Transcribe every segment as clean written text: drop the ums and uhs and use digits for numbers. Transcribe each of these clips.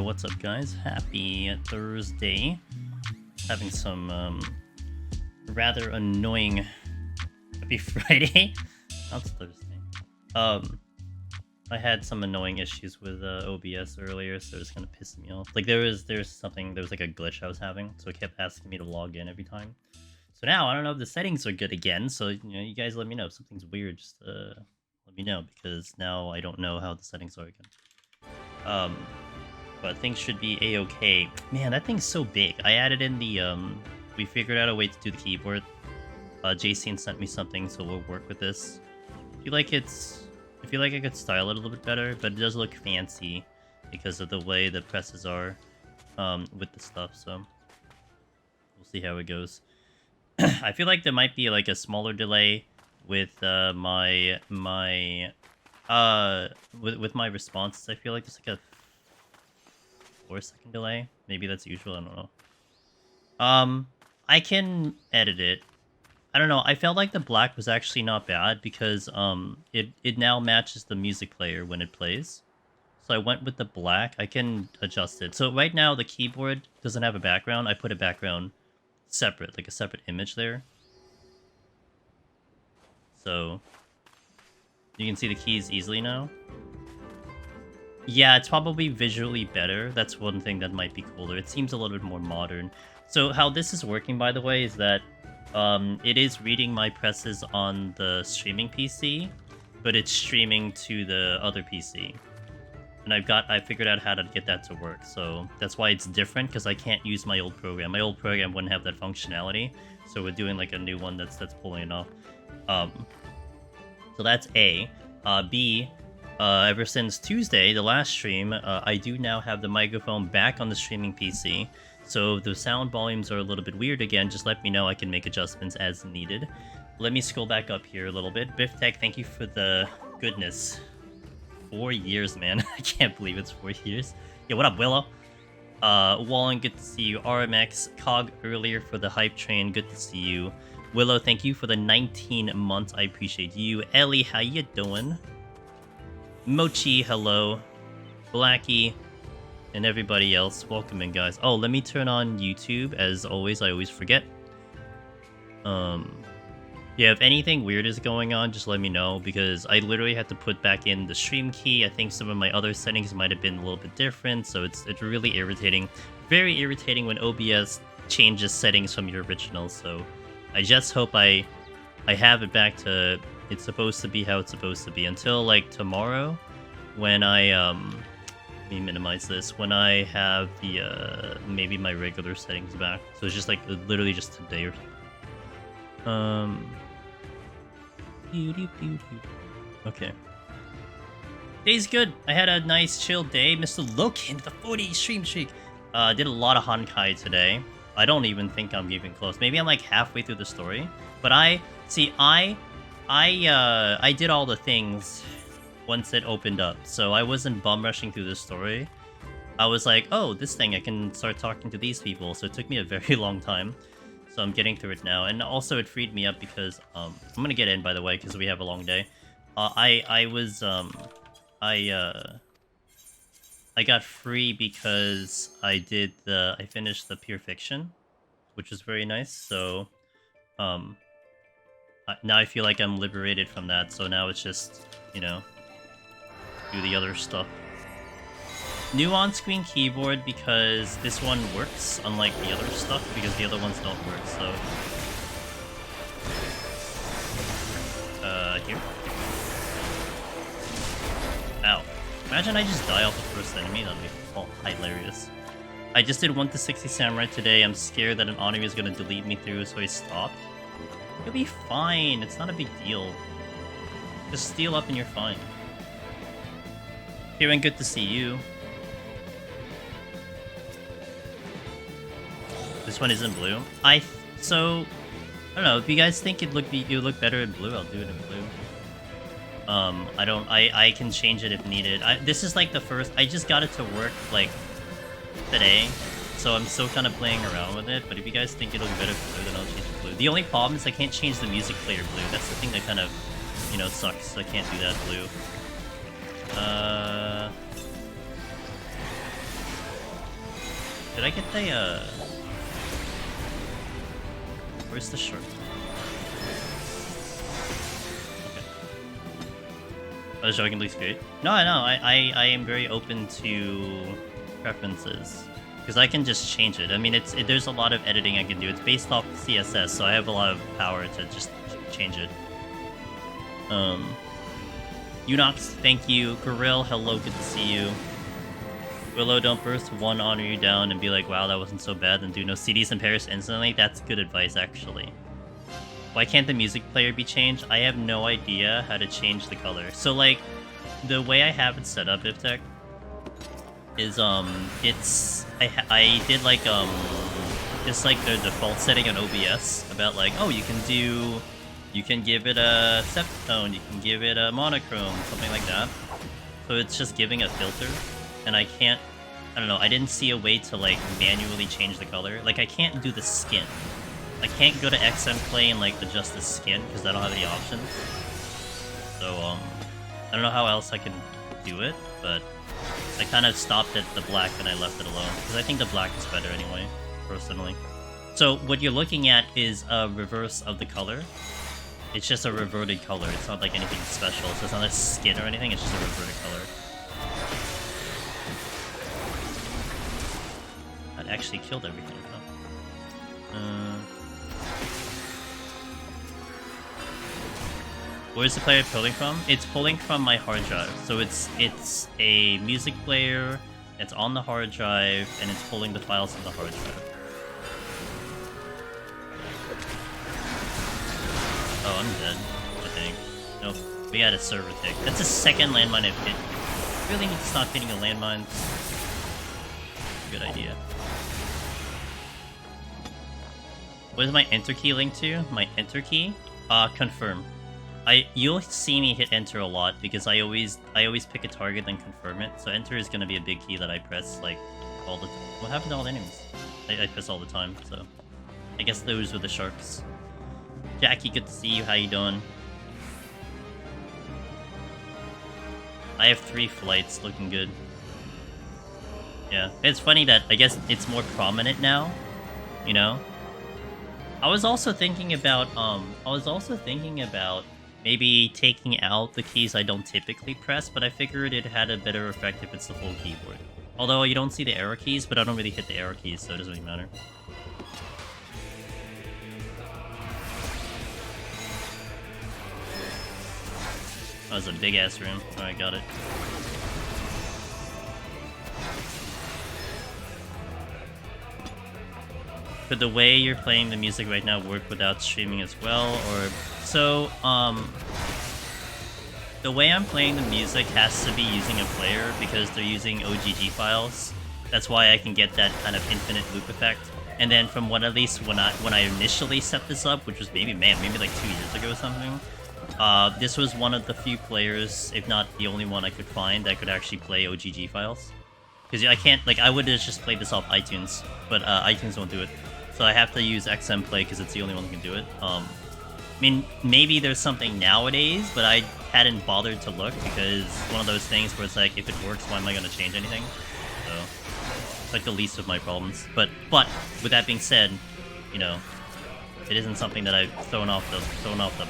Yo, what's up, guys? Happy Thursday. Having some rather annoying. Happy Friday. That's Thursday. I had some annoying issues with OBS earlier, so it's kind of pissed me off. Like there was like a glitch I was having, so it kept asking me to log in every time. So now I don't know if the settings are good again. So you guys let me know if something's weird. Just let me know, because now I don't know how the settings are again. But things should be a-okay. Man, that thing's so big. I added in the we figured out a way to do the keyboard. Jason sent me something, so we'll work with this. I feel like I could style it a little bit better, but it does look fancy because of the way the presses are with the stuff. So we'll see how it goes. I feel like there might be like a smaller delay with my responses. I feel like there's like a 4-second delay. Maybe that's usual. I don't know. I can edit it. I don't know. I felt like the black was actually not bad because it now matches the music player when it plays. So I went with the black. I can adjust it. So right now the keyboard doesn't have a background. I put a background separate, like a separate image there. So you can see the keys easily now. Yeah, it's probably visually better. That's one thing that might be cooler. It seems a little bit more modern. So how this is working, by the way, is that it is reading my presses on the streaming PC, but it's streaming to the other PC. And I figured out how to get that to work. So that's why it's different, because I can't use my old program. My old program wouldn't have that functionality. So we're doing like a new one that's pulling it off. So that's A. B, ever since Tuesday, the last stream, I do now have the microphone back on the streaming PC. So if the sound volumes are a little bit weird again, just let me know. I can make adjustments as needed. Let me scroll back up here a little bit. Biftech, thank you for the goodness. 4 years, man. I can't believe it's 4 years. Yeah, what up, Willow? Wallen, good to see you. RMX, Cog earlier for the hype train, good to see you. Willow, thank you for the 19 months. I appreciate you. Ellie, how you doing? Mochi, hello. Blackie, and everybody else, welcome in, guys. Oh, let me turn on YouTube. As always, I always forget. Yeah, if anything weird is going on, just let me know, because I literally had to put back in the stream key. I think some of my other settings might have been a little bit different, so it's really irritating. Very irritating when OBS changes settings from your original, so I just hope I have it back to it's supposed to be how it's supposed to be until like tomorrow, when I let me minimize this, when I have the maybe my regular settings back. So it's just like literally just today or something. Okay. Day's good. I had a nice chill day. Mr. Loken, the 40 stream streak. Did a lot of Honkai today. I don't even think I'm even close. Maybe I'm like halfway through the story. But I did all the things once it opened up. So I wasn't bum rushing through the story. I was like, oh, this thing, I can start talking to these people. So it took me a very long time. So I'm getting through it now. And also it freed me up because I'm gonna get in, by the way, because we have a long day. I got free because I finished the Pure Fiction, which was very nice. So now I feel like I'm liberated from that. So now it's just, do the other stuff. New on-screen keyboard because this one works, unlike the other stuff, because the other ones don't work, so... Here. Ow. Imagine I just die off the first enemy, that'd be hilarious. I just did 1 to 60 Samurai today. I'm scared that an enemy is gonna delete me through, so I stopped. You'll be fine, it's not a big deal. Just steal up and you're fine. Kieran, good to see you. This one isn't blue. I don't know, if you guys think it would look better in blue, I'll do it in blue. I can change it if needed. This is like the first, I just got it to work like today, so I'm still kind of playing around with it, but if you guys think it'll be better blue, then I'll change it blue. The only problem is I can't change the music player blue. That's the thing that kind of, sucks. I can't do that blue. Did I get the where's the shark? Okay. Oh, the shark looks great. No, I am very open to preferences. Because I can just change it. I mean, there's a lot of editing I can do. It's based off CSS, so I have a lot of power to just change it. Unox, thank you. Goril, hello, good to see you. Willow, don't burst one honor you down and be like, wow, that wasn't so bad, and do no CDs in Paris instantly. That's good advice, actually. Why can't the music player be changed? I have no idea how to change the color. So, like, the way I have it set up, Iptech, is I did like just like the default setting on OBS about like, oh, you can give it a septone, you can give it a monochrome, something like that. So it's just giving a filter, and I don't know, I didn't see a way to like manually change the color. Like I can't do the skin. I can't go to XM Play and like adjust the skin because I don't have any options. So I don't know how else I can do it, but I kind of stopped at the black and I left it alone, because I think the black is better anyway, personally. So what you're looking at is a reverse of the color. It's just a reverted color. It's not like anything special. So it's not a skin or anything, it's just a reverted color. That actually killed everything, huh? Where's the player pulling from? It's pulling from my hard drive. So it's a music player that's on the hard drive, and it's pulling the files from the hard drive. Oh, I'm dead, I think. Nope, we had a server tick. That's the second landmine I've hit. Really need to stop hitting the landmines. Good idea. What is my enter key linked to? My enter key? Confirm. You'll see me hit enter a lot because I always pick a target and confirm it. So enter is gonna be a big key that I press like all the time. What happened to all the enemies? I press all the time, so I guess those were the sharks. Jackie, good to see you. How you doing? I have 3 flights, looking good. Yeah, it's funny that I guess it's more prominent now, you know. I was also thinking about maybe taking out the keys I don't typically press, but I figured it had a better effect if it's the full keyboard. Although you don't see the arrow keys, but I don't really hit the arrow keys, so it doesn't really matter. That was a big ass room. Alright, got it. Could the way you're playing the music right now work without streaming as well, or... So, the way I'm playing the music has to be using a player because they're using OGG files. That's why I can get that kind of infinite loop effect. And then from when I initially set this up, which was maybe like 2 years ago or something, this was one of the few players, if not the only one I could find, that could actually play OGG files. Because I can't, like, I would have just played this off iTunes, but iTunes won't do it. So I have to use XM Play because it's the only one that can do it. I mean, maybe there's something nowadays, but I hadn't bothered to look because it's one of those things where it's like, if it works, why am I going to change anything? So, it's like the least of my problems. But with that being said, you know, it isn't something that I've thrown off the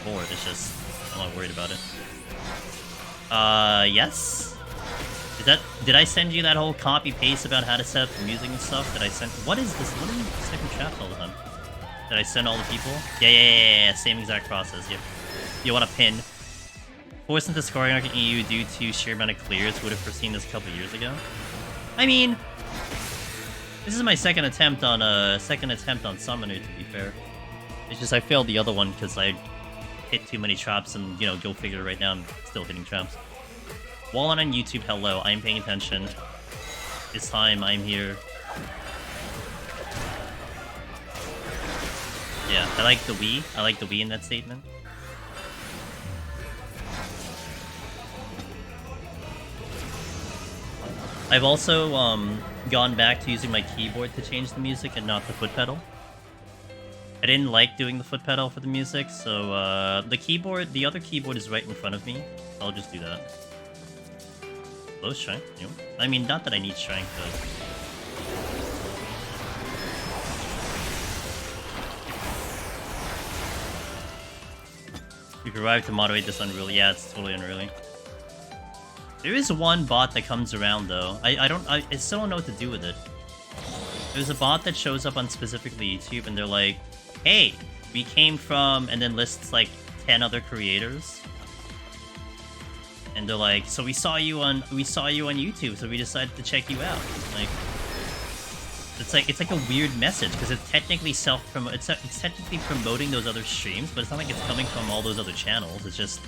board. It's just I'm not worried about it. Yes. Did I send you that whole copy paste about how to set up the music and stuff? Did I send? What is this? What are you sticking traps all the time? Did I send all the people? Yeah. Same exact process. Yep. You want to pin? Forced into scoring arc in EU due to sheer amount of clears. Would have foreseen this a couple years ago. I mean, this is my second attempt on Summoner. To be fair, it's just I failed the other one because I hit too many traps, and you know, go figure. Right now, I'm still hitting traps. Wallon on YouTube, hello. I'm paying attention. It's time. I'm here. Yeah, I like the we. I like the we in that statement. I've also gone back to using my keyboard to change the music and not the foot pedal. I didn't like doing the foot pedal for the music, so the other keyboard is right in front of me. So I'll just do that. Low strength? I mean, not that I need strength, though. We've arrived to moderate this unruly. Yeah, it's totally unruly. There is one bot that comes around though. I still don't know what to do with it. There's a bot that shows up on specifically YouTube and they're like, hey, we came from, and then lists like 10 other creators. And they're like, so we saw you on YouTube, so we decided to check you out. Like, it's like a weird message because it's technically it's technically promoting those other streams, but it's not like it's coming from all those other channels. It's just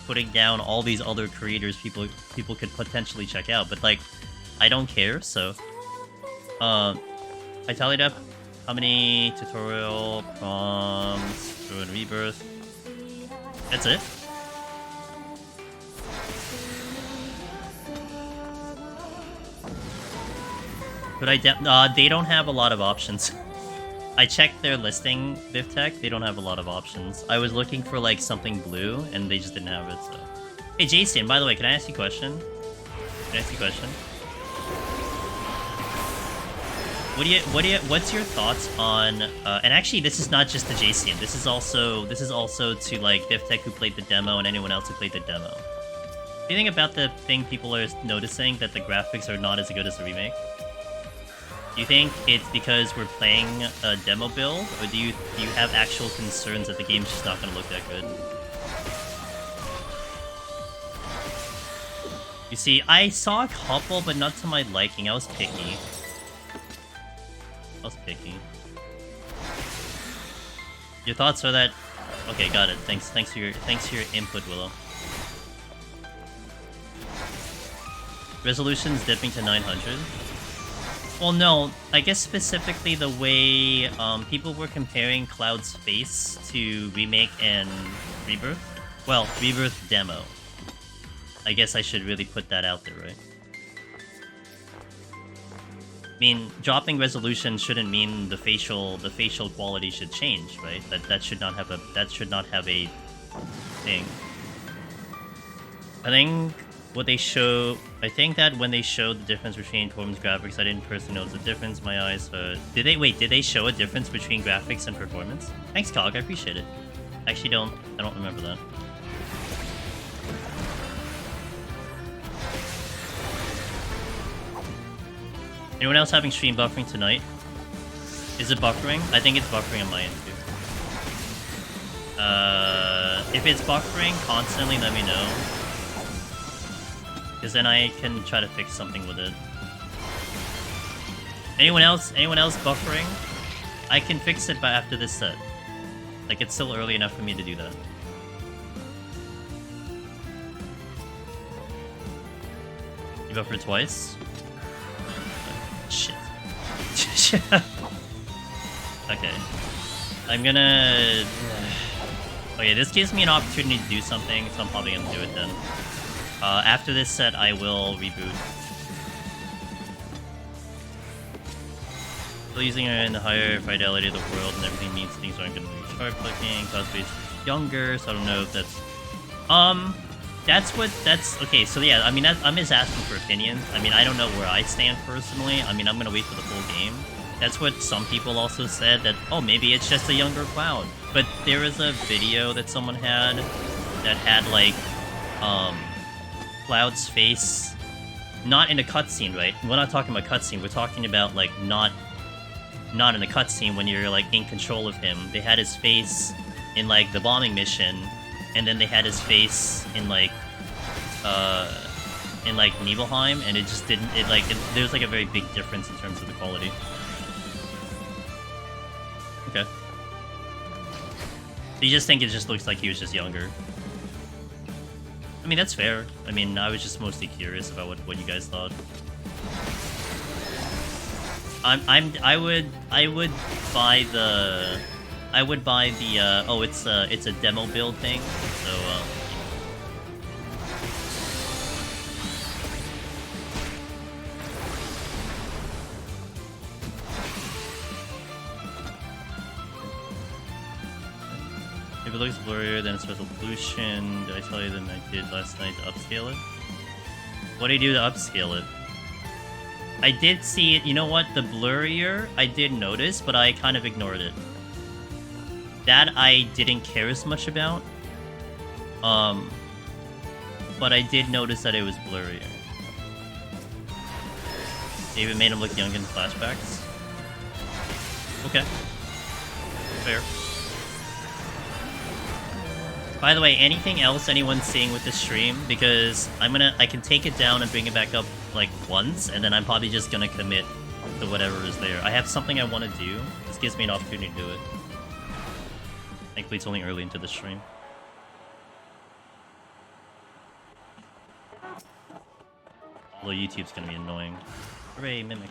putting down all these other creators people could potentially check out. But like, I don't care. So, I tallied up how many tutorial prompts through and rebirth. That's it. But they don't have a lot of options. I checked their listing, VivTech, they don't have a lot of options. I was looking for like something blue, and they just didn't have it, so. Hey Jason, by the way, can I ask you a question? What's your thoughts on, and actually this is not just to Jason, this is also to like VivTech who played the demo and anyone else who played the demo. Do you think about the thing people are noticing, that the graphics are not as good as the remake? Do you think it's because we're playing a demo build, or do you have actual concerns that the game's just not going to look that good? You see, I saw a couple, but not to my liking. I was picky. Your thoughts are that... Okay, got it. Thanks for your input, Willow. Resolution's dipping to 900. Well, no, I guess specifically the way people were comparing Cloud's face to Remake and Rebirth. Well, Rebirth demo. I guess I should really put that out there, right? I mean, dropping resolution shouldn't mean the facial quality should change, right? That should not have a thing. I think that when they showed the difference between Torm's graphics, I didn't personally notice the difference. My eyes did they show a difference between graphics and performance? Thanks, Cog, I appreciate it. Actually I don't remember that. Anyone else having stream buffering tonight? Is it buffering? I think it's buffering on my end too. If it's buffering constantly, let me know. Because then I can try to fix something with it. Anyone else buffering? I can fix it by after this set. Like, it's still early enough for me to do that. You buffered twice? Shit. Okay. I'm gonna... Okay, this gives me an opportunity to do something, so I'm probably gonna do it then. After this set, I will reboot. Still using it in the higher fidelity of the world, and everything means things aren't going to be sharp looking. Cosplay is younger, so I don't know if that's... Okay, so yeah, I mean, I'm just asking for opinions. I mean, I don't know where I stand personally. I mean, I'm going to wait for the full game. That's what some people also said, that, oh, maybe it's just a younger Cloud. But there was a video that someone had that had, like, Cloud's face, not in a cutscene, right? We're not talking about cutscene. We're talking about like not in a cutscene when you're like in control of him. They had his face in like the bombing mission, and then they had his face in like Nibelheim, and it just didn't. There's like a very big difference in terms of the quality. Okay. So you just think it just looks like he was just younger? I mean, that's fair. I mean, I was just mostly curious about what you guys thought. I would buy the oh, it's a demo build thing. So if it looks blurrier than special pollution, did I tell you that I did last night to upscale it? What do you do to upscale it? I did see it, you know what, the blurrier I did notice, but I kind of ignored it. That I didn't care as much about. But I did notice that it was blurrier. They even made him look young in flashbacks. Okay. Fair. By the way, anything else anyone's seeing with the stream? Because I can take it down and bring it back up like once, and then I'm probably just gonna commit to whatever is there. I have something I want to do. This gives me an opportunity to do it. Thankfully, it's only early into the stream. Although YouTube's gonna be annoying. Hooray, Mimic.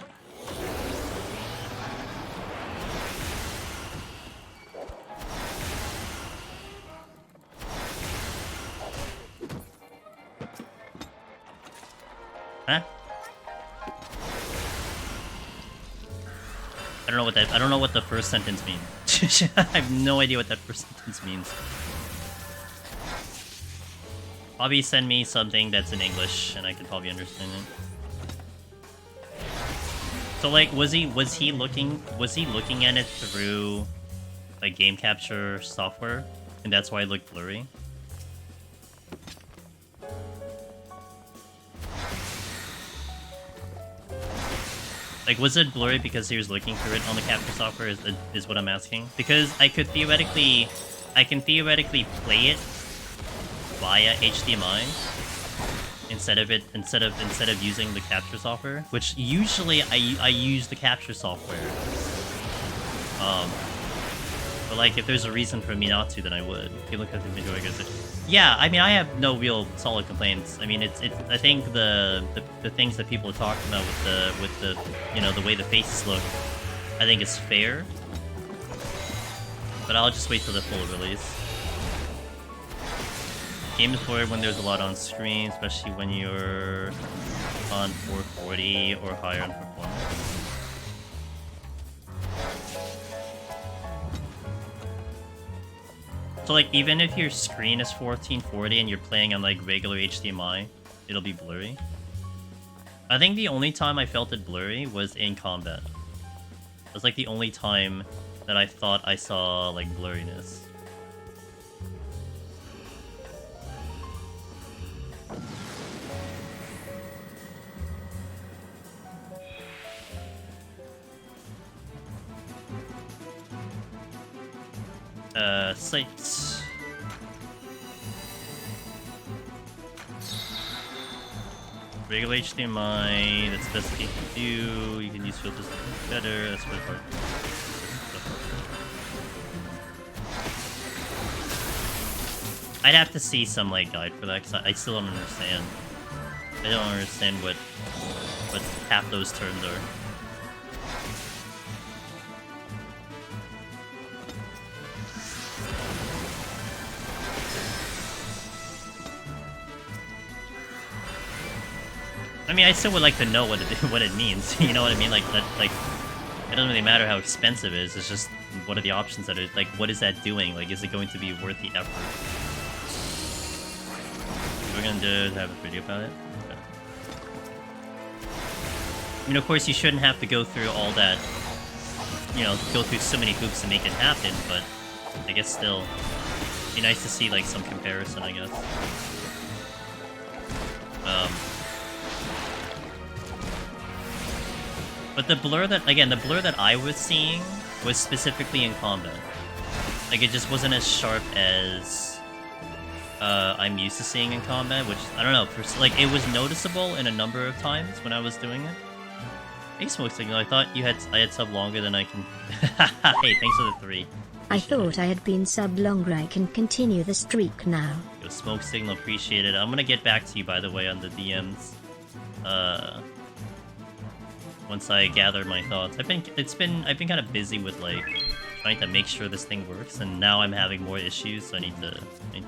Huh? I don't know what the first sentence means. I have no idea what that first sentence means. Probably send me something that's in English and I can probably understand it. So like was he looking at it through like game capture software and that's why it looked blurry? Like, was it blurry because he was looking through it on the capture software? Is what I'm asking. Because I can theoretically play it via HDMI instead of using the capture software. Which usually I use the capture software. But like, if there's a reason for me not to, then I would. If you look at the video, I guess. Yeah, I mean, I have no real solid complaints. I mean, it's. I think the things that people are talking about with the you know the way the faces look, I think is fair. But I'll just wait till the full release. Game is blurred when there's a lot on screen, especially when you're on 440 or higher on performance. So like, even if your screen is 1440 and you're playing on like regular HDMI, it'll be blurry. I think the only time I felt it blurry was in combat. It was like the only time that I thought I saw like blurriness. Sites. Regular HDMI, that's the best thing you can do. You can use filters better, that's really hard. I'd have to see some like guide for that, because I still don't understand. I don't understand what half those terms are. I mean, I still would like to know what it means. You know what I mean? Like it doesn't really matter how expensive it is. It's just what are the options that are like. What is that doing? Like, is it going to be worth the effort? We're gonna just have a video about it. Okay. I mean, of course, you shouldn't have to go through all that. You know, go through so many hoops to make it happen. But I guess still, it'd be nice to see like some comparison. I guess. But the blur that I was seeing was specifically in combat. Like, it just wasn't as sharp as I'm used to seeing in combat, which, I don't know, like, it was noticeable in a number of times when I was doing it. Hey, Smoke Signal, I thought I had sub longer than I can... Hey, thanks for the 3. I thought I had been sub longer. I can continue the streak now. Yo, Smoke Signal, appreciate it. I'm gonna get back to you, by the way, on the DMs. Once I gather my thoughts. I've been kind of busy with like trying to make sure this thing works, and now I'm having more issues, so I need to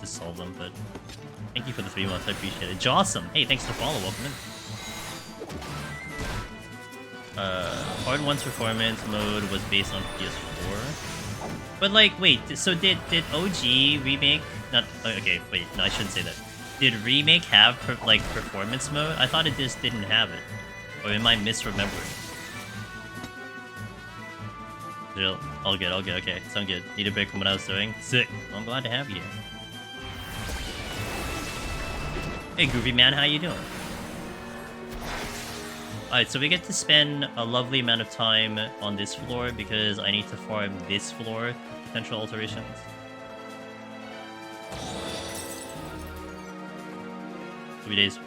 solve them. But thank you for the 3 months, I appreciate it. Jawsome! Hey, thanks for the follow, welcome in. Part 1's performance mode was based on PS4. But like, wait, so did OG remake not okay, wait, no, I shouldn't say that. Did remake have like performance mode? I thought it just didn't have it. Or am I misremembering? Still, all good, okay. Sound good. Need a break from what I was doing? Sick. Well, I'm glad to have you. Hey, Groovy Man, how you doing? Alright, so we get to spend a lovely amount of time on this floor because I need to farm this floor for potential alterations. Days.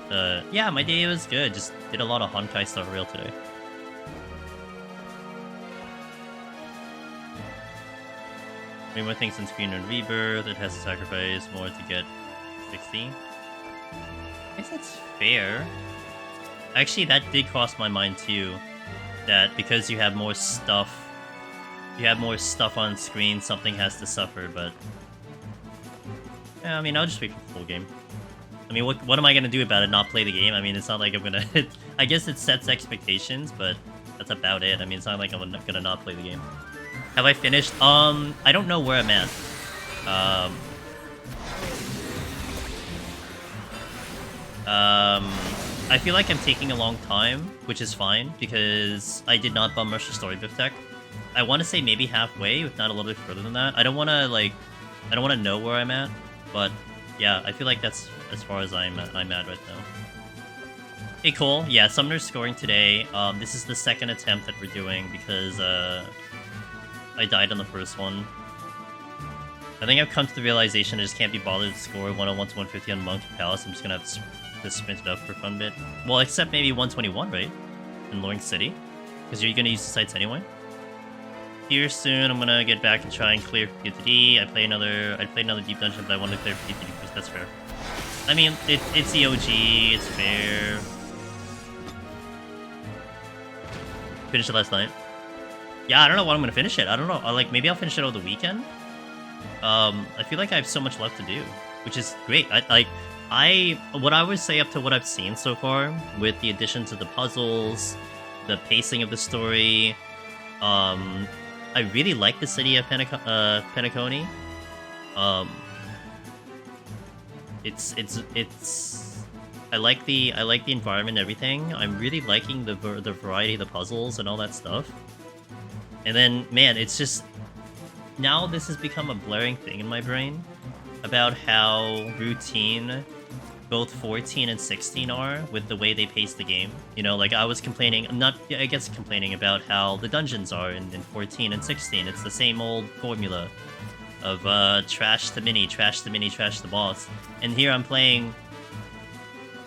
Yeah, my day was good. Just did a lot of Honkai stuff real today. Made more things in Screen and Rebirth. It has to sacrifice more to get 60. I guess that's fair. Actually, that did cross my mind too. That because you have more stuff on screen, something has to suffer. But yeah, I mean, I'll just wait for the full game. I mean, what am I gonna do about it? Not play the game? I mean, it's not like I'm gonna... I guess it sets expectations, but that's about it. I mean, it's not like I'm gonna not play the game. Have I finished? I don't know where I'm at. I feel like I'm taking a long time, which is fine, because I did not bum rush the story Biftech. I want to say maybe halfway, if not a little bit further than that. I don't want to know where I'm at, but yeah, I feel like that's as far as I'm at right now. Hey, Cole. Yeah, Summoner's scoring today. This is the second attempt that we're doing because I died on the first one. I think I've come to the realization I just can't be bothered to score 101 to 150 on Monkey Palace. I'm just gonna have to sprint it up for a fun bit. Well, except maybe 121, right? In Loring City, because you're gonna use the sites anyway. Here soon, I'm gonna get back and try and clear PTD. I played another deep dungeon, but I want to clear PTD first. That's fair. I mean, it's the OG. It's fair. Finished it last night. Yeah, I don't know when I'm gonna finish it. I don't know. Like maybe I'll finish it over the weekend. I feel like I have so much left to do, which is great. What I would say up to what I've seen so far, with the additions of the puzzles, the pacing of the story, I really like the city of Penacony. I like the environment and everything. I'm really liking the variety of the puzzles and all that stuff. And then, man, it's just now this has become a blaring thing in my brain about how routine both 14 and 16 are with the way they pace the game. You know, like I was complaining, complaining about how the dungeons are in 14 and 16. It's the same old formula of trash the mini, trash the boss. And here I'm playing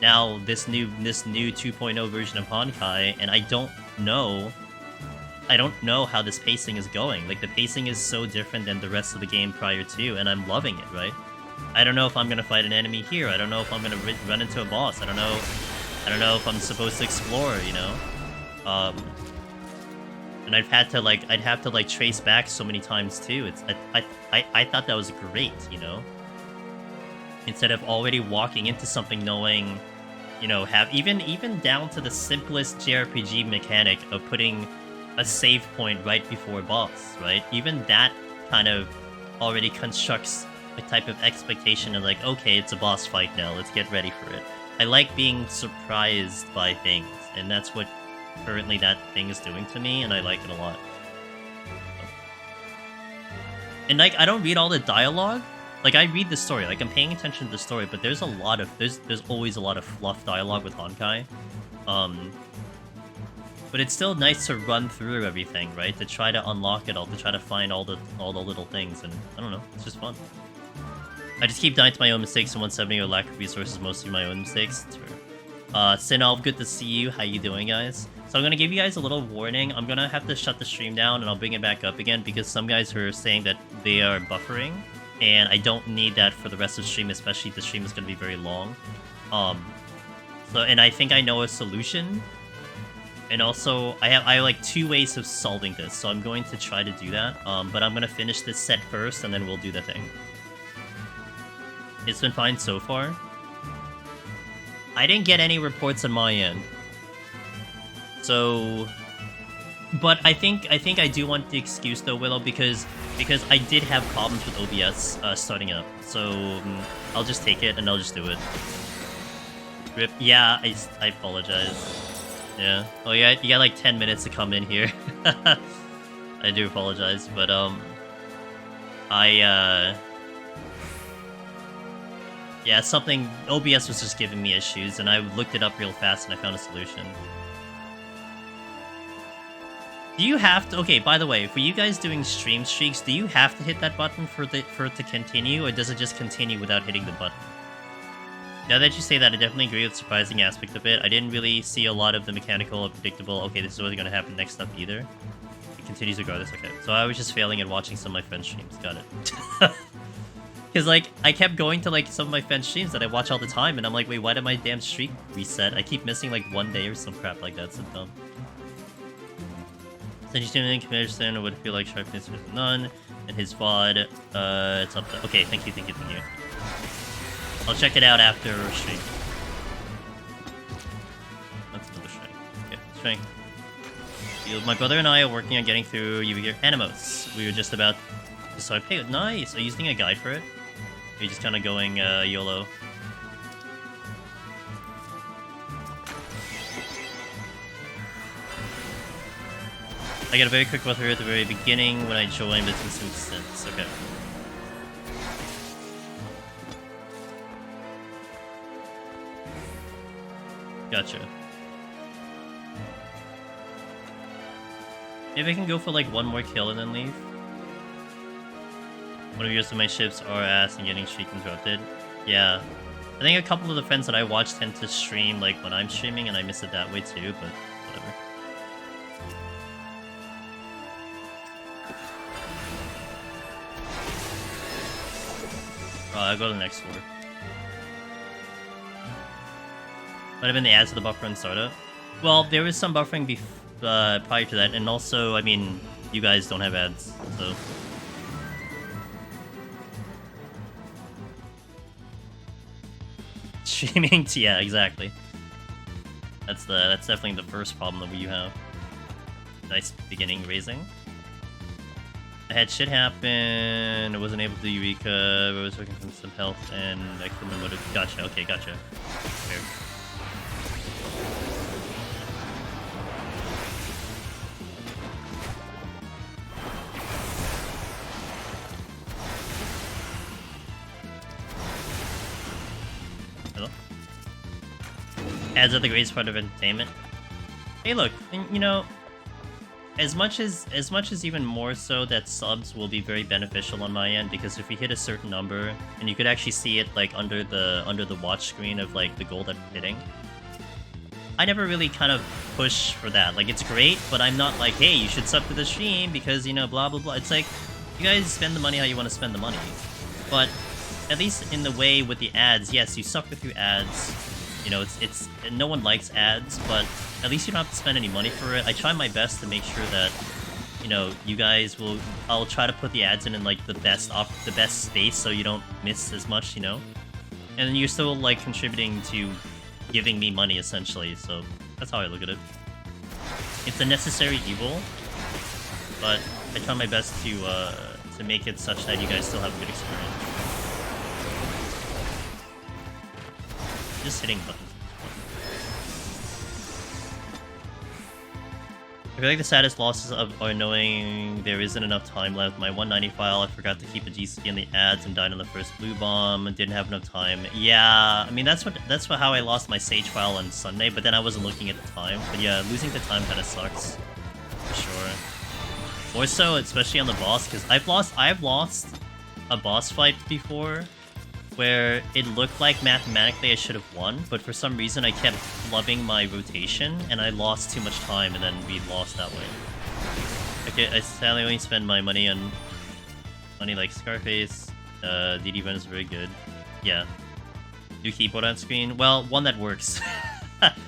now this new 2.0 version of Honkai, and I don't know how this pacing is going. Like the pacing is so different than the rest of the game prior to, and I'm loving it, right? I don't know if I'm gonna fight an enemy here. I don't know if I'm gonna run into a boss. I don't know if I'm supposed to explore, you know. And I'd have to trace back so many times too. I thought that was great, you know. Instead of already walking into something knowing, you know, have even down to the simplest JRPG mechanic of putting a save point right before a boss, right? Even that kind of already constructs a type of expectation of like, okay, it's a boss fight now, let's get ready for it. I like being surprised by things, and that's what currently that thing is doing to me, and I like it a lot. And like, I don't read all the dialogue. Like, I read the story, like I'm paying attention to the story, but there's always a lot of fluff dialogue with Honkai. But it's still nice to run through everything, right? To try to unlock it all, to try to find all the little things, and I don't know, it's just fun. I just keep dying to my own mistakes in 170 or lack of resources, mostly my own mistakes. It's fair. Sinalv, good to see you. How you doing, guys? So I'm gonna give you guys a little warning. I'm gonna have to shut the stream down, and I'll bring it back up again because some guys are saying that they are buffering, and I don't need that for the rest of the stream, especially if the stream is gonna be very long. And I think I know a solution. And also, I have like 2 ways of solving this, so I'm going to try to do that. But I'm gonna finish this set first, and then we'll do the thing. It's been fine so far. I didn't get any reports on my end. So, but I think I do want the excuse though, Willow, because I did have problems with OBS starting up. So I'll just take it and I'll just do it. Rip. Yeah, I apologize. Yeah. Oh yeah, you got like 10 minutes to come in here. I do apologize, but Yeah, something... OBS was just giving me issues, and I looked it up real fast and I found a solution. Do you have to... Okay, by the way, for you guys doing stream streaks, do you have to hit that button for it to continue, or does it just continue without hitting the button? Now that you say that, I definitely agree with the surprising aspect of it. I didn't really see a lot of the mechanical or predictable, okay, this is what's going to happen next stuff either. It continues regardless, okay. So I was just failing at watching some of my friends' streams, got it. Because, like, I kept going to, like, some of my friends' streams that I watch all the time, and I'm like, wait, why did my damn streak reset? I keep missing, like, one day or some crap like that, so dumb. Since you tuned in, Commissioner would feel like sharpness with none, and his VOD, it's up to... Okay, thank you. I'll check it out after stream. That's another string. Okay, string. My brother and I are working on getting through Yu-Gi-Oh! Animos. We were just about to start... Hey, nice! Are you using a guide for it? Or are you just kind of going YOLO? I got a very quick with her at the very beginning when I joined, but it's been since. Okay. Gotcha. Maybe I can go for like one more kill and then leave. One of yours of my ships are ass and getting streak interrupted. Yeah. I think a couple of the friends that I watch tend to stream like when I'm streaming, and I miss it that way too, but whatever. I'll go to the next floor. Might have been the ads to the buffer and startup. Well, there was some buffering prior to that, and also, I mean, you guys don't have ads, so... Streaming, yeah, exactly. That's definitely the first problem that you have. Nice beginning raising. I had shit happen. I wasn't able to do Eureka. I was looking for some health and I couldn't remember. Gotcha. Okay, gotcha. Fair. Hello? Ads are the greatest part of entertainment. Hey, look, you know. As much as even more so that subs will be very beneficial on my end, because if we hit a certain number, and you could actually see it like under the watch screen of like the goal that we're hitting, I never really kind of push for that. Like, it's great, but I'm not like, hey, you should sub to the stream because, you know, blah blah blah. It's like, you guys spend the money how you want to spend the money, but at least in the way with the ads, yes, you suffer through ads. You know, it's no one likes ads, but at least you don't have to spend any money for it. I try my best to make sure that, you know, you guys will... I'll try to put the ads in like the best space so you don't miss as much, you know? And then you're still, like, contributing to giving me money, essentially, so that's how I look at it. It's a necessary evil, but I try my best to make it such that you guys still have a good experience. Just hitting buttons. I feel like the saddest losses are knowing there isn't enough time left. My 190 file, I forgot to keep a GC in the ads and died on the first blue bomb. Didn't have enough time. Yeah, I mean that's how I lost my Sage file on Sunday, but then I wasn't looking at the time. But yeah, losing the time kind of sucks, for sure. More so, especially on the boss, because I've lost a boss fight before, where it looked like mathematically I should have won, but for some reason I kept flubbing my rotation, and I lost too much time, and then we lost that way. Okay, I sadly only spend my money on money like Scarface. DD run is very good. Yeah. Do keyboard on screen? Well, one that works.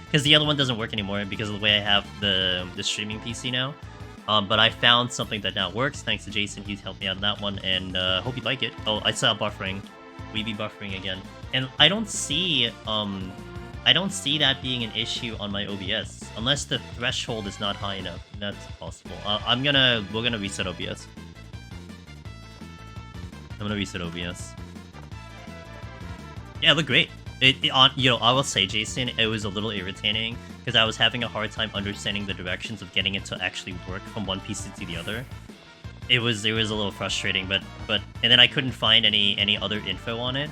Because the other one doesn't work anymore because of the way I have the streaming PC now. But I found something that now works, thanks to Jason. He's helped me out on that one, and hope you like it. Oh, I saw buffering. We be buffering again, and I don't see that being an issue on my OBS unless the threshold is not high enough. That's possible. We're gonna reset OBS. I'm gonna reset OBS. Yeah, it looked great. You know, I will say, Jason, it was a little irritating because I was having a hard time understanding the directions of getting it to actually work from one PC to the other. It was a little frustrating, but and then I couldn't find any other info on it.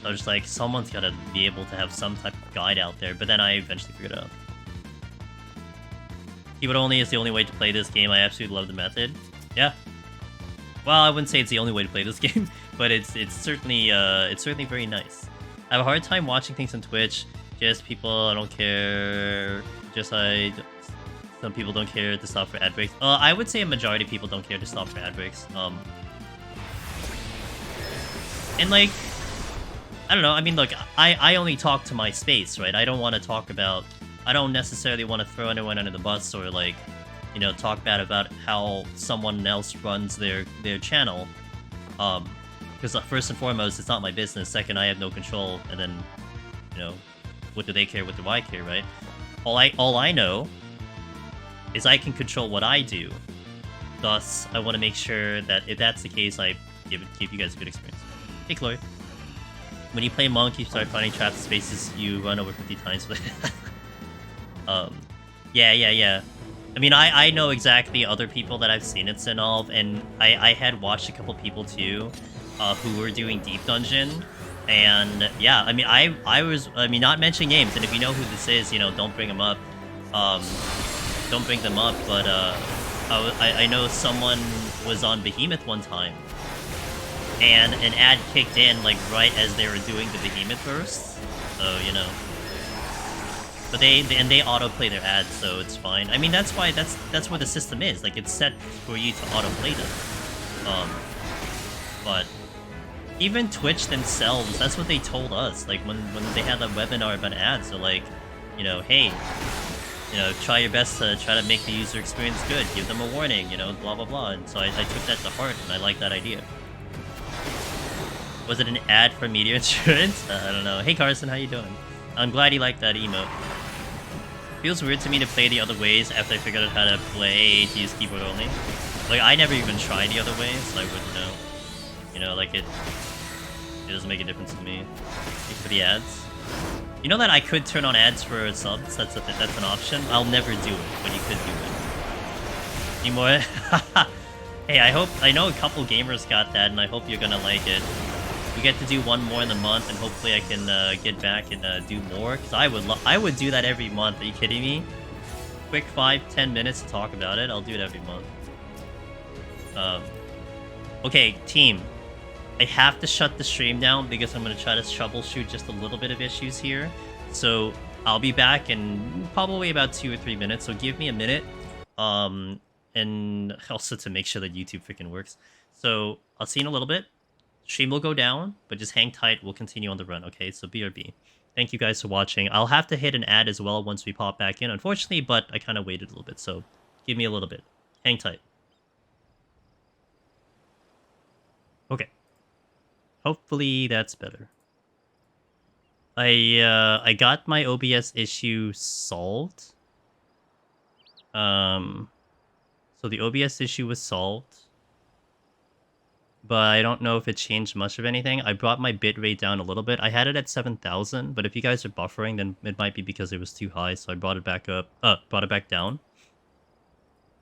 I was just like, someone's gotta be able to have some type of guide out there, but then I eventually figured it out. Keyword only is the only way to play this game. I absolutely love the method. Yeah. Well, I wouldn't say it's the only way to play this game, but it's certainly very nice. I have a hard time watching things on Twitch. Just people, I don't care. Some people don't care to stop for ad breaks. I would say a majority of people don't care to stop for ad breaks. And like, I don't know. I mean, look, I only talk to my space, right? I don't want to talk about. I don't necessarily want to throw anyone under the bus or like, you know, talk bad about how someone else runs their channel. Because first and foremost, it's not my business. Second, I have no control. And then, you know, what do they care? What do I care, right? All I know is I can control what I do. Thus, I want to make sure that if that's the case, I give you guys a good experience. Hey, Chloe. When you play Monk, you start finding trapped spaces you run over 50 times. Yeah. I mean, I know exactly other people that I've seen it involve, and I had watched a couple people too, who were doing Deep Dungeon, and yeah, I mean, I was not mentioning names, and if you know who this is, you know, don't bring them up, don't bring them up, but I know someone was on Behemoth one time, and an ad kicked in like right as they were doing the Behemoth burst, so you know. But they autoplay their ads, so it's fine. I mean, that's why that's what the system is. Like, it's set for you to autoplay them. But even Twitch themselves, that's what they told us. Like when they had that webinar about ads, they're like, you know, hey, you know, try your best to try to make the user experience good. Give them a warning, you know, blah blah blah. And so I took that to heart, and I like that idea. Was it an ad for media insurance? I don't know. Hey Carson, how you doing? I'm glad you liked that emote. Feels weird to me to play the other ways after I figured out how to play to use keyboard only. Like, I never even tried the other ways, so I wouldn't know. You know, like, it doesn't make a difference to me. Like, for the ads. You know that I could turn on ads for subs? That's an option? I'll never do it, but you could do it. Any more? Hey, I know a couple gamers got that, and I hope you're gonna like it. We get to do one more in the month, and hopefully I can get back and do more. Because I would do that every month. Are you kidding me? Quick 5-10 minutes to talk about it. I'll do it every month. Okay, team. I have to shut the stream down because I'm going to try to troubleshoot just a little bit of issues here. So I'll be back in probably about 2 or 3 minutes. So give me a minute. And also to make sure that YouTube freaking works. So I'll see you in a little bit. Stream will go down, but just hang tight. We'll continue on the run, okay? So BRB. Thank you guys for watching. I'll have to hit an ad as well once we pop back in, unfortunately, but I kind of waited a little bit, so give me a little bit. Hang tight. Okay. Hopefully that's better. I got my OBS issue solved. So the OBS issue was solved. But I don't know if it changed much of anything. I brought my bitrate down a little bit. I had it at 7,000, but if you guys are buffering, then it might be because it was too high, so I brought it back up. Brought it back down.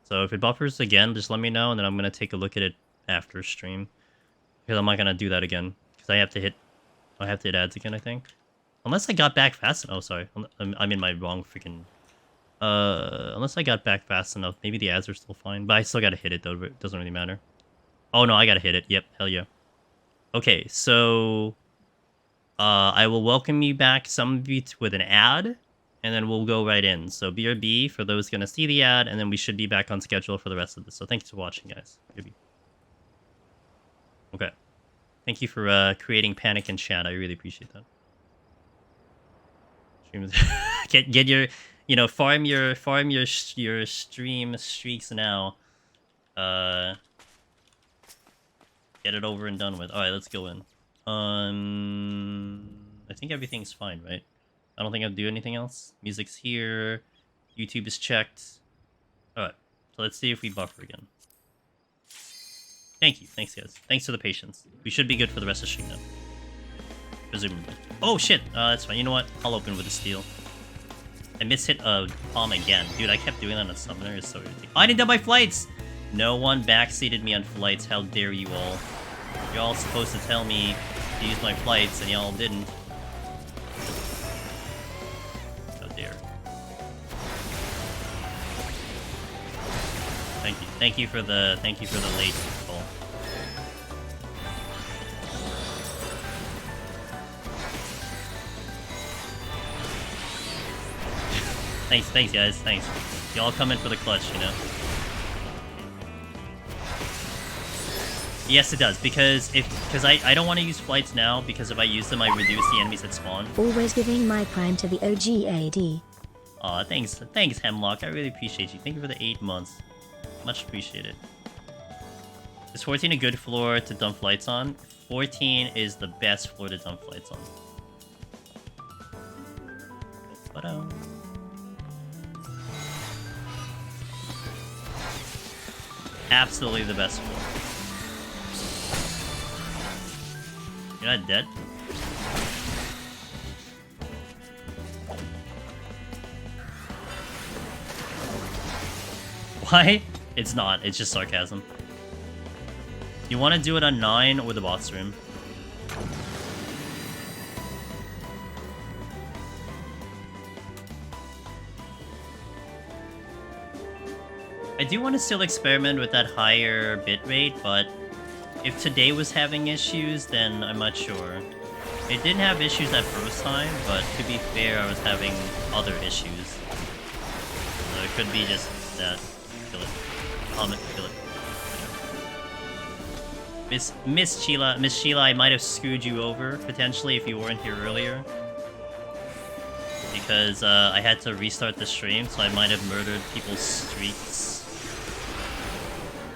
So if it buffers again, just let me know, and then I'm gonna take a look at it after stream, because I'm not gonna do that again, because I have to hit ads again, I think. Unless I got back fast enough. Oh, sorry, I'm in my wrong freaking. Unless I got back fast enough, maybe the ads are still fine, but I still gotta hit it though. It doesn't really matter. Oh no, I gotta hit it. Yep, hell yeah. Okay, so I will welcome you back, some of you with an ad, and then we'll go right in. So BRB for those gonna see the ad, and then we should be back on schedule for the rest of this. So thank you for watching, guys. BRB. Okay. Thank you for creating panic in chat. I really appreciate that. Get your, you know, farm your stream streaks now. Get it over and done with. All right, let's go in. I think everything's fine, right? I don't think I have to do anything else. Music's here. YouTube is checked. All right, so let's see if we buffer again. Thank you. Thanks, guys. Thanks for the patience. We should be good for the rest of the stream now. Presumably. Oh, shit. That's fine. You know what? I'll open with a steal. I mishit a palm again. Dude, I kept doing that on Summoner. It's so irritating. Oh, I didn't do my flights! No one backseated me on flights. How dare you all. Y'all supposed to tell me to use my flights, and y'all didn't. Oh dear. Thank you. Thank you for the late call. Thanks guys, thanks. Y'all come in for the clutch, you know? Yes, it does, because I don't want to use flights now, because if I use them, I reduce the enemies that spawn. Always giving my prime to the OG AD. Aw, thanks, Hemlock. I really appreciate you. Thank you for the 8 months. Much appreciated. Is 14 a good floor to dump flights on? 14 is the best floor to dump flights on. Ba-dum. Absolutely the best floor. You're not dead? Why? It's not. It's just sarcasm. You want to do it on 9 or the box room? I do want to still experiment with that higher bitrate, but if today was having issues, then I'm not sure. It didn't have issues that first time, but to be fair, I was having other issues. So it could be just that. Kill it. Comment, kill it. Miss Sheila, I might have screwed you over, potentially, if you weren't here earlier. Because I had to restart the stream, so I might have murdered people's streaks.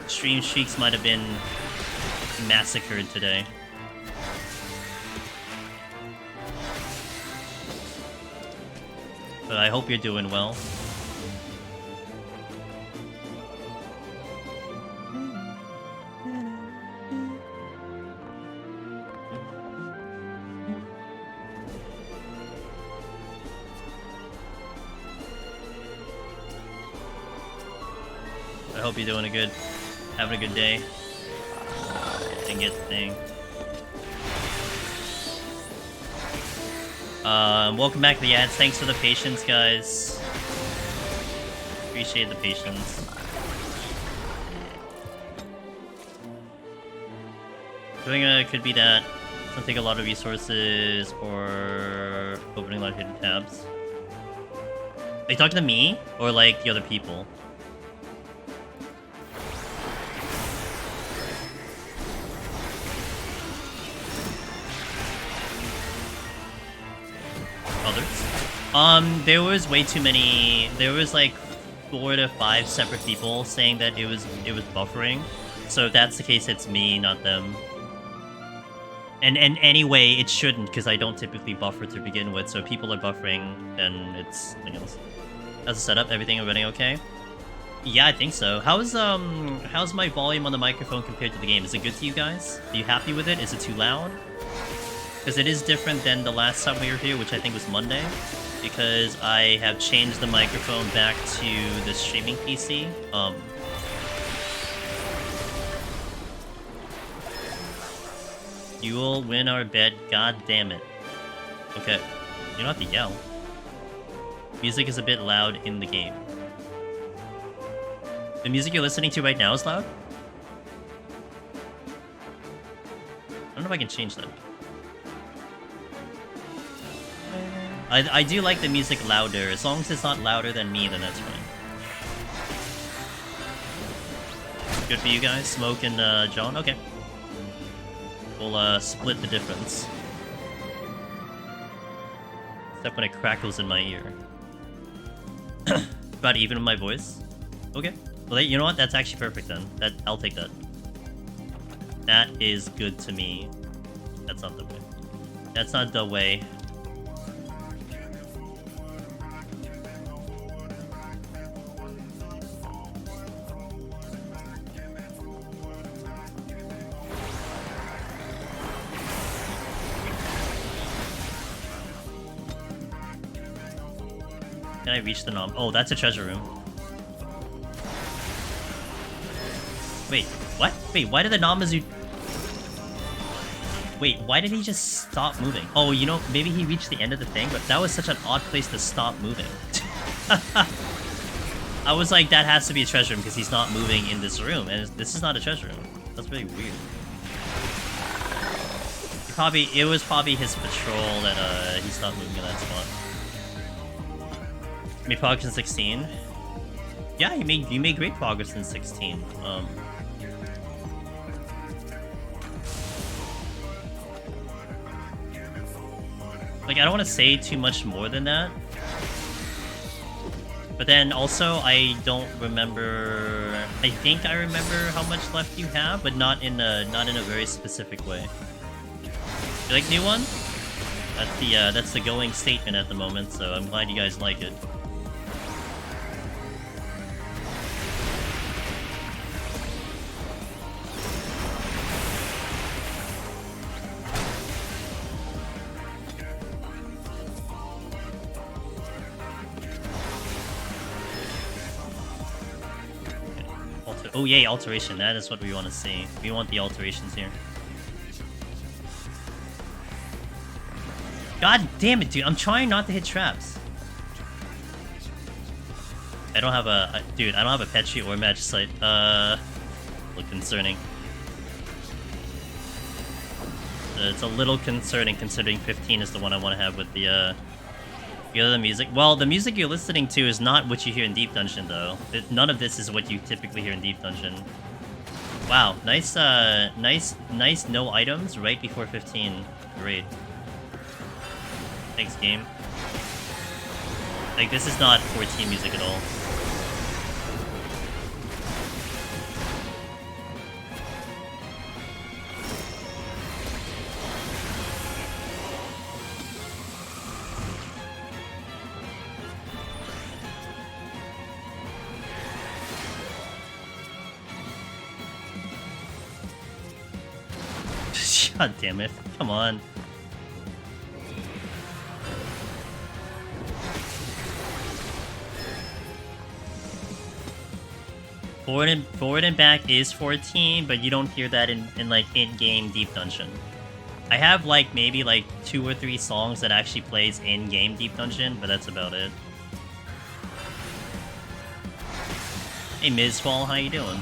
Stream streaks might have been massacred today. But I hope you're doing well. I hope you're doing having a good day. Didn't get the thing. Welcome back to the ads. Thanks for the patience, guys. Appreciate the patience. Doing could be that. Don't take a lot of resources or opening a lot of hidden tabs. Are you talking to me or like the other people? There was way too many. There was like 4 to 5 separate people saying that it was buffering. So if that's the case, it's me, not them. And anyway, it shouldn't, because I don't typically buffer to begin with. So if people are buffering, then it's something else. How's the setup? Everything running okay? Yeah, I think so. How's my volume on the microphone compared to the game? Is it good to you guys? Are you happy with it? Is it too loud? Because it is different than the last time we were here, which I think was Monday. Because I have changed the microphone back to the streaming PC. You will win our bet, god damn it. Okay, you don't have to yell. Music is a bit loud in the game. The music you're listening to right now is loud? I don't know if I can change that. I do like the music louder. As long as it's not louder than me, then that's fine. Good for you guys, Smoke and John? Okay. We'll split the difference. Except when it crackles in my ear. About even with my voice? Okay. Well, you know what? That's actually perfect then. I'll take that. That is good to me. That's not the way. That's not the way. Can I reach the nom? Oh, that's a treasure room. Wait, what? Wait, why did the Namazu... Wait, why did he just stop moving? Oh, you know, maybe he reached the end of the thing, but that was such an odd place to stop moving. I was like, that has to be a treasure room because he's not moving in this room, and this is not a treasure room. That's really weird. It was probably his patrol that he stopped moving in that spot. Made progress in 16. Yeah, you made great progress in 16. Like, I don't want to say too much more than that. But then also, I don't remember. I think I remember how much left you have, but not in a very specific way. You like new one? That's the going statement at the moment. So I'm glad you guys like it. Oh yay, alteration. That is what we want to see. We want the alterations here. God damn it, dude. I'm trying not to hit traps. I don't have a... Dude, I don't have a pet tree or magic site. Look concerning. It's a little concerning considering 15 is the one I want to have with the other music. Well, the music you're listening to is not what you hear in Deep Dungeon, though. None of this is what you typically hear in Deep Dungeon. Wow, nice no items right before 15. Great. Thanks, game. Like, this is not 14 music at all. God damn it. Come on. Forward and back is 14, but you don't hear that in like in-game Deep Dungeon. I have like maybe like 2 or 3 songs that actually plays in-game Deep Dungeon, but that's about it. Hey Mizfall, how you doing?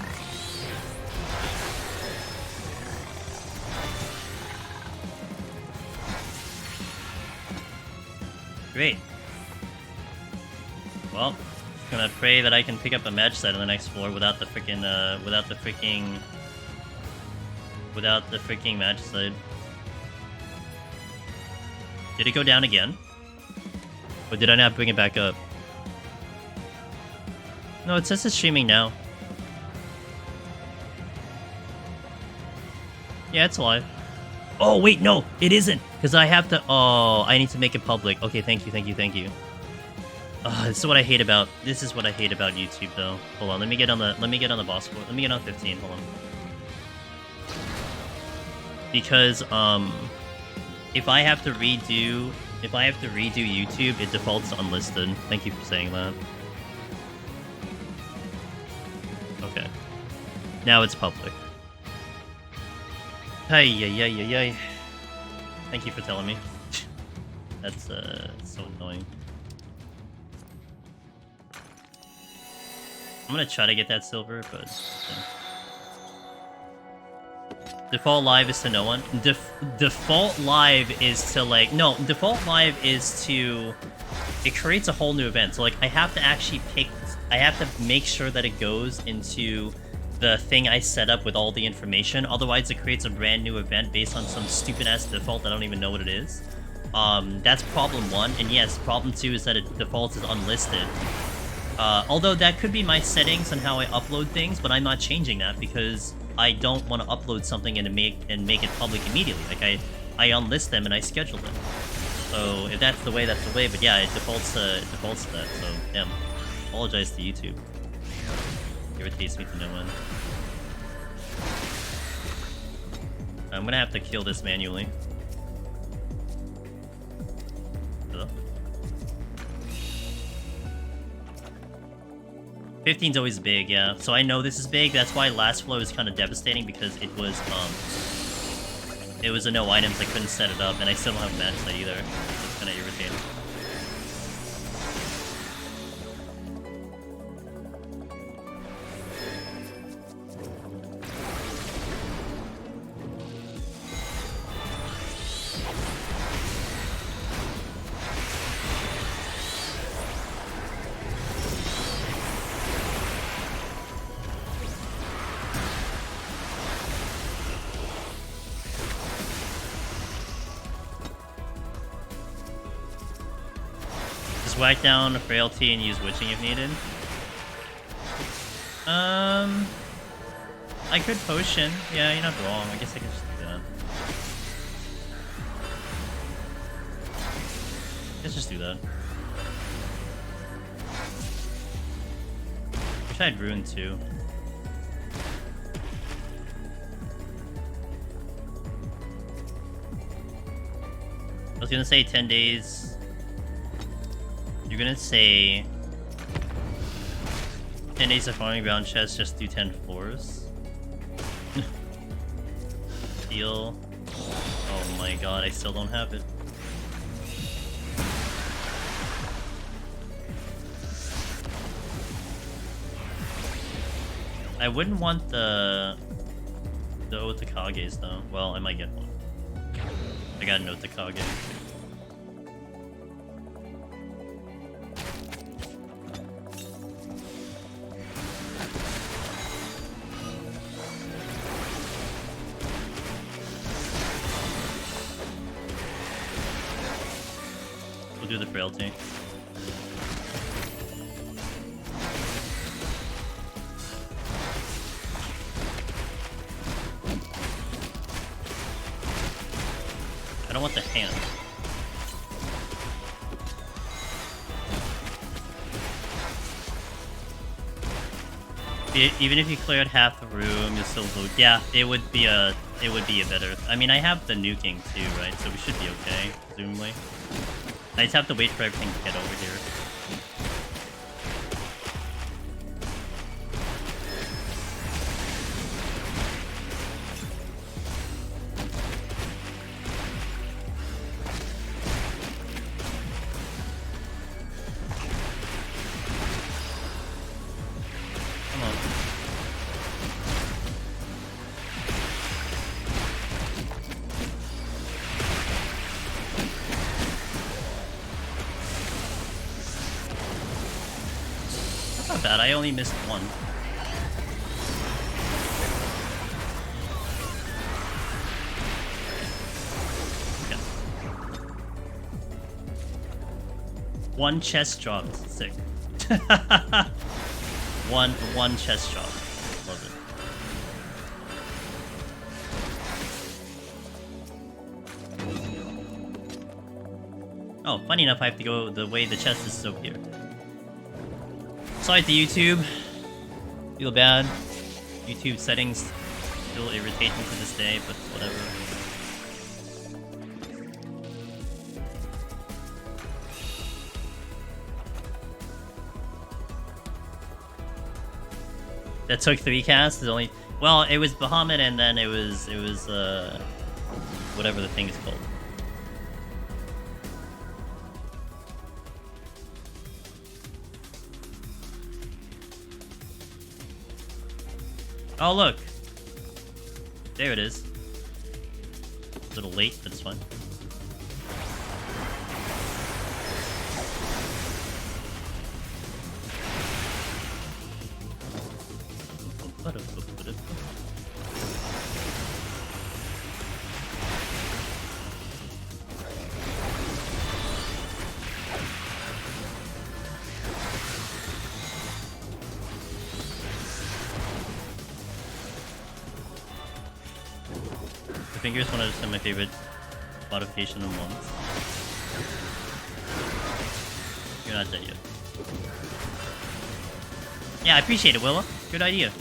Great. Well, gonna pray that I can pick up a match set on the next floor without the freaking match side. Did it go down again? Or did I not bring it back up? No, it says it's streaming now. Yeah, it's live. Oh, wait, no, it isn't. Because I have to... Oh, I need to make it public. Okay, thank you. This is what I hate about... This is what I hate about YouTube, though. Hold on, let me get on the boss floor. Let me get on 15, hold on. Because, if I have to redo YouTube, it defaults to unlisted. Thank you for saying that. Okay. Now it's public. Hey. Thank you for telling me. That's so annoying. I'm gonna try to get that silver, but okay. Default live is to no one. Default live is to like default live is to it creates a whole new event. So like I have to actually I have to make sure that it goes into the thing I set up with all the information. Otherwise, it creates a brand new event based on some stupid-ass default that I don't even know what it is. That's problem 1. And yes, problem 2 is that it defaults as unlisted. Although that could be my settings on how I upload things, but I'm not changing that because I don't want to upload something and make it public immediately. Like, I unlist them and I schedule them. So, if that's the way, that's the way. But yeah, it defaults to that. So, yeah. Apologize to YouTube. Irritates me to no end. I'm gonna have to kill this manually. Hello? 15's always big, yeah. So I know this is big. That's why last flow is kind of devastating because it was it was a no items, I couldn't set it up, and I still don't have match set either. It's kind of irritating. Whack down a frailty and use witching if needed. I could potion. Yeah, you're not wrong. I guess I could just do that. Let's just do that. Wish I had rune too. I was gonna say 10 days. You're gonna say 10 days of farming ground chest, just do 10 floors. Deal. Oh my god, I still don't have it. I wouldn't want the Otakages though. Well, I might get one. I got an Otakage. Do the frailty. I don't want the hand. Even if you cleared half the room, you'll still loot. Yeah, it would be a better. I mean, I have the nuking too, right? So we should be okay, presumably. I just have to wait for everything to get over here. Come on. Not bad, I only missed one. Yeah. One chest dropped. Sick. one chest drop. Love it. Oh, funny enough, I have to go the way the chest is still here. Sorry to YouTube. Feel bad. YouTube settings still irritate me to this day, but whatever. That took 3 casts. Is only well, it was Bahamut, and then it was whatever the thing is called. Oh, look. There it is. A little late, but it's fine. The finger is one of my favorite modification of ones. You're not dead yet. Yeah, I appreciate it, Willa. Good idea.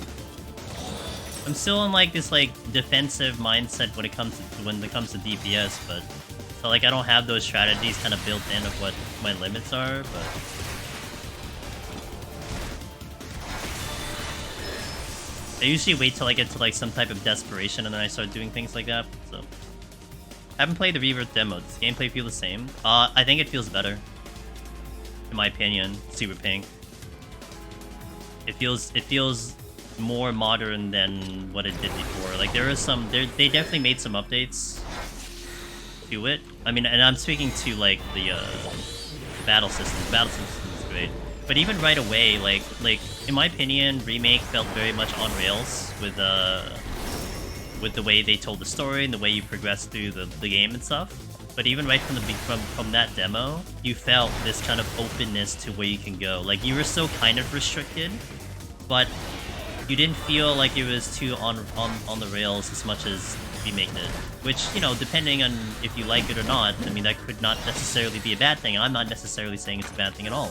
I'm still in like this defensive mindset when it comes to DPS, but so I don't have those strategies kind of built in of what my limits are, but I usually wait till I get to some type of desperation and then I start doing things like that. So Haven't played the Rebirth demo. Does the gameplay feel the same? I think it feels better. In my opinion, Super Pink. It feels more modern than what it did before. Like there is some, they definitely made some updates to it. I mean, and I'm speaking to like the battle system. The battle system is great, but even right away, like in my opinion, Remake felt very much on rails with the way they told the story and the way you progress through the game and stuff. But even right from that demo, you felt this kind of openness to where you can go. Like you were still kind of restricted, but you didn't feel like it was too on the rails as much as Remake did. Which, you know, depending on if you like it or not, I mean, that could not necessarily be a bad thing. I'm not necessarily saying it's a bad thing at all.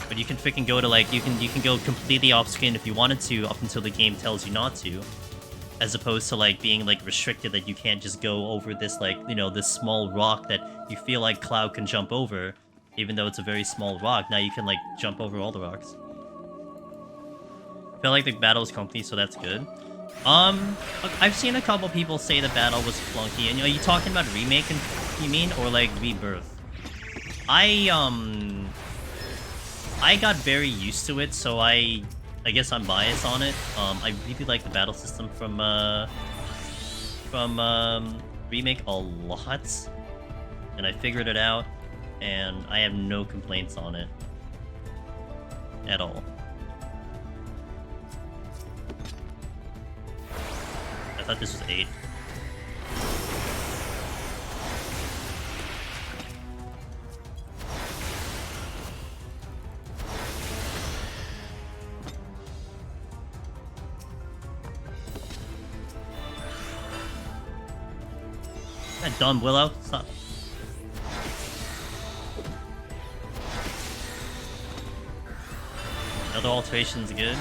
But you can freaking go to like you can go completely off screen if you wanted to, up until the game tells you not to. As opposed to like being like restricted that you can't just go over this like, you know, this small rock that you feel like Cloud can jump over, even though it's a very small rock. Now you can like jump over all the rocks. I feel like the battle is complete, so that's good. Look, I've seen a couple people say the battle was flunky, and are you talking about Remake and you mean, or like Rebirth? I got very used to it, so I guess I'm biased on it. I really like the battle system from Remake a lot, and I figured it out, and I have no complaints on it at all. I thought this was 8. That dumb Willow, stop. Another alteration's good.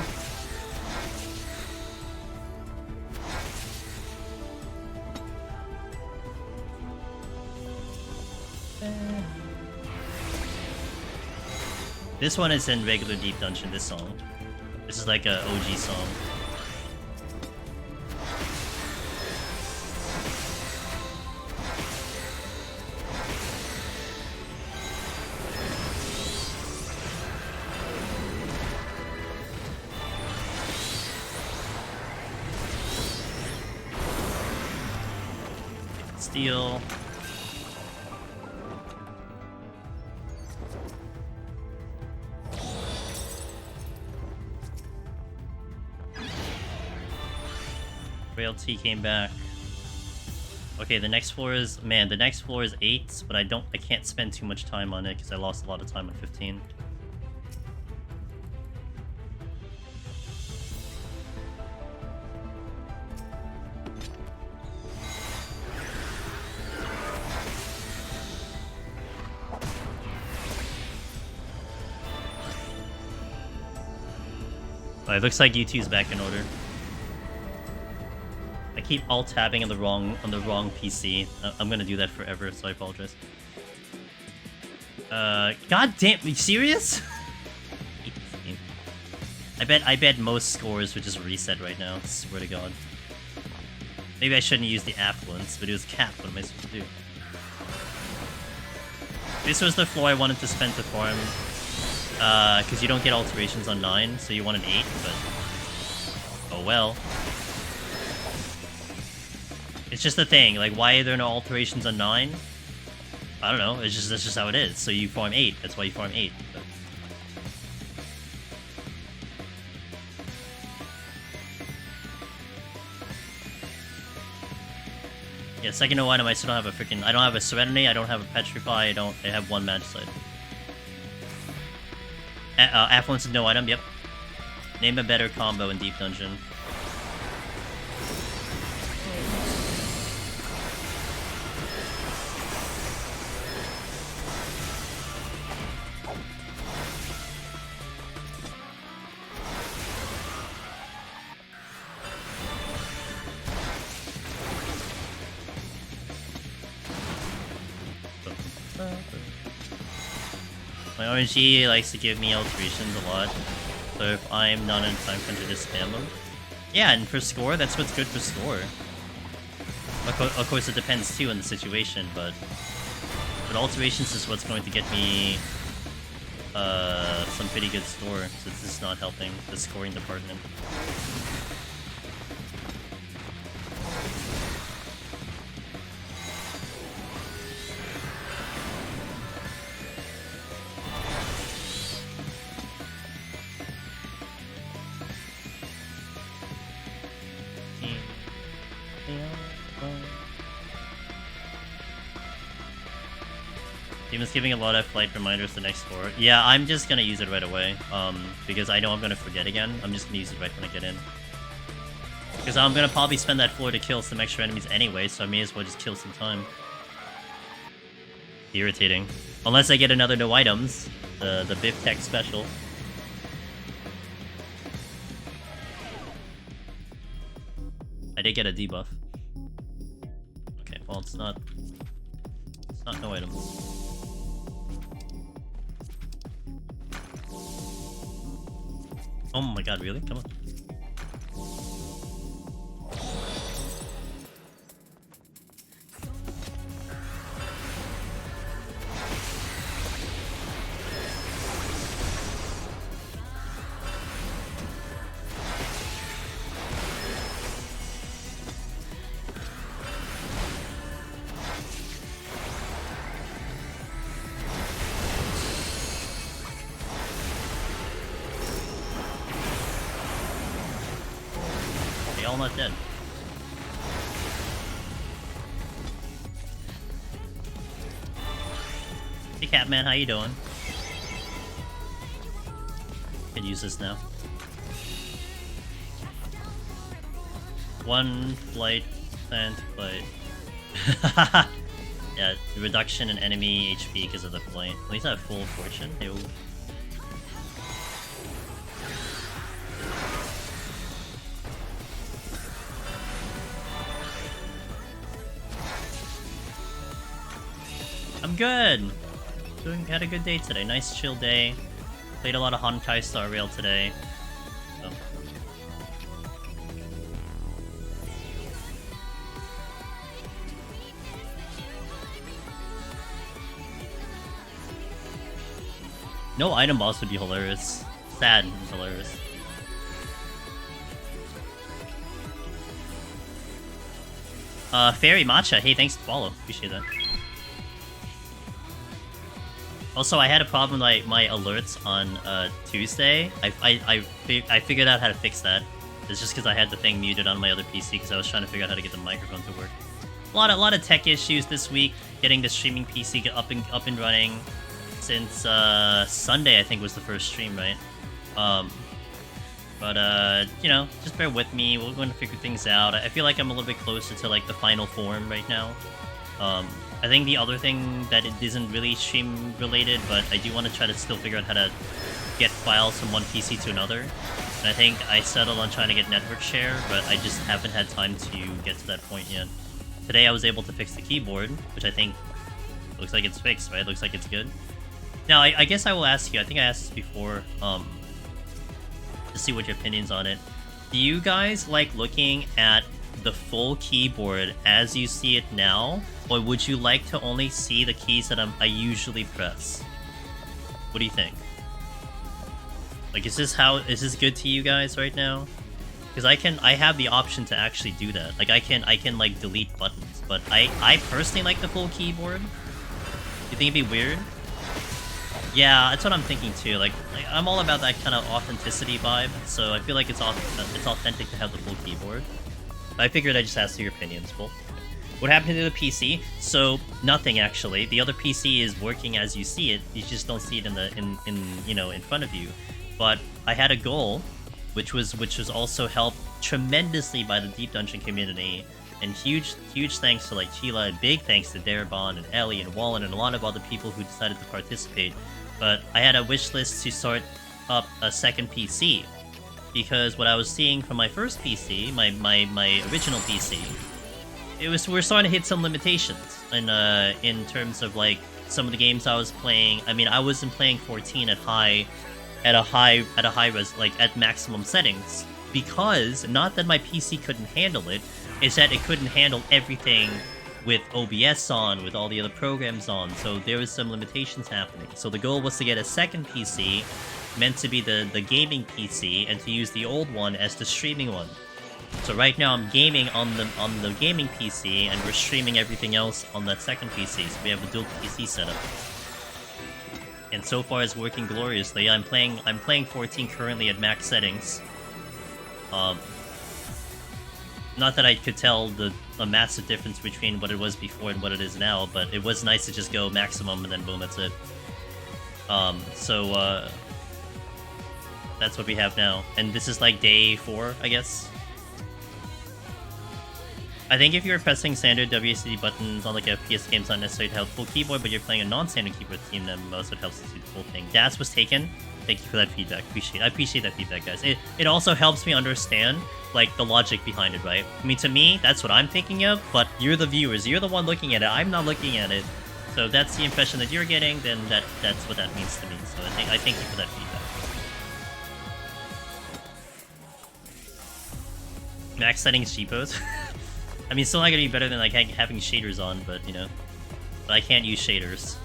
This one is in regular Deep Dungeon, this song. This is like a OG song. Steal. Rail T came back. Okay, the next floor is, man, the next floor is 8, but I can't spend too much time on it because I lost a lot of time on 15. It looks like U2's back in order. I keep alt-tabbing on the wrong PC. I'm gonna do that forever, so I apologize. God damn, are you serious? I bet most scores would just reset right now. I swear to God. Maybe I shouldn't use the affluence, but it was capped. What am I supposed to do? This was the floor I wanted to spend to farm. Because you don't get alterations on 9, so you want an 8, but... oh well. It's just the thing, like, why are there no alterations on 9? I don't know, that's just how it is. So you farm 8, that's why you farm 8. But... yeah, second no item, I still don't have a freaking... I don't have a Serenity, I don't have a Petrify, I have one Magic Slide. Affluence is no item, yep. Name a better combo in Deep Dungeon. My RNG likes to give me alterations a lot, so if I'm not in time crunch, I just spam them. Yeah, and for score, that's what's good for score. Of course, it depends too on the situation, but alterations is what's going to get me some pretty good score, since this is not helping the scoring department. Demon's giving a lot of flight reminders the next 4. Yeah, I'm just gonna use it right away. Because I know I'm gonna forget again. I'm just gonna use it right when I get in. Because I'm gonna probably spend that floor to kill some extra enemies anyway, so I may as well just kill some time. Irritating. Unless I get another no items. The Biff Tech special. I did get a debuff. Okay, well it's not no items. Oh my god, really? Come on. All not dead. Hey Catman, how you doing? Can use this now. One flight, plant flight. Yeah, the reduction in enemy HP because of the flight. At least I have full fortune. Ew. I'm good. Had a good day today. Nice chill day. Played a lot of Honkai Star Rail today. So. No item boss would be hilarious. Sad and hilarious. Fairy Matcha, hey, thanks to follow. Appreciate that. Also, I had a problem with my alerts on Tuesday. I figured out how to fix that. It's just because I had the thing muted on my other PC because I was trying to figure out how to get the microphone to work. A lot of tech issues this week. Getting the streaming PC up and running since Sunday, I think was the first stream, right? You know, just bear with me. We're going to figure things out. I feel like I'm a little bit closer to like the final form right now. I think the other thing that it isn't really stream related, but I do want to try to still figure out how to get files from one PC to another. And I think I settled on trying to get network share, but I just haven't had time to get to that point yet. Today I was able to fix the keyboard, which I think looks like it's fixed, right? Looks like it's good. Now, I guess I will ask you, I think I asked this before, to see what your opinions on it. Do you guys like looking at the full keyboard as you see it now, or would you like to only see the keys that I usually press? What do you think? Like, is this good to you guys right now? Because I have the option to actually do that. Like, I can like delete buttons, but I personally like the full keyboard. You think it'd be weird? Yeah, that's what I'm thinking too. Like I'm all about that kind of authenticity vibe, so I feel like it's authentic to have the full keyboard. But I figured I'd just ask your opinions. Well, what happened to the PC? So nothing actually. The other PC is working as you see it. You just don't see it in front of you. But I had a goal, which was also helped tremendously by the Deep Dungeon community. And huge thanks to like Chila, and big thanks to Darabon and Ellie and Wallen and a lot of other people who decided to participate. But I had a wish list to start up a second PC, because what I was seeing from my first PC, my original PC, we're starting to hit some limitations in terms of like some of the games I was playing. I mean, I wasn't playing 14 at high res, like at maximum settings. because, not that my PC couldn't handle it, it's that it couldn't handle everything with OBS on, with all the other programs on, so there was some limitations happening. So the goal was to get a second PC, meant to be the gaming PC, and to use the old one as the streaming one. So right now I'm gaming on the gaming PC, and we're streaming everything else on that second PC, so we have a dual PC setup. And so far it's working gloriously. I'm playing 14 currently at max settings. Not that I could tell a massive difference between what it was before and what it is now, but it was nice to just go maximum and then boom, that's it. That's what we have now. And this is like day 4, I guess. I think if you're pressing standard WASD buttons on like a FPS game, it's not necessarily to have full keyboard, but you're playing a non-standard keyboard theme, then most it helps to see the full thing. Das was taken. Thank you for that feedback. I appreciate that feedback, guys. It also helps me understand like the logic behind it, right? I mean, to me, that's what I'm thinking of, but you're the viewers, you're the one looking at it. I'm not looking at it. So if that's the impression that you're getting, then that's what that means to me. So I thank you for that feedback. Max settings cheapos. I mean, still not gonna be better than like having shaders on, but you know, but I can't use shaders.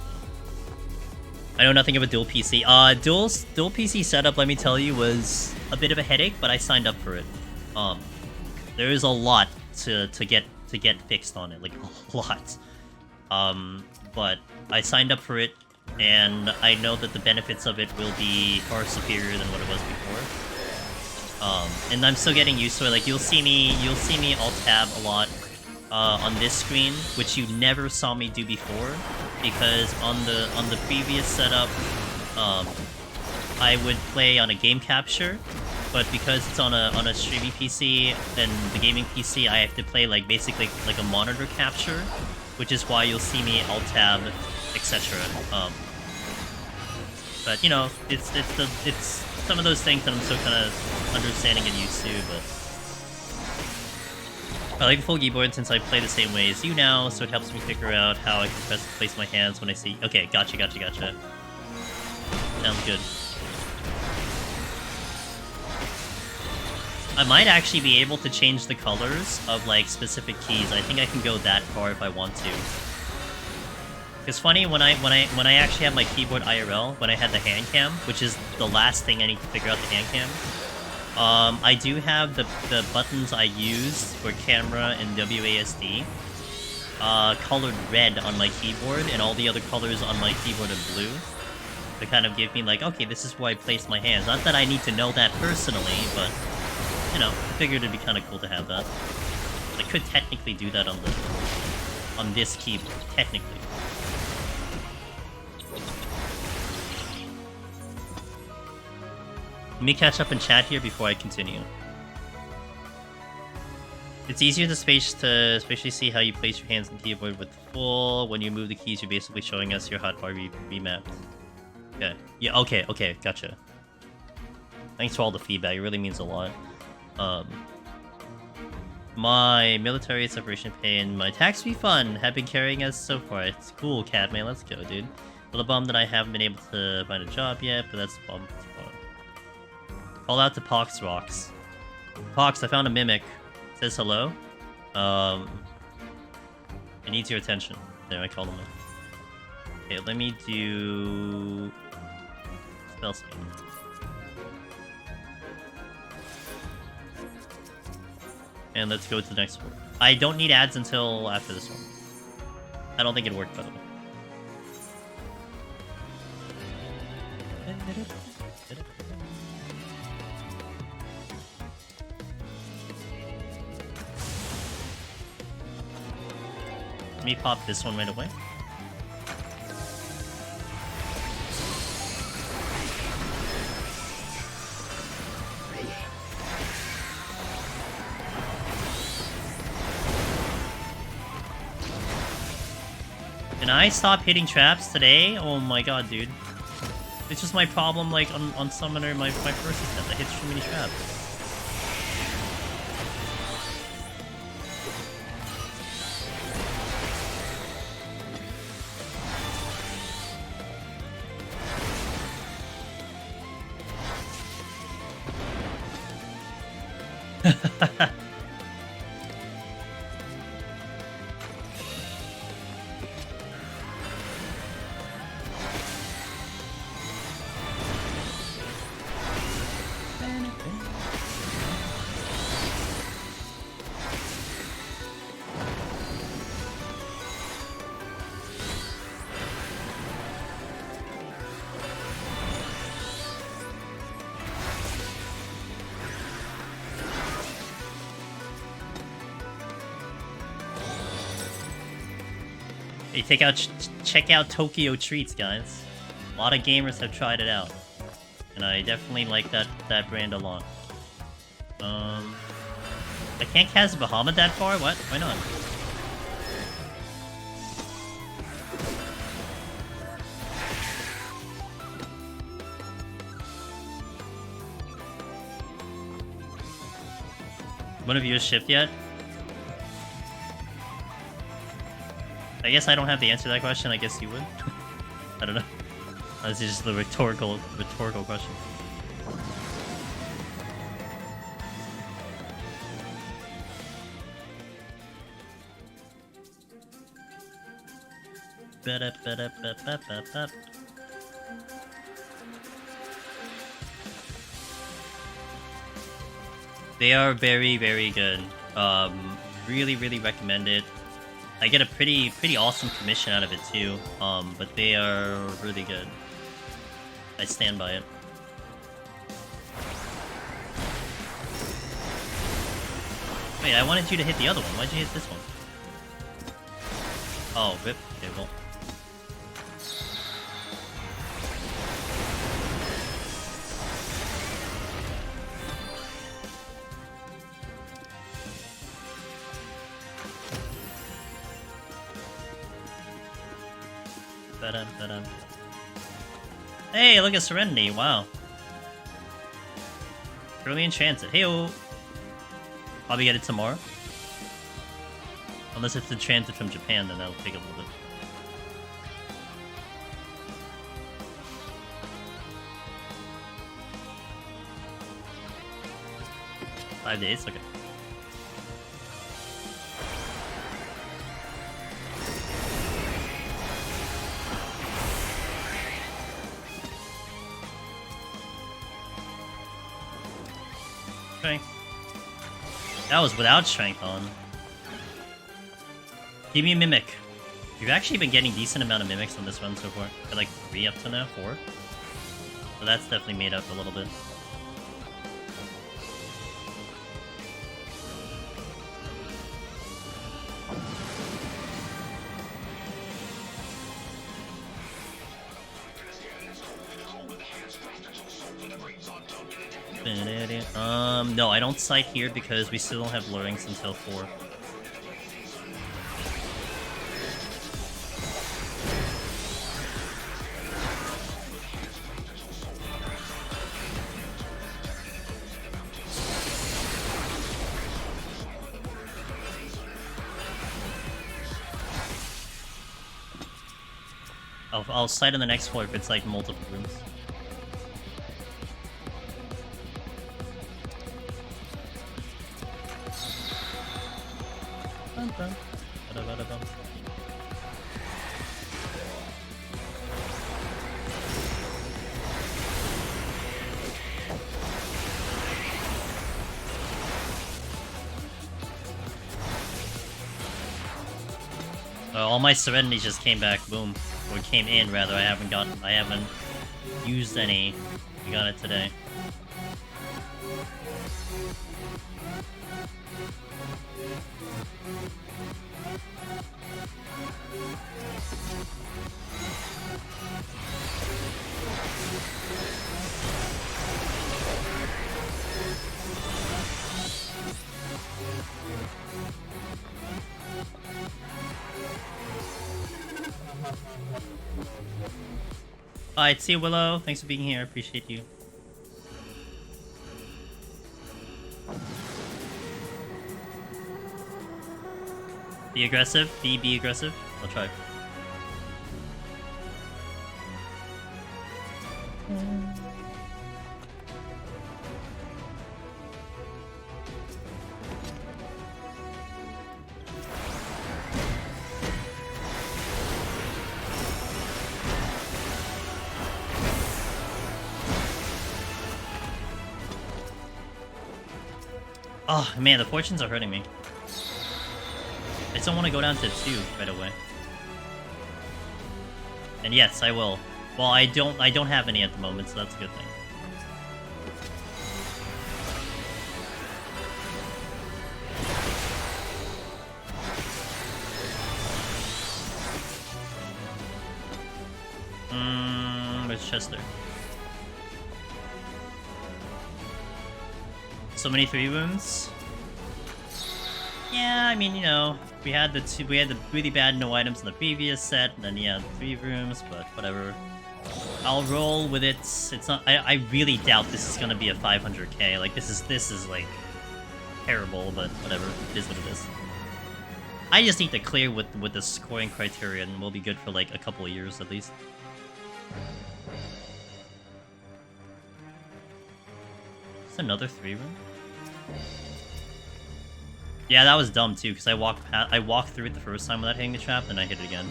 I know nothing of a dual PC. Dual PC setup, let me tell you, was a bit of a headache, but I signed up for it. There is a lot to get fixed on it, like a lot. But I signed up for it, and I know that the benefits of it will be far superior than what it was before. And I'm still getting used to it. Like you'll see me alt tab a lot on this screen, which you never saw me do before, because on the previous setup, I would play on a game capture, but because it's on a streaming PC and the gaming PC, I have to play like basically like a monitor capture, which is why you'll see me alt tab, etc. But you know, it's some of those things that I'm still kind of understanding and used to, but I like the full keyboard since I play the same way as you now, so it helps me figure out how I can place my hands when I see... Okay, gotcha. Sounds good. I might actually be able to change the colors of, like, specific keys. I think I can go that far if I want to. It's funny, when I actually have my keyboard IRL, when I had the hand cam, which is the last thing I need to figure out the hand cam, I do have the buttons I use for camera and WASD colored red on my keyboard, and all the other colors on my keyboard are blue. To kind of give me like, okay, this is where I place my hands. Not that I need to know that personally, but, you know, I figured it'd be kind of cool to have that. I could technically do that on this keyboard, technically. Let me catch up in chat here before I continue. It's easier to especially see how you place your hands on the keyboard with full. When you move the keys, you're basically showing us your hotbar remapped. Okay. Yeah, okay, gotcha. Thanks for all the feedback, it really means a lot. My military separation pay and my tax refund have been carrying us so far. It's cool, Catman, let's go, dude. A little bummed that I haven't been able to find a job yet, but that's a bum. Call out to Pox Rocks. Pox, I found a mimic. It says hello. It needs your attention. There, I called him in. Okay, let me do... Spell speed. And let's go to the next one. I don't need ads until after this one. I don't think it worked, by the way. Let me pop this one right away. Can I stop hitting traps today? Oh my god, dude. It's just my problem, like, on Summoner, my first attempt. I hit too many traps. Hey, check out Tokyo Treats, guys. A lot of gamers have tried it out, and I definitely like that brand a lot. I can't cast Bahamut that far? What? Why not? One of you has shipped yet? I guess I don't have the answer to that question. I guess you would. I don't know. That's just the rhetorical question. They are very, very good. Really, really recommend it. I get a pretty awesome commission out of it too. But they are really good. I stand by it. Wait, I wanted you to hit the other one. Why'd you hit this one? Oh, rip. Okay, well. Hey, look at Serenity. Wow. Early in transit. Hey-o. Probably get it tomorrow. Unless it's in transit from Japan, then that'll take a little bit. $5 days? Okay. Okay. That was without strength on. Give me a mimic. You've actually been getting decent amount of mimics on this run so far. Got like 3 up to now, 4. So that's definitely made up a little bit. No, I don't sight here because we still don't have lurings until 4. I'll sight on the next floor if it's like multiple rooms. All my serenities just came back, boom. Or came in, rather. I haven't used any. I got it today. Alright, see you, Willow. Thanks for being here. I appreciate you. Be aggressive. Be aggressive. I'll try. Oh man, the fortunes are hurting me. I just don't want to go down to 2 right away. And yes, I will. Well, I don't have any at the moment, so that's a good thing. there's Chester. So many 3 rooms. Yeah, I mean, you know, we had the really bad no items in the previous set, and then yeah, 3 rooms, but whatever. I'll roll with it. It's not. I really doubt this is gonna be a 500k. Like this is like terrible, but whatever. It is what it is. I just need to clear with the scoring criteria, and we'll be good for like a couple of years at least. Just another 3 room. Yeah, that was dumb too, because I walked through it the first time without hitting the trap, and I hit it again.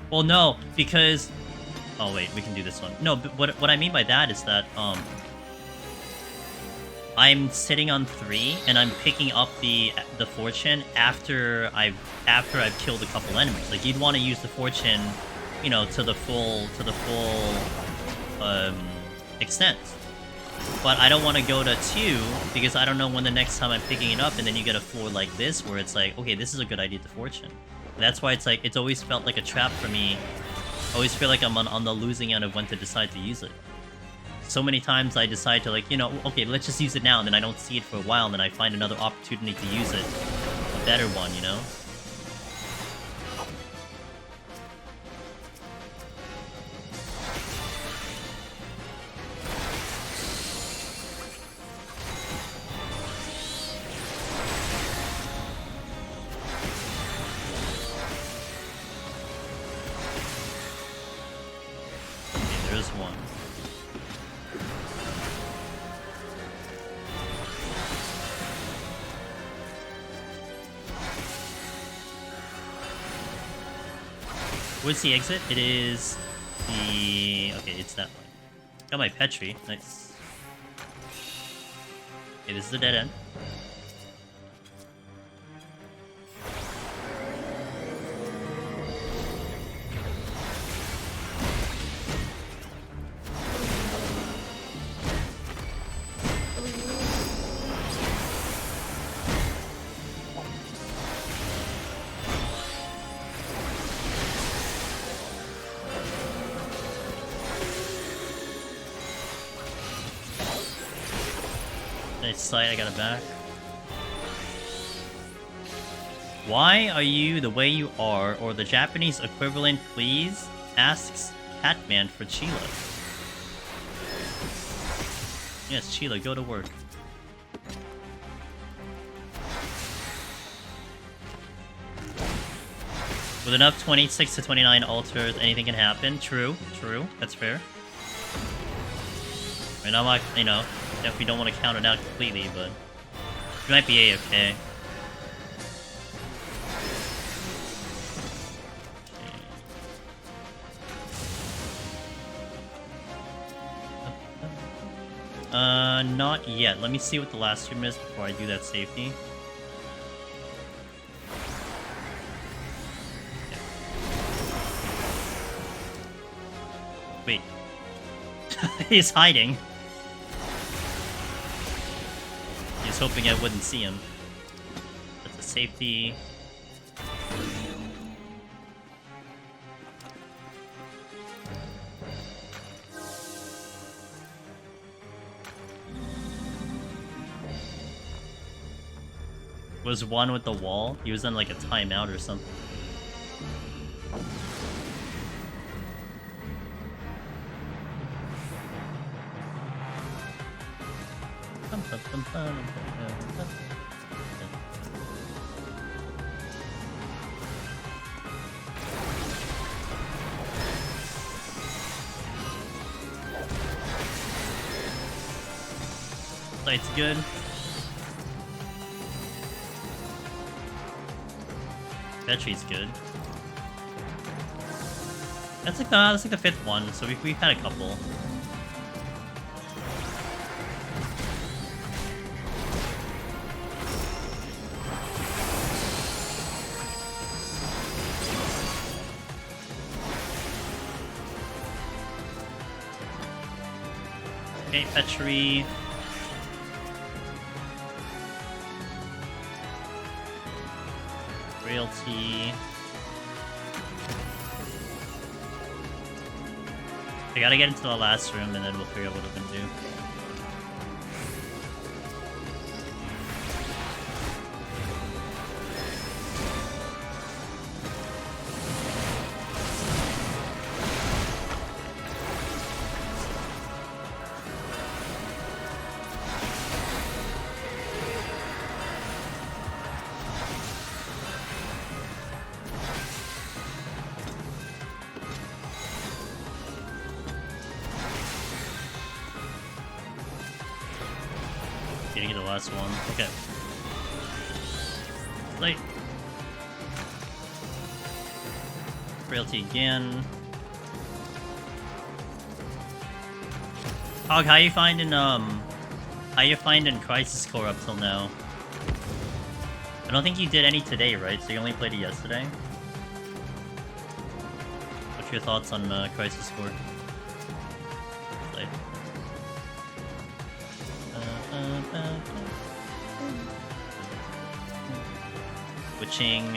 Well, no, because... Oh, wait, we can do this one. No, but what I mean by that is that, I'm sitting on 3, and I'm picking up the fortune after I've killed a couple enemies. Like, you'd want to use the fortune, you know, to the full extent. But I don't want to go to 2, because I don't know when the next time I'm picking it up, and then you get a 4 like this, where it's like, okay, this is a good idea to fortune. That's why it's like, it's always felt like a trap for me. I always feel like I'm on the losing end of when to decide to use it. So many times I decide to like, you know, okay, let's just use it now, and then I don't see it for a while, and then I find another opportunity to use it. A better one, you know? What's the exit? It is the... Okay, it's that one. Got my Petri. Nice. Okay, this is the dead end. Side, I got it back. Why are you the way you are, or the Japanese equivalent, please? Asks Catman for Chila. Yes, Chila, go to work. With enough 26 to 29 altars, anything can happen. True, that's fair. And I'm like, you know, if we don't want to count it out completely, but we might be AFK. Not yet. Let me see what the last room is before I do that safety. Wait. He's hiding. He's hoping I wouldn't see him. That's a safety. Was one with the wall? He was on like a timeout or something. Sight's good. Betray's good. That's like the fifth one, so we've had a couple. Okay, Petri. Realty. I gotta get into the last room and then we'll figure out what we're gonna do. Getting the last one. Okay. Late. Frailty again. Hog, how you finding Crisis Core up till now? I don't think you did any today, right? So you only played it yesterday? What's your thoughts on Crisis Core? Late. Switching.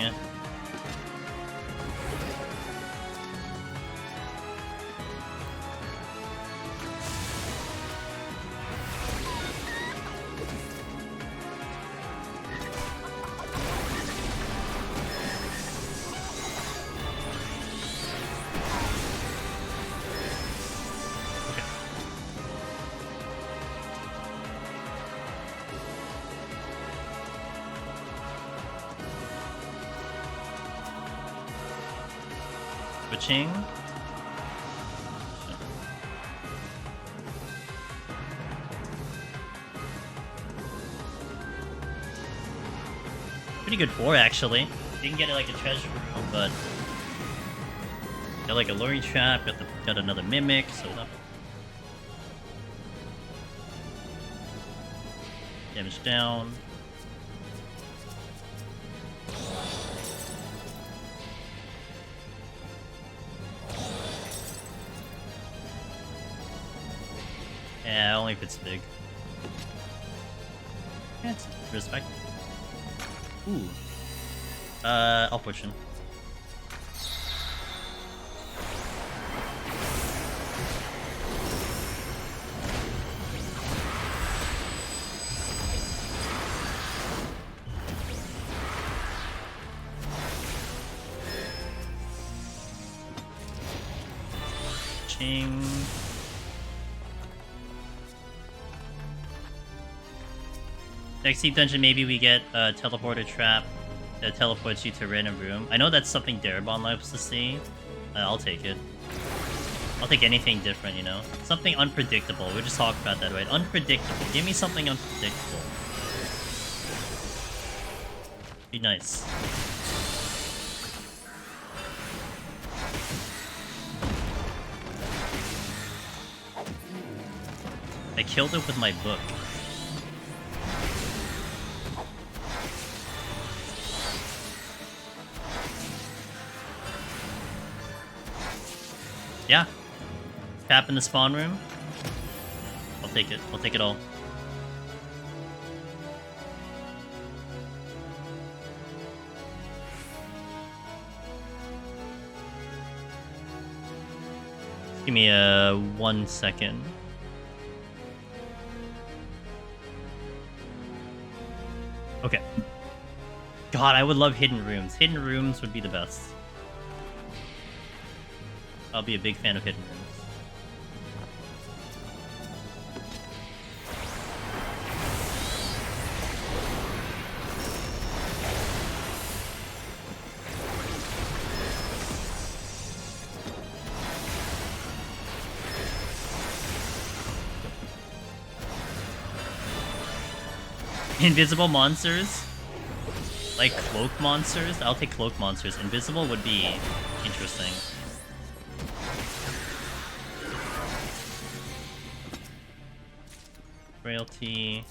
Switching. Pretty good 4 actually. Didn't get it like a treasure room, but got like a luring trap, got another mimic, so not damage down. Yeah, only if it's big. Yeah, it's respect. Ooh. I'll push him. Ching. Next deep dungeon, maybe we get a teleporter trap that teleports you to a random room. I know that's something Darabon loves to see. I'll take it. I'll take anything different, you know? Something unpredictable. We just talked about that, right? Unpredictable. Give me something unpredictable. Be nice. I killed it with my book. Yeah. Tap in the spawn room. I'll take it. I'll take it all. Give me 1 second. Okay. God, I would love hidden rooms. Hidden rooms would be the best. I'll be a big fan of hidden rooms. Invisible monsters? Like cloak monsters? I'll take cloak monsters. Invisible would be interesting. Frailty.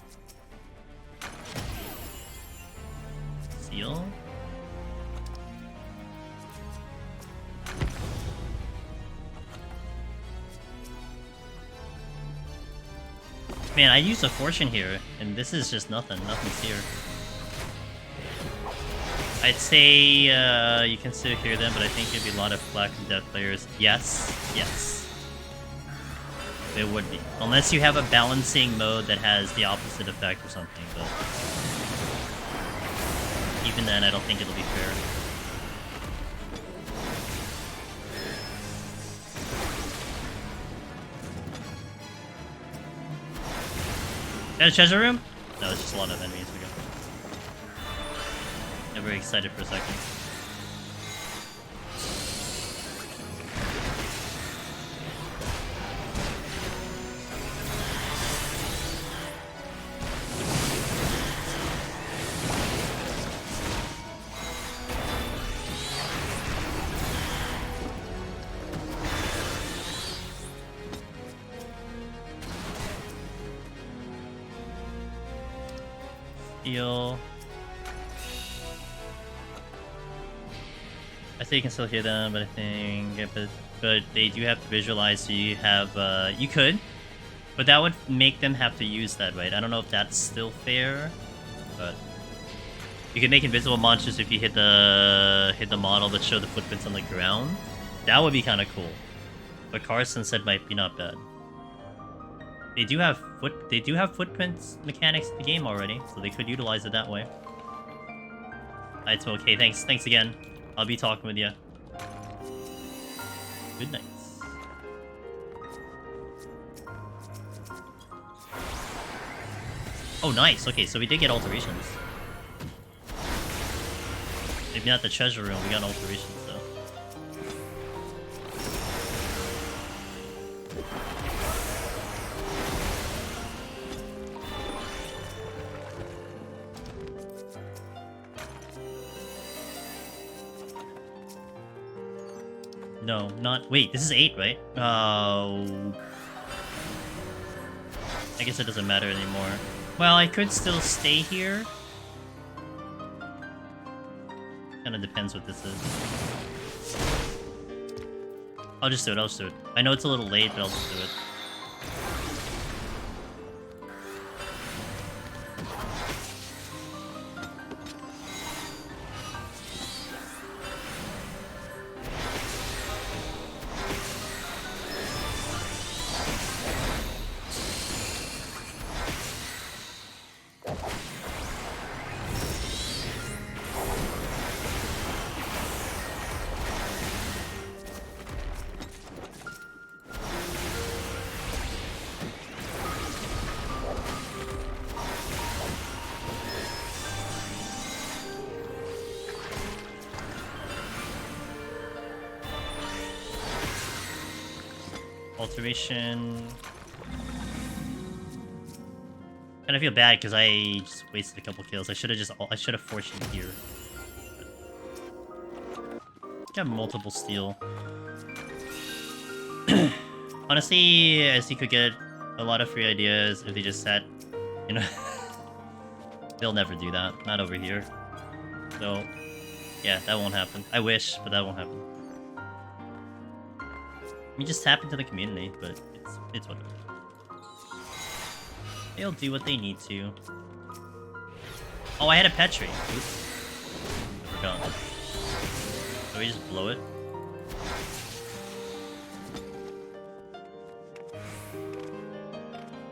Seal. Man, I used a fortune here, and this is just nothing. Nothing's here. I'd say you can still hear them, but I think there'd be a lot of Black and Death players. Yes, yes. It would be. Unless you have a balancing mode that has the opposite effect or something, but... even then, I don't think it'll be fair. Is that a treasure room? No, it's just a lot of enemies. We go. I'm very excited for a second. Heal. I think you can still hear them, but I think, but they do have to visualize. So you have, you could, but that would make them have to use that, right? I don't know if that's still fair, but you can make invisible monsters if you hit the model that show the footprints on the ground. That would be kind of cool. But Carson said might be not bad. They do have footprints mechanics in the game already, so they could utilize it that way. It's okay. Thanks again. I'll be talking with you. Good night. Oh, nice. Okay, so we did get alterations. Maybe not the treasure room. We got alterations though. No, not... Wait, this is 8, right? Oh... I guess it doesn't matter anymore. Well, I could still stay here. Kinda depends what this is. I'll just do it. I know it's a little late, but I'll just do it. Alteration. And I feel bad because I just wasted a couple kills. I should have forced you here. Got multiple steel. Honestly, as you could get a lot of free ideas if they just sat, you know. They'll never do that. Not over here. So, yeah, that won't happen. I wish, but that won't happen. You just tap into the community, but it's whatever. They'll do what they need to. Oh, I had a Petri. Oops. We're gone. So we just blow it.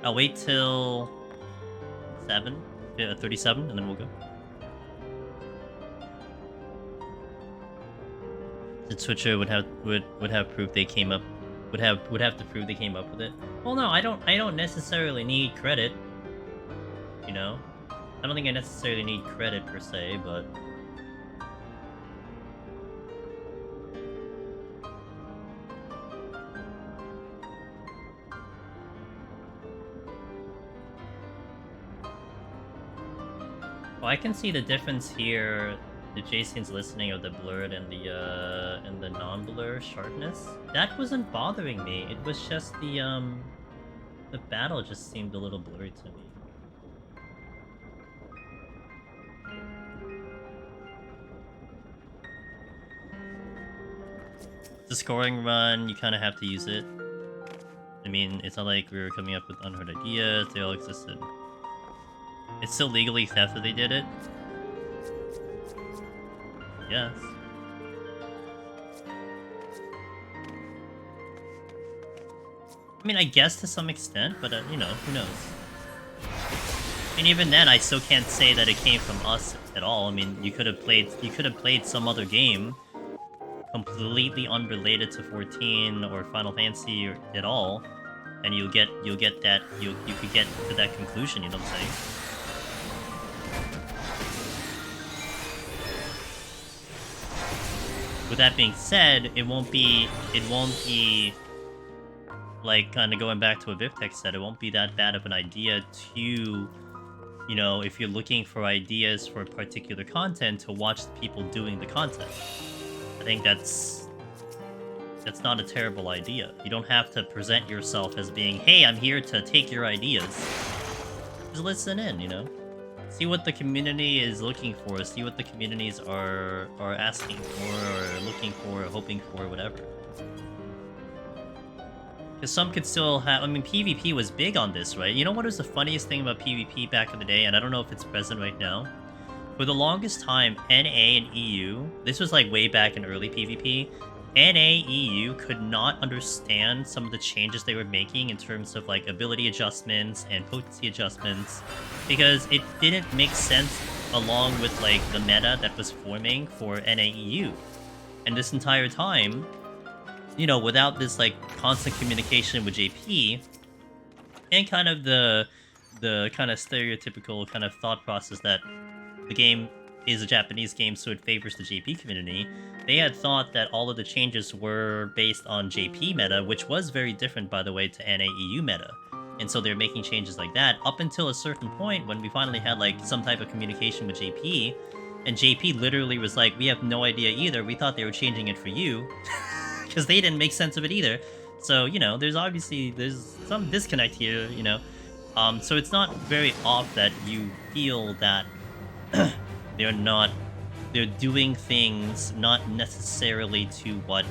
I'll wait till 37, and then we'll go. The Twitcher would have proof they came up. Would have to prove they came up with it. Well, no, I don't necessarily need credit. You know, I don't think I necessarily need credit per se, but. Well, I can see the difference here. The Jason's listening of the blurred and the non-blur sharpness. That wasn't bothering me. It was just the battle just seemed a little blurry to me. The scoring run, you kind of have to use it. I mean, it's not like we were coming up with unheard ideas. They all existed. It's still legally theft that they did it. Yes. I mean, I guess to some extent, but you know, who knows? And even then, I still can't say that it came from us at all. I mean, you could have played some other game completely unrelated to 14 or Final Fantasy or at all, and you'll get that you could get to that conclusion. You know what I'm saying? With that being said, it won't be like, kind of going back to what Vivtex said, it won't be that bad of an idea to, you know, if you're looking for ideas for particular content, to watch the people doing the content. I think that's not a terrible idea. You don't have to present yourself as being, hey, I'm here to take your ideas. Just listen in, you know? See what the community is looking for, see what the communities are asking for, or looking for, or hoping for, whatever. Because some could still have... I mean, PvP was big on this, right? You know what was the funniest thing about PvP back in the day? And I don't know if it's present right now. For the longest time, NA and EU... This was like way back in early PvP. NA, EU could not understand some of the changes they were making in terms of like ability adjustments and potency adjustments. Because it didn't make sense along with like the meta that was forming for NA, EU. And this entire time... You know, without this like constant communication with JP, and kind of the kind of stereotypical kind of thought process that the game is a Japanese game, so it favors the JP community, they had thought that all of the changes were based on JP meta, which was very different, by the way, to NAEU meta. And so they're making changes like that up until a certain point when we finally had like some type of communication with JP, and JP literally was like, we have no idea either. We thought they were changing it for you. Because they didn't make sense of it either. So, you know, there's some disconnect here, you know. So it's not very off that you feel that they're doing things not necessarily to what,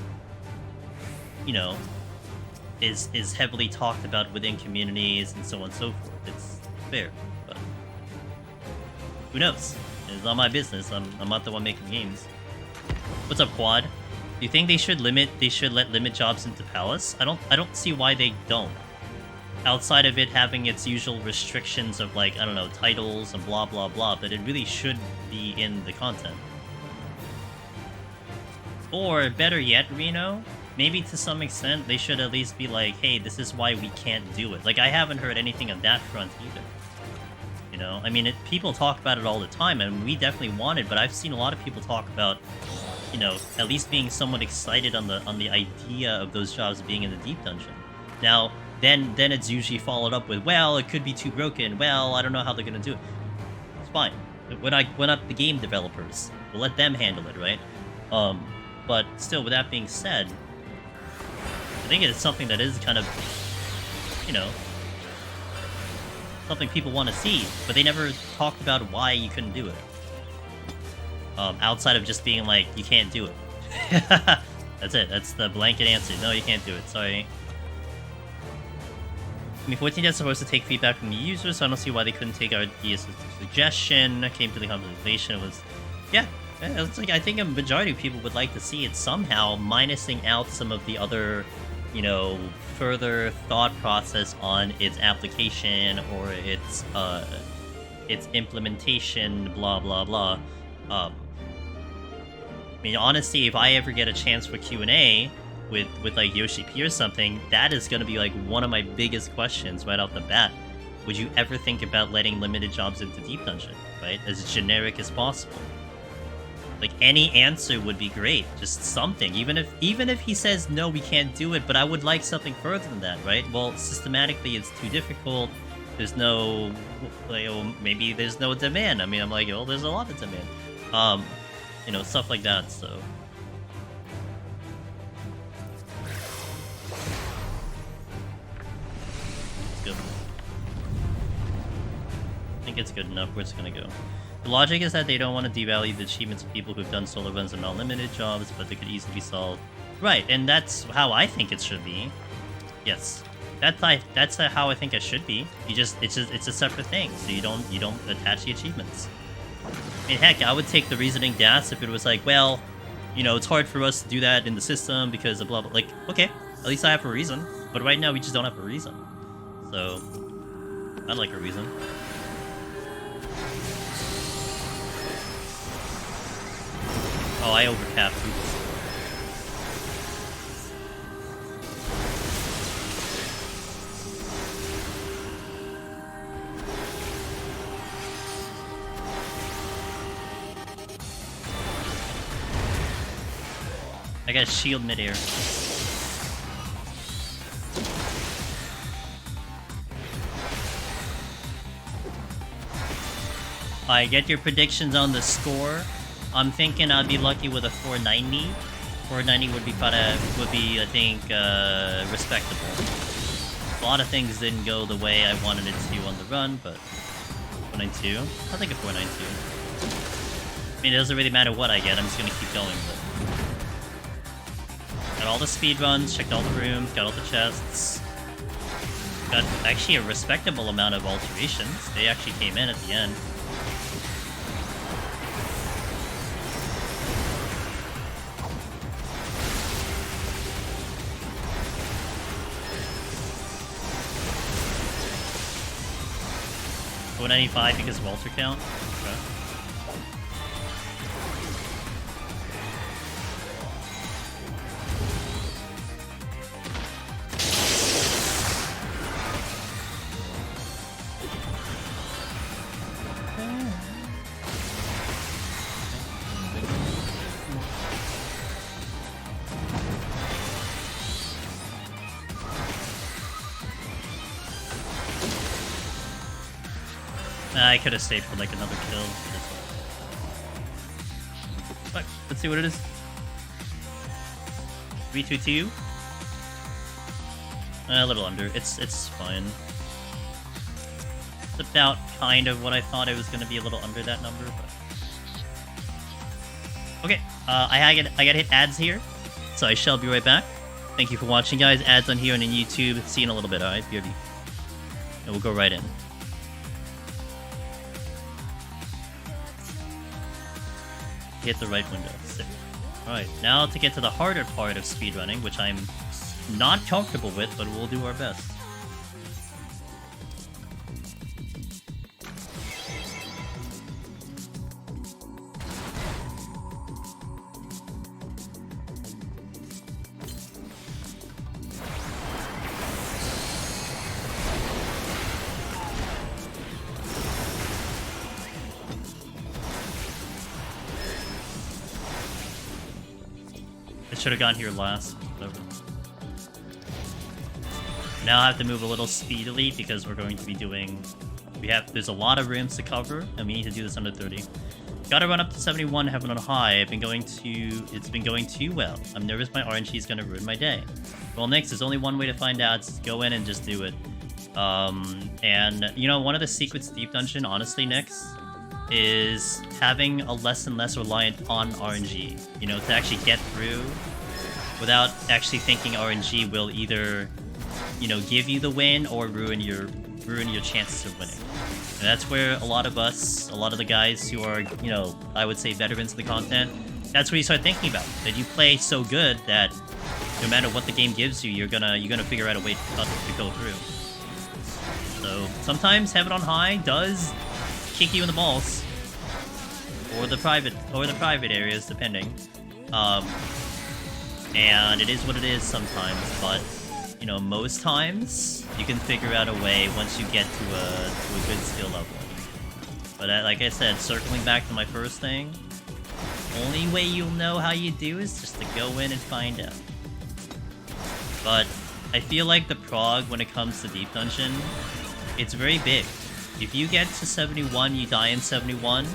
you know, is heavily talked about within communities and so on and so forth. It's fair, but who knows? It's not my business. I'm not the one making games. What's up, Quad? Do you think they should let limit jobs into Palace? I don't see why they don't. Outside of it having its usual restrictions of like, I don't know, titles and blah blah blah, but it really should be in the content. Or better yet, Reno, maybe to some extent they should at least be like, hey, this is why we can't do it. Like, I haven't heard anything on that front either. You know, I mean, people talk about it all the time, and we definitely want it, but I've seen a lot of people talk about, you know, at least being somewhat excited on the idea of those jobs being in the deep dungeon. Now, then it's usually followed up with, well, it could be too broken. Well, I don't know how they're gonna do it. It's fine. We're not the game developers. We'll let them handle it, right? But still, with that being said, I think it's something that is kind of, you know, something people want to see, but they never talked about why you couldn't do it. Outside of just being like, you can't do it. That's it. That's the blanket answer. No, you can't do it. Sorry. I mean, 14 is supposed to take feedback from the users, so I don't see why they couldn't take our ideas as a suggestion. Came to the conversation. It was, yeah. It's like, I think a majority of people would like to see it somehow, minusing out some of the other, you know, further thought process on its application or its implementation, blah blah blah. I mean, honestly, if I ever get a chance for Q&A with like Yoshi P or something, that is going to be like one of my biggest questions right off the bat. Would you ever think about letting limited jobs into Deep Dungeon, right? As generic as possible. Like, any answer would be great. Just something. Even if he says, no, we can't do it, but I would like something further than that, right? Well, systematically, it's too difficult. There's no, like, oh, maybe there's no demand. I mean, I'm like, oh, there's a lot of demand. You know, stuff like that, so. It's good. I think it's good enough where it's gonna go. The logic is that they don't want to devalue the achievements of people who've done solo runs and non-limited jobs, but they could easily be solved. Right, and that's how I think it should be. Yes, that's how I think it should be. It's a separate thing, so you don't attach the achievements. I mean, heck, I would take the reasoning DAS if it was like, well, you know, it's hard for us to do that in the system because of blah blah. Like, okay, at least I have a reason. But right now we just don't have a reason. So I'd like a reason. Oh, I overcapped. Oops. I got a shield midair. I get your predictions on the score. I'm thinking I'd be lucky with a 490. 490 would be I think, respectable. A lot of things didn't go the way I wanted it to on the run, but 492. I'll take a 492. I mean, it doesn't really matter what I get. I'm just gonna keep going with it. Got all the speed runs, checked all the rooms, got all the chests. Got actually a respectable amount of alterations. They actually came in at the end. $195 because of alter count. Okay. I could have stayed for like another kill. Fuck, let's see what it is. 322. A little under. It's fine. It's about kind of what I thought it was going to be, a little under that number. But... okay, I gotta hit ads here, so I shall be right back. Thank you for watching, guys. Ads on here and on YouTube. See you in a little bit. All right, BRB. And we'll go right in. Hit the right window. Sick. Alright, now to get to the harder part of speedrunning, which I'm not comfortable with, but we'll do our best. Should have gone here last. Whatever. Now I have to move a little speedily because we're going to be doing... there's a lot of rooms to cover, and we need to do this under 30. Gotta run up to 71, heaven on high. It's been going too well. I'm nervous my RNG is gonna ruin my day. Well, Nyx, there's only one way to find out. Just go in and just do it. And, you know, one of the secrets to Deep Dungeon, honestly, Nyx, is having a less and less reliant on RNG. You know, to actually get through without actually thinking RNG will either, you know, give you the win or ruin your chances of winning. And that's where a lot of the guys who are, you know, I would say veterans of the content, that's where you start thinking about. That you play so good that no matter what the game gives you, you're gonna figure out a way to go through. So sometimes Heaven on High does kick you in the balls, or the private areas, depending. And it is what it is sometimes, but you know, most times you can figure out a way once you get to a good skill level. But like I said, circling back to my first thing, only way you'll know how you do is just to go in and find out. But I feel like the prog, when it comes to Deep Dungeon, it's very big. If you get to 71, you die in 71,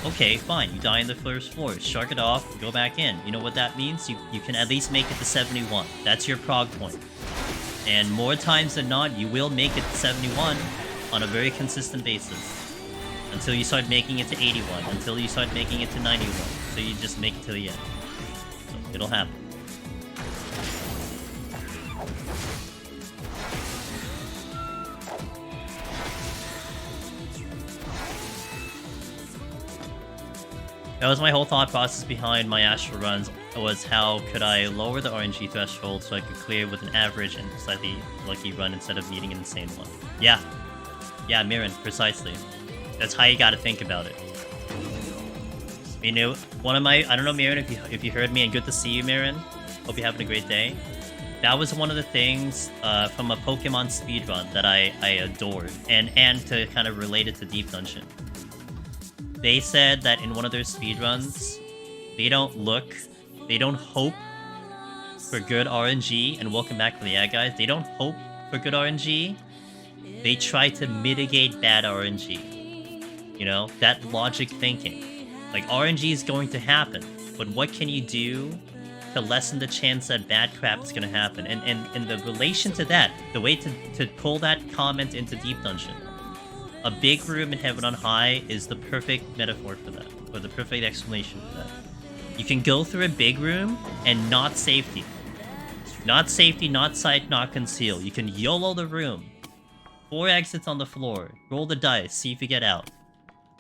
okay, fine, you die in the first floor, shrug it off, go back in. You know what that means? You can at least make it to 71. That's your prog point. And more times than not, you will make it to 71 on a very consistent basis. Until you start making it to 81, until you start making it to 91. So you just make it to the end. So it'll happen. That was my whole thought process behind my Astral runs, was how could I lower the RNG threshold so I could clear with an average and slightly lucky run instead of needing an insane one. Yeah. Yeah, Mirren, precisely. That's how you gotta think about it. You know, one of my... I don't know, Mirren, if you heard me, and good to see you, Mirren. Hope you're having a great day. That was one of the things from a Pokemon speedrun that I adored, and to kind of relate it to Deep Dungeon. They said that in one of their speedruns, they don't hope for good RNG, and welcome back to the ad guys, they don't hope for good RNG, they try to mitigate bad RNG. You know, that logic thinking. Like, RNG is going to happen, but what can you do to lessen the chance that bad crap is going to happen? And the relation to that, the way to pull that comment into Deep Dungeon, a big room in Heaven on High is the perfect metaphor for that, or the perfect explanation for that. You can go through a big room and not safety. Not safety, not sight, not conceal. You can YOLO the room. 4 exits on the floor. Roll the dice, see if you get out.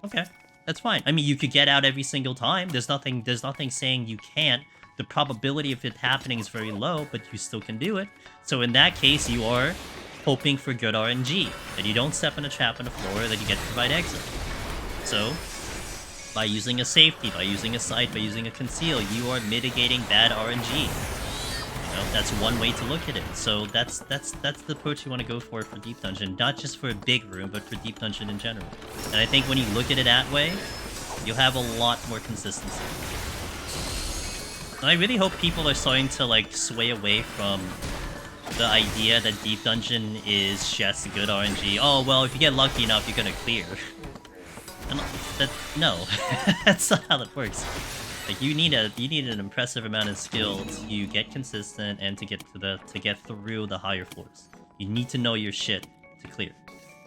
Okay, that's fine. I mean, you could get out every single time. There's nothing saying you can't. The probability of it happening is very low, but you still can do it. So in that case, you are hoping for good RNG, that you don't step in a trap on the floor, that you get to provide exit. So, by using a safety, by using a sight, by using a conceal, you are mitigating bad RNG. You know, that's one way to look at it. So that's the approach you want to go for Deep Dungeon, not just for a big room, but for Deep Dungeon in general. And I think when you look at it that way, you'll have a lot more consistency. And I really hope people are starting to like sway away from the idea that Deep Dungeon is just good RNG. Oh, well, if you get lucky enough, you're gonna clear. And no, that's not how that works. Like, you need an impressive amount of skill to get consistent and to get through the higher floors. You need to know your shit to clear.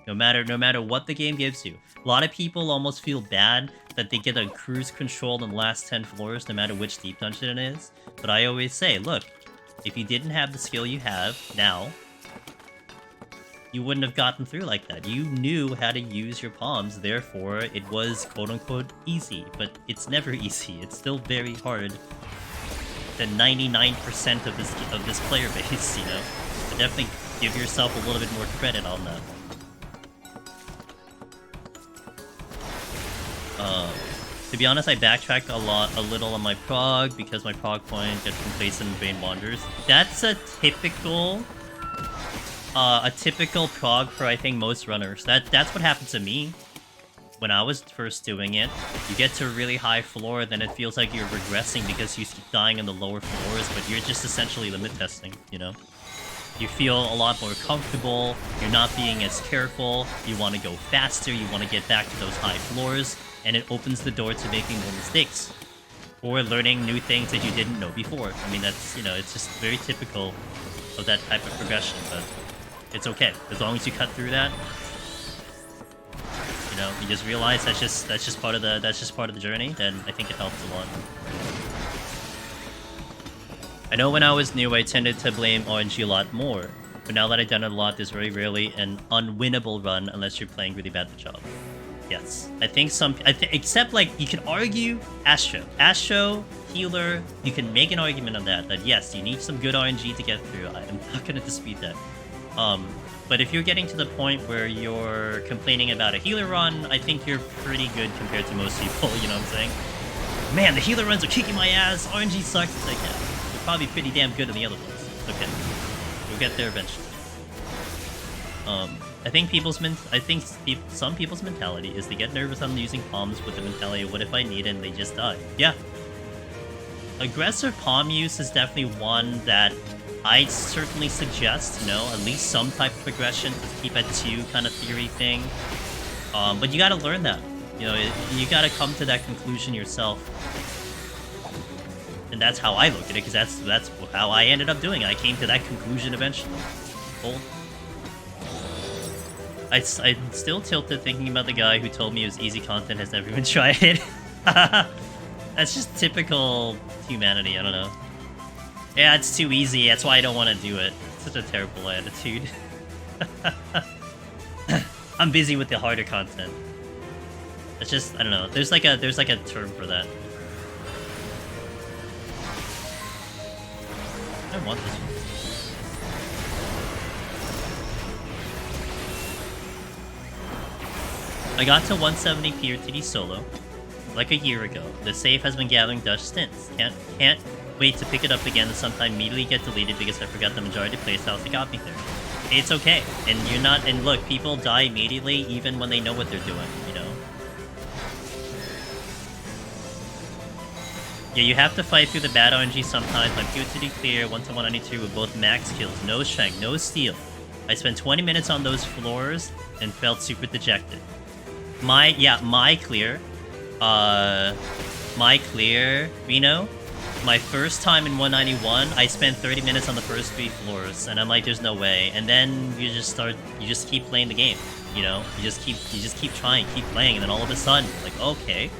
No matter what the game gives you. A lot of people almost feel bad that they get a cruise control in the last 10 floors, no matter which Deep Dungeon it is. But I always say, look, if you didn't have the skill you have now, you wouldn't have gotten through like that. You knew how to use your palms, therefore it was quote-unquote easy. But it's never easy. It's still very hard to 99% of this player base, you know? So definitely give yourself a little bit more credit on that. To be honest, I backtracked a little on my prog because my prog point gets complacent and brain wanders. That's a typical prog for, I think, most runners. That's what happened to me when I was first doing it. You get to a really high floor, then it feels like you're regressing because you keep dying on the lower floors, but you're just essentially limit testing, you know? You feel a lot more comfortable, you're not being as careful, you want to go faster, you want to get back to those high floors, and it opens the door to making more mistakes. Or learning new things that you didn't know before. I mean, that's, you know, it's just very typical of that type of progression, but it's okay. As long as you cut through that, you know, you just realize that's just part of the journey, then I think it helps a lot. I know when I was new, I tended to blame RNG a lot more, but now that I've done it a lot, there's very rarely an unwinnable run unless you're playing really bad at the job. Yes, I think except like you can argue Astro, healer, you can make an argument on that yes, you need some good RNG to get through. I'm not gonna dispute that. But if you're getting to the point where you're complaining about a healer run, I think you're pretty good compared to most people, you know what I'm saying? Man, the healer runs are kicking my ass, RNG sucks. It's like, yeah, you're probably pretty damn good in the other ones. Okay, we'll get there eventually. I think some people's mentality is they get nervous on using palms with the mentality, what if I need it and they just die? Yeah. Aggressive palm use is definitely one that I'd certainly suggest, you know, at least some type of progression to keep at 2 kind of theory thing. But you gotta learn that. You know, you gotta come to that conclusion yourself. And that's how I look at it, because that's how I ended up doing it. I came to that conclusion eventually. Cool. I'm still tilted thinking about the guy who told me it was easy content, has never even tried it. That's just typical humanity, I don't know. Yeah, it's too easy, that's why I don't want to do it. Such a terrible attitude. I'm busy with the harder content. It's just, I don't know, there's like a term for that. I want this one. I got to 170 PRTD solo like a year ago. The save has been gathering dust stints. Can't wait to pick it up again and sometime immediately get deleted because I forgot the majority playstyles that got me there. It's okay. And you're not, and look, people die immediately even when they know what they're doing, you know? Yeah, you have to fight through the bad RNG sometimes. My PRTD clear 1-192 with both max kills, no strength, no steal. I spent 20 minutes on those floors and felt super dejected. My clear, Reno, my first time in 191, I spent 30 minutes on the first 3 floors, and I'm like, there's no way. And then you just keep playing the game, you know? You just keep trying, keep playing, and then all of a sudden, like, okay,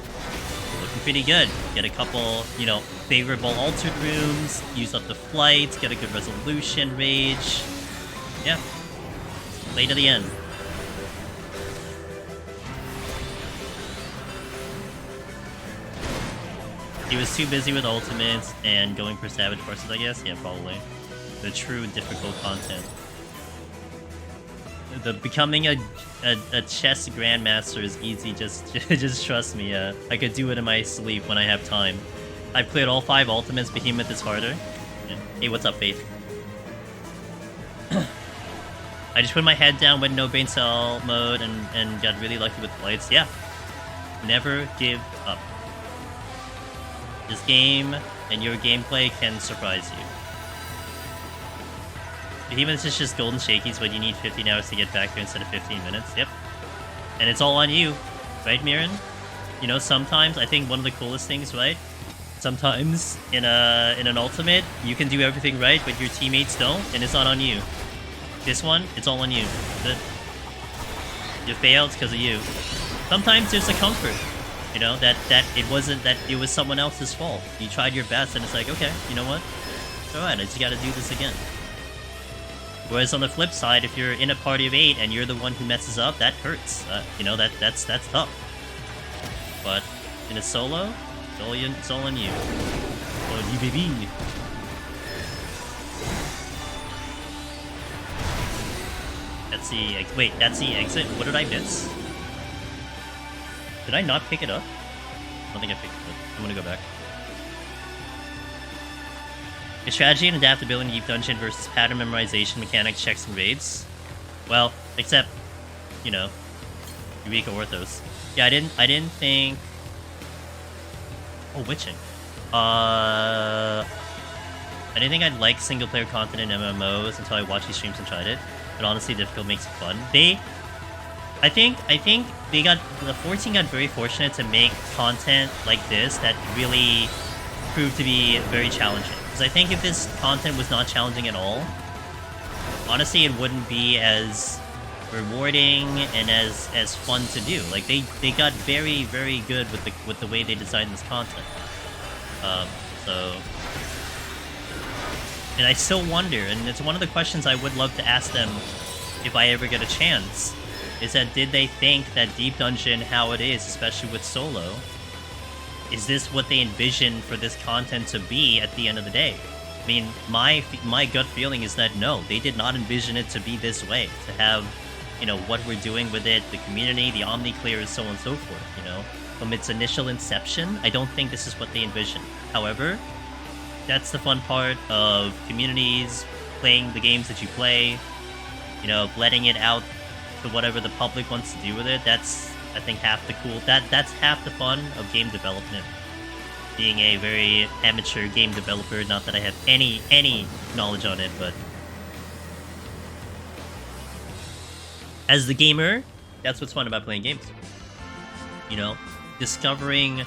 looking pretty good. Get a couple, you know, favorable altered rooms, use up the flights, get a good resolution, rage. Yeah. Play to the end. He was too busy with ultimates and going for savage forces, I guess? Yeah, probably. The true difficult content. The becoming a chess grandmaster is easy, just trust me. I could do it in my sleep when I have time. I've cleared all 5 ultimates, Behemoth is harder. Yeah. Hey, what's up, Faith? I just put my head down with no brain cell mode and got really lucky with flights. Yeah. Never give up. This game and your gameplay can surprise you. Behemoth is just golden shakies, but you need 15 hours to get back there instead of 15 minutes. Yep. And it's all on you. Right, Mirren? You know, sometimes, I think one of the coolest things, right? Sometimes, in an ultimate, you can do everything right, but your teammates don't, and it's not on you. This one, it's all on you. You failed because of you. Sometimes there's a comfort. You know, that it wasn't that it was someone else's fault. You tried your best and it's like, okay, you know what? It's alright, I just gotta do this again. Whereas on the flip side, if you're in a party of 8 and you're the one who messes up, that hurts. You know, that's tough. But in a solo, it's all on you. Oh, you baby. That's the wait, that's the exit. What did I miss? Did I not pick it up? I don't think I picked it up. I'm gonna go back. Is strategy and adaptability in Deep Dungeon versus pattern memorization, mechanics, checks, and raids? Well, except, you know, Eureka Orthos. Yeah, I didn't think... Oh, witching. I didn't think I'd like single-player content in MMOs until I watched these streams and tried it. But honestly, difficult makes it fun. I think the 14 got very fortunate to make content like this that really proved to be very challenging. Because I think if this content was not challenging at all, honestly, it wouldn't be as rewarding and as fun to do. Like they got very, very good with the way they designed this content. And I still wonder, and it's one of the questions I would love to ask them if I ever get a chance, is that did they think that Deep Dungeon, how it is, especially with solo, is this what they envisioned for this content to be at the end of the day? I mean, my gut feeling is that no, they did not envision it to be this way, to have, you know, what we're doing with it, the community, the Omni clears, so on and so forth, you know? From its initial inception, I don't think this is what they envisioned. However, that's the fun part of communities, playing the games that you play, you know, letting it out to whatever the public wants to do with it. That's, I think, half the cool... That's half the fun of game development. Being a very amateur game developer, not that I have any knowledge on it, but... as the gamer, that's what's fun about playing games. You know, discovering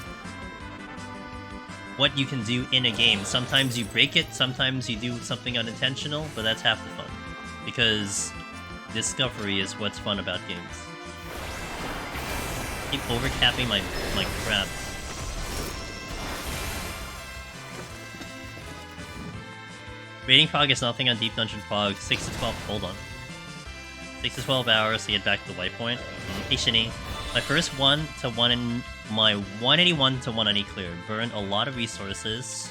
what you can do in a game. Sometimes you break it, sometimes you do something unintentional, but that's half the fun. Because discovery is what's fun about games. I keep overcapping my crap. Rating progress, nothing on Deep Dungeon Fog. 6 to 12, hold on. 6 to 12 hours to get back to the white point. Hey, Shinny. My first 1 to 1 in my 181 to 190 clear. Burned a lot of resources.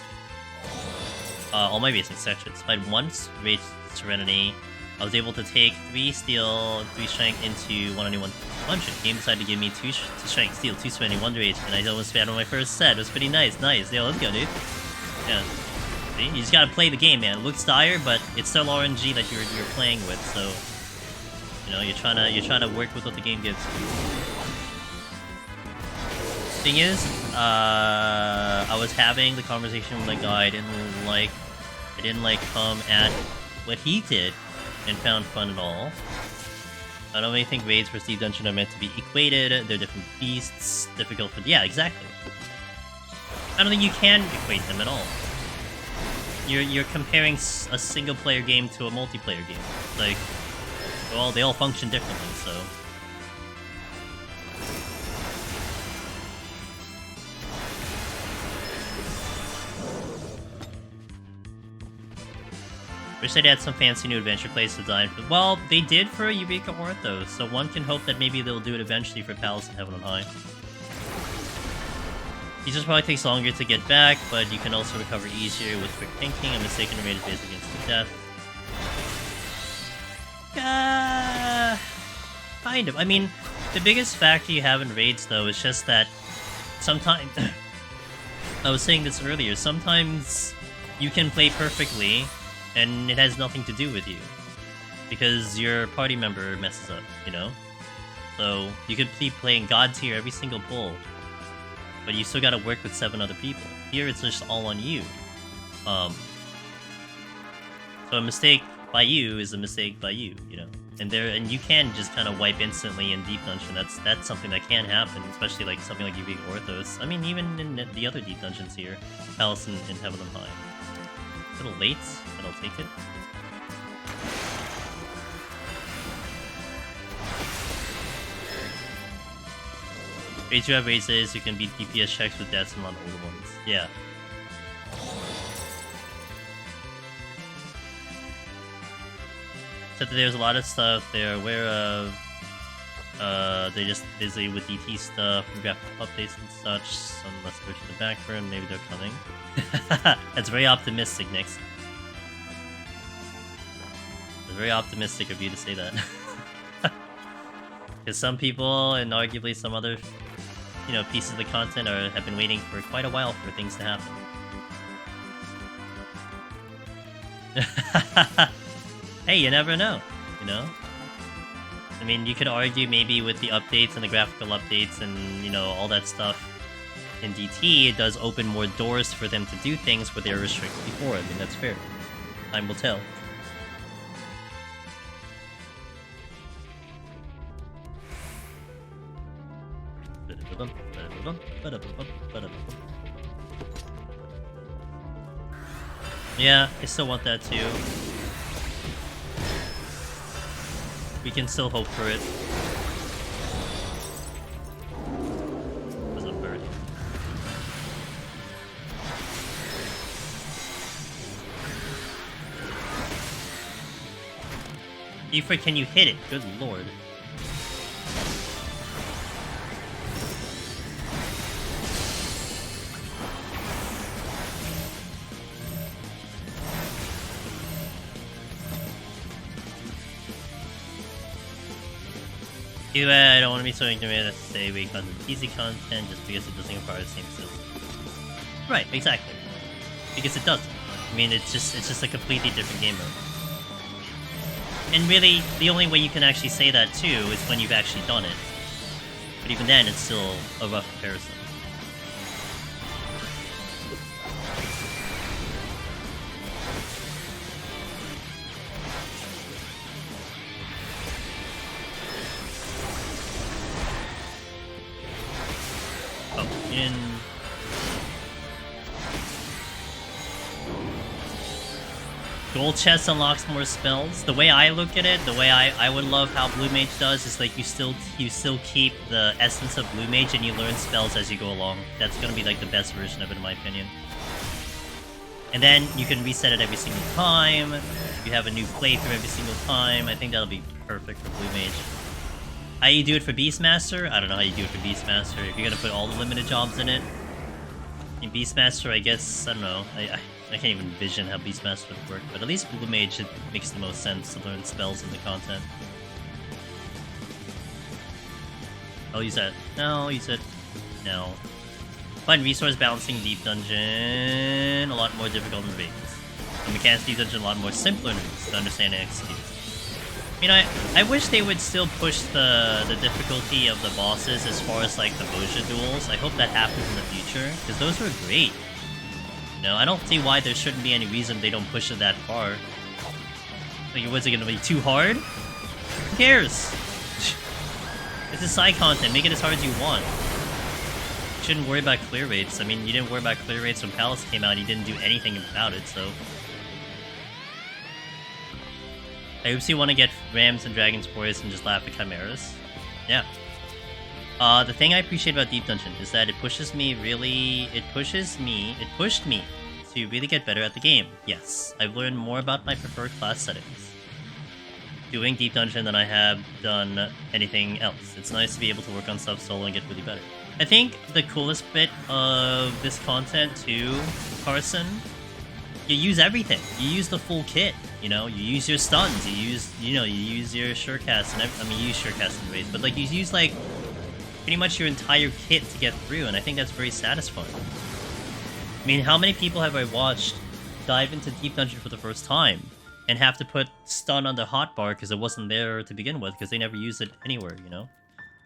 all my basic sections. But once Rage Serenity, I was able to take 3 steel, 3 strength into 19100. Game decided to give me 2 strength steel, 2 serenity, 1 rage, and I almost spammed on my first set. It was pretty nice. Yeah, let's go, dude. Yeah. See? You just gotta play the game, man. It looks dire, but it's still RNG that you're playing with, so you know, you're trying to work with what the game gives you. Thing is, I was having the conversation with my guy. I didn't like come at what he did and found fun at all. I don't really think raids for Steve Dungeon are meant to be equated. They're different beasts, difficult for... Yeah, exactly. I don't think you can equate them at all. You're comparing a single-player game to a multiplayer game. Like, well, they all function differently, so... Wish they'd had some fancy new adventure plays designed for... Well, they did for Eureka Ortho, so one can hope that maybe they'll do it eventually for Palace in Heaven on High. It just probably takes longer to get back, but you can also recover easier with quick thinking. A mistaken rated base against the death. Kind of. I mean, the biggest factor you have in raids, though, is just that sometimes... I was saying this earlier, sometimes you can play perfectly, and it has nothing to do with you. Because your party member messes up, you know? So, you could keep playing God tier every single pull, but you still gotta work with 7 other people. Here, it's just all on you. So a mistake by you is a mistake by you, you know? And you can just kind of wipe instantly in Deep Dungeon. That's something that can happen, especially like something like Eureka Orthos. I mean, even in the other Deep Dungeons here, Palace and Heaven on High. A little late, but I'll take it. Raids you have raises, you can beat DPS checks with deaths and a lot of older ones. Yeah. Except that there's a lot of stuff they're aware of. They're just busy with DT stuff and graphical updates and such. Some less push in the background, maybe they're coming. That's very optimistic, Nix. It's very optimistic of you to say that. Because some people, and arguably some other, you know, pieces of the content have been waiting for quite a while for things to happen. Hey, you never know, you know? I mean, you could argue maybe with the updates and the graphical updates and, you know, all that stuff in DT, it does open more doors for them to do things where they were restricted before. I mean, that's fair. Time will tell. Yeah, I still want that too. We can still hope for it. What's up, bird? Ifra, can you hit it? Good lord. Either way, I don't want to be so ignorant as to say we got easy content just because it doesn't require the same skills. Right, exactly. Because it doesn't. I mean, it's just a completely different game mode. And really, the only way you can actually say that too is when you've actually done it. But even then, it's still a rough comparison. Gold chest unlocks more spells. The way I look at it, the way I would love how Blue Mage does is like you still keep the essence of Blue Mage and you learn spells as you go along. That's gonna be like the best version of it in my opinion. And then you can reset it every single time. You have a new playthrough every single time. I think that'll be perfect for Blue Mage. How you do it for Beastmaster? I don't know how you do it for Beastmaster. If you're gonna put all the limited jobs in it. In Beastmaster, I guess, I don't know. I can't even envision how Beastmaster would work, but at least Blue Mage, it makes the most sense to learn spells in the content. I'll use that. No, I'll use it. No. Find resource balancing Deep Dungeon a lot more difficult than Raids. The mechanics Deep Dungeon a lot more simpler to understand and execute. I mean, I wish they would still push the difficulty of the bosses as far as like the Boja duels. I hope that happens in the future, because those were great. You know, I don't see why there shouldn't be any reason they don't push it that far. Like, was it gonna be too hard? Who cares? This is side content, make it as hard as you want. You shouldn't worry about clear rates. I mean, you didn't worry about clear rates when Palace came out, you didn't do anything about it, so... I hope you want to get Rams and Dragons Boys and just laugh at Chimeras. Yeah. The thing I appreciate about Deep Dungeon is that it pushed me to really get better at the game. Yes, I've learned more about my preferred class settings doing Deep Dungeon than I have done anything else. It's nice to be able to work on stuff solo and get really better. I think the coolest bit of this content too, Carson, you use everything. You use the full kit, you know? You use your stuns, you use your surecast, and I mean, you use surecast in raids, but like, you use like pretty much your entire kit to get through, and I think that's very satisfying. I mean, how many people have I watched dive into Deep Dungeon for the first time and have to put stun on the hotbar because it wasn't there to begin with because they never used it anywhere, you know?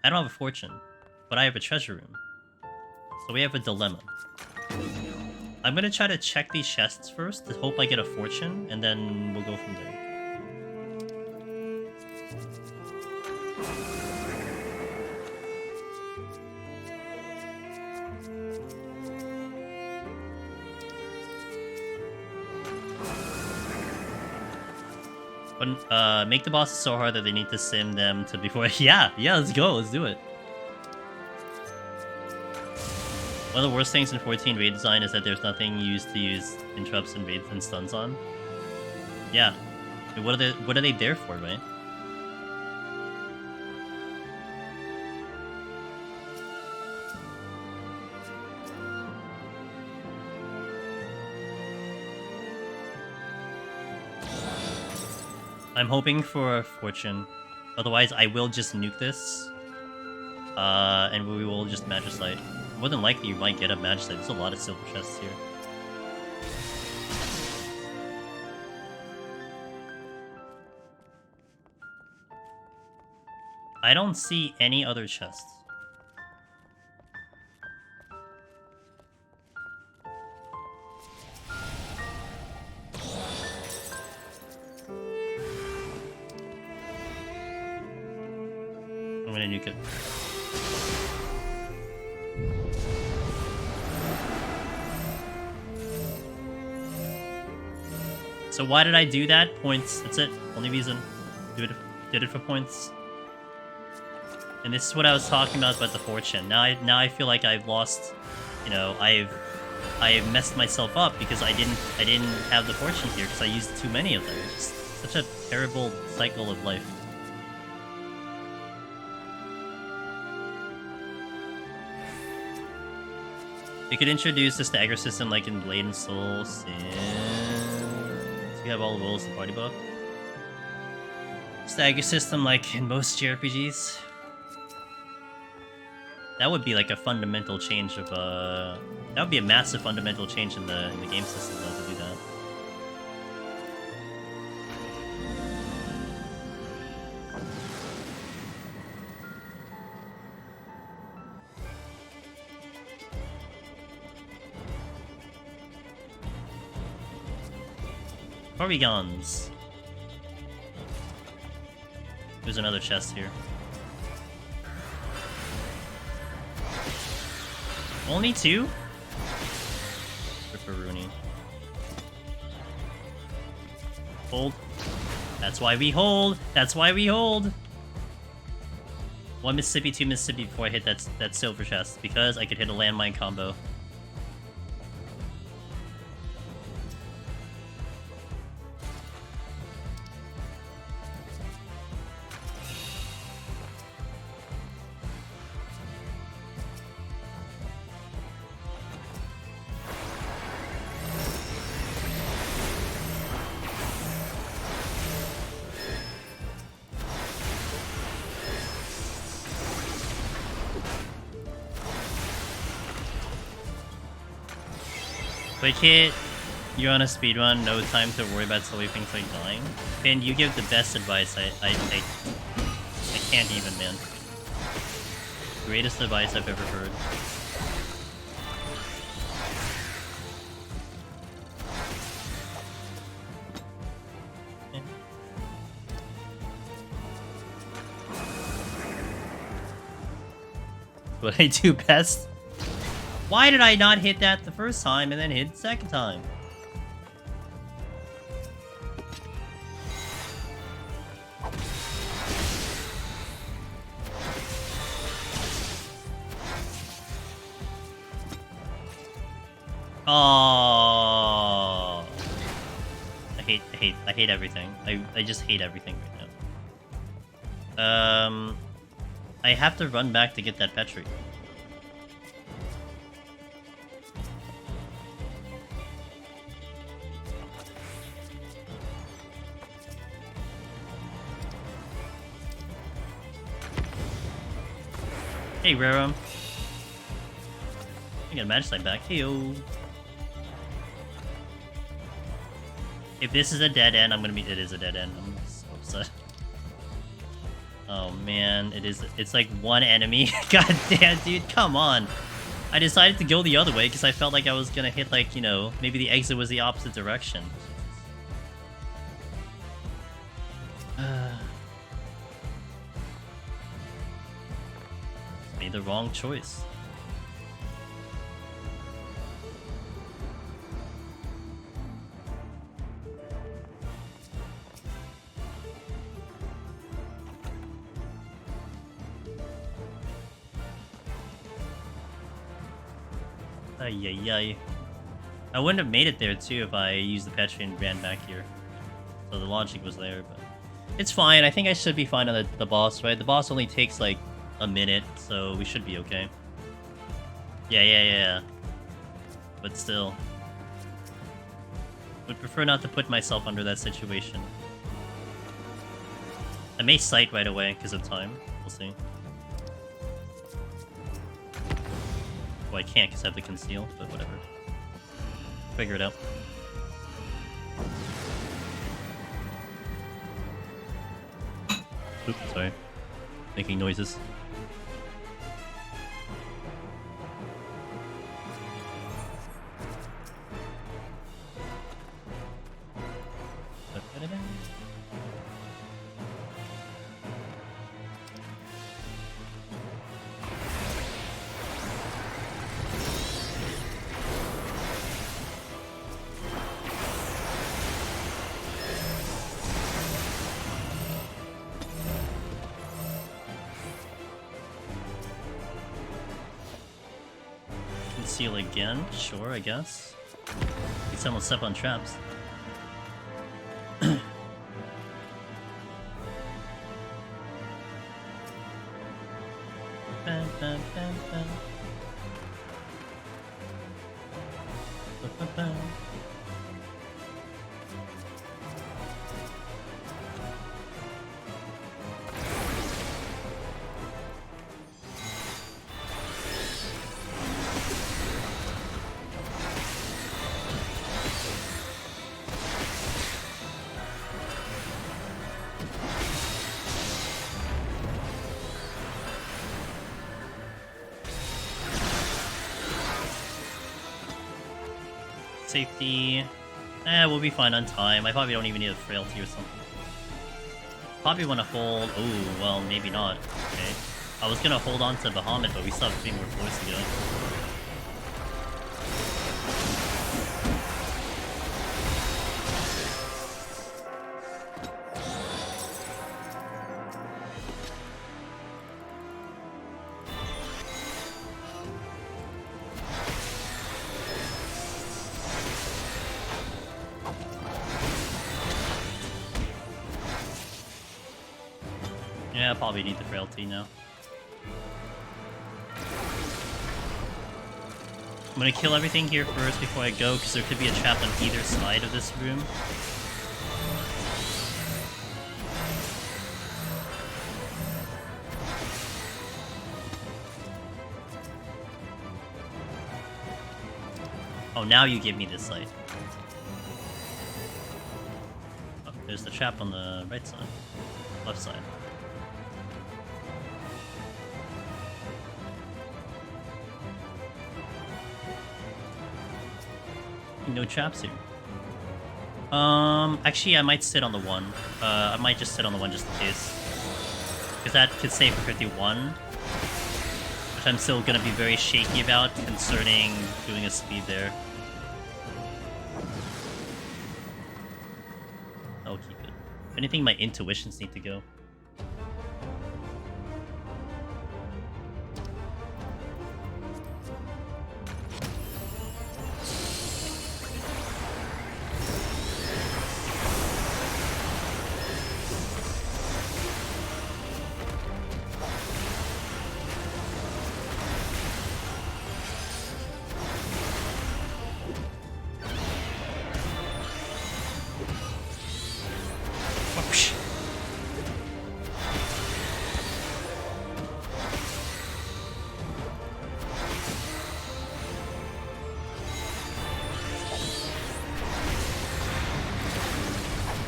I don't have a fortune, but I have a treasure room. So we have a dilemma. I'm gonna try to check these chests first to hope I get a fortune, and then we'll go from there. But, make the bosses so hard that they need to sim them to before... Yeah, let's go, let's do it. One of the worst things in 14 raid design is that there's nothing used to use interrupts and raids and stuns on. Yeah. I mean, what are they there for, right? I'm hoping for a fortune. Otherwise, I will just nuke this. And we will just Magicite. More than likely, you might get a Magicite. There's a lot of silver chests here. I don't see any other chests. I'm gonna nuke it. So why did I do that? Points. That's it. Only reason. Did it for points. And this is what I was talking about the fortune. Now I feel like I've lost. You know, I've messed myself up because I didn't have the fortune here because I used too many of them. It's such a terrible cycle of life. You could introduce the stagger system like in Blade and Soul, since you have all the roles in Party Buff. Stagger system like in most JRPGs. That would be like a fundamental change of that would be a massive fundamental change in the game system though, to do that. Polygons. There's another chest here. Only two? Ripperoonie. Hold. That's why we hold. That's why we hold. 1 Mississippi, 2 Mississippi before I hit that silver chest because I could hit a landmine combo. Quick hit. You're on a speedrun, no time to worry about silly things like dying. Finn, you give the best advice. I can't even, man. Greatest advice I've ever heard. What I do best? Why did I not hit that the first time and then hit the second time? Oh, I hate everything. I just hate everything right now. I have to run back to get that Petri. Hey, Rerum. I got a match slide back. Heyo. If this is a dead end, I'm gonna be. It is a dead end. I'm so upset. Oh man, it is. It's like one enemy. God damn, dude, come on. I decided to go the other way because I felt like I was gonna hit, like, you know, maybe the exit was the opposite direction. Made the wrong choice. Ay. I wouldn't have made it there too if I used the Petri and ran back here. So the logic was there, but it's fine. I think I should be fine on the boss, right? The boss only takes like a minute, so we should be okay. Yeah. But still, would prefer not to put myself under that situation. I may sight right away because of time. We'll see. Well, I can't because I have to conceal, but whatever. Figure it out. Oops, sorry. Making noises. Conceal again? Sure, I guess. Need someone step on traps. Safety. We'll be fine on time. I probably don't even need a frailty or something. Probably want to hold. Oh, well, maybe not. Okay. I was gonna hold on to Bahamut, but we still have 3 more floors to go. Yeah, I probably need the frailty now. I'm gonna kill everything here first before I go, because there could be a trap on either side of this room. Oh, now you give me this light. Oh, there's the trap on the right side. Left side. No traps here. Actually, I might sit on the one. I might just sit on the one just in case. Because that could save for 51. Which I'm still gonna be very shaky about concerning doing a speed there. I'll keep it. If anything, my intuitions need to go.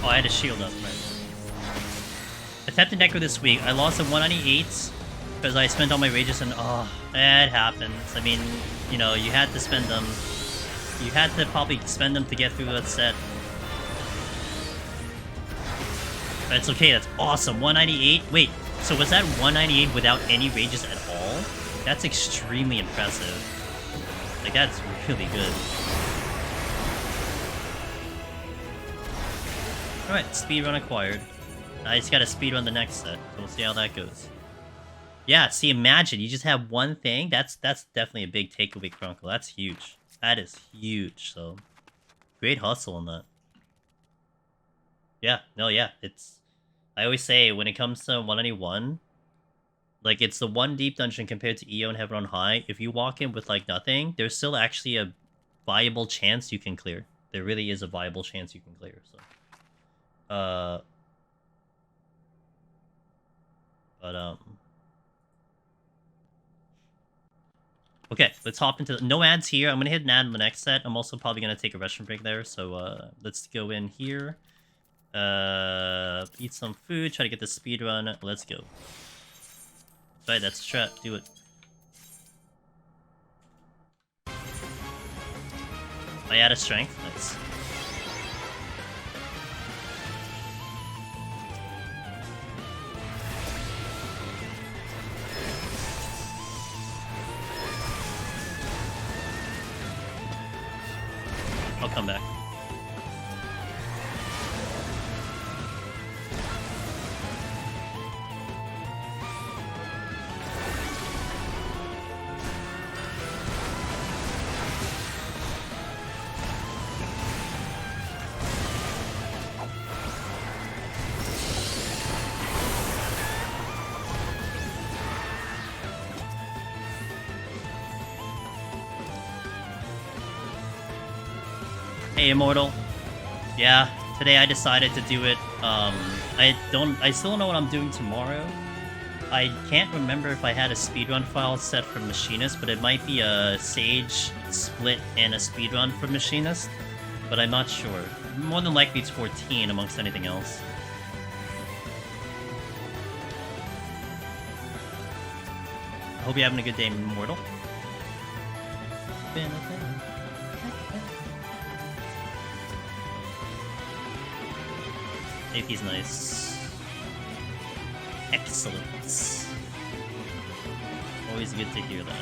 Oh, I had a shield up, right? Attempted Necro this week. I lost at 198 because I spent all my rages and oh, it happens. I mean, you know, you had to spend them. You had to probably spend them to get through that set. But it's okay, that's awesome. 198. Wait, so was that 198 without any rages at all? That's extremely impressive. Like, that's really good. Alright, speedrun acquired. I just gotta speedrun the next set, so we'll see how that goes. Yeah, see, imagine, you just have one thing. That's definitely a big takeaway, Chronicle. That's huge. That is huge, so... Great hustle on that. Yeah, no, yeah, it's... I always say, when it comes to 191, like, it's the one deep dungeon compared to EO and Heaven on High. If you walk in with, like, nothing, there's still actually a viable chance you can clear. There really is a viable chance you can clear, so... Okay, let's hop into... No ads here. I'm gonna hit an ad in the next set. I'm also probably gonna take a restroom break there, so, let's go in here. Eat some food, try to get the speed run. Let's go. Right, that's a trap. Do it. I added strength. Nice. I'll come back. Hey, Immortal. Yeah, today I decided to do it. I still don't know what I'm doing tomorrow. I can't remember if I had a speedrun file set for Machinist, but it might be a Sage split and a speedrun for Machinist, but I'm not sure. More than likely it's 14 amongst anything else. I hope you're having a good day, Immortal. AP's nice. Excellent. Always good to hear that.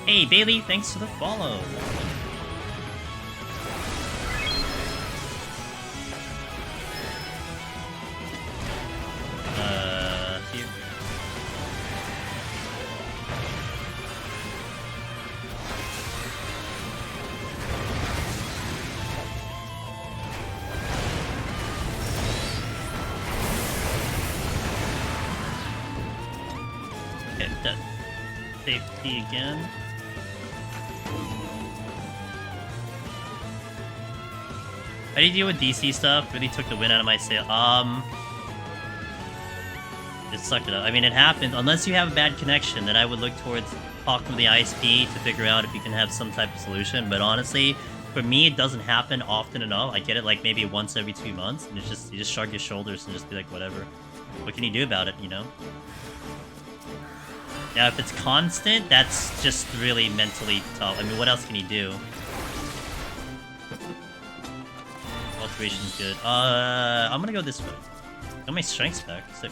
Hey, Bailey, thanks for the follow. Here. Okay, dead. Safety again. How do you deal with DC stuff? Really took the wind out of my sail. Just suck it up. I mean, it happens. Unless you have a bad connection, then I would look towards talking to the ISP to figure out if you can have some type of solution. But honestly, for me, it doesn't happen often enough. I get it like maybe once every 2 months, and it's just you just shrug your shoulders and just be like, whatever. What can you do about it, you know? Now, if it's constant, that's just really mentally tough. I mean, what else can you do? Alteration's good. I'm gonna go this way. Got my strengths back. Sick.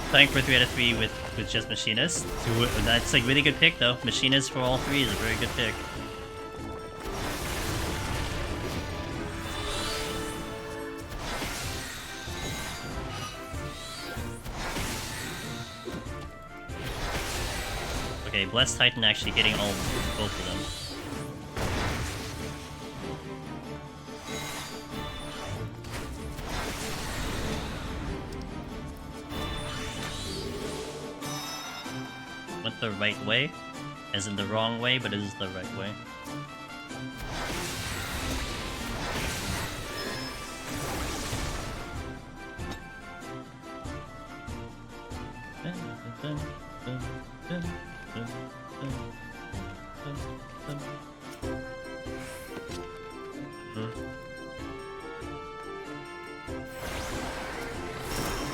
Playing for 3 out of 3 with just Machinist. That's like really good pick though. Machinist for all 3 is a very good pick. Okay, Blessed Titan actually hitting both of them. Went the right way, as in the wrong way, but it is the right way.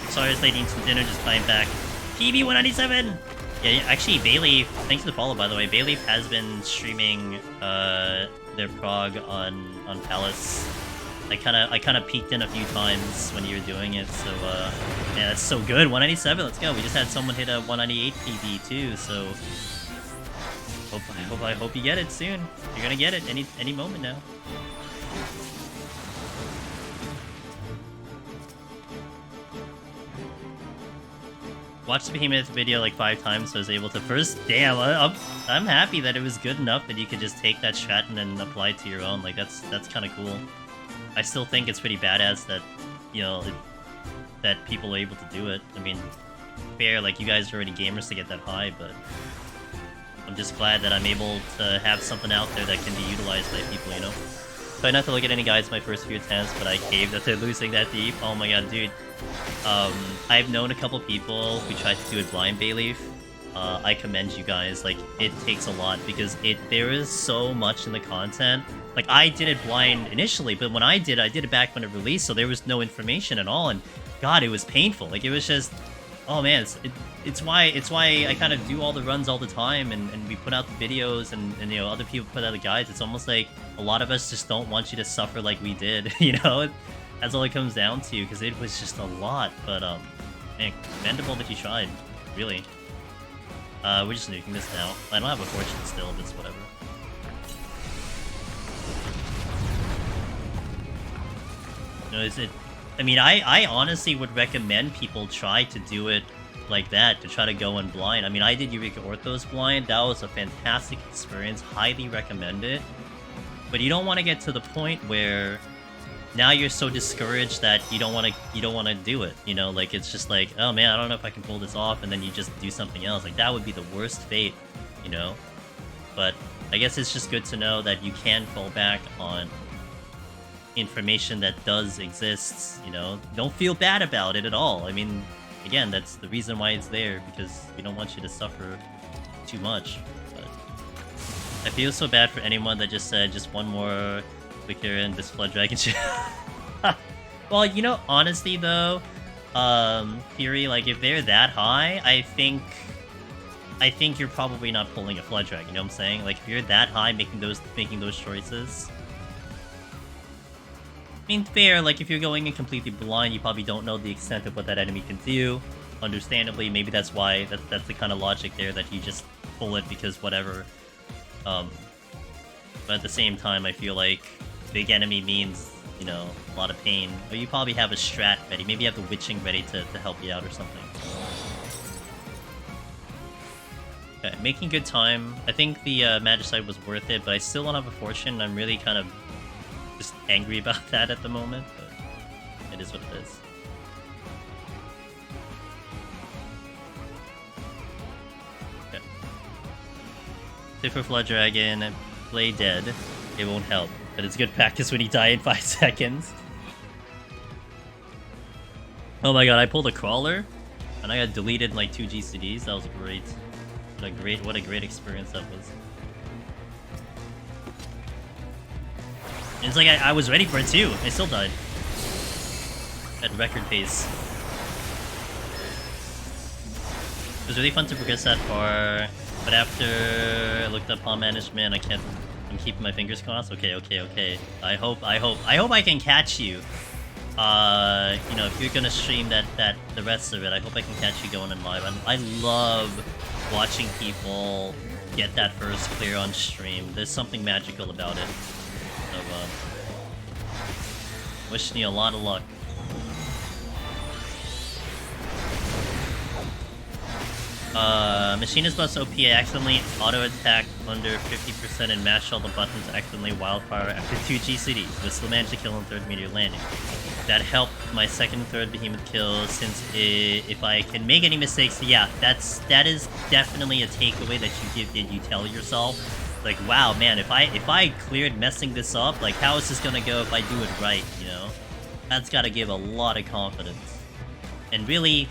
Sorry, I was late eating some dinner, just buying back. PB197! Yeah, actually, Bayleaf, thanks for the follow, by the way. Bayleaf has been streaming their prog on Palace. I kind of peeked in a few times when you were doing it, so yeah, that's so good. 197, let's go. We just had someone hit a 198 PB too, so I hope you get it soon. You're gonna get it any moment now. Watched the Behemoth video like 5 times, so I was able to first. Damn, I'm happy that it was good enough that you could just take that strat and then apply it to your own. Like that's kind of cool. I still think it's pretty badass that, you know, that people are able to do it. I mean, fair, like you guys are already gamers to get that high, but I'm just glad that I'm able to have something out there that can be utilized by people, you know. Try not to look at any guys my first few attempts, but I caved that they're losing that deep. Oh my god, dude. I've known a couple people who tried to do it blind Bayleaf. I commend you guys. Like, it takes a lot because there is so much in the content. Like, I did it blind initially, but when I did it back when it released, so there was no information at all, and god, it was painful. Like, it was just, oh man, it's why I kind of do all the runs all the time, and we put out the videos, and you know, other people put out the guides. It's almost like a lot of us just don't want you to suffer like we did, you know? That's all it comes down to, because it was just a lot, but man, commendable that you tried, really. We're just nuking this now. I don't have a fortune still, but it's whatever. No, is it? I mean, I honestly would recommend people try to do it like that, to try to go in blind. I mean, I did Eureka Orthos blind. That was a fantastic experience. Highly recommend it. But you don't want to get to the point where now you're so discouraged that you don't want to do it, you know? Like, it's just like, oh man, I don't know if I can pull this off, and then you just do something else. Like, that would be the worst fate, you know? But I guess it's just good to know that you can fall back on information that does exist, you know? Don't feel bad about it at all. I mean, again, that's the reason why it's there, because we don't want you to suffer too much. But I feel so bad for anyone that just said just one more Victor and this Flood Dragon shit. Well, you know, honestly though, Fury, like, if they're that high, I think you're probably not pulling a Flood Dragon, you know what I'm saying? Like, if you're that high making those choices, I mean, fair, like, if you're going in completely blind, you probably don't know the extent of what that enemy can do. Understandably, maybe that's why, that's the kind of logic there, that you just pull it because whatever. But at the same time, I feel like big enemy means, you know, a lot of pain. Or you probably have a strat ready. Maybe you have the witching ready to help you out or something. Okay, making good time. I think the Magicite was worth it, but I still don't have a fortune. I'm really kind of just angry about that at the moment, but it is what it is. Okay. Differ Flood Dragon, play dead. It won't help, but it's good practice when you die in 5 seconds. Oh my god, I pulled a crawler, and I got deleted in like 2 GCDs. That was great. What a great experience that was. And it's like I was ready for it too. I still died at record pace. It was really fun to progress that far, but after I looked up palm management, I'm keeping my fingers crossed. Okay. I hope I can catch you. You know, if you're gonna stream the rest of it, I hope I can catch you going in live. I love watching people get that first clear on stream. There's something magical about it. So, wishing you a lot of luck. Machinist Bus OP accidentally auto-attacked under 50% and mashed all the buttons accidentally wildfire after 2 GCDs, but still managed to kill on 3rd meteor landing. That helped my 2nd and 3rd behemoth kills, since if I can make any mistakes, yeah, that is definitely a takeaway that you tell yourself. Like, wow, man, if I cleared messing this up, like, how is this gonna go if I do it right, you know? That's gotta give a lot of confidence. And really,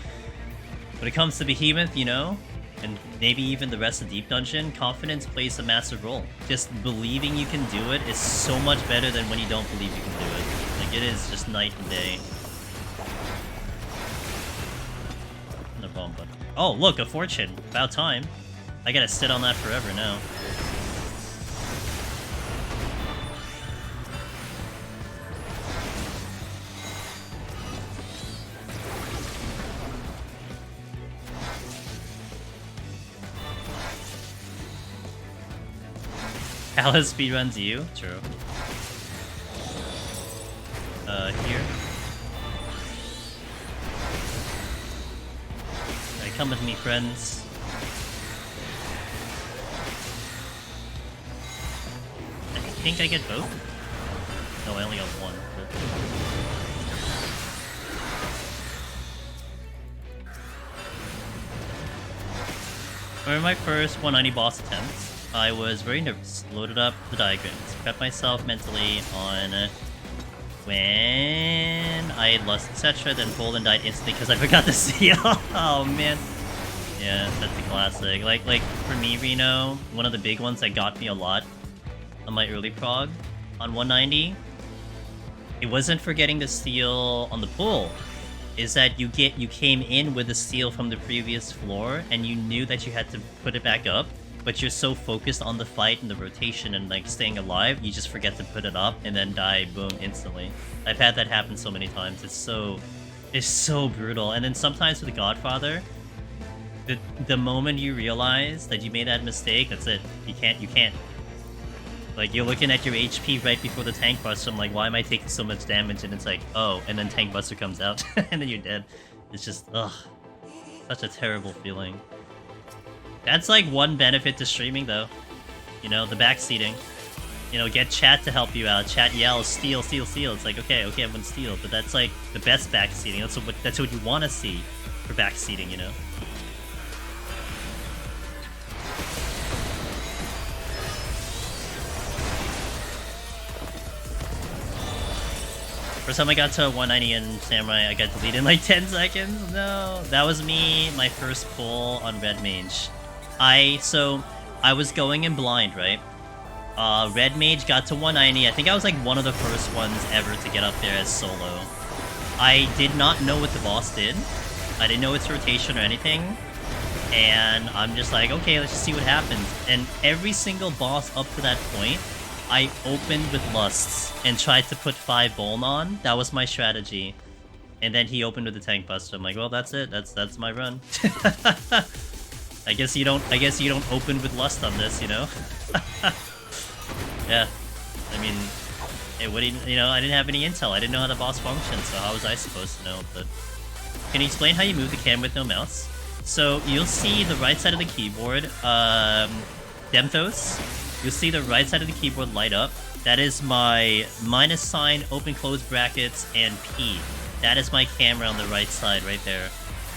when it comes to Behemoth, you know, and maybe even the rest of Deep Dungeon, confidence plays a massive role. Just believing you can do it is so much better than when you don't believe you can do it. Like, it is just night and day. No bomb button. Oh, look, a fortune. About time. I gotta sit on that forever now. Alice speedruns you? True. Here. Alright, come with me, friends. I think I get both? No, I only got one. For my first 190 boss attempts, I was very nervous, loaded up the diagrams, prepped myself mentally on when I had lust, etc., then pulled and died instantly because I forgot the seal. Oh man. Yeah, that's a classic. Like for me, Reno, one of the big ones that got me a lot on my early prog on 190, it wasn't forgetting the seal on the pull. Is that you came in with the seal from the previous floor and you knew that you had to put it back up, but you're so focused on the fight and the rotation and like staying alive, you just forget to put it up and then die, boom, instantly. I've had that happen so many times. It's so brutal. And then sometimes with Godfather, the moment you realize that you made that mistake, that's it. You can't. Like, you're looking at your HP right before the tank buster. I'm like, why am I taking so much damage? And it's like, oh, and then tank buster comes out and then you're dead. It's just, ugh, such a terrible feeling. That's like one benefit to streaming though. You know, the backseating. You know, get chat to help you out. Chat yells, steal, steal, steal. It's like, okay, I'm gonna steal. But that's like the best backseating. That's what you want to see for backseating, you know? First time I got to 190 in Samurai, I got deleted in like 10 seconds. No, that was me, my first pull on Red Mage. So I was going in blind, right? Red Mage got to 190. I think I was like one of the first ones ever to get up there as solo. I did not know what the boss did. I didn't know its rotation or anything. And I'm just like, okay, let's just see what happens. And every single boss up to that point, I opened with lusts and tried to put 5 Boln on. That was my strategy. And then he opened with the tank buster. I'm like, well, that's it. That's my run. I guess you don't open with lust on this, you know? Yeah. I mean, it wouldn't, you know, I didn't have any intel. I didn't know how the boss functions, so how was I supposed to know? But can you explain how you move the cam with no mouse? So you'll see the right side of the keyboard, Demthos. You'll see the right side of the keyboard light up, That is my minus sign, open close brackets, and P. That is my camera on the right side right there.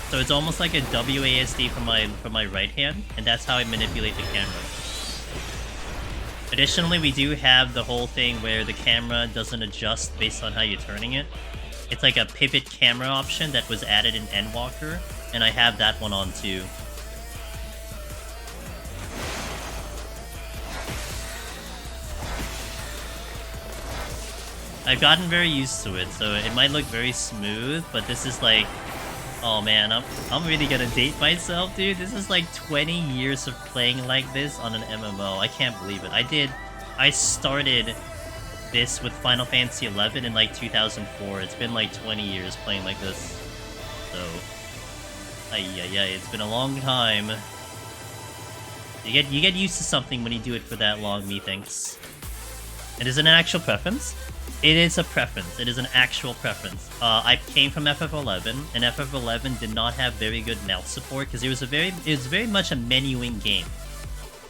So it's almost like a WASD from my right hand, and that's how I manipulate the camera. Additionally, we do have the whole thing where the camera doesn't adjust based on how you're turning it. It's like a pivot camera option that was added in Endwalker, and I have that one on too. I've gotten very used to it, so it might look very smooth, but this is like, oh man, I'm really gonna date myself, dude. This is like 20 years of playing like this on an MMO. I can't believe it. I started this with Final Fantasy 11 in like 2004. It's been like 20 years playing like this. So, yeah, it's been a long time. You get used to something when you do it for that long, methinks. It is an actual preference. It is a preference. It is an actual preference. I came from FF11, and FF11 did not have very good mouse support because it was very much a menuing game.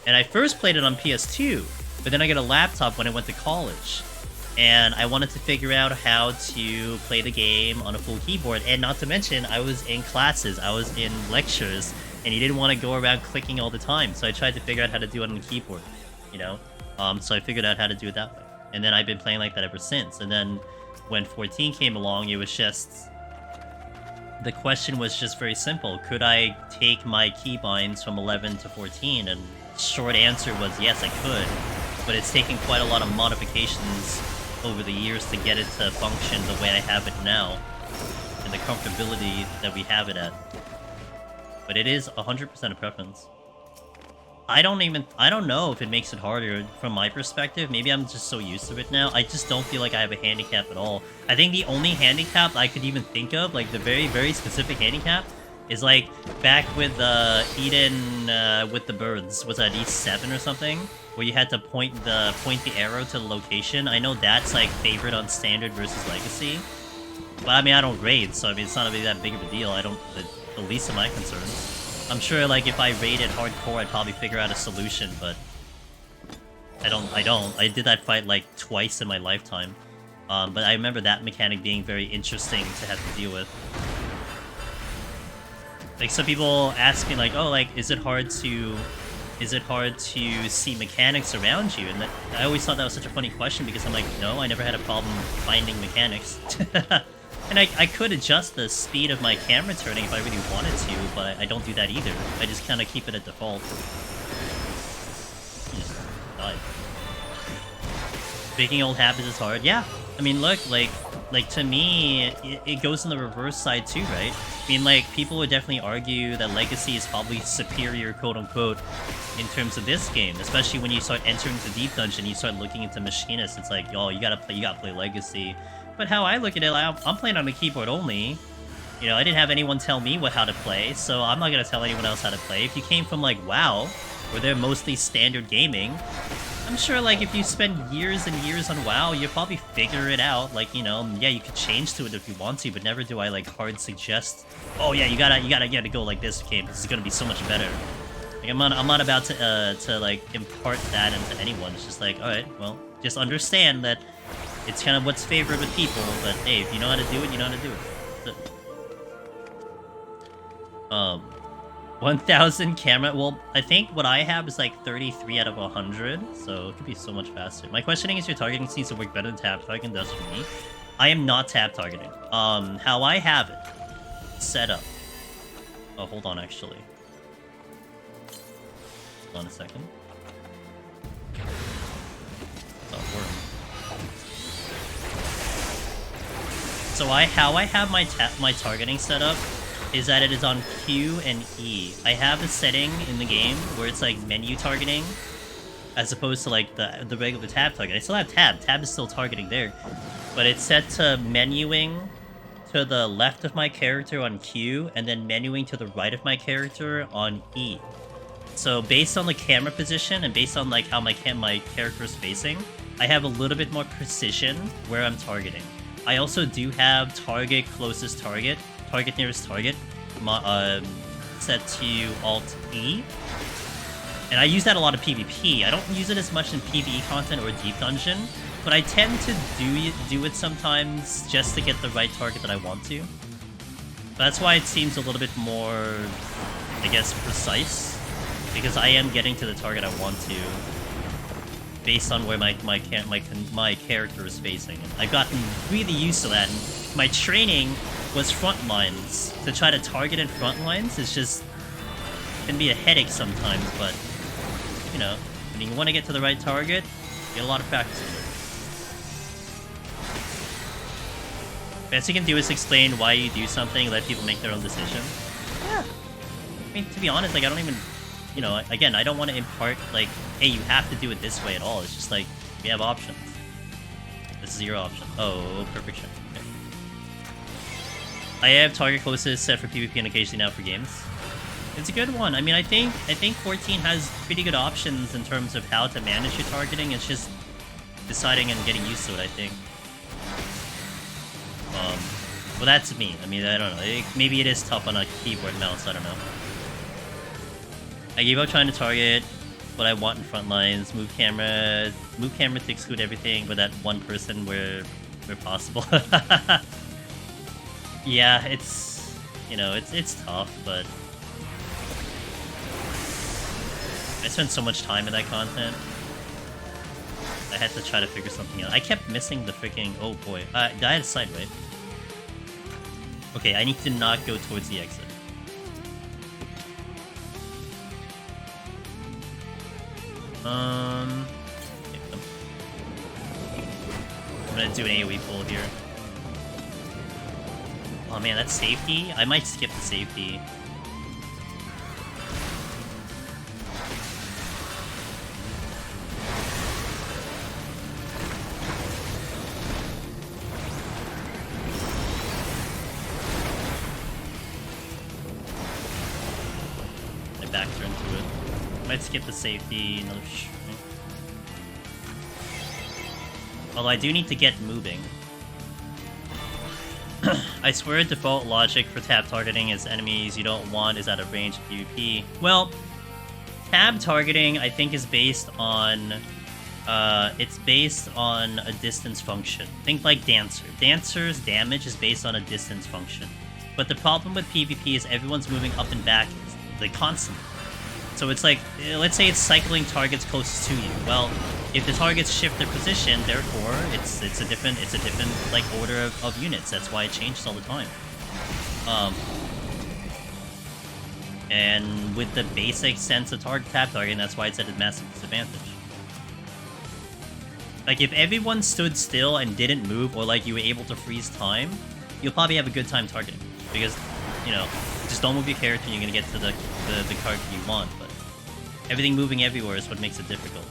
And I first played it on PS2, but then I got a laptop when I went to college, and I wanted to figure out how to play the game on a full keyboard. And not to mention, I was in classes, I was in lectures, and you didn't want to go around clicking all the time. So I tried to figure out how to do it on the keyboard, you know. So I figured out how to do it that way. And then I've been playing like that ever since. And then when 14 came along, it was just... The question was just very simple. Could I take my keybinds from 11 to 14? And short answer was yes, I could. But it's taken quite a lot of modifications over the years to get it to function the way I have it now. And the comfortability that we have it at. But it is 100% a preference. I don't know if it makes it harder from my perspective. Maybe I'm just so used to it now. I just don't feel like I have a handicap at all. I think the only handicap I could even think of, like the very, very specific handicap, is like back with Eden with the birds. Was that E7 or something? Where you had to point the arrow to the location. I know that's like favorite on standard versus legacy. But I mean, I don't raid, so I mean, it's not really that big of a deal. The least of my concerns. I'm sure, like, if I raided hardcore, I'd probably figure out a solution, but... I don't. I did that fight, like, twice in my lifetime. But I remember that mechanic being very interesting to have to deal with. Like, some people ask me, like, oh, like, is it hard to see mechanics around you? And I always thought that was such a funny question, because I'm like, no, I never had a problem finding mechanics. And I could adjust the speed of my camera turning if I really wanted to, but I don't do that either. I just kind of keep it at default. Just die. Breaking old habits is hard. Yeah. I mean, look, like to me, it goes on the reverse side too, right? I mean, like, people would definitely argue that Legacy is probably superior, quote-unquote, in terms of this game. Especially when you start entering the Deep Dungeon, you start looking into Machinists. It's like, oh, you gotta play Legacy. But how I look at it, I'm playing on the keyboard only. You know, I didn't have anyone tell me how to play, so I'm not gonna tell anyone else how to play. If you came from, like, WoW, where they're mostly standard gaming, I'm sure, like, if you spend years and years on WoW, you'll probably figure it out. Like, you know, yeah, you could change to it if you want to, but never do I, like, hard suggest, oh yeah, you gotta go like this game. This is gonna be so much better. Like, I'm not about to like, impart that into anyone. It's just like, alright, well, just understand that it's kind of what's favored with people, but hey, if you know how to do it, you know how to do it. 1,000 camera. Well, I think what I have is like 33 out of 100, so it could be so much faster. My questioning is your targeting seems to work better than tab targeting does for me. I am not tab targeting. How I have it set up. Oh, hold on, actually. Hold on a second. It's not working. So how I have my targeting set up is that it is on Q and E. I have a setting in the game where it's like menu targeting, as opposed to like the regular tab targeting. I still have tab. Tab is still targeting there, but it's set to menuing to the left of my character on Q, and then menuing to the right of my character on E. So based on the camera position and based on like how my character is facing, I have a little bit more precision where I'm targeting. I also do have target closest target, target nearest target, set to Alt E. And I use that a lot of PvP. I don't use it as much in PvE content or Deep Dungeon, but I tend to do it sometimes just to get the right target that I want to. That's why it seems a little bit more, I guess, precise, because I am getting to the target I want to based on where my character is facing. I've gotten really used to that, and my training was front lines. To try to target in front lines is just can be a headache sometimes, but you know, when you want to get to the right target, you get a lot of practice with it. Best you can do is explain why you do something, let people make their own decision. Yeah. I mean, to be honest, like, I don't even, you know, again, I don't want to impart, like, hey, you have to do it this way at all. It's just like, we have options. This is your option. Oh, perfect shot. Okay. I have target closest set for PvP and occasionally now for games. It's a good one. I mean, I think 14 has pretty good options in terms of how to manage your targeting. It's just deciding and getting used to it, I think. Well, that's me. I mean, I don't know. Maybe it is tough on a keyboard mouse. I don't know. I gave up trying to target what I want in front lines. Move camera to exclude everything but that one person where possible. Yeah, it's, you know, it's tough, but I spent so much time in that content. I had to try to figure something out. I kept missing the freaking... Oh boy. Did I have a side way? Okay, I need to not go towards the exit. Okay, I'm gonna do an AoE pull here. Oh man, that's safety? I might skip the safety. Might skip the safety, another although I do need to get moving. I swear default logic for tab targeting is enemies you don't want is out of range of PvP. Well, tab targeting I think is based on it's based on a distance function. Think like Dancer. Dancer's damage is based on a distance function. But the problem with PvP is everyone's moving up and back like constantly. So it's like, let's say it's cycling targets closest to you. Well, if the targets shift their position, therefore it's a different like order of units. That's why it changes all the time. And with the basic sense of tab targeting, that's why it's at a massive disadvantage. Like if everyone stood still and didn't move, or like you were able to freeze time, you'll probably have a good time targeting because, you know, just don't move your character and you're gonna get to the target you want. But everything moving everywhere is what makes it difficult.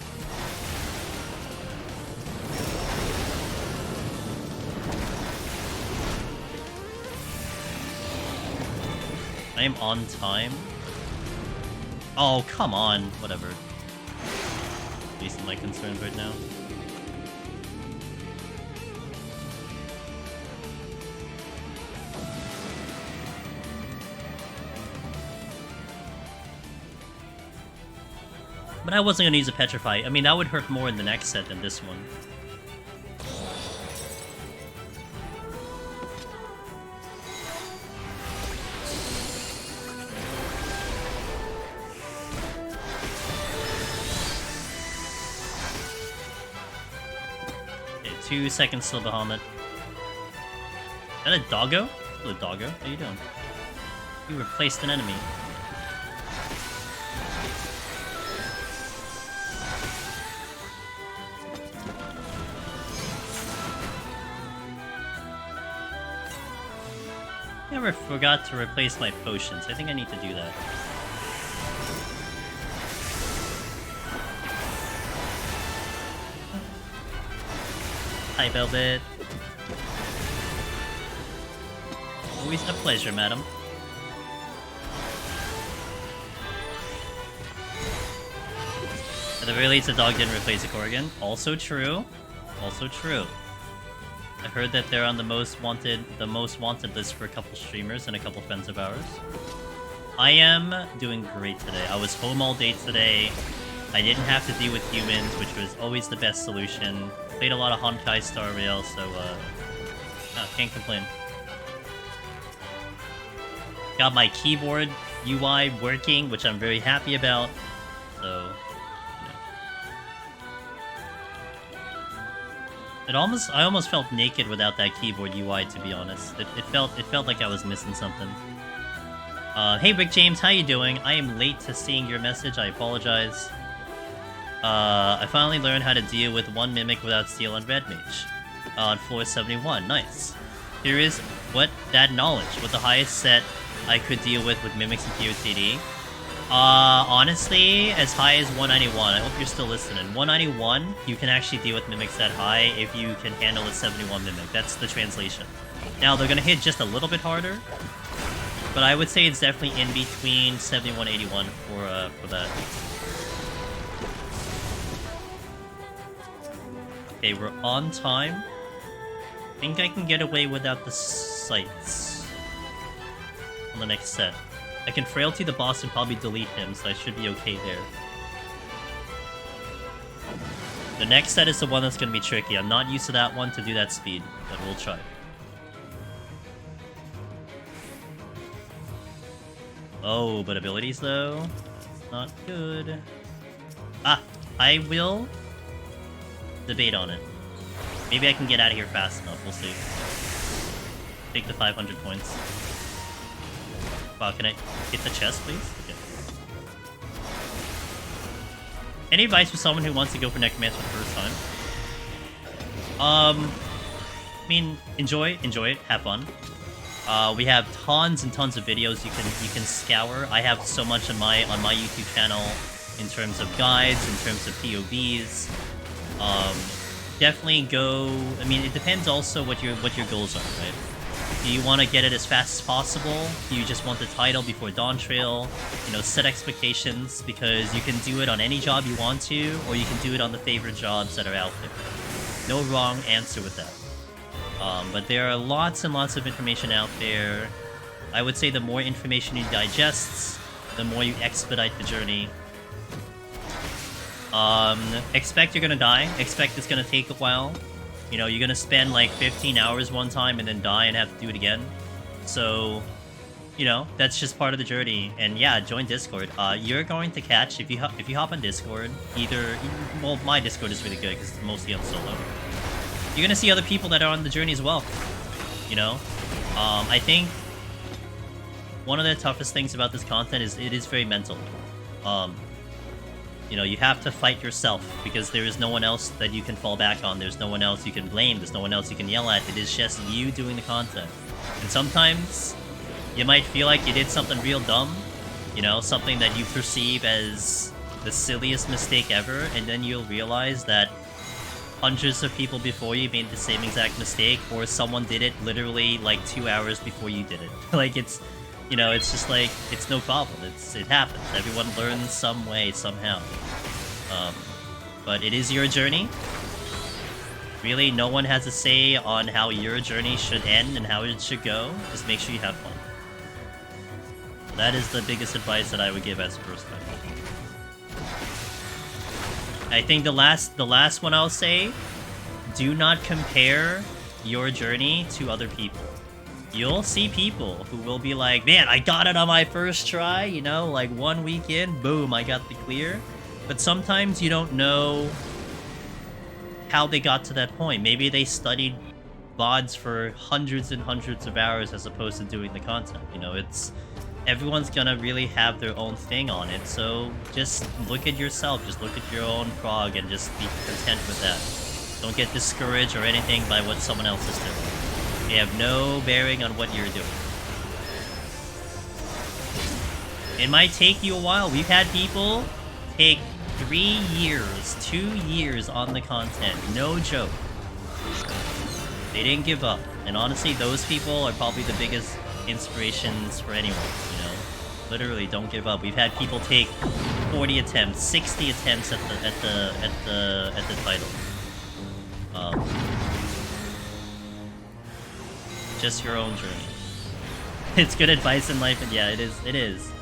I am on time. Oh, come on. Whatever. These are my concerns right now. But I wasn't gonna use a Petrify. I mean, that would hurt more in the next set than this one. Okay, 2 seconds till Bahamut. Is that a doggo? Hello, doggo. How you doing? You replaced an enemy. I forgot to replace my potions. I think I need to do that. Hi, Velvet. Always a pleasure, madam. At the very least, the dog didn't replace a Corrigan. Also true. Also true. I heard that they're on the most wanted list for a couple streamers and a couple friends of ours. I am doing great today. I was home all day today. I didn't have to deal with humans, which was always the best solution. Played a lot of Honkai Star Rail, so can't complain. Got my keyboard UI working, which I'm very happy about. So, I almost felt naked without that keyboard UI, to be honest. It felt like I was missing something. Hey Rick James, how you doing? I am late to seeing your message, I apologize. I finally learned how to deal with one mimic without steel and red mage. On floor 71, nice. Here is that knowledge, what the highest set I could deal with mimics in POTD. Honestly, as high as 191. I hope you're still listening. 191, you can actually deal with mimics that high if you can handle a 71 mimic. That's the translation. Now, they're gonna hit just a little bit harder, but I would say it's definitely in between 71 and 81 for that. Okay, we're on time. I think I can get away without the sights on the next set. I can frailty the boss and probably delete him, so I should be okay there. The next set is the one that's going to be tricky. I'm not used to that one to do that speed, but we'll try. Oh, but abilities though? That's not good. Ah, I will debate on it. Maybe I can get out of here fast enough, we'll see. Take the 500 points. Wow, can I hit the chest, please? Okay. Any advice for someone who wants to go for Necromancer for the first time? I mean, enjoy it, have fun. We have tons and tons of videos you can scour. I have so much on my YouTube channel in terms of guides, in terms of POVs. Definitely go. I mean, it depends also what your goals are, right? Do you want to get it as fast as possible? Do you just want the title before Dawn Trail? You know, set expectations, because you can do it on any job you want to, or you can do it on the favorite jobs that are out there. No wrong answer with that. But there are lots and lots of information out there. I would say the more information you digest, the more you expedite the journey. Expect you're gonna die. Expect it's gonna take a while. You know, you're gonna spend like 15 hours one time and then die and have to do it again. So, you know, that's just part of the journey. And yeah, join Discord. You're going to catch, if you hop on Discord, well, my Discord is really good because it's mostly on solo. You're gonna see other people that are on the journey as well. You know, I think one of the toughest things about this content is it is very mental. You know, you have to fight yourself because there is no one else that you can fall back on. There's no one else you can blame. There's no one else you can yell at. It is just you doing the content. And sometimes you might feel like you did something real dumb, you know, something that you perceive as the silliest mistake ever, and then you'll realize that hundreds of people before you made the same exact mistake, or someone did it literally like 2 hours before you did it. Like, it's, you know, it's just like, it's no problem. It happens. Everyone learns some way, somehow. But it is your journey. Really, no one has a say on how your journey should end and how it should go. Just make sure you have fun. That is the biggest advice that I would give as a first time. I think the last one I'll say, do not compare your journey to other people. You'll see people who will be like, man, I got it on my first try, you know, like 1 week in, boom, I got the clear. But sometimes you don't know how they got to that point. Maybe they studied VODs for hundreds and hundreds of hours as opposed to doing the content. You know, everyone's gonna really have their own thing on it, so just look at yourself, just look at your own prog and just be content with that. Don't get discouraged or anything by what someone else is doing. They have no bearing on what you're doing. It might take you a while. We've had people take 3 years, 2 years on the content. No joke. They didn't give up. And honestly, those people are probably the biggest inspirations for anyone, you know? Literally, don't give up. We've had people take 40 attempts, 60 attempts at the title. Just your own journey. It's good advice in life, and yeah, it is.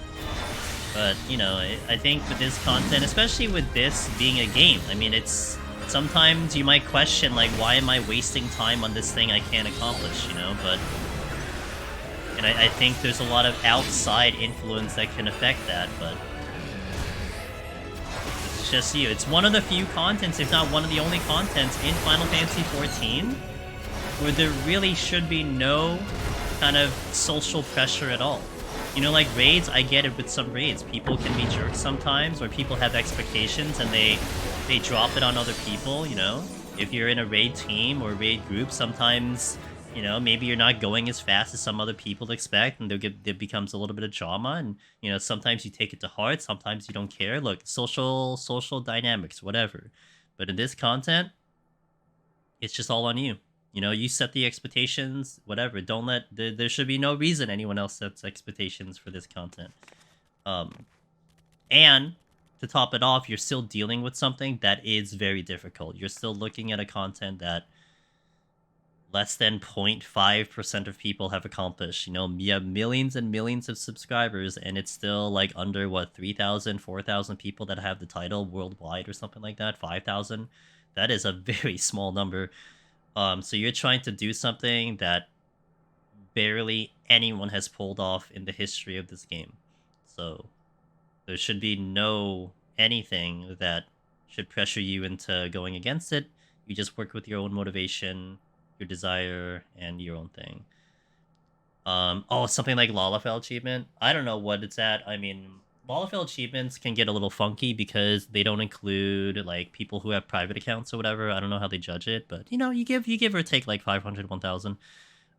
But, you know, I think with this content, especially with this being a game, I mean, it's... Sometimes you might question, like, why am I wasting time on this thing I can't accomplish, you know? But... And I think there's a lot of outside influence that can affect that, but... It's just you. It's one of the few contents, if not one of the only contents in Final Fantasy XIV where there really should be no kind of social pressure at all. You know, like raids, I get it with some raids. People can be jerks sometimes, or people have expectations and they drop it on other people, you know? If you're in a raid team or raid group, sometimes, you know, maybe you're not going as fast as some other people expect, and there becomes a little bit of drama, and, you know, sometimes you take it to heart, sometimes you don't care. Look, social dynamics, whatever. But in this content, it's just all on you. You know, you set the expectations, whatever. Don't let... There should be no reason anyone else sets expectations for this content. And, to top it off, you're still dealing with something that is very difficult. You're still looking at a content that less than 0.5% of people have accomplished. You know, you have millions and millions of subscribers, and it's still, like, under, what, 3,000, 4,000 people that have the title worldwide or something like that? 5,000? That is a very small number. So you're trying to do something that barely anyone has pulled off in the history of this game. So there should be no anything that should pressure you into going against it. You just work with your own motivation, your desire, and your own thing. Oh, something like Lalafell achievement. I don't know what it's at. I mean, Lalafell achievements can get a little funky because they don't include like people who have private accounts or whatever. I don't know how they judge it, but you know, you give or take like 500, 1,000.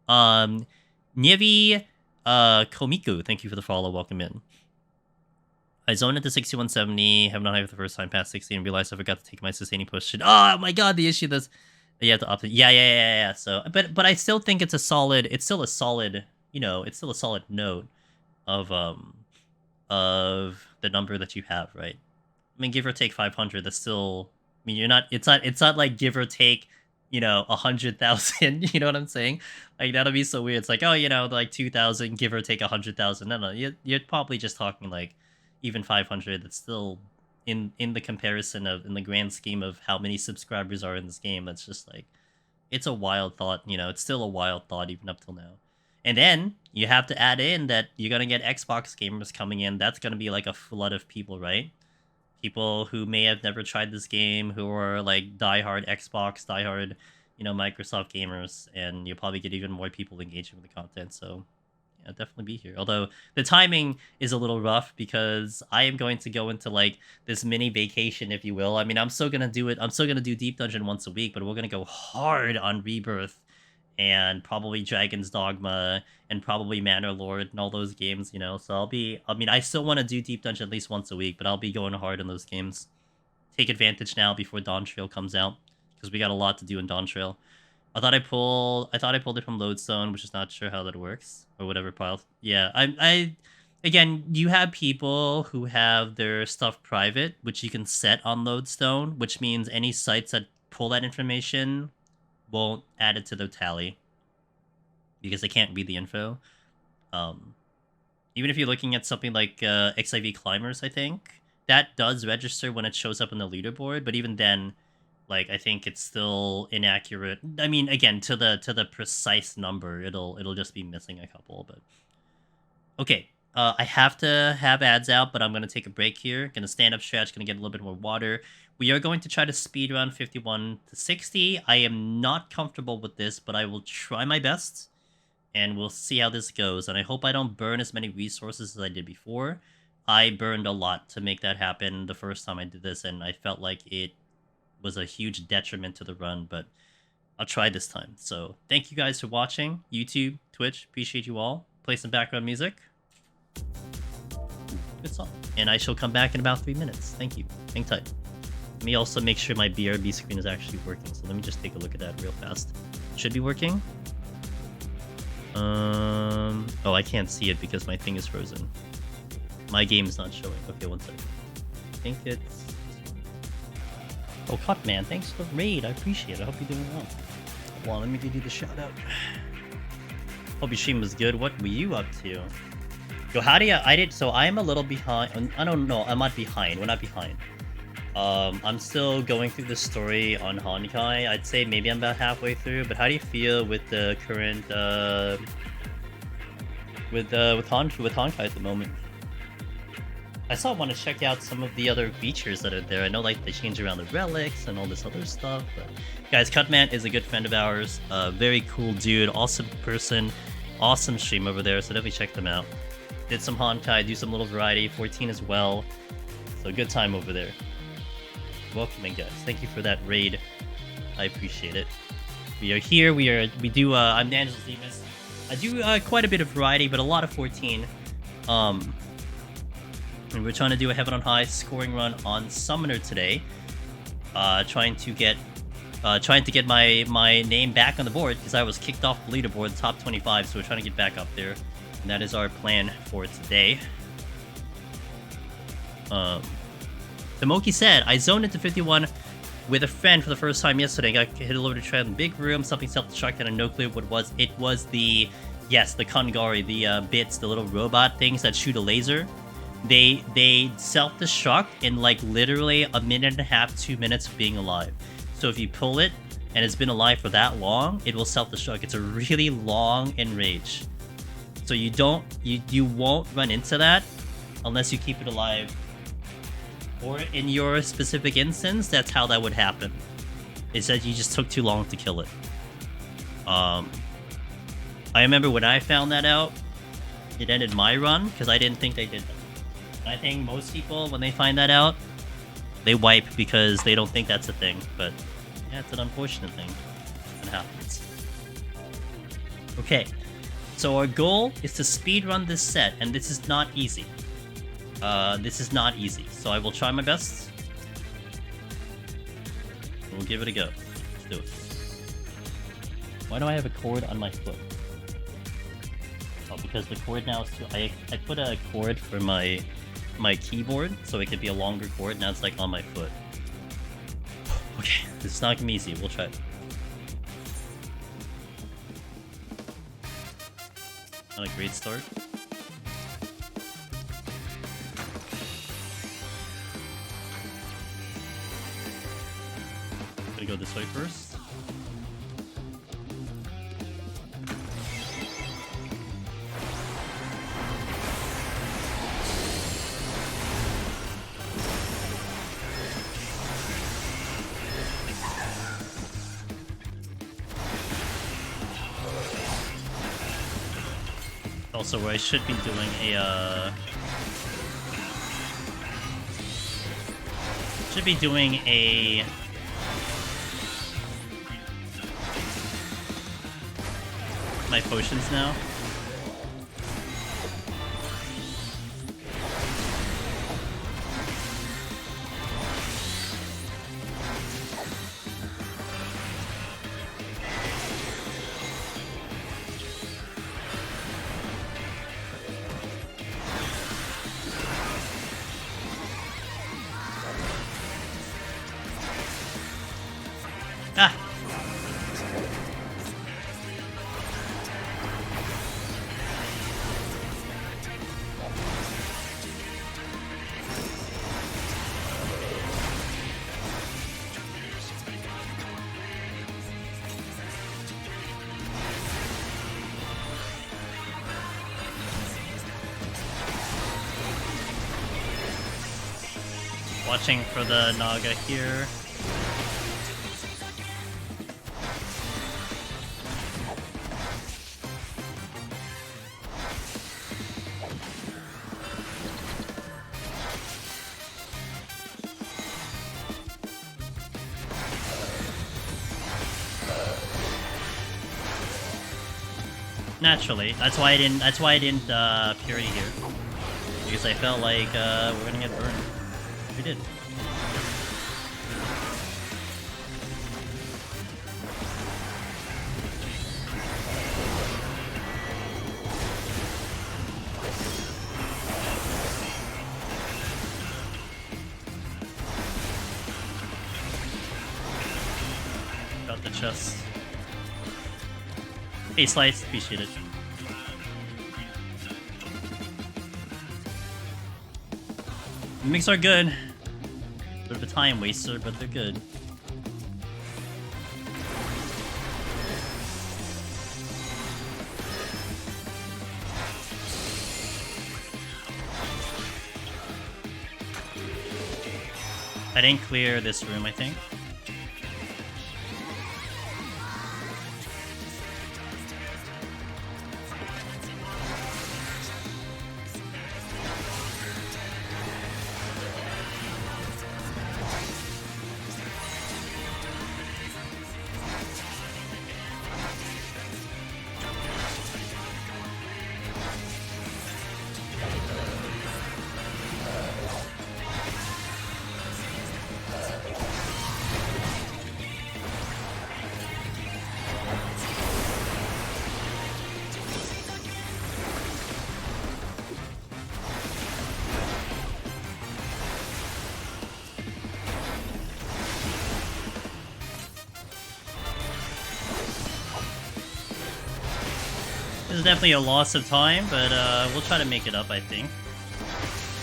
Nievi Komiku, thank you for the follow. Welcome in. I zoned into 6170, have not had it for the first time past 60, and realized I forgot to take my sustaining potion. Oh my god, the issue that's you have to opt it. Yeah. So, but I still think it's a solid. It's still a solid. You know, it's still a solid note of the number that you have, right? I mean, give or take 500. That's still. I mean, you're not. It's not like give or take. You know, 100,000. You know what I'm saying? Like that'll be so weird. It's like, oh, you know, like 2,000, give or take 100,000. No, you're probably just talking like even 500. That's still in the comparison of in the grand scheme of how many subscribers are in this game. That's just like, it's a wild thought. You know, it's still a wild thought even up till now. And then you have to add in that you're gonna get Xbox gamers coming in. That's gonna be like a flood of people, right? People who may have never tried this game, who are like diehard Xbox, diehard, you know, Microsoft gamers, and you'll probably get even more people engaging with the content. So, yeah, definitely be here. Although the timing is a little rough because I am going to go into like this mini vacation, if you will. I mean, I'm still gonna do it. I'm still gonna do Deep Dungeon once a week, but we're gonna go hard on Rebirth and probably Dragon's Dogma and probably Manor Lord and all those games, you know. So I mean, I still want to do Deep Dungeon at least once a week, but I'll be going hard on those games. Take advantage now before Dawn Trail comes out, because we got a lot to do in Dawn Trail. I thought I pulled it from Lodestone, which is not sure how that works or whatever pile. Yeah, I again, you have people who have their stuff private, which you can set on Lodestone, which means any sites that pull that information won't add it to the tally because they can't read the info. Even if you're looking at something like XIV Climbers, I think that does register when it shows up on the leaderboard, but even then, like, I think it's still inaccurate. I mean, again, to the precise number, it'll just be missing a couple. But okay, I have to have ads out, but I'm gonna take a break here. Gonna stand up, stretch. Gonna get a little bit more water. We are going to try to speed run 51 to 60. I am not comfortable with this, but I will try my best, and we'll see how this goes. And I hope I don't burn as many resources as I did before. I burned a lot to make that happen the first time I did this, and I felt like it was a huge detriment to the run, but I'll try this time. So thank you guys for watching. YouTube, Twitch, appreciate you all. Play some background music. Good song. And I shall come back in about 3 minutes. Thank you. Hang tight. Let me also make sure my BRB screen is actually working. So let me just take a look at that real fast. Should be working. Oh, I can't see it because my thing is frozen. My game is not showing. Okay, one second. I think it's... Oh, Cutman, thanks for the raid. I appreciate it. I hope you're doing well. Well, let me do the shout out. Hope your stream was good. What were you up to? Yo, how do you... So I'm a little behind. I don't know. I'm not behind. We're not behind. I'm still going through the story on Honkai. I'd say maybe I'm about halfway through. But how do you feel with the current with Honkai at the moment? I still want to check out some of the other features that are there. I know like they change around the relics and all this other stuff. But guys, Cutman is a good friend of ours. Very cool dude, awesome person, awesome stream over there. So definitely check them out. Did some Honkai, do some little variety, 14 as well. So good time over there. Welcome in, guys. Thank you for that raid. I appreciate it. We are here. We do. I'm D'Angelo's Demas. I do quite a bit of variety, but a lot of 14. And we're trying to do a Heaven on High scoring run on Summoner today. Trying to get my name back on the board because I was kicked off the leaderboard, the top 25. So we're trying to get back up there, and that is our plan for today. Tomoki said, I zoned into 51 with a friend for the first time yesterday. Got hit over the trail in the big room. Something self-destructed and no clue what it was. It was the Kangari, the bits, the little robot things that shoot a laser. They self-destruct in like literally a minute and a half, 2 minutes of being alive. So if you pull it and it's been alive for that long, it will self-destruct. It's a really long enrage. So you won't run into that unless you keep it alive. Or in your specific instance, that's how that would happen. Is that you just took too long to kill it. I remember when I found that out, it ended my run because I didn't think they did that. And I think most people, when they find that out, they wipe because they don't think that's a thing. But yeah, it's an unfortunate thing. It happens. Okay, so our goal is to speedrun this set, and this is not easy. So I will try my best. We'll give it a go. Let's do it. Why do I have a cord on my foot? Oh, because the cord now is too... I put a cord for my keyboard so it could be a longer cord. Now it's like on my foot. Okay, this is not gonna be easy. We'll try it. Not a great start. Gonna go this way first. Also, where I should be doing my potions now. Watching for the Naga here. Naturally, that's why I didn't Purity here, because I felt like we're gonna get burned. We did. Got the chest. Hey, Slice, appreciate it. Mimics are good. Bit of a time waster, but they're good. I didn't clear this room, I think. This is definitely a loss of time, but we'll try to make it up, I think.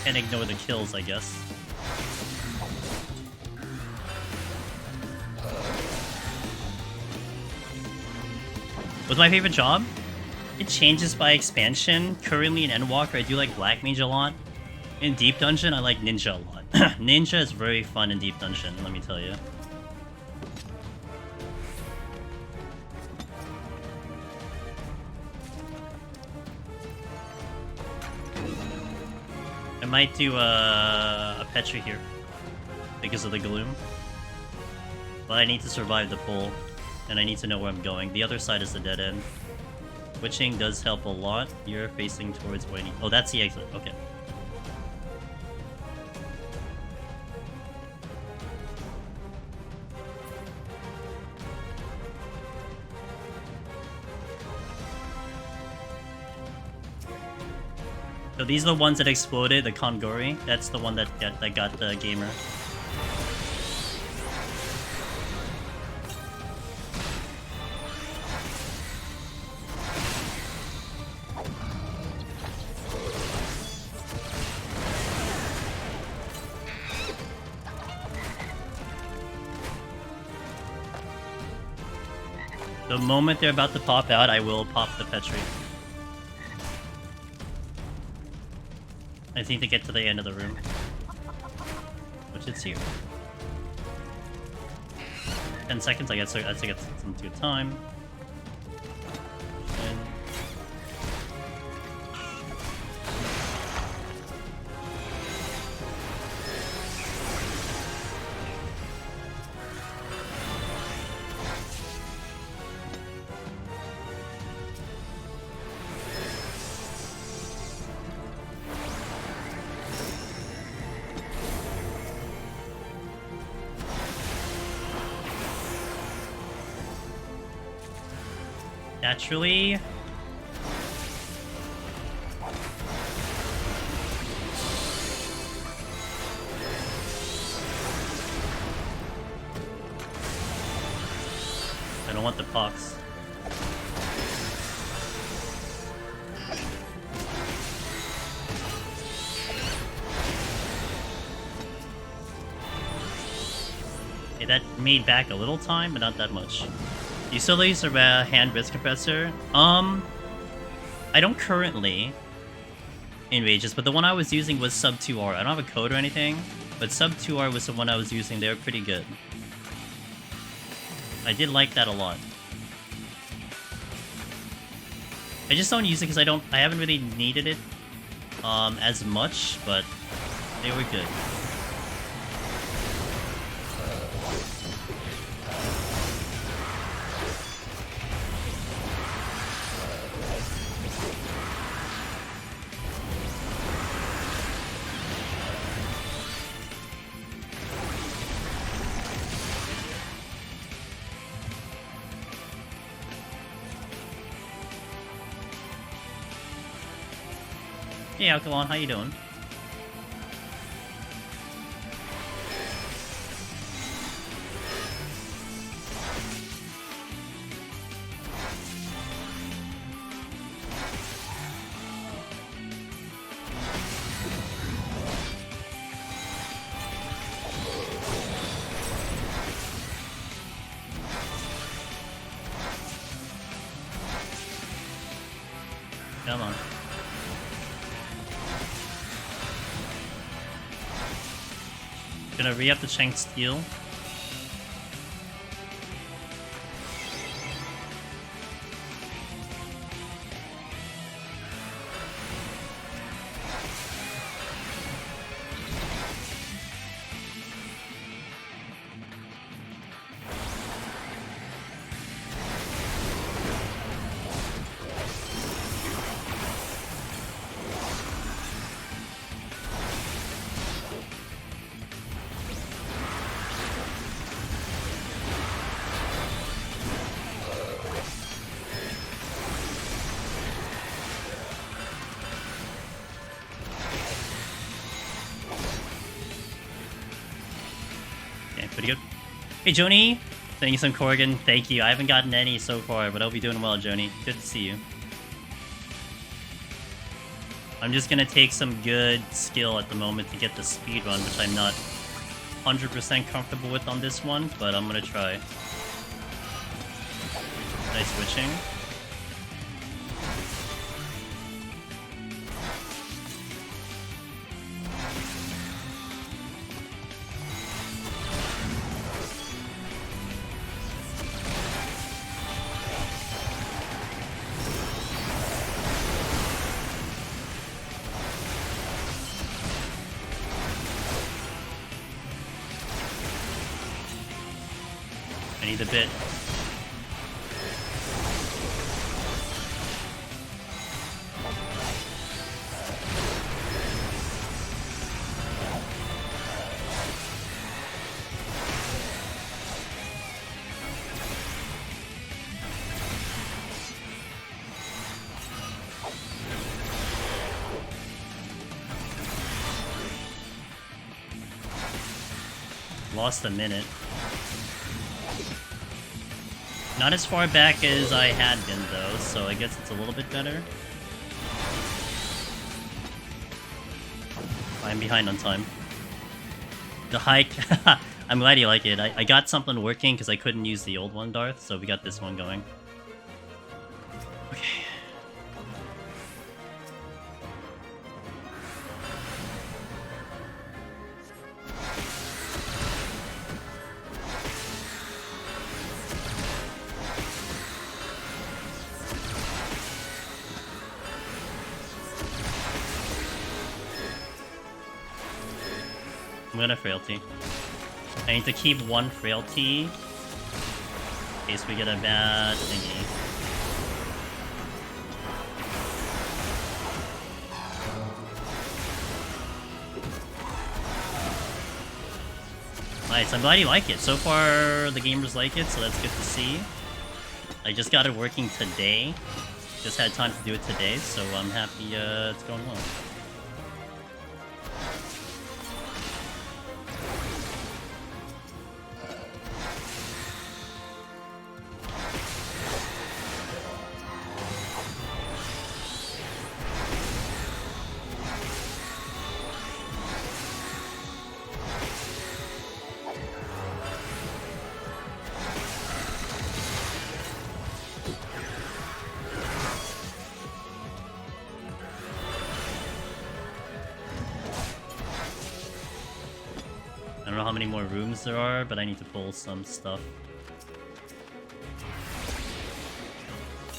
And ignore the kills, I guess. What's my favorite job? It changes by expansion. Currently in Endwalker, I do like Black Mage a lot. In Deep Dungeon, I like Ninja a lot. Ninja is very fun in Deep Dungeon, let me tell you. I might do a Petra here because of the gloom. But I need to survive the pull, and I need to know where I'm going. The other side is the dead end. Switching does help a lot. You're facing towards where I need... Oh, that's the exit. Okay. So these are the ones that exploded, the Kongori. That's the one that got the gamer. The moment they're about to pop out, I will pop the Petri. I need to get to the end of the room. Which it's here. 10 seconds, I guess I get some good time. And naturally, I don't want the pox. Okay, that made back a little time, but not that much. You still use a hand wrist compressor? I don't currently in Rages, but the one I was using was sub 2R. I don't have a code or anything, but sub 2R was the one I was using. They were pretty good. I did like that a lot. I just don't use it because I haven't really needed it as much, but they were good. Hey Alkalon, how you doing? Come on. Gonna re-up the Shank Steel. Pretty good. Hey, Joni! Sending you some Corrigan. Thank you. I haven't gotten any so far, but I'll be doing well, Joni. Good to see you. I'm just gonna take some good skill at the moment to get the speed run, which I'm not 100% comfortable with on this one, but I'm gonna try. Nice switching. I need a bit. Lost a minute. Not as far back as I had been, though, so I guess it's a little bit better. I'm behind on time. The hike... I'm glad you like it. I got something working because I couldn't use the old one, Darth, so we got this one going. Okay. I'm gonna frailty. I need to keep one frailty in case we get a bad thingy. Nice, I'm glad you like it. So far, the gamers like it, so that's good to see. I just got it working today. Just had time to do it today, so I'm happy it's going well. I don't know how many more rooms there are, but I need to pull some stuff.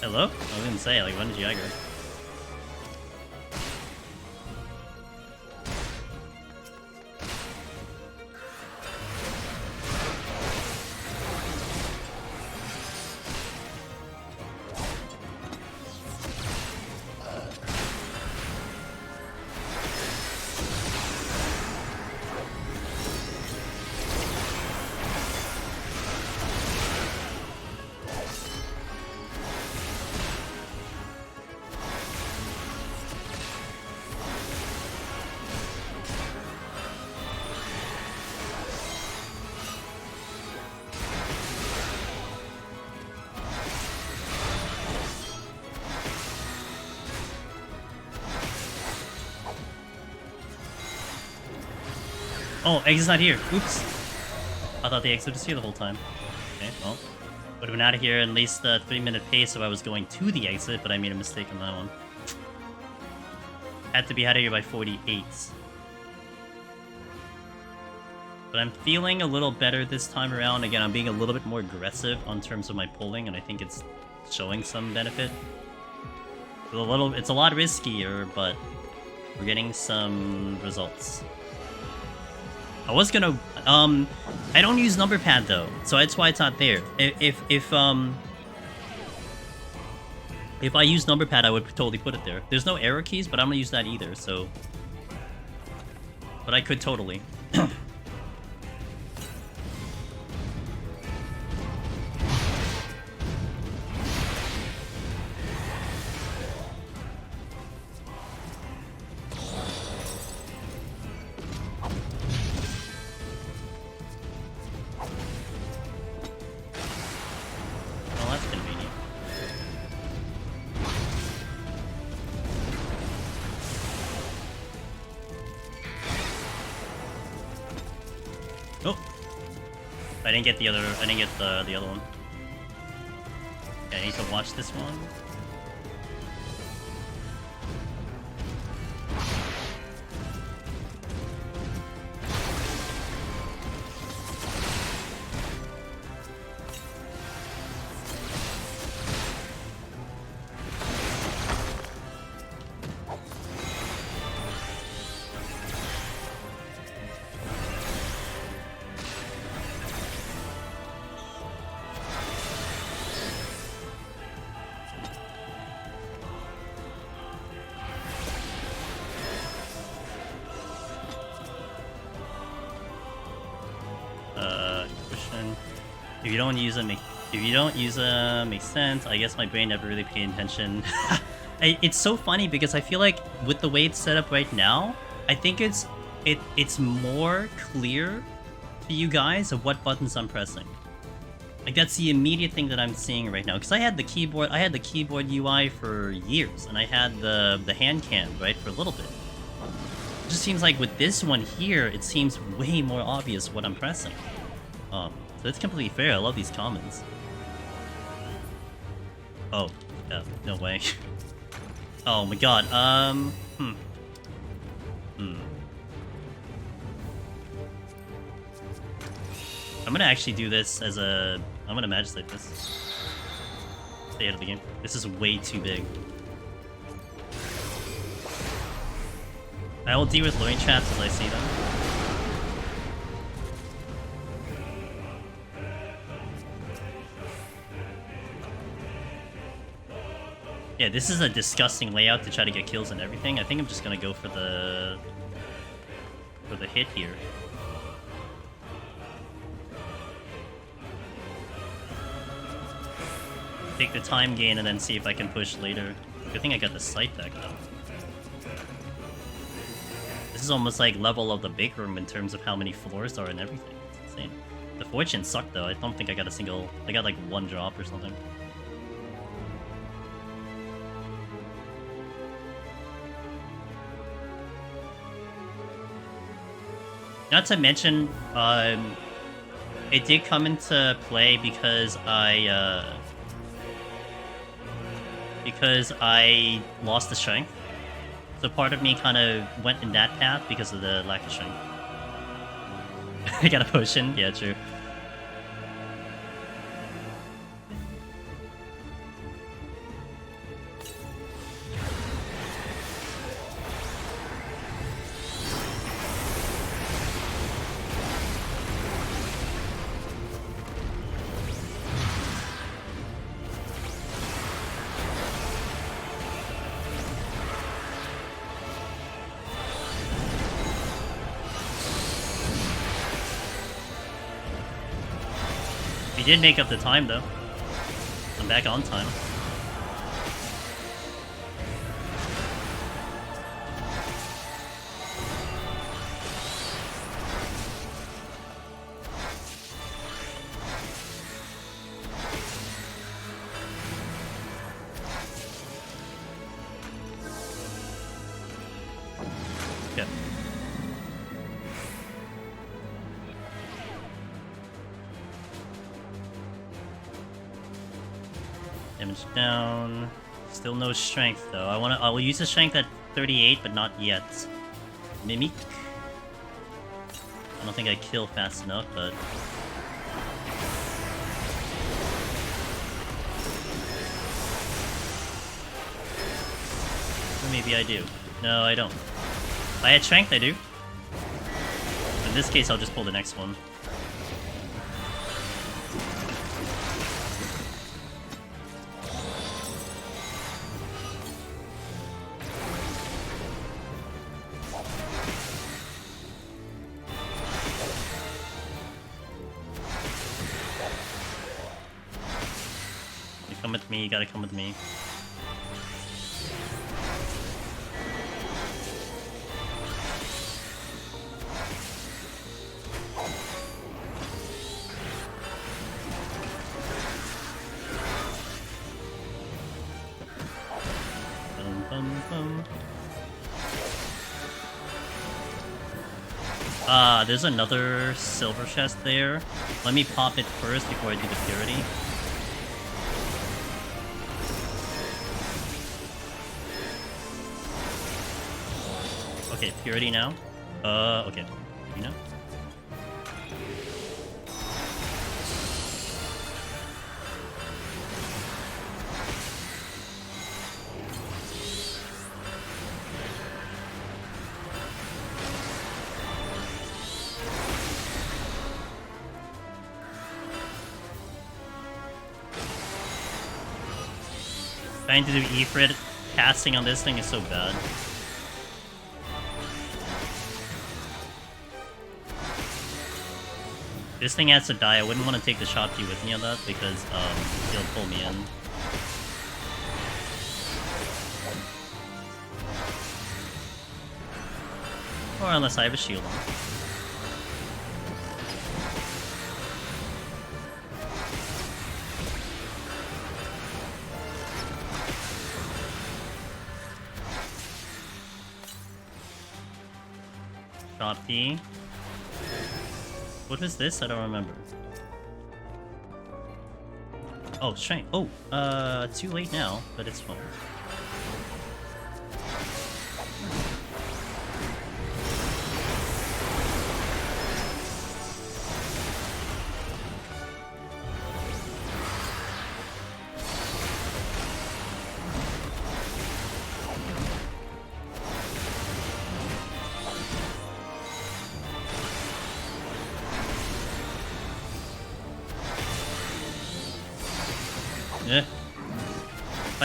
Hello? I was gonna say, like, when did you aggro? Oh, exit's not here. Oops. I thought the exit was here the whole time. Okay, well. Would have been out of here at least the 3-minute pace if I was going to the exit, but I made a mistake on that one. Had to be out of here by 48. But I'm feeling a little better this time around. Again, I'm being a little bit more aggressive on terms of my pulling, and I think it's showing some benefit. It's a lot riskier, but we're getting some results. I was gonna, I don't use number pad though, so that's why it's not there. If I use number pad, I would totally put it there. There's no arrow keys, but I'm gonna use that either, so. But I could totally. I didn't get the other one. Okay, I need to watch this one. If you don't use a makes sense. I guess my brain never really paid attention. It's so funny because I feel like with the way it's set up right now, I think it's more clear to you guys of what buttons I'm pressing. Like that's the immediate thing that I'm seeing right now. Because I had the keyboard UI for years, and I had the hand cam, right, for a little bit. It just seems like with this one here, it seems way more obvious what I'm pressing. So it's completely fair. I love these commons. Oh, yeah, no way. Oh my god, I'm gonna actually do this as a... I'm gonna magic this. Stay out of the game. This is way too big. I will deal with luring traps as I see them. Yeah, this is a disgusting layout to try to get kills and everything. I think I'm just gonna go for the hit here. Take the time gain and then see if I can push later. Good thing I got the sight back though. This is almost like level of the big room in terms of how many floors there are and everything. It's insane. The fortune sucked though. I don't think I got a single... I got like one drop or something. Not to mention, it did come into play because I lost the strength. So part of me kind of went in that path because of the lack of strength. I got a potion? Yeah, true. We did make up the time, though. I'm back on time. Yep. Damage down. Still no strength though. I will use the strength that F1-88, but not yet. Mimic. I don't think I kill fast enough, but... Or maybe I do. No, I don't. If I had strength, I do. In this case, I'll just pull the next one. You come with me, you gotta come with me. There's another silver chest there. Let me pop it first before I do the purity. Okay, purity now. Okay. You know? Trying to do Ifrit casting on this thing is so bad. This thing has to die. I wouldn't want to take the shot key with me on that because he'll pull me in. Or unless I have a shield on. Copy. What was this? I don't remember. Oh, strength. Oh, too late now, but it's fine.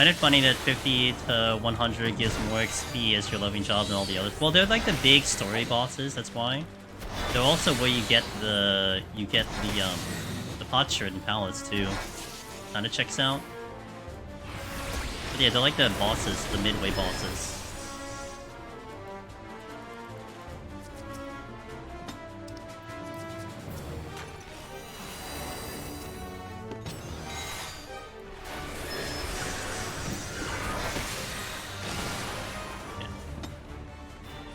I find it funny that 50 to 100 gives more XP as you're leveling jobs and all the others. Well, they're like the big story bosses, that's why. They're also where you get the pot shirt and pallets too. Kinda checks out. But yeah, they're like the bosses, the midway bosses.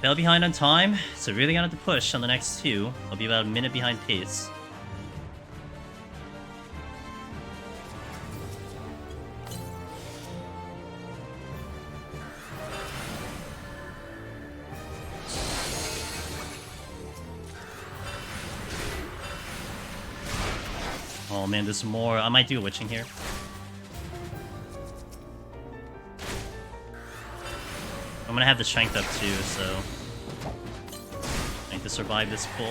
Fell behind on time, so really gonna have to push on the next two. I'll be about a minute behind pace. Oh man, there's more. I might do a witching here. I'm gonna have the strength up too, so I think to survive this pull.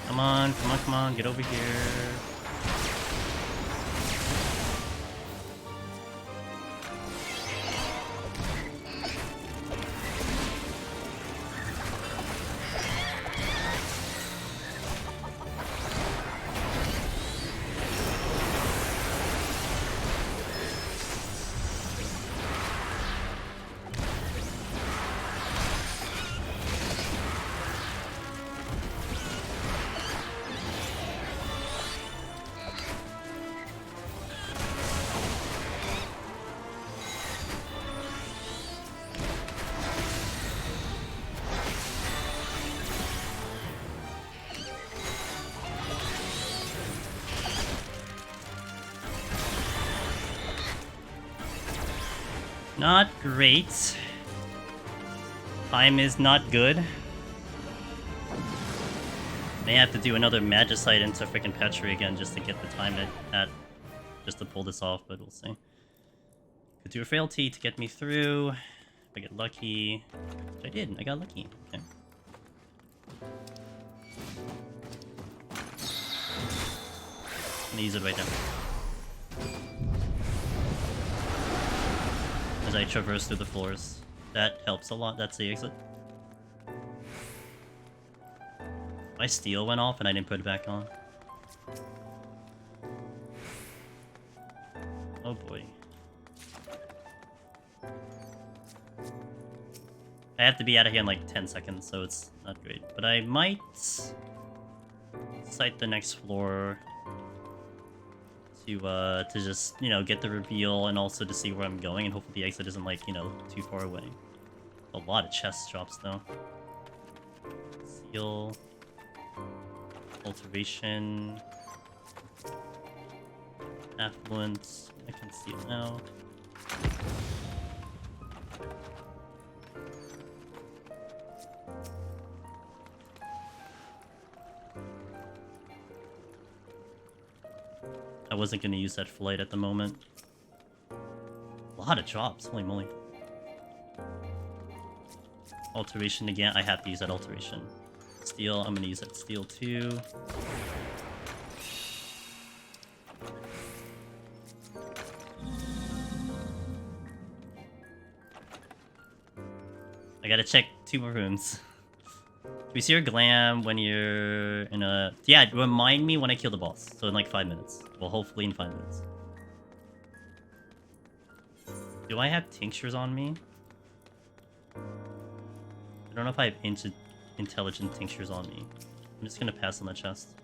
Come on, come on, come on, get over here. Not great. Time is not good. May have to do another Magicite into freaking Petri again just to get the time just to pull this off, but we'll see. Could do a Frailty to get me through. If I get lucky. Which I did, I got lucky. Okay. I'm gonna use it right now. As I traverse through the floors. That helps a lot, that's the exit. My steel went off and I didn't put it back on. Oh boy. I have to be out of here in like 10 seconds, so it's not great. But I might site the next floor to just, you know, get the reveal and also to see where I'm going, and hopefully the exit isn't like, you know, too far away. A lot of chest drops though. Seal. Alteration. Affluence. I can see it now. I wasn't gonna use that flight at the moment. A lot of drops, holy moly. Alteration again, I have to use that alteration. Steel, I'm gonna use that steel too. I gotta check 2 more rooms. Do we see your glam when you're in a... Yeah, remind me when I kill the boss. So in like 5 minutes. Well, hopefully in 5 minutes. Do I have tinctures on me? I don't know if I have intelligent tinctures on me. I'm just gonna pass on the chest.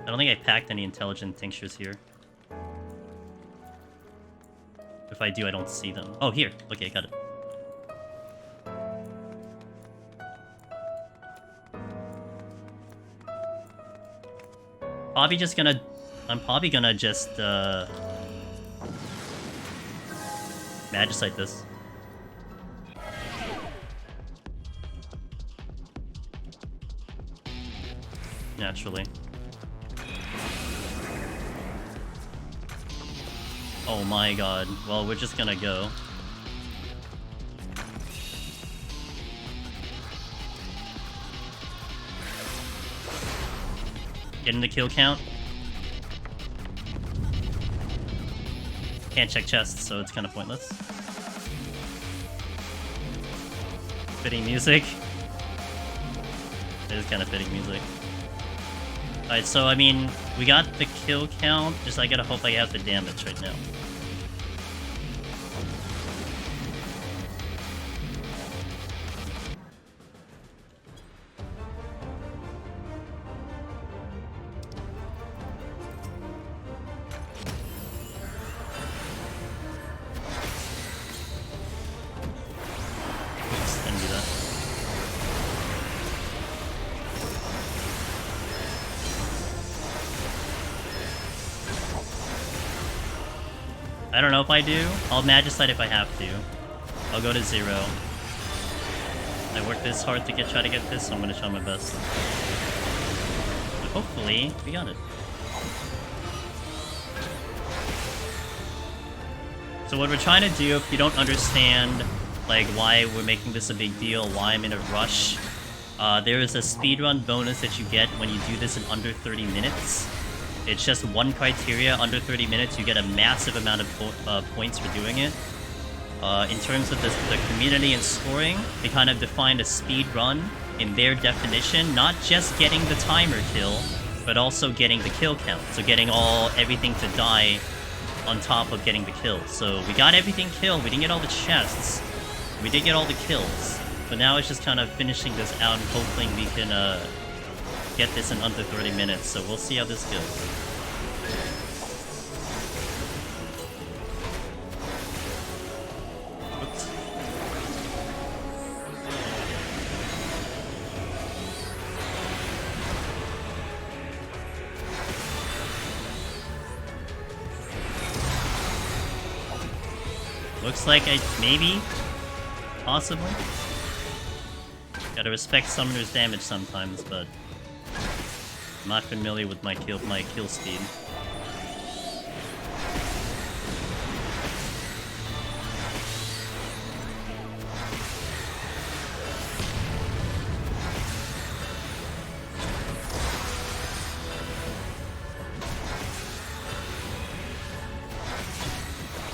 I don't think I packed any intelligent tinctures here. If I do, I don't see them. Oh, here. Okay, got it. Probably just gonna... I'm probably gonna just, Magicite this. Naturally. Oh my god. Well, we're just gonna go. Getting the kill count. Can't check chests, so it's kind of pointless. Fitting music. It is kind of fitting music. Alright, so I mean, we got the kill count, just I gotta hope I have the damage right now. I don't know if I do. I'll Magicite if I have to. I'll go to 0. I worked this hard to try to get this, so I'm gonna try my best. But hopefully, we got it. So what we're trying to do, if you don't understand like why we're making this a big deal, why I'm in a rush, there is a speedrun bonus that you get when you do this in under 30 minutes. It's just one criteria, under 30 minutes, you get a massive amount of points for doing it. In terms of the community and scoring, they kind of defined a speed run in their definition, not just getting the timer kill, but also getting the kill count. So getting everything to die on top of getting the kills. So we got everything killed, we didn't get all the chests, we did get all the kills. So now it's just kind of finishing this out and hoping we can get this in under 30 minutes, so we'll see how this goes. Oops. Looks like I maybe, possibly. Gotta respect summoner's damage sometimes, but I'm not familiar with my kill speed.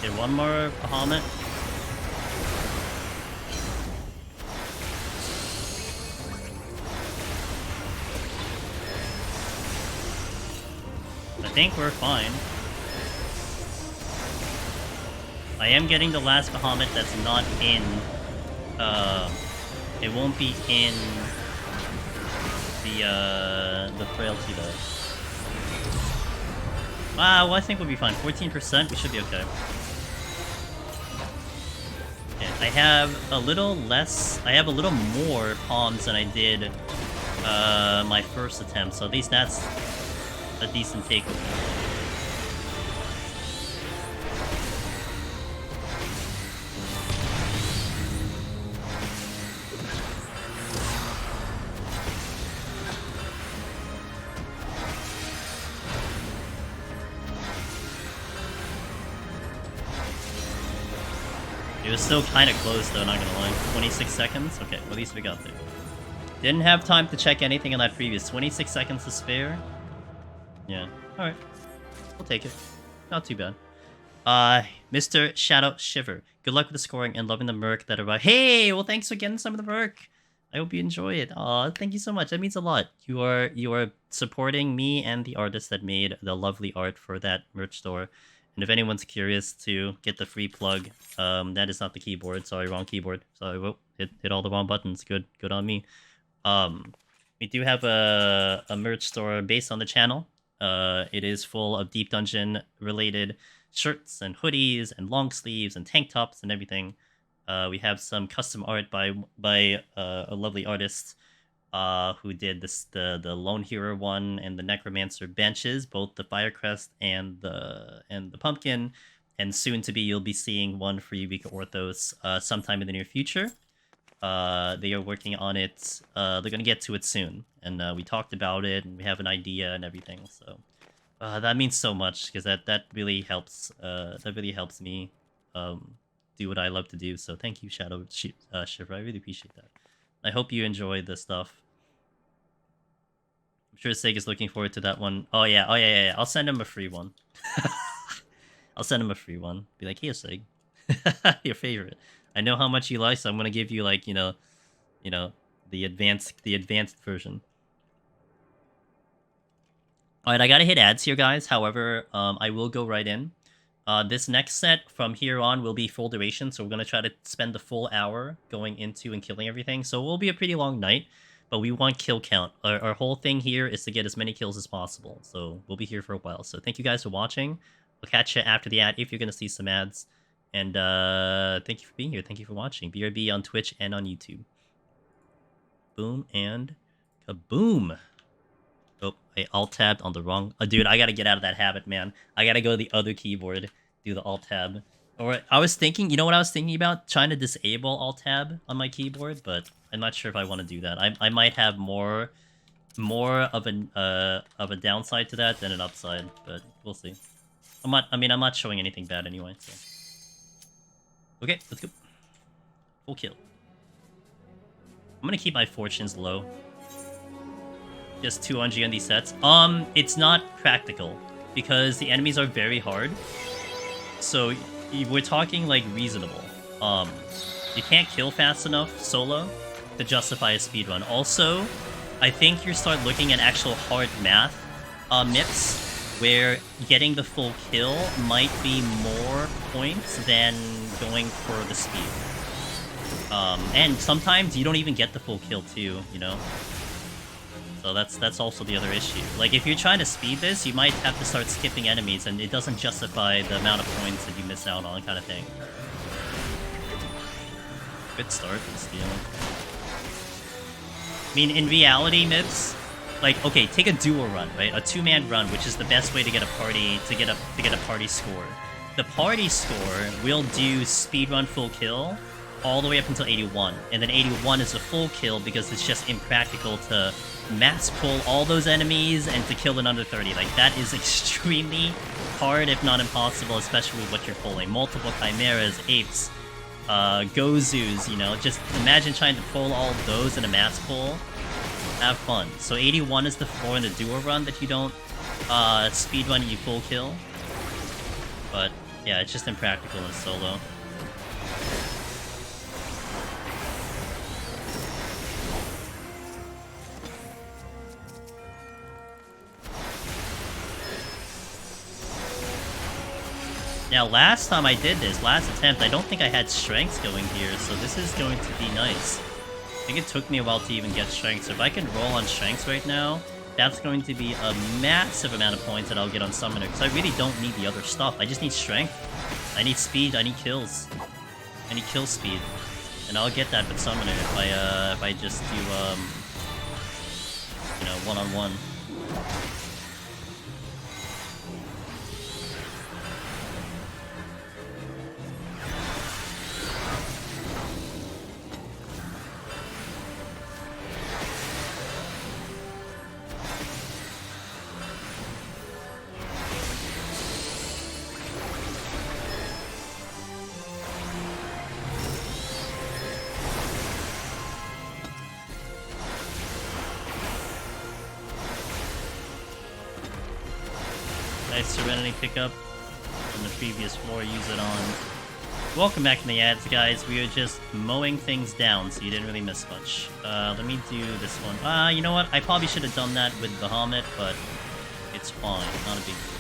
Okay, one more Bahamut. I think we're fine. I am getting the last Bahamut that's not in... it won't be in the frailty though. Well, I think we'll be fine. 14%, we should be okay. Okay, I have a little more palms than I did my first attempt, so at least that's a decent takeaway. It was still kind of close though, not gonna lie. 26 seconds? Okay, well, at least we got there. Didn't have time to check anything on that previous. 26 seconds to spare. Yeah, alright. We'll take it. Not too bad. Mr. Shadow Shiver. Good luck with the scoring and loving the merc that arrived. Hey, well, thanks for getting some of the merc. I hope you enjoy it. Aw, thank you so much. That means a lot. You are supporting me and the artist that made the lovely art for that merch store. And if anyone's curious to get the free plug, that is not the keyboard. Sorry, wrong keyboard. Sorry, whoa, hit all the wrong buttons. Good on me. We do have a merch store based on the channel. It is full of Deep Dungeon related shirts and hoodies and long sleeves and tank tops and everything. We have some custom art by a lovely artist who did the Lone Hero one and the Necromancer benches, both the Firecrest and the Pumpkin, and soon to be you'll be seeing one for Eureka Orthos sometime in the near future. They are working on it. They're gonna get to it soon, and we talked about it, and we have an idea and everything. So that means so much because that really helps. That really helps me do what I love to do. So thank you, Shadow Shiver. I really appreciate that. I hope you enjoy the stuff. I'm sure Sig is looking forward to that one. Oh yeah. I'll send him a free one. I'll send him a free one. Be like, here, Sig, your favorite. I know how much you like, so I'm gonna give you like, you know, the advanced version. All right, I gotta hit ads here, guys. However, I will go right in. This next set from here on will be full duration, so we're gonna try to spend the full hour going into and killing everything. So it will be a pretty long night, but we want kill count. Our whole thing here is to get as many kills as possible. So we'll be here for a while. So thank you guys for watching. We'll catch you after the ad if you're gonna see some ads. And thank you for being here. Thank you for watching. BRB on Twitch and on YouTube. Boom and kaboom. Oh, I alt-tabbed on the wrong... dude, I gotta get out of that habit, man. I gotta go to the other keyboard, do the alt-tab. Or I was thinking... You know what I was thinking about? Trying to disable alt-tab on my keyboard, but I'm not sure if I want to do that. I might have more of a downside to that than an upside, but we'll see. I'm not showing anything bad anyway, so... Okay, let's go. Full kill. I'm gonna keep my fortunes low. Just 200 on these sets. It's not practical because the enemies are very hard. So we're talking like reasonable. You can't kill fast enough solo to justify a speedrun. Also, I think you start looking at actual hard math MIPS where getting the full kill might be more points than going for the speed. And sometimes you don't even get the full kill too, you know? So that's also the other issue. Like, if you're trying to speed this, you might have to start skipping enemies, and it doesn't justify the amount of points that you miss out on, kind of thing. Good start for the steal. I mean, in reality, MIPS, like, okay, take a duo run, right? A two-man run, which is the best way to get a party to get a party score. the party score will do speedrun full kill all the way up until 81. And then 81 is a full kill because it's just impractical to mass pull all those enemies and to kill in under 30. Like, that is extremely hard, if not impossible, especially with what you're pulling. Multiple chimeras, apes, Gozus, you know, just imagine trying to pull all those in a mass pull. Have fun. So 81 is the floor in the duo run that you don't speedrun, you full kill. But yeah, it's just impractical in solo. Now, last time I did this, last attempt, I don't think I had strengths going here, so this is going to be nice. I think it took me a while to even get strength, so if I can roll on strengths right now, that's going to be a massive amount of points that I'll get on Summoner, because I really don't need the other stuff. I just need strength, I need speed, I need kills. I need kill speed. And I'll get that with Summoner if I just do, you know, one-on-one. Nice Serenity pickup from the previous floor, use it on. Welcome back to the ads, guys. We are just mowing things down, so you didn't really miss much. Let me do this one. You know what? I probably should have done that with Bahamut, but it's fine. Not a big deal.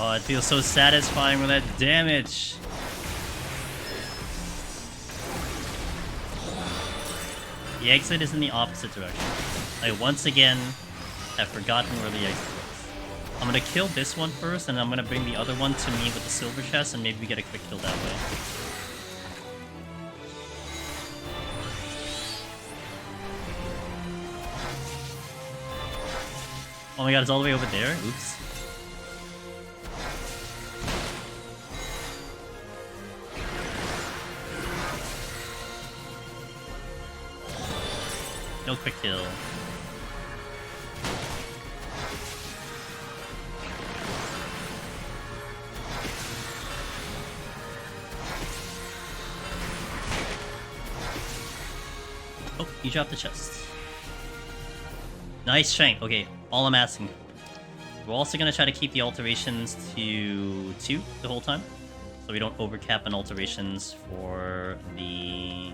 Oh, it feels so satisfying with that damage. The exit is in the opposite direction. I once again have forgotten where the exit is. I'm gonna kill this one first, and I'm gonna bring the other one to me with the silver chest, and maybe we get a quick kill that way. Oh my god, it's all the way over there? Oops. No quick kill. Oh, you dropped the chest. Nice strength. Okay, all I'm asking for. We're also gonna try to keep the alterations to 2 the whole time, so we don't overcap on alterations for the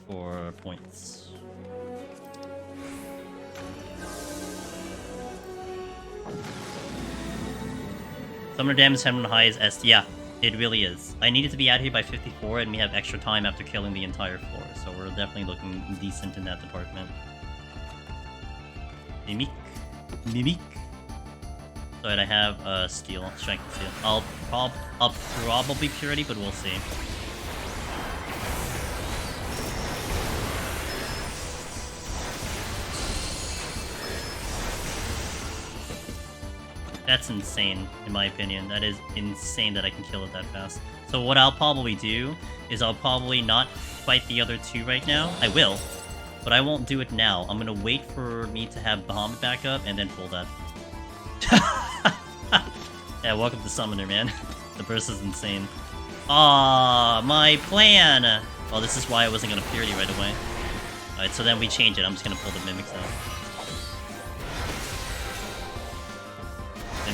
for points. Summoner damage 10 high is S. Yeah, it really is. I needed to be out here by 54, and we have extra time after killing the entire floor, so we're definitely looking decent in that department. Mimic. So I have steel, strength and steel. I'll probably purity, but we'll see. That's insane, in my opinion. That is insane that I can kill it that fast. So what I'll probably do is I'll probably not fight the other 2 right now. I will, but I won't do it now. I'm gonna wait for me to have Bahamut back up and then pull that. Yeah, welcome to Summoner, man. The burst is insane. Ah, my plan! Well, this is why I wasn't gonna purity right away. Alright, so then we change it. I'm just gonna pull the mimics out.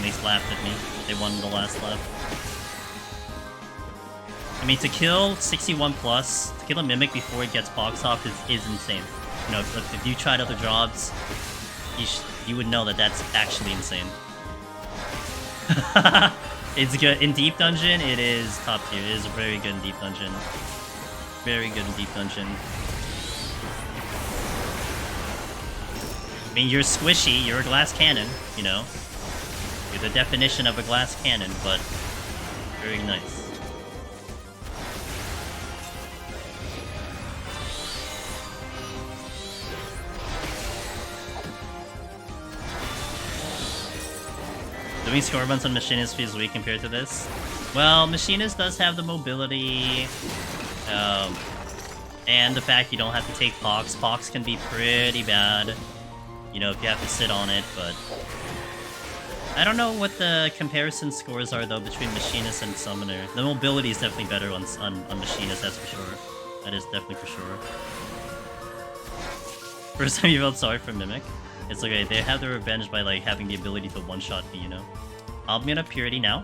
teammates laughed at me. They won the last lap. I mean, to kill 61 plus, to kill a Mimic before it gets box off is insane. You know, if you tried other jobs, you would know that that's actually insane. It's good. In Deep Dungeon, it is top tier. It is very good in Deep Dungeon. Very good in Deep Dungeon. I mean, you're squishy, you're a glass cannon, you know? You're the definition of a glass cannon, but very nice. Doing score runs on Machinist feels weak compared to this. Well, Machinist does have the mobility, and the fact you don't have to take Pox. Pox can be pretty bad, you know, if you have to sit on it, but... I don't know what the comparison scores are, though, between Machinist and Summoner. The mobility is definitely better on Machinist, that's for sure. That is definitely for sure. First time you felt sorry for Mimic. It's okay, they have their revenge by, like, having the ability to one-shot me, you know? I'll be on a Purity now.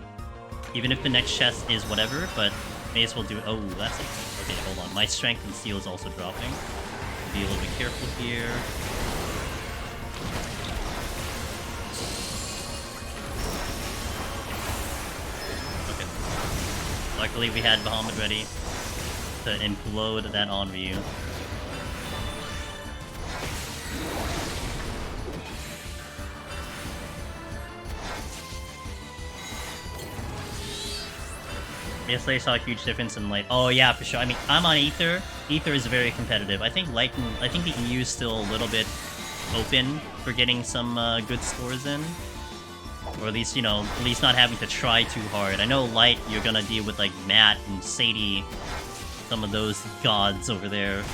Even if the next chest is whatever, but may as well do it. Oh, that's it. Okay, hold on. My strength and steel is also dropping. Be a little bit careful here. Okay. Luckily, we had Bahamut ready to implode that on Ryu. Yesterday I saw a huge difference in Light. Oh yeah, for sure. I mean, I'm on Aether. Aether is very competitive. I think Light, I think the EU is still a little bit open for getting some good scores in, or at least, you know, at least not having to try too hard. I know Light, you're gonna deal with like Matt and Sadie, some of those gods over there.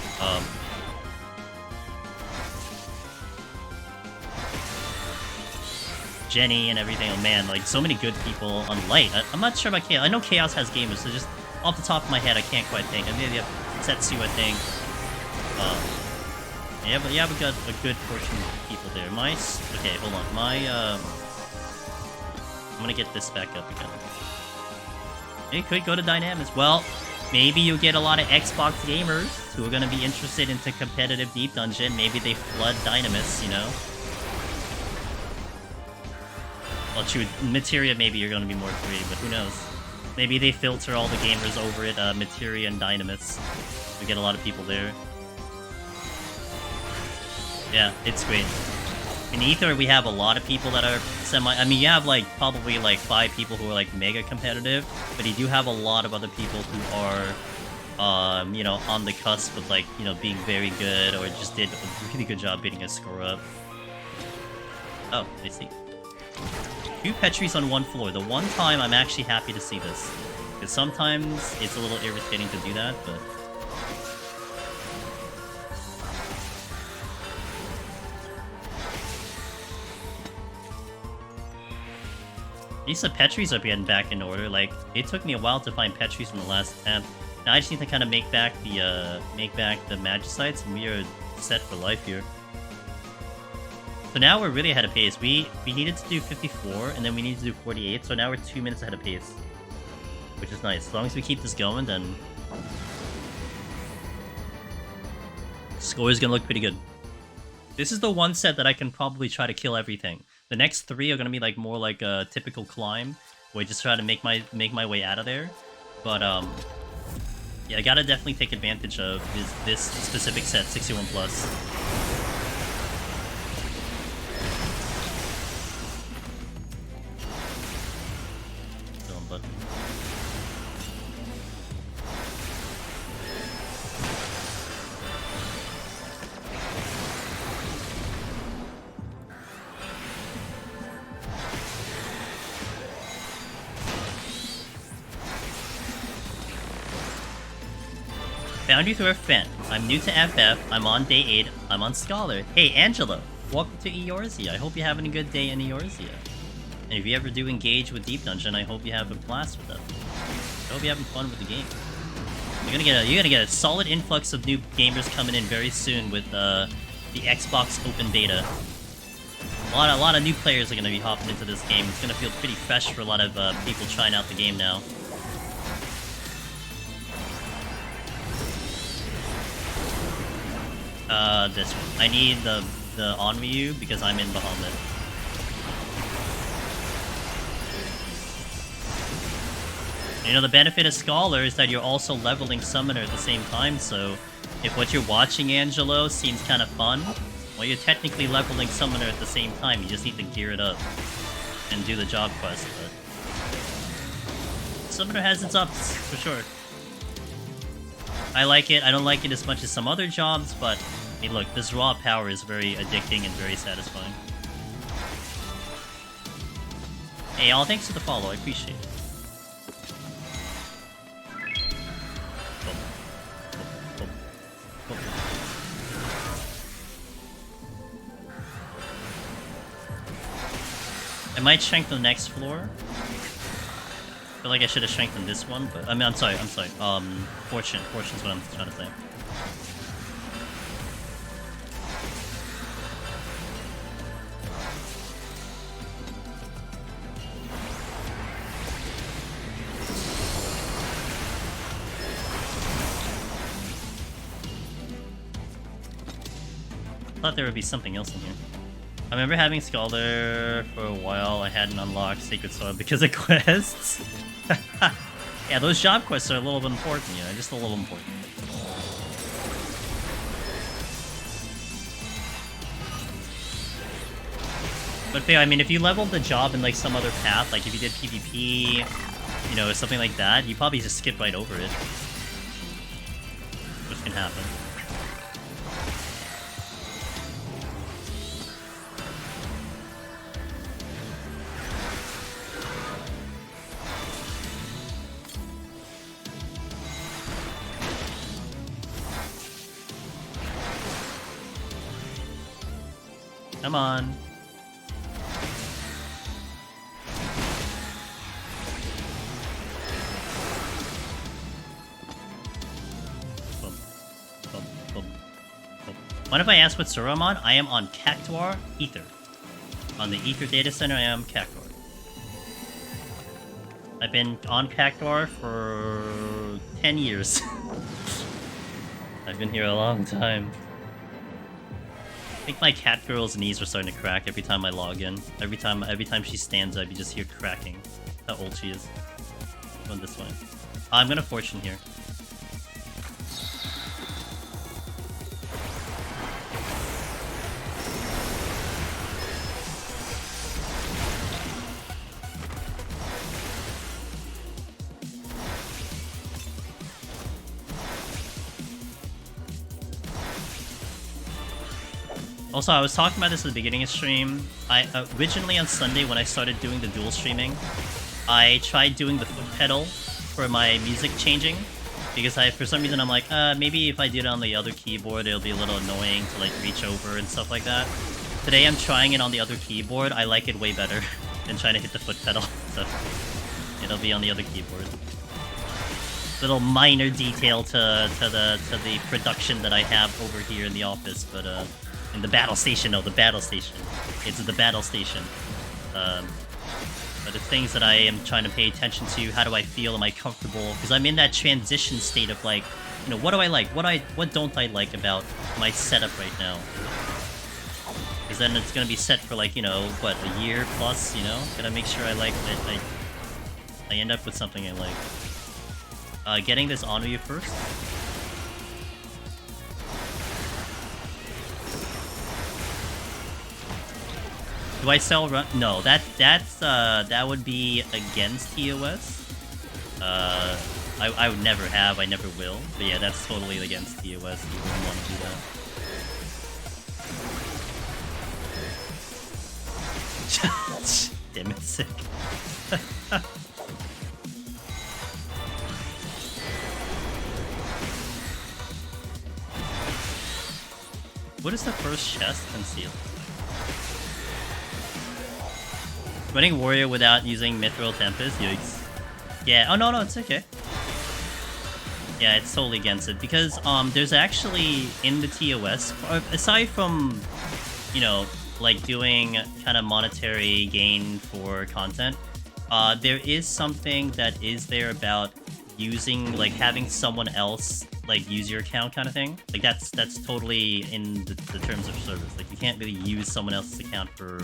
Jenny and everything. Oh man, like so many good people on Light. I'm not sure about Chaos. I know Chaos has gamers, so just off the top of my head, I can't quite think. I mean, you have Setsu, I think. Yeah, but yeah, we got a good portion of people there. Okay, hold on. I'm gonna get this back up again. It could go to Dynamics. Well, maybe you get a lot of Xbox gamers who are gonna be interested into competitive Deep Dungeon. Maybe they flood Dynamis, you know. Well, true, Materia maybe you're going to be more free, but who knows? Maybe they filter all the gamers over at Materia and Dynamis. We get a lot of people there. Yeah, it's great. In Aether, we have a lot of people that are I mean, you have like probably like 5 people who are like mega competitive, but you do have a lot of other people who are, you know, on the cusp of like, you know, being very good or just did a really good job beating a score up. Oh, I see. 2 Petries on 1 floor. The one time I'm actually happy to see this. Because sometimes it's a little irritating to do that, but... At least the Petries are getting back in order. Like, it took me a while to find Petries from the last attempt. Now I just need to kind of make back the Magicites, and we are set for life here. So now we're really ahead of pace. We needed to do 54, and then we needed to do 48, so now we're 2 minutes ahead of pace. Which is nice. As long as we keep this going, then... score is gonna look pretty good. This is the one set that I can probably try to kill everything. The next 3 are gonna be like more like a typical climb, where I just try to make my way out of there. But, yeah, I gotta definitely take advantage of this specific set, 61+. Found you through a friend. I'm new to FF, I'm on day 8, I'm on Scholar. Hey, Angelo! Welcome to Eorzea. I hope you're having a good day in Eorzea. And if you ever do engage with Deep Dungeon, I hope you have a blast with them. I hope you're having fun with the game. You're gonna get a solid influx of new gamers coming in very soon with the Xbox Open Beta. A lot of new players are gonna be hopping into this game. It's gonna feel pretty fresh for a lot of people trying out the game now. This one. I need the Onryu because I'm in Bahamut. You know, the benefit of Scholar is that you're also leveling Summoner at the same time, so if what you're watching, Angelo, seems kind of fun, well, you're technically leveling Summoner at the same time. You just need to gear it up and do the job quest, but Summoner has its ups, for sure. I like it. I don't like it as much as some other jobs, but hey, look, this raw power is very addicting and very satisfying. Hey, all thanks for the follow. I appreciate it. I might strengthen the next floor. I feel like I should have strengthened this one, but I mean, I'm sorry. Fortune's what I'm trying to say. I thought there would be something else in here. I remember having Scholar for a while. I hadn't unlocked Sacred Sword because of quests. Yeah, those job quests are a little bit important, you know, just a little important. But yeah, I mean, if you leveled the job in like some other path, like if you did PvP, you know, or something like that, you probably just skip right over it. Which can happen. Come on. What if I ask what server I'm on? I am on Cactuar Ether. On the Ether data center, I am Cactuar. I've been on Cactuar for 10 years. I've been here a long time. I think my cat girl's knees are starting to crack every time I log in. Every time she stands up, you just hear cracking. How old she is. Going this way. I'm gonna fortune here. Also, I was talking about this at the beginning of stream. I originally on Sunday when I started doing the dual streaming, I tried doing the foot pedal for my music changing because for some reason I'm like, maybe if I do it on the other keyboard, it'll be a little annoying to like reach over and stuff like that. Today I'm trying it on the other keyboard. I like it way better than trying to hit the foot pedal, so it'll be on the other keyboard. Little minor detail to the production that I have over here in the office, but in the battle station, no, the battle station. It's the battle station. But the things that I am trying to pay attention to, how do I feel, am I comfortable? Because I'm in that transition state of like, you know, what do I like? What don't I like about my setup right now? Because then it's gonna be set for like, you know, what, a year plus, you know? Gotta make sure I like that I end up with something I like. Getting this Onryu first. Do I sell run? No, that would be against TOS. I would never have, I never will. But yeah, that's totally against TOS. You wouldn't want to do that. Damn it, sick. What is the first chest concealed? Running warrior without using Mithril Tempest? Yikes. Yeah, oh no, it's okay. Yeah, it's totally against it, because there's actually, in the TOS, aside from, you know, like doing kind of monetary gain for content, there is something that is there about using, like, having someone else like use your account kind of thing. Like that's totally in the terms of service. Like you can't really use someone else's account for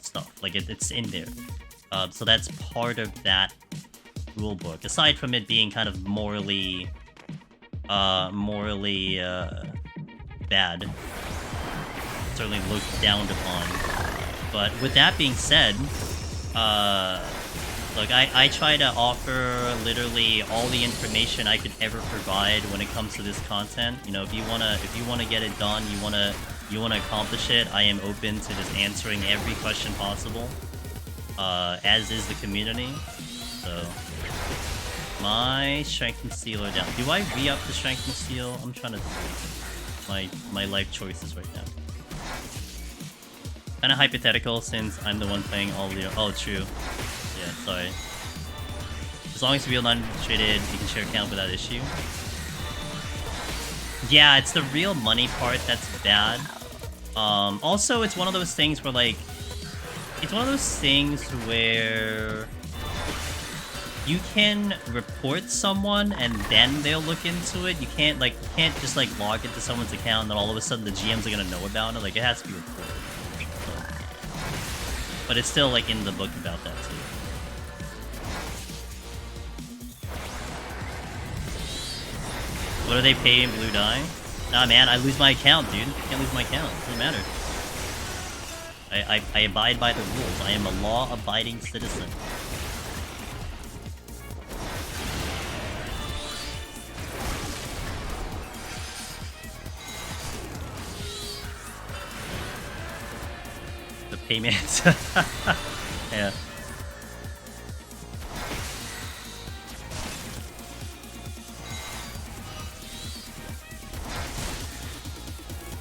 stuff. Like it's in there. So that's part of that rule book. Aside from it being kind of morally bad, certainly looked down upon. But with that being said, look, I try to offer literally all the information I could ever provide when it comes to this content. You know, if you wanna get it done, you wanna accomplish it, I am open to just answering every question possible. As is the community. So my strength and steel are down. Do I re-up the strength and steel? I'm trying to think my life choices right now. Kind of hypothetical since I'm the one playing all the. Oh, true. Yeah, sorry. As long as real non-traded, you can share account without issue. Yeah, it's the real money part that's bad. Also, it's one of those things where, like, it's one of those things where you can report someone and then they'll look into it. You can't just like log into someone's account and then all of a sudden the GMs are gonna know about it. Like, it has to be reported. So. But it's still like in the book about that too. What do they pay in blue dye? Nah, man, I lose my account, dude. I can't lose my account. It doesn't matter. I abide by the rules. I am a law-abiding citizen. The payments. Yeah.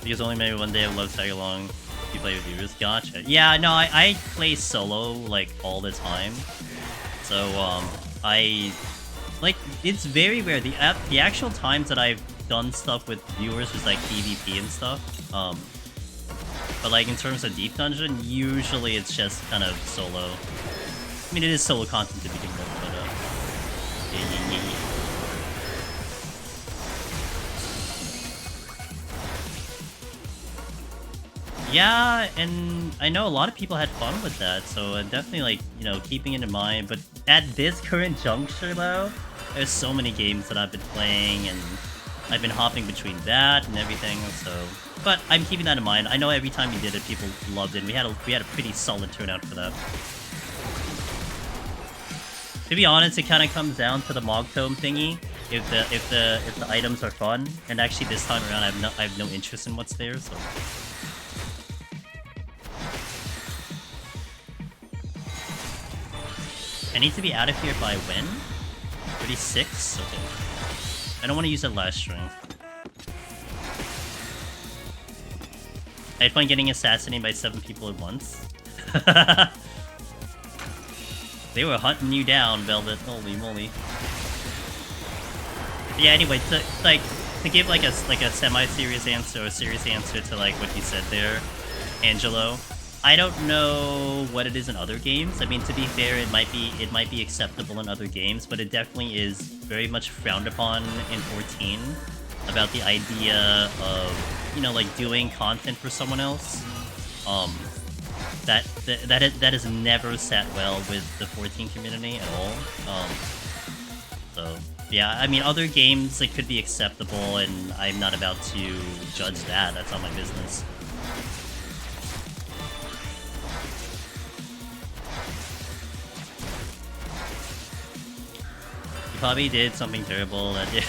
Because only maybe one day I love tag along. You play with viewers. Gotcha. Yeah, no, I play solo like all the time. So I like, it's very rare. The actual times that I've done stuff with viewers was like PvP and stuff. But like in terms of deep dungeon, usually it's just kind of solo. I mean, it is solo content to begin with, but yeah. Yeah, and I know a lot of people had fun with that, so definitely, like, you know, keeping it in mind. But at this current juncture, though, there's so many games that I've been playing, and I've been hopping between that and everything, so... But I'm keeping that in mind. I know every time we did it, people loved it, and we had a pretty solid turnout for that. To be honest, it kind of comes down to the Mog Tome thingy. If the items are fun, and actually this time around, I have no interest in what's there, so... I need to be out of here by when? 36? Okay. I don't want to use that last string. I had fun getting assassinated by 7 people at once. They were hunting you down, Velvet. Holy moly. But yeah, anyway, to give like a semi-serious answer or a serious answer to like what you said there, Angelo. I don't know what it is in other games. I mean, to be fair, it might be acceptable in other games, but it definitely is very much frowned upon in 14 about the idea of, you know, like doing content for someone else. That has never sat well with the 14 community at all. So yeah, I mean, other games it could be acceptable, and I'm not about to judge that. That's not my business. You probably did something terrible that did.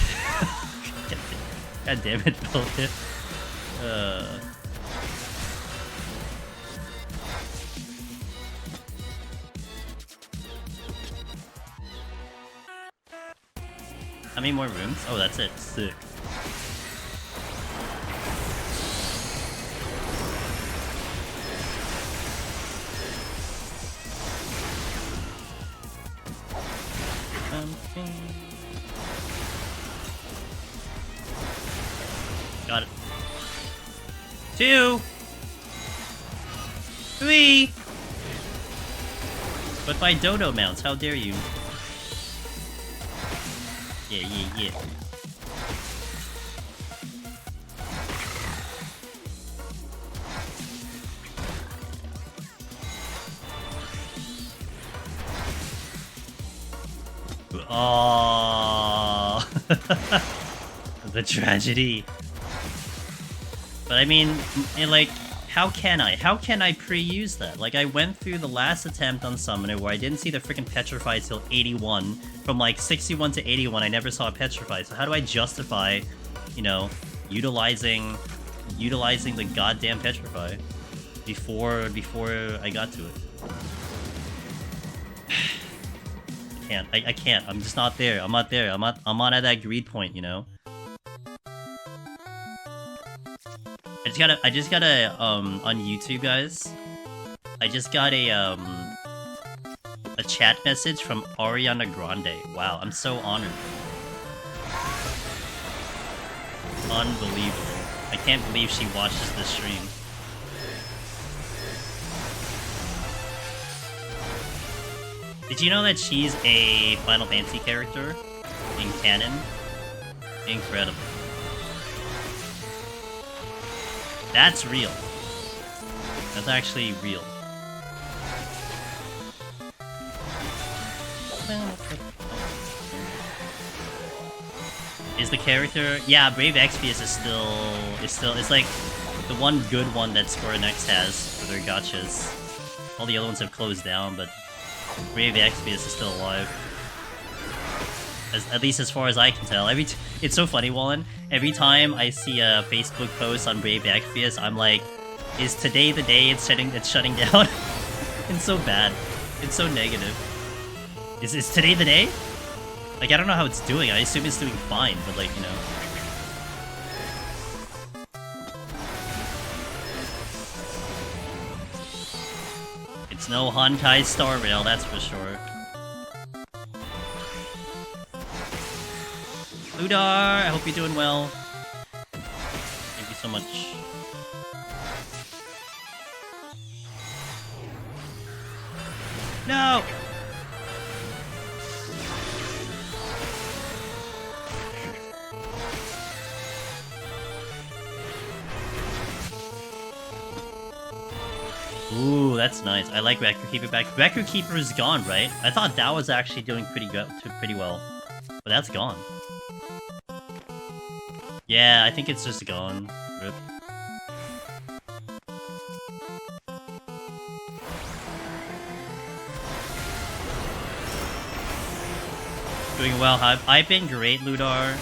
God damn it, Velvet. How many more rooms? Oh, that's it. Sick. Got it. 2! 3! But by dodo mounts, how dare you? Yeah, yeah, yeah. Oh, the tragedy. But I mean, like, how can I pre-use that? Like, I went through the last attempt on Summoner where I didn't see the freaking Petrify till 81. From like 61 to 81, I never saw a Petrify. So how do I justify, you know, utilizing the goddamn Petrify before I got to it? I can't. I'm just not there. I'm not there. I'm not at that greed point, you know? I just gotta on YouTube, guys. I just got a chat message from Ariana Grande. Wow, I'm so honored. Unbelievable. I can't believe she watches this stream. Did you know that she's a Final Fantasy character in canon? Incredible. That's real. That's actually real. Is the character? Yeah, Brave Exvius is still it's like the one good one that Square Enix has for their gachas. All the other ones have closed down, but Brave Exvius is still alive. At least as far as I can tell. It's so funny, Wallen. Every time I see a Facebook post on Brave Exvius, I'm like, is today the day it's shutting down? It's so bad. It's so negative. Is today the day? Like, I don't know how it's doing. I assume it's doing fine, but like, you know. It's no Honkai Star Rail, that's for sure. Ludar, I hope you're doing well. Thank you so much. No! Ooh, that's nice. I like Record Keeper back. Record Keeper is gone, right? I thought that was actually doing pretty well. But that's gone. Yeah, I think it's just gone. Rip. Doing well. I've been great, Ludar.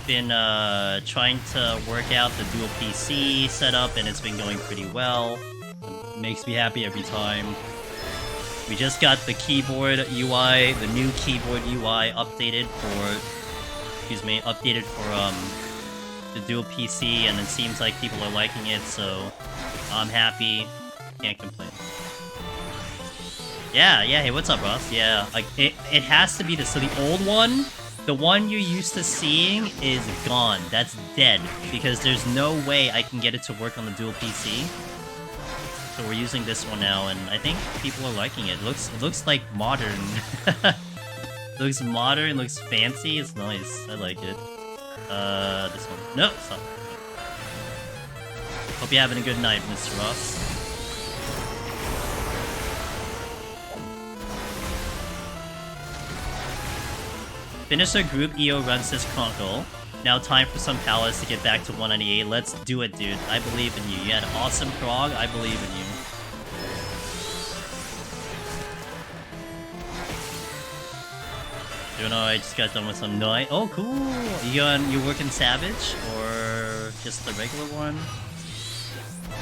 Been trying to work out the dual PC setup, and it's been going pretty well. It makes me happy every time. We just got the keyboard UI, the new keyboard UI updated for the dual PC, and it seems like people are liking it, so I'm happy. Can't complain. Yeah, hey, what's up, Ross? Yeah, like, it has to be so the old one, the one you're used to seeing, is gone. That's dead, because there's no way I can get it to work on the dual PC. So we're using this one now, and I think people are liking it. It looks like modern. Looks modern, looks fancy, it's nice. I like it. This one. No, stop. Hope you're having a good night, Mr. Ross. Finish our group, EO runs this chronicle. Now time for some palace to get back to 198. Let's do it, dude. I believe in you. You had awesome prog. I believe in you. You know, I just got done with some night. Oh, cool. You working Savage or just the regular one?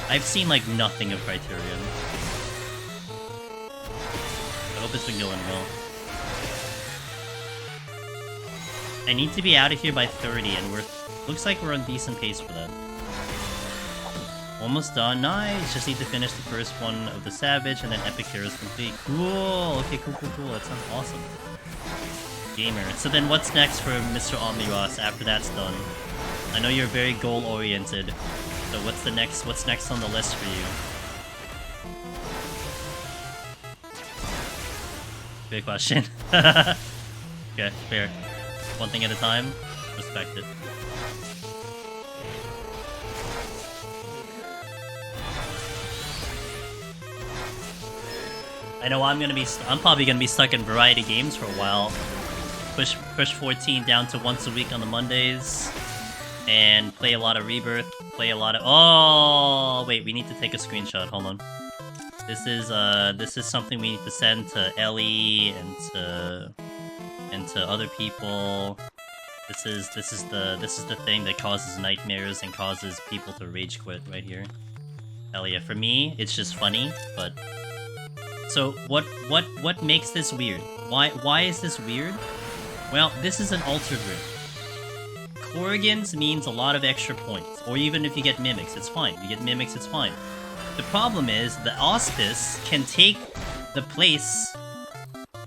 I've seen like nothing of Criterion. I hope it's been going well. I need to be out of here by 30, and looks like we're on decent pace for that. Almost done. Nice. Just need to finish the first one of the Savage, and then Epic Hero is complete. Cool. Okay, cool. That sounds awesome. Gamer. So then what's next for Mr. Omniross after that's done? I know you're very goal-oriented. So what's next on the list for you? Good question. Okay, fair. One thing at a time. Respect it. I know I'm probably gonna be stuck in variety games for a while. Push 14 down to once a week on the Mondays, and play a lot of Rebirth. Play a lot of. Oh wait, we need to take a screenshot. Hold on. This is something we need to send to Ellie and to other people. This is the thing that causes nightmares and causes people to rage quit right here. Hell yeah! For me, it's just funny, but. So what makes this weird? Why is this weird? Well, this is an altered room. Korrigans means a lot of extra points, or even if you get mimics, it's fine. You get mimics, it's fine. The problem is the auspice can take the place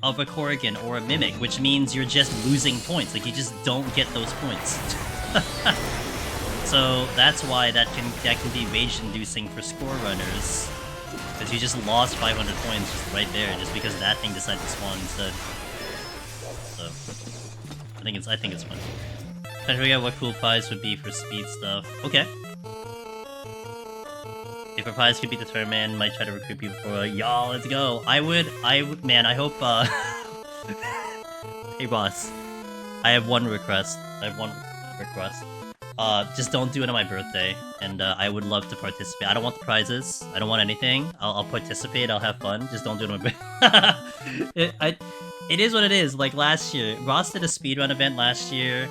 of a Korrigan or a mimic, which means you're just losing points. Like you just don't get those points. So that's why that can be rage-inducing for score runners. Because you just lost 500 points just right there, just because that thing decided to spawn instead. So, I think it's funny. Trying to figure out what cool prize would be for speed stuff. Okay. If a prize could be determined, might try to recruit people for y'all. Let's go. I would, man. I hope. Hey boss, I have one request. Just don't do it on my birthday, and I would love to participate. I don't want the prizes. I don't want anything. I'll participate. I'll have fun. Just don't do it on my birthday. It is what it is. Like last year, Ross did a speedrun event last year,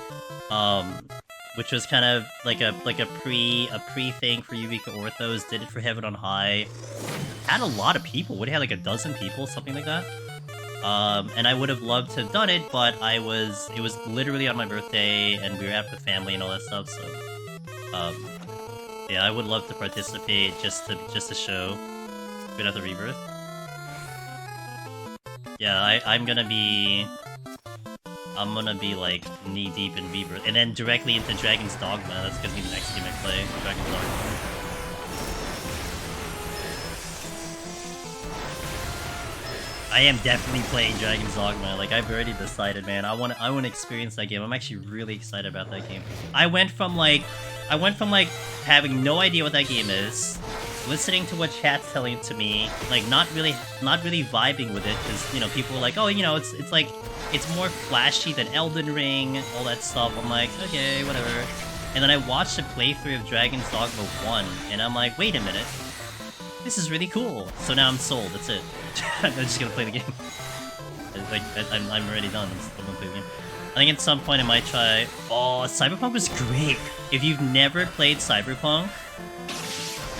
which was kind of like a pre thing for Eureka Orthos. Did it for Heaven on High. Had a lot of people. Would have had like a dozen people, something like that. And I would have loved to have done it, but it was literally on my birthday, and we were out with family and all that stuff, so, yeah, I would love to participate just to show Good at the Rebirth. Yeah, I'm gonna be, like, knee-deep in Rebirth, and then directly into Dragon's Dogma. That's gonna be the next game I play, Dragon's Dogma. I am definitely playing Dragon's Dogma. Like I've already decided, man. I want to experience that game. I'm actually really excited about that game. I went from having no idea what that game is, listening to what chat's telling to me, like not really vibing with it, because you know people were like, oh, you know, it's like it's more flashy than Elden Ring, all that stuff. I'm like, okay, whatever. And then I watched a playthrough of Dragon's Dogma 1, and I'm like, wait a minute. This is really cool. So now I'm sold. That's it. I'm just gonna play the game. Like I'm already done. I'm gonna play the game. I think at some point I might try. Oh, Cyberpunk was great. If you've never played Cyberpunk,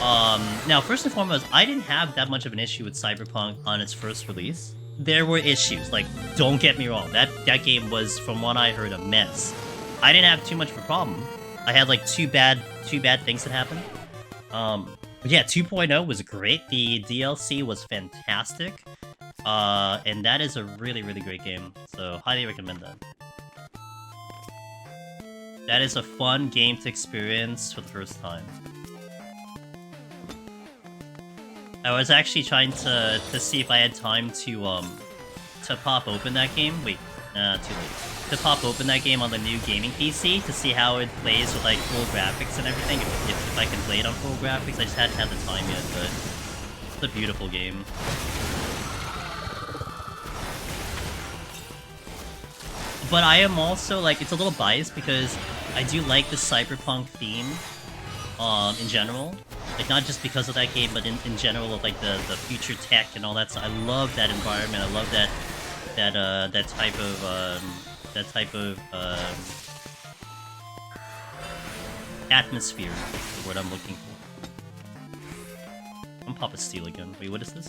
now first and foremost, I didn't have that much of an issue with Cyberpunk on its first release. There were issues. Like, don't get me wrong. That game was, from what I heard, a mess. I didn't have too much of a problem. I had like two bad things that happened. But yeah, 2.0 was great. The DLC was fantastic. And that is a really, really great game. So, highly recommend that. That is a fun game to experience for the first time. I was actually trying to see if I had time to pop open that game. Wait, too late. To pop open that game on the new gaming PC to see how it plays with like full graphics and everything. If I can play it on full graphics, I just hadn't had the time yet. But it's a beautiful game. But I am also like, it's a little biased because I do like the cyberpunk theme in general. Like not just because of that game, but in general of like the future tech and all that stuff. I love that environment. I love that type of atmosphere is the word I'm looking for. I'm gonna pop a steal again. Wait, what is this?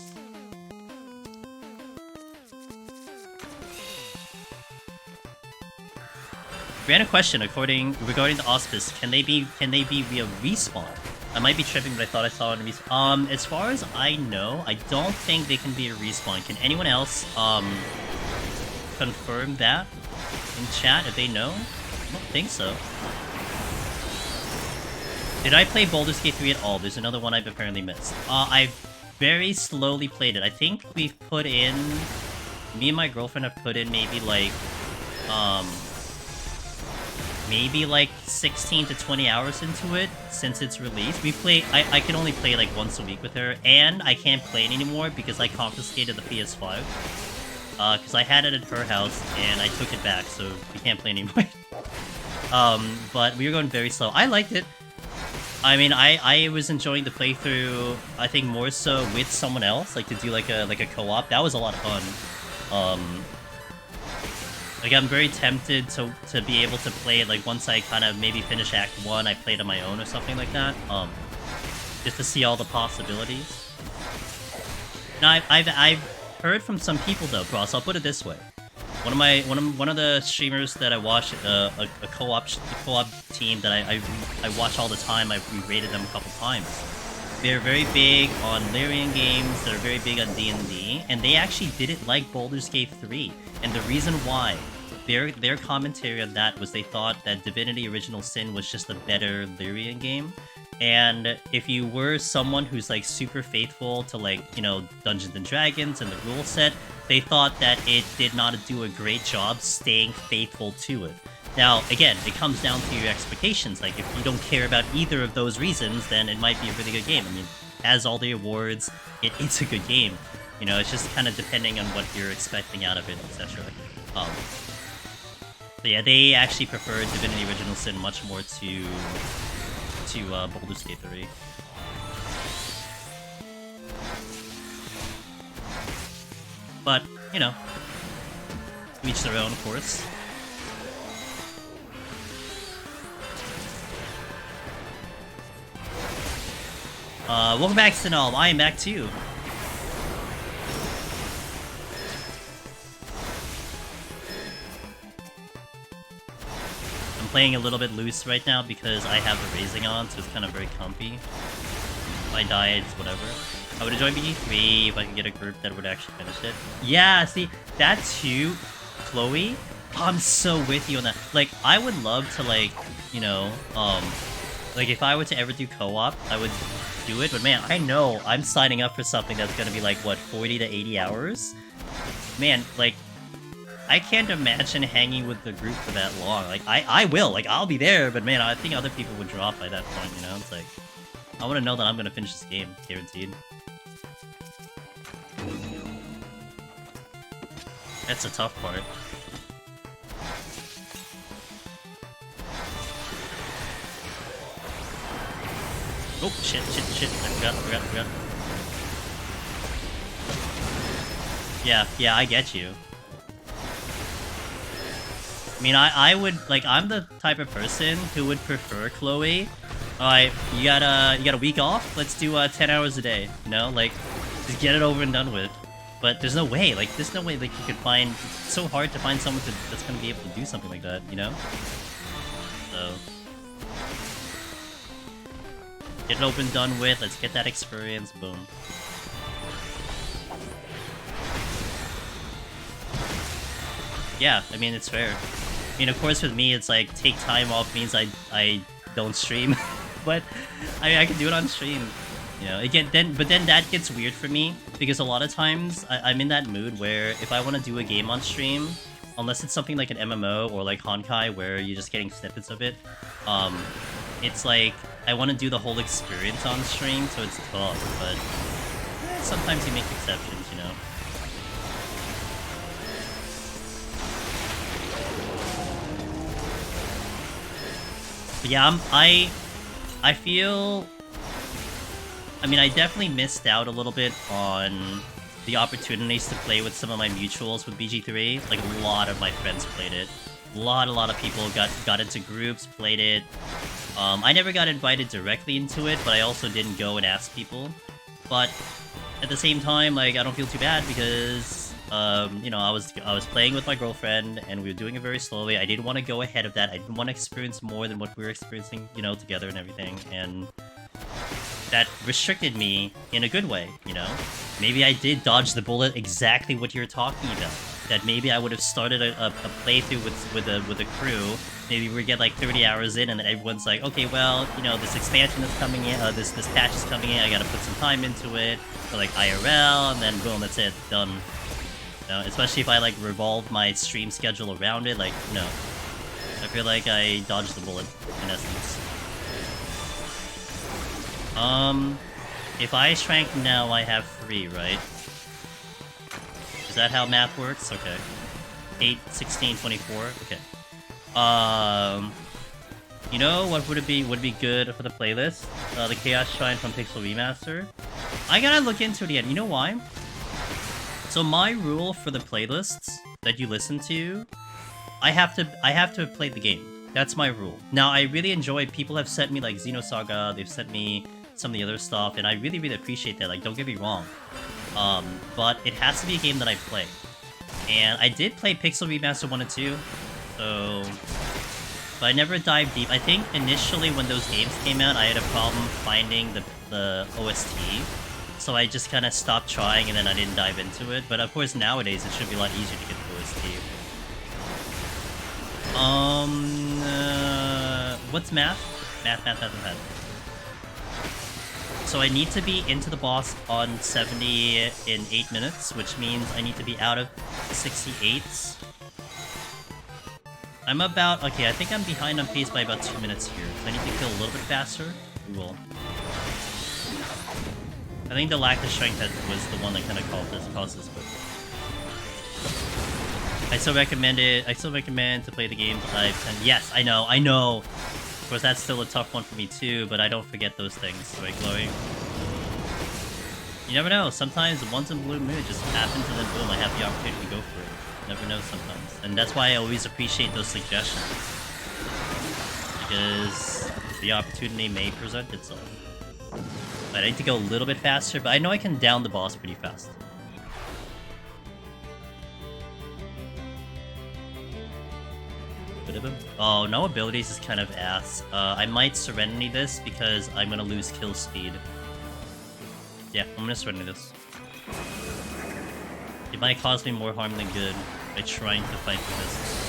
Random question regarding the auspice. Can they be via respawn? I might be tripping, but I thought I saw it in respawn. As far as I know, I don't think they can be a respawn. Can anyone else confirm that in chat if they know? I don't think so. Did I play Baldur's Gate 3 at all? There's another one I've apparently missed. I've very slowly played it. I think we've put in me and my girlfriend have put in maybe like 16 to 20 hours into it since its release. We play. I can only play like once a week with her, and I can't play it anymore because I confiscated the PS5. Because I had it at her house and I took it back, so we can't play anymore. But we were going very slow. I liked it. I mean, I was enjoying the playthrough. I think more so with someone else, like to do like a co-op. That was a lot of fun. Like I'm very tempted to be able to play it like once I kind of maybe finish Act 1, I played on my own or something like that. Just to see all the possibilities. Now I've heard from some people though, Cross. I'll put it this way: one of the streamers that I watch, a co-op team that I watch all the time. We rated them a couple times. They're very big on Lyrian games. They're very big on D&D, and they actually didn't like Baldur's Gate 3. And the reason why, their commentary on that was they thought that Divinity Original Sin was just a better Lyrian game. And if you were someone who's like super faithful to like, you know, Dungeons and Dragons and the rule set, they thought that it did not do a great job staying faithful to it. Now, again, it comes down to your expectations. Like, if you don't care about either of those reasons, then it might be a really good game. I mean, it has all the awards, it's a good game. You know, it's just kind of depending on what you're expecting out of it, etc. But yeah, they actually preferred Divinity Original Sin much more to Baldur's Gate 3. But, you know, to each their own, of course. Welcome back, Sinal. I am back too. I'm playing a little bit loose right now because I have the raising on, so it's kind of very comfy. If I die, it's whatever. I would enjoy BG3 if I could get a group that would actually finish it. Yeah, see, that too, Chloe. I'm so with you on that. Like, I would love to, like, you know, like if I were to ever do co-op, I would do it, but man, I know I'm signing up for something that's gonna be like, what, 40 to 80 hours? Man, like, I can't imagine hanging with the group for that long. Like, I will, like, I'll be there, but man, I think other people would drop by that point, you know? It's like, I want to know that I'm gonna finish this game, guaranteed. That's a tough part. Oh, shit. I forgot. Yeah, I get you. I mean, I would, like, I'm the type of person who would prefer Chloe. Alright, you got a week off? Let's do 10 hours a day, you know? Like, just get it over and done with. But there's no way, like, you could find, it's so hard to find someone that's gonna be able to do something like that, you know? So... get it open, done with, let's get that experience, boom. Yeah, I mean, it's fair. I mean, of course with me, it's like, take time off means I don't stream. But, I mean, I can do it on stream. You know, again, but then that gets weird for me, because a lot of times, I'm in that mood where if I want to do a game on stream, unless it's something like an MMO or like Honkai where you're just getting snippets of it, it's like, I want to do the whole experience on stream, so it's tough, but sometimes you make exceptions, you know? But yeah, I feel... I mean, I definitely missed out a little bit on the opportunities to play with some of my mutuals with BG3. Like, a lot of my friends played it. A lot of people got into groups, played it. I never got invited directly into it, but I also didn't go and ask people. But at the same time, like, I don't feel too bad because, you know, I was playing with my girlfriend and we were doing it very slowly. I didn't want to go ahead of that. I didn't want to experience more than what we were experiencing, you know, together and everything. And that restricted me in a good way, you know? Maybe I did dodge the bullet exactly what you're talking about. That maybe I would have started a playthrough with a crew. Maybe we get like 30 hours in, and then everyone's like, okay, well, you know, this expansion is coming in, this patch is coming in. I gotta put some time into it for like IRL, and then boom, that's it, done. Especially if I like revolve my stream schedule around it, like, no. I feel like I dodged the bullet, in essence. If I shrank now, I have 3, right? Is that how math works? Okay. 8, 16, 24, okay. You know what would be good for the playlist? The Chaos Shrine from Pixel Remaster. I gotta look into it again. You know why? So my rule for the playlists that you listen to, I have to play the game. That's my rule. Now I really enjoy. People have sent me like Xenosaga. They've sent me some of the other stuff, and I really appreciate that. Like, don't get me wrong. But it has to be a game that I play. And I did play Pixel Remaster 1 and 2, so... But I never dived deep. I think initially when those games came out, I had a problem finding the OST. So I just kind of stopped trying, and then I didn't dive into it. But of course, nowadays, it should be a lot easier to get the OST. What's math? Math. So I need to be into the boss on 70 in 8 minutes, which means I need to be out of 68. I'm about... Okay, I think I'm behind on pace by about 2 minutes here. So I need to kill a little bit faster. Cool. I think the lack of strength was the one that kind of caused this, but... I still recommend it. I still recommend to play the game live. And yes, I know. Of course, that's still a tough one for me too, but I don't forget those things, right, Chloe? You never know. Sometimes once in a blue moon, it just happens, and then boom, I have the opportunity to go for it. You never know sometimes. And that's why I always appreciate those suggestions. Because the opportunity may present itself. But I need to go a little bit faster, but I know I can down the boss pretty fast. Oh, no abilities is kind of ass. I might Serenity this because I'm gonna lose kill speed. Yeah, I'm gonna Serenity this. It might cause me more harm than good by trying to fight for this.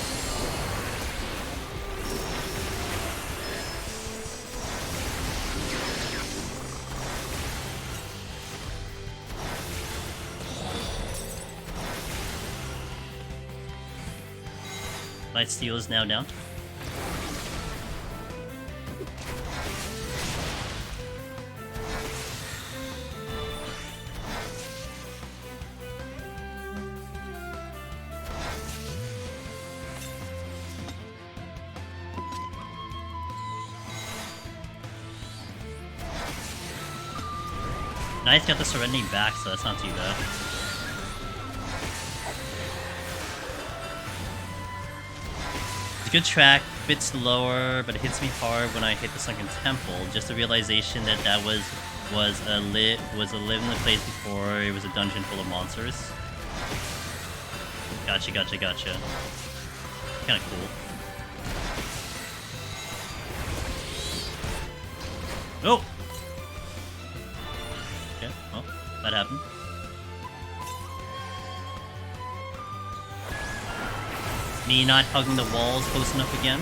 My steel is now down. Nice, got the Serenity back, so that's not too bad. Good track, a bit slower, but it hits me hard when I hit the Sunken Temple. Just the realization that that was a live in the place before. It was a dungeon full of monsters. Gotcha. Kind of cool. Oh. Okay. Well, that happened. Me not hugging the walls close enough again.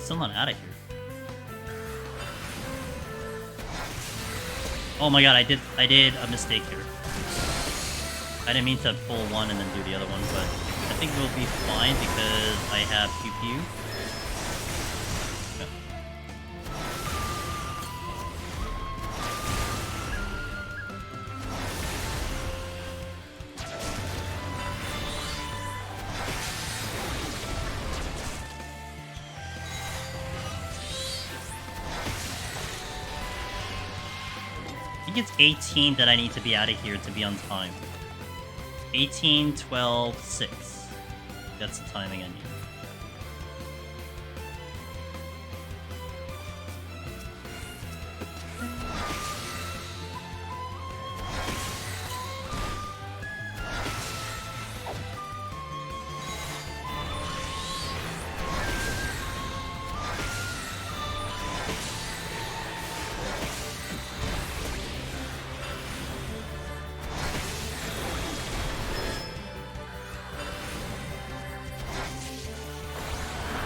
Still not out of here. Oh my god, I did a mistake here. I didn't mean to pull one and then do the other one, but I think we'll be fine because I have Pew. I think it's 18 that I need to be out of here to be on time. 18, 12, 6. That's the timing I need.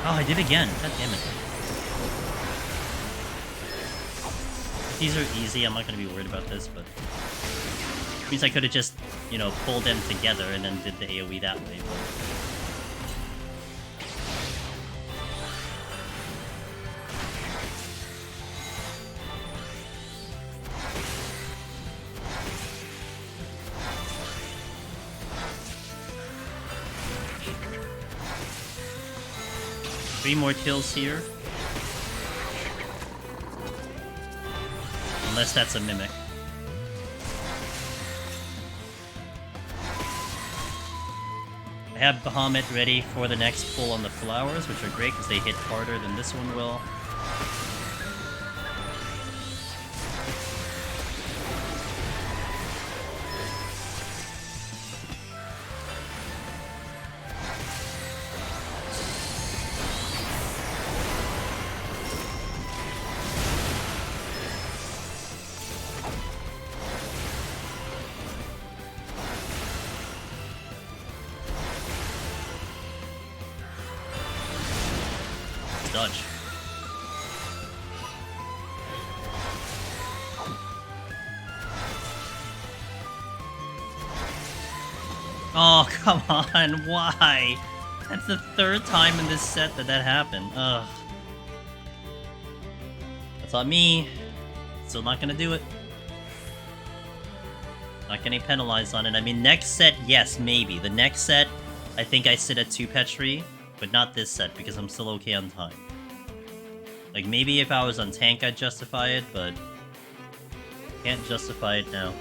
Oh, I did again. God damn it. These are easy. I'm not going to be worried about this, but... It means I could have just, you know, pulled them together and then did the AoE that way, but... 3 more kills here. Unless that's a mimic. I have Bahamut ready for the next pull on the flowers, which are great because they hit harder than this one will. Dodge. Oh, come on, why? That's the 3rd time in this set that happened. Ugh. That's on me. Still not gonna do it. Not getting penalized on it. I mean, next set, yes, maybe. The next set, I think I sit at 2 Petri, but not this set because I'm still okay on time. Like, maybe if I was on tank, I'd justify it, but can't justify it now.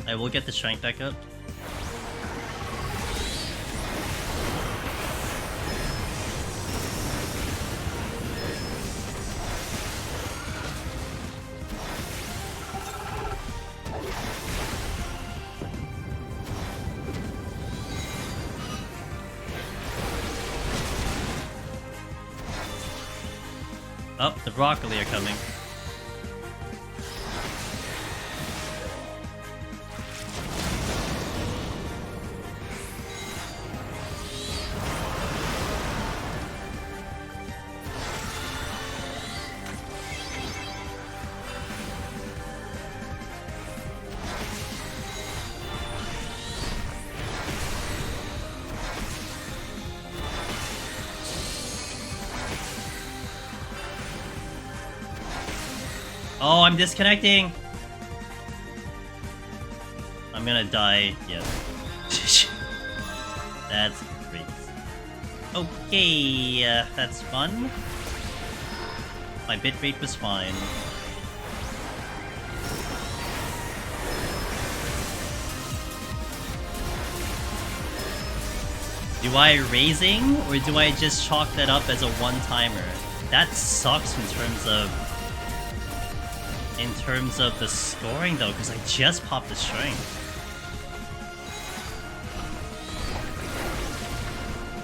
I will get the strength back up. Oh, the broccoli are coming. Oh, I'm disconnecting! I'm gonna die, yeah. That's great. Okay, that's fun. My bitrate was fine. Do I raising, or do I just chalk that up as a one-timer? That sucks in terms of the scoring though, because I just popped the strength.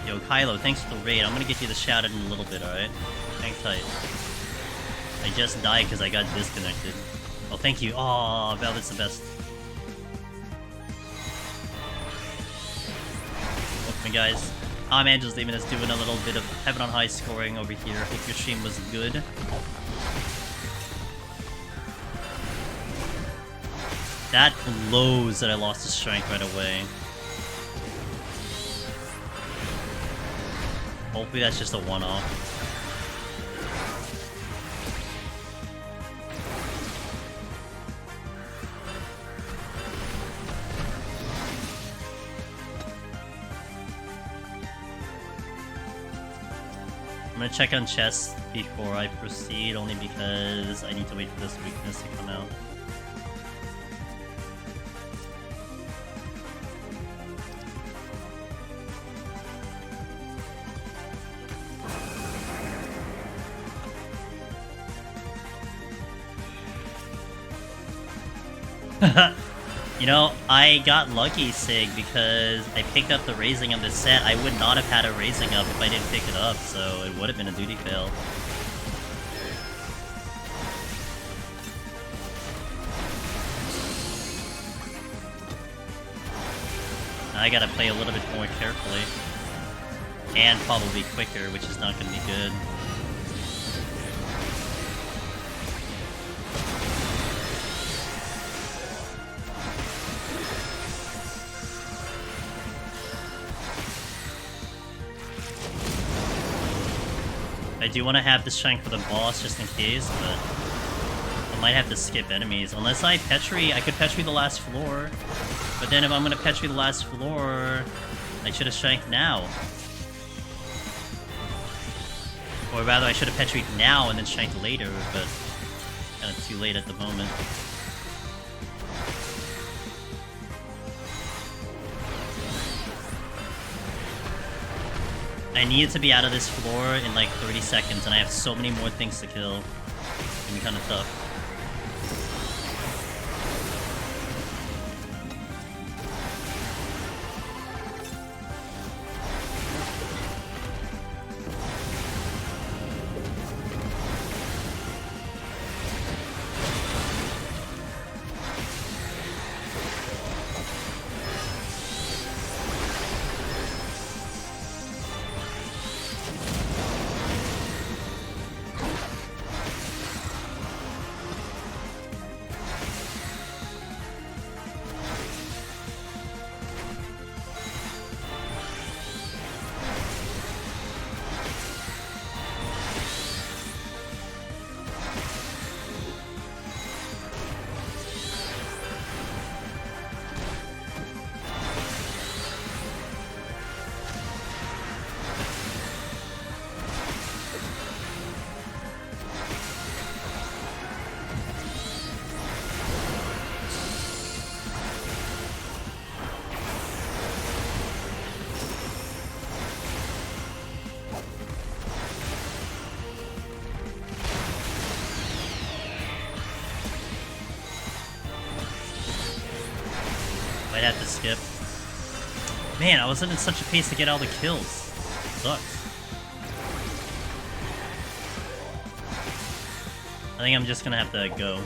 Yo, Kylo, thanks for the raid. I'm gonna get you the shout out in a little bit, alright? Hang tight. I just died because I got disconnected. Oh, thank you. Oh, Velvet's the best. Welcome, guys. I'm Angel's Demon is doing a little bit of Heaven on High scoring over here. Hope your stream was good. That blows that I lost the strength right away. Hopefully that's just a one-off. gonna check on chest before I proceed, only because I need to wait for this weakness to come out. You know, I got lucky, Sig, because I picked up the raising of this set. I would not have had a raising up if I didn't pick it up, so it would have been a duty fail. I gotta play a little bit more carefully. And probably quicker, which is not gonna be good. I do want to have this shrine for the boss just in case, but I might have to skip enemies. Unless I Petri, I could Petri the last floor. But then if I'm going to Petri the last floor, I should have shanked now. Or rather, I should have Petried now and then shanked later, but kind of too late at the moment. I needed to be out of this floor in like 30 seconds, and I have so many more things to kill. It's gonna be kind of tough. Might have to skip. Man, I was in such a pace to get all the kills. Sucks. I think I'm just gonna have to go.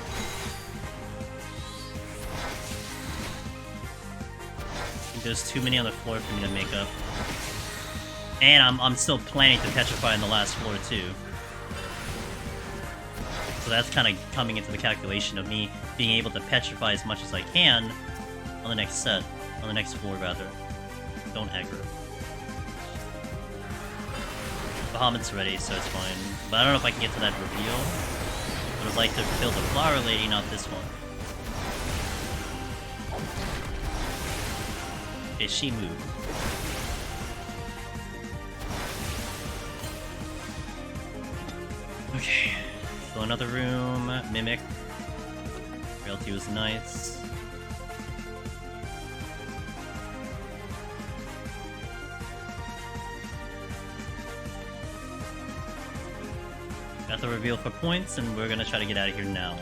I think there's too many on the floor for me to make up. And I'm still planning to petrify on the last floor too. So that's kind of coming into the calculation of me being able to petrify as much as I can on the next set. On the next floor, rather. Don't aggro. Bahamut's ready, so it's fine. But I don't know if I can get to that reveal. I would like to kill the Flower Lady, not this one. Okay, she moved. Okay. So another room. Mimic. Realty was nice. Got the reveal for points, and we're gonna try to get out of here now.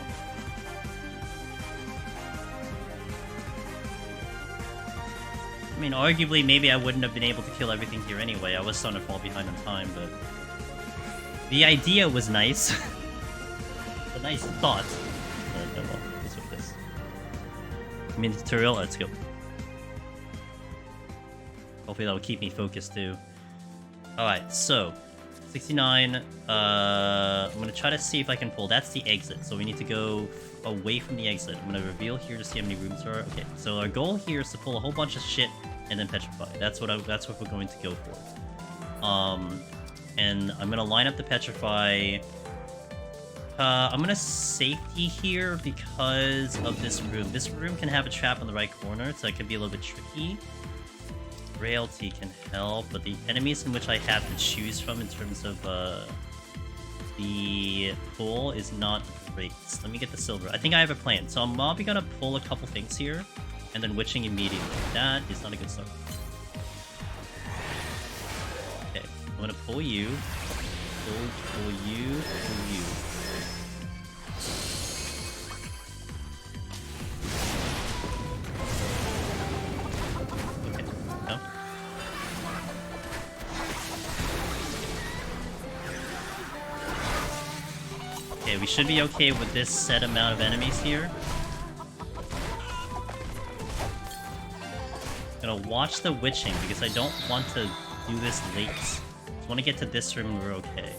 I mean, arguably, maybe I wouldn't have been able to kill everything here anyway. I was starting to fall behind on time, but the idea was nice. A nice thought. But, well, what's with this? I mean, the tutorial. Let's go. Hopefully, that will keep me focused too. All right, so. 69, I'm gonna try to see if I can pull. That's the exit, so we need to go away from the exit. I'm gonna reveal here to see how many rooms there are. Okay, so our goal here is to pull a whole bunch of shit and then petrify. That's what we're going to go for. And I'm gonna line up the petrify. I'm gonna safety here because of this room. This room can have a trap in the right corner, so it can be a little bit tricky. Frailty can help, but the enemies in which I have to choose from in terms of the pull is not great. Let me get the silver. I think I have a plan. So I'm probably gonna pull a couple things here, and then witching immediately. That is not a good start. Okay, I'm gonna pull you. Pull you, pull you. Okay, we should be okay with this set amount of enemies here. I'm gonna watch the witching because I don't want to do this late. I want to get to this room and we're okay.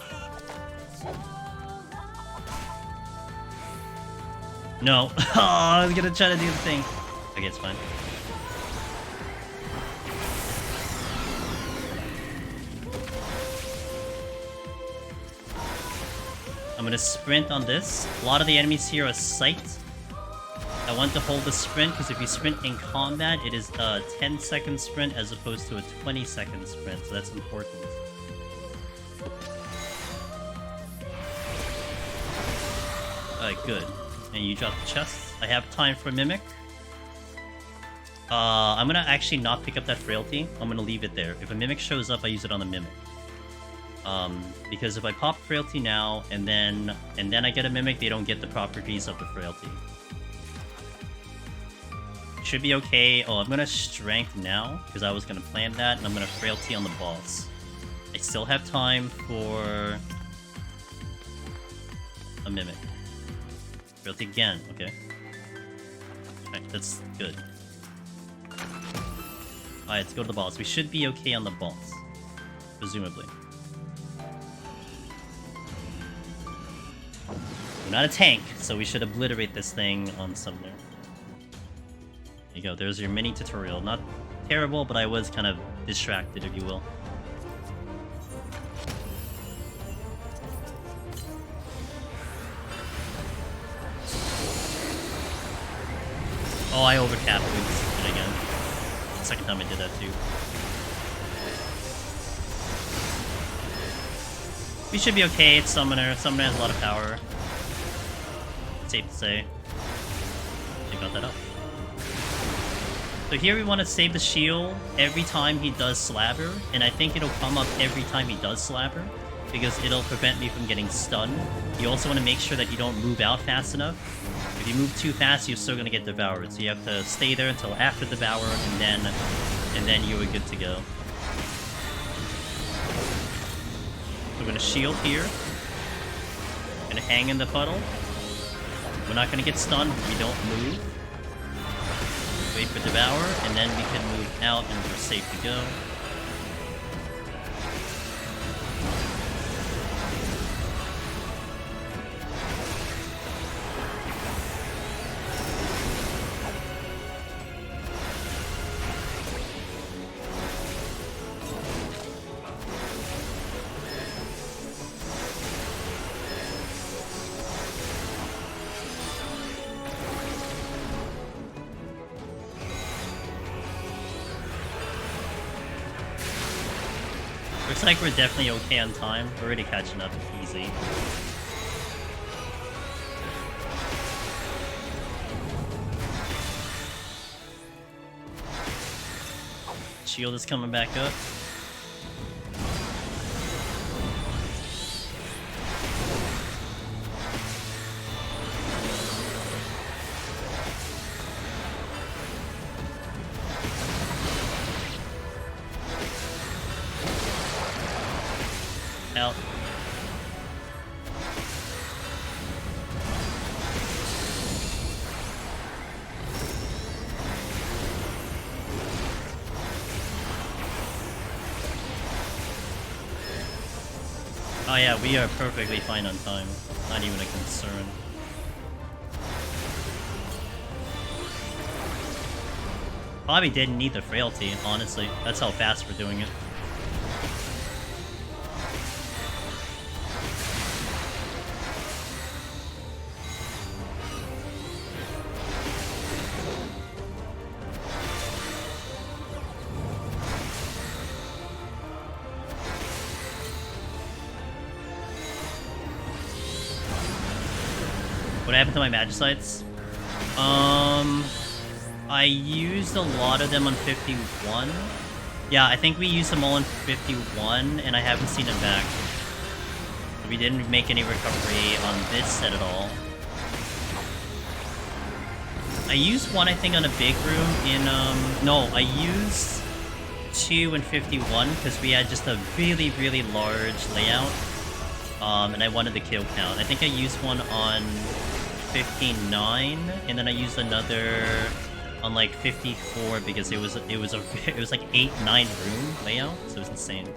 No. Oh, I was gonna try to do the thing. Okay, it's fine. I'm gonna sprint on this. A lot of the enemies here are psyched. I want to hold the sprint because if you sprint in combat, it is a 10-second sprint as opposed to a 20-second sprint, so that's important. Alright, good. And you drop the chest. I have time for Mimic. I'm gonna actually not pick up that Frailty. I'm gonna leave it there. If a Mimic shows up, I use it on the Mimic. Because if I pop Frailty now, and then I get a Mimic, they don't get the properties of the Frailty. Should be okay. Oh, I'm gonna Strength now, because I was gonna plan that, and I'm gonna Frailty on the boss. I still have time for a Mimic. Frailty again, okay. Alright, that's good. Alright, let's go to the boss. We should be okay on the boss. Presumably. We're not a tank, so we should obliterate this thing on somewhere. There you go, there's your mini tutorial. Not terrible, but I was kind of distracted, if you will. Oh, I overcapped it again. Second time I did that too. We should be okay. It's Summoner. Summoner has a lot of power. Safe to say. They got that up. So here we want to save the shield every time he does Slabber, and I think it'll come up every time he does Slabber, because it'll prevent me from getting stunned. You also want to make sure that you don't move out fast enough. If you move too fast, you're still going to get devoured, so you have to stay there until after Devour, and then you are good to go. We're going to shield here. Going to hang in the puddle. We're not going to get stunned if we don't move. Wait for Devour, and then we can move out and we're safe to go. Looks like we're definitely okay on time. We're already catching up easy. Shield is coming back up. Out. Oh yeah, we are perfectly fine on time. Not even a concern. Probably didn't need the Frailty, honestly. That's how fast we're doing it. What happened to my Magicites? I used a lot of them on 51. Yeah, I think we used them all on 51, and I haven't seen them back. We didn't make any recovery on this set at all. I used one, I think, on a big room in, no, I used 2 in 51, because we had just a really, really large layout. And I wanted the kill count. I think I used one on 59, and then I used another on like 54 because it was like 8-9 room layout, so it was insane.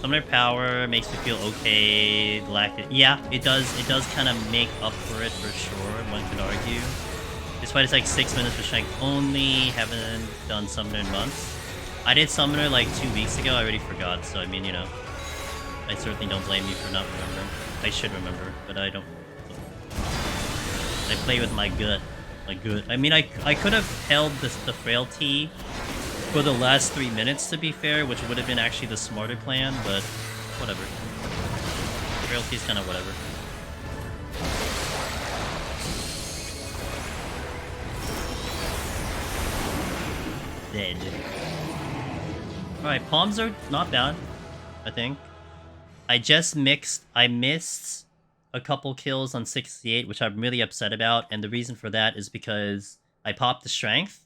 Summoner power makes me feel okay. Yeah, it does kind of make up for it for sure, one could argue. This fight is like 6 minutes for strength only, haven't done Summoner in months. I did Summoner like 2 weeks ago, I already forgot, so I mean, you know. I certainly don't blame you for not remembering. I should remember, but I don't. I play with my gut. I mean, I could have held the frailty for the last 3 minutes, to be fair, which would have been actually the smarter plan, but whatever. Frailty's kind of whatever. Dead. Alright, palms are not bad, I think. I missed a couple kills on 68, which I'm really upset about, and the reason for that is because I popped the strength,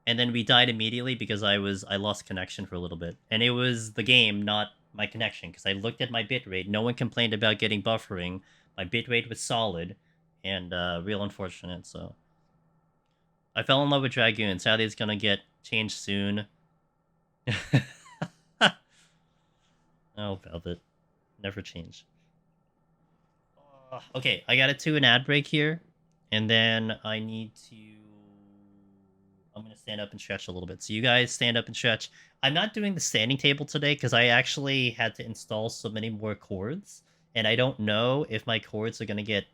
and then we died immediately because I lost connection for a little bit. And it was the game, not my connection, because I looked at my bitrate. No one complained about getting buffering. My bitrate was solid, and real unfortunate, so. I fell in love with Dragoon. Sadly, it's gonna get changed soon. Oh, Velvet. Never change. Okay, I gotta do an ad break here. And then I need to... I'm gonna stand up and stretch a little bit. So you guys stand up and stretch. I'm not doing the standing table today because I actually had to install so many more cords. And I don't know if my cords are gonna get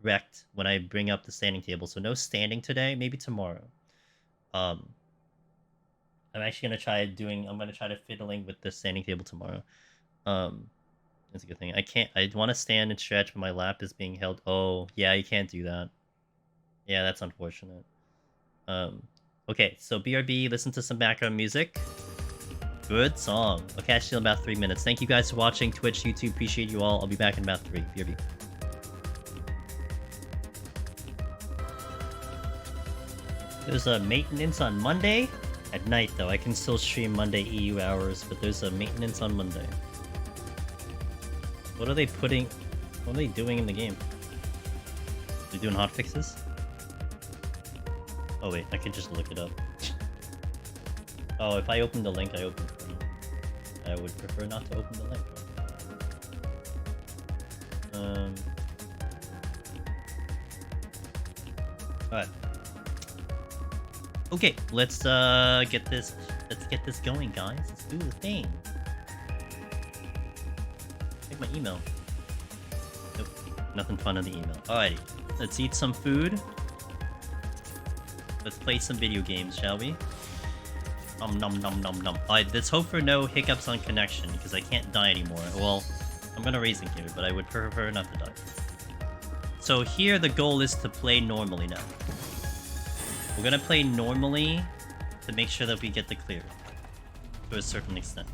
wrecked when I bring up the standing table. So no standing today, maybe tomorrow. I'm actually gonna try fiddling with the standing table tomorrow. That's a good thing. I want to stand and stretch, but my lap is being held. Oh, yeah, you can't do that. Yeah, that's unfortunate. Okay, so BRB, listen to some background music. Good song. I'll catch you in about 3 minutes. Thank you guys for watching. Twitch, YouTube, appreciate you all. I'll be back in about 3. BRB. There's a maintenance on Monday. At night, though. I can still stream Monday EU hours, but there's a maintenance on Monday. What are they doing in the game? They doing hotfixes? Oh wait, I can just look it up. Oh, if I open the link, I open it. I would prefer not to open the link. Alright. Okay, let's get this going, guys. Let's do the thing. Check my email. Nope, nothing fun in the email. Alrighty, let's eat some food. Let's play some video games, shall we? Nom nom nom nom nom. Alright, let's hope for no hiccups on connection because I can't die anymore. Well, I'm gonna raise it here, but I would prefer not to die. So here the goal is to play normally now. We're gonna play normally to make sure that we get the clear to a certain extent.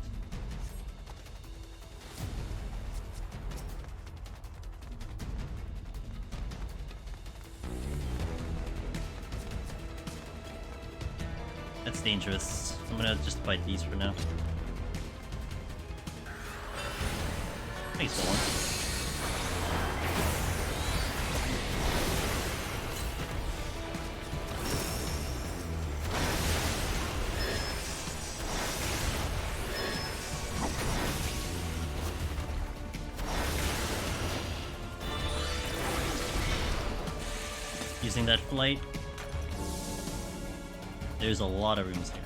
That's dangerous. I'm gonna just fight these for now. Thanks, Nolan. Using that flight. There's a lot of rooms here.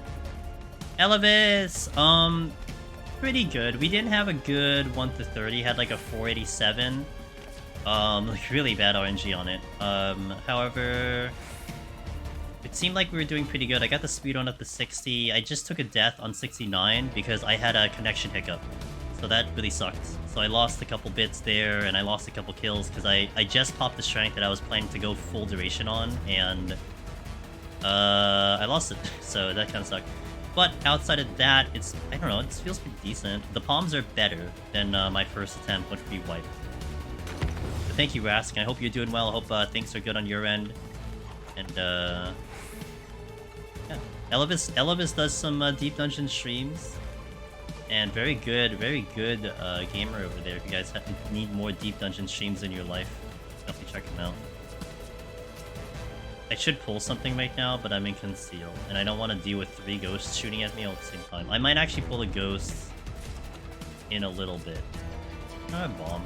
Elvis! Pretty good. We didn't have a good 1 to 30. Had like a 487. Like really bad RNG on it. However, it seemed like we were doing pretty good. I got the speed on up to 60. I just took a death on 69 because I had a connection hiccup. So that really sucked. So I lost a couple bits there, and I lost a couple kills, because I just popped the strength that I was planning to go full duration on, and I lost it. So that kind of sucked. But outside of that, it's, I don't know, it feels pretty decent. The palms are better than my first attempt, which would be wiped. But thank you for asking. I hope you're doing well. I hope things are good on your end. And yeah. Elvis does some Deep Dungeon streams. And very good gamer over there. If you guys need more Deep Dungeon streams in your life, definitely check him out. I should pull something right now, but I'm in conceal, and I don't want to deal with 3 ghosts shooting at me all at the same time. I might actually pull a ghost in a little bit. Oh, a bomb.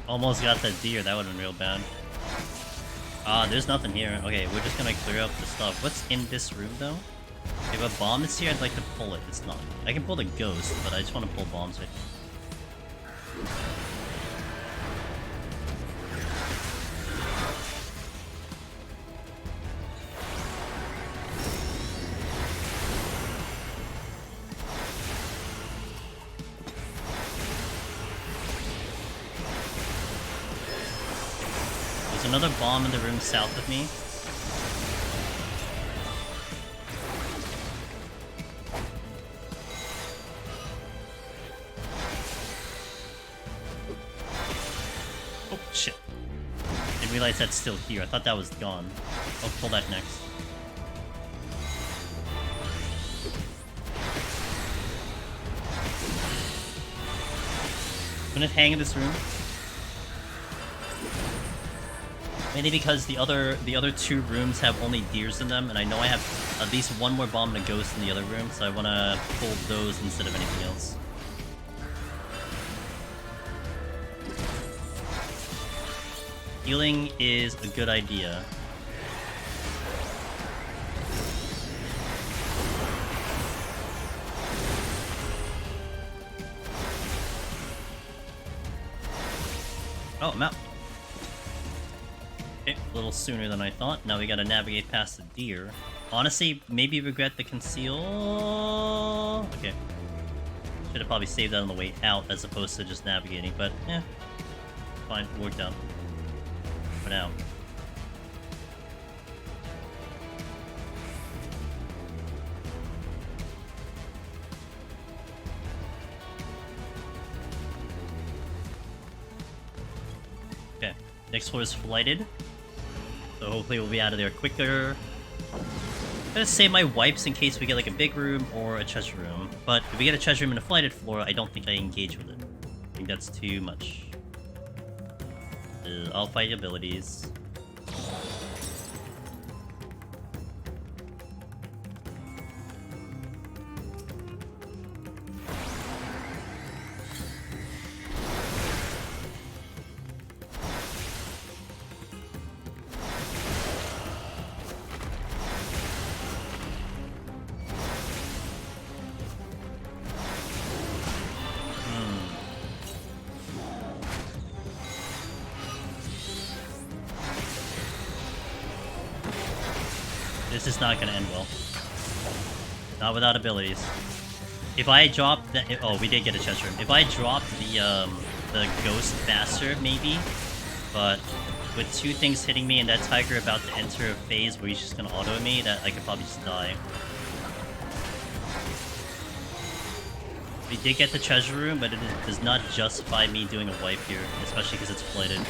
Almost got that deer, that would have been real bad. Ah, there's nothing here. Okay, we're just gonna clear up the stuff. What's in this room, though? If a bomb is here, I'd like to pull it. It's not. I can pull the ghost, but I just want to pull bombs right here. Another bomb in the room south of me. Oh, shit. Didn't realize that's still here. I thought that was gone. I'll pull that next. I'm gonna hang in this room. Mainly because the other 2 rooms have only deers in them, and I know I have at least 1 more bomb and a ghost in the other room, so I want to pull those instead of anything else. Healing is a good idea. Oh, I'm out. A little sooner than I thought. Now we gotta navigate past the deer. Honestly, maybe regret the conceal. Okay. Should have probably saved that on the way out as opposed to just navigating, but yeah. Fine, it worked out. For now. Okay. Next floor is flighted. So hopefully we'll be out of there quicker. I'm gonna save my wipes in case we get like a big room or a treasure room. But if we get a treasure room and a flighted floor, I don't think I engage with it. I think that's too much. I'll fight abilities. This is not gonna end well. Not without abilities. If I drop the... Oh, we did get a chest room. If I dropped the ghost faster, maybe. But with 2 things hitting me and that tiger about to enter a phase where he's just gonna auto me, that I could probably just die. We did get the treasure room, but it does not justify me doing a wipe here, especially because it's flooded.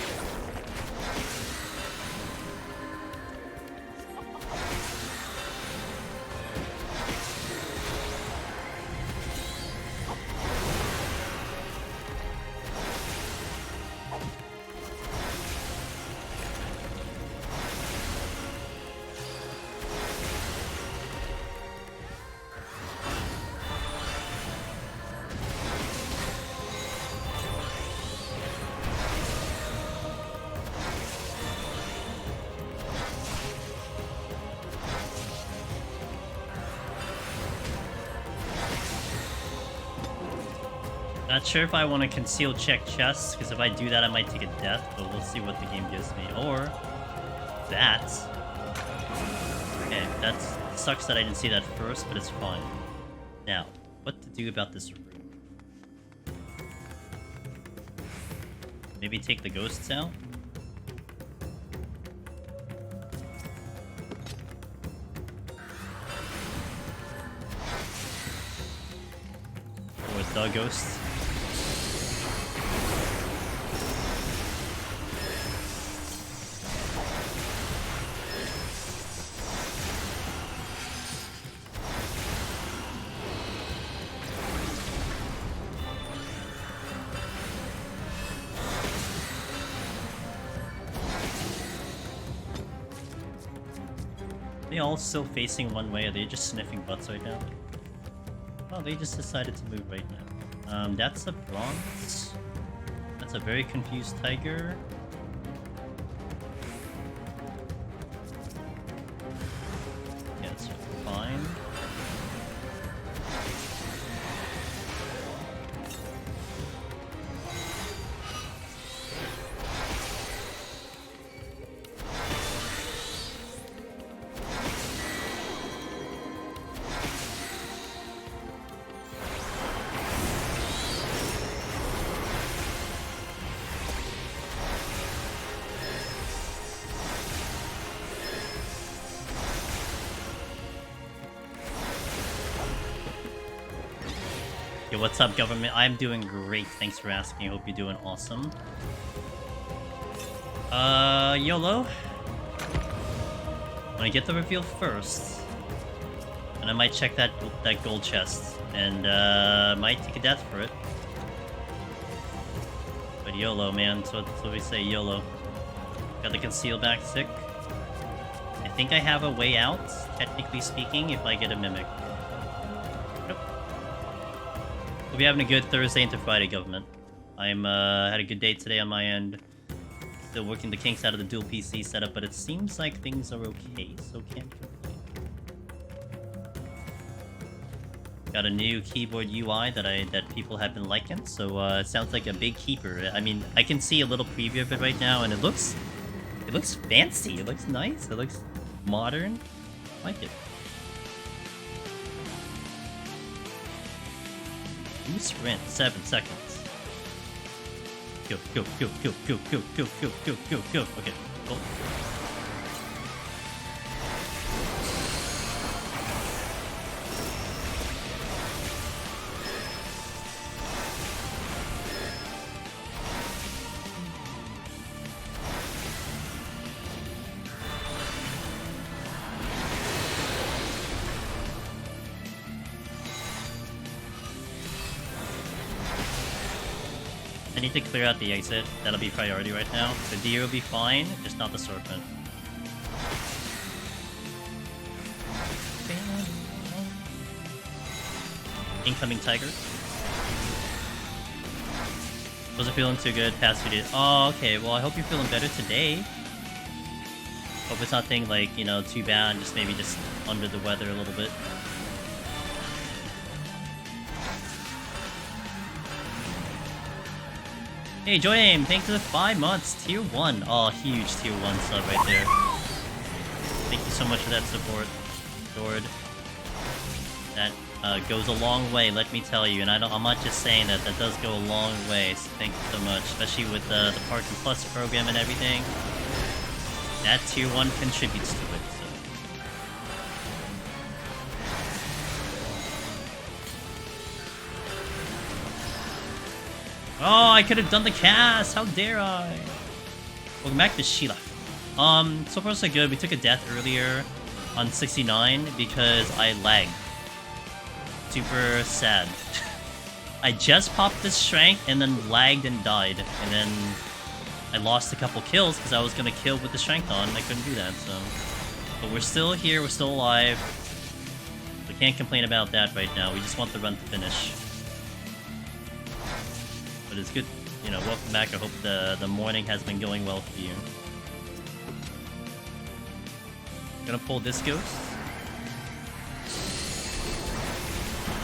Not sure if I want to conceal check chests, because if I do that I might take a death, but we'll see what the game gives me. Or that. Okay, that sucks that I didn't see that first, but it's fine. Now, what to do about this room? Maybe take the ghosts out? Or the ghosts? They all still facing one way? Are they just sniffing butts right now? Oh, they just decided to move right now. That's a bronze. That's a very confused tiger. Yeah, it's fine. Yo, what's up, government? I'm doing great. Thanks for asking. Hope you're doing awesome. YOLO. I'm gonna get the reveal first. And I might check that gold chest. And, might take a death for it. But YOLO, man. So that's what we say, YOLO. Got the conceal back sick. I think I have a way out, technically speaking, if I get a mimic. We'll be having a good Thursday into Friday, government. I'm had a good day today on my end. Still working the kinks out of the dual PC setup, but it seems like things are okay, so can't complain. Got a new keyboard UI that people have been liking, so it sounds like a big keeper. I mean, I can see a little preview of it right now, and it looks fancy. It looks nice. It looks modern. I like it. New sprint, 7 seconds. Go. Okay, cool. I need to clear out the exit. That'll be priority right now. The deer will be fine, just not the serpent. Incoming tiger. Wasn't feeling too good past few days. Oh, okay. Well, I hope you're feeling better today. Hope it's nothing like, you know, too bad. Just maybe just under the weather a little bit. Hey, Joy-Aim, thanks for the 5 months. Tier 1. Oh, huge Tier 1 sub right there. Thank you so much for that support, Jord. That goes a long way, let me tell you. And I'm not just saying that. That does go a long way. So thank you so much. Especially with the Parking Plus program and everything. That Tier 1 contributes to it. So. Oh, I could have done the cast! How dare I? Welcome back to Sheila. So far so good. We took a death earlier on 69 because I lagged. Super sad. I just popped this strength and then lagged and died. And then I lost a couple kills because I was going to kill with the strength on and I couldn't do that, so... But we're still here, we're still alive. We can't complain about that right now. We just want the run to finish. But it's good, you know, welcome back. I hope the morning has been going well for you. Gonna pull this ghost.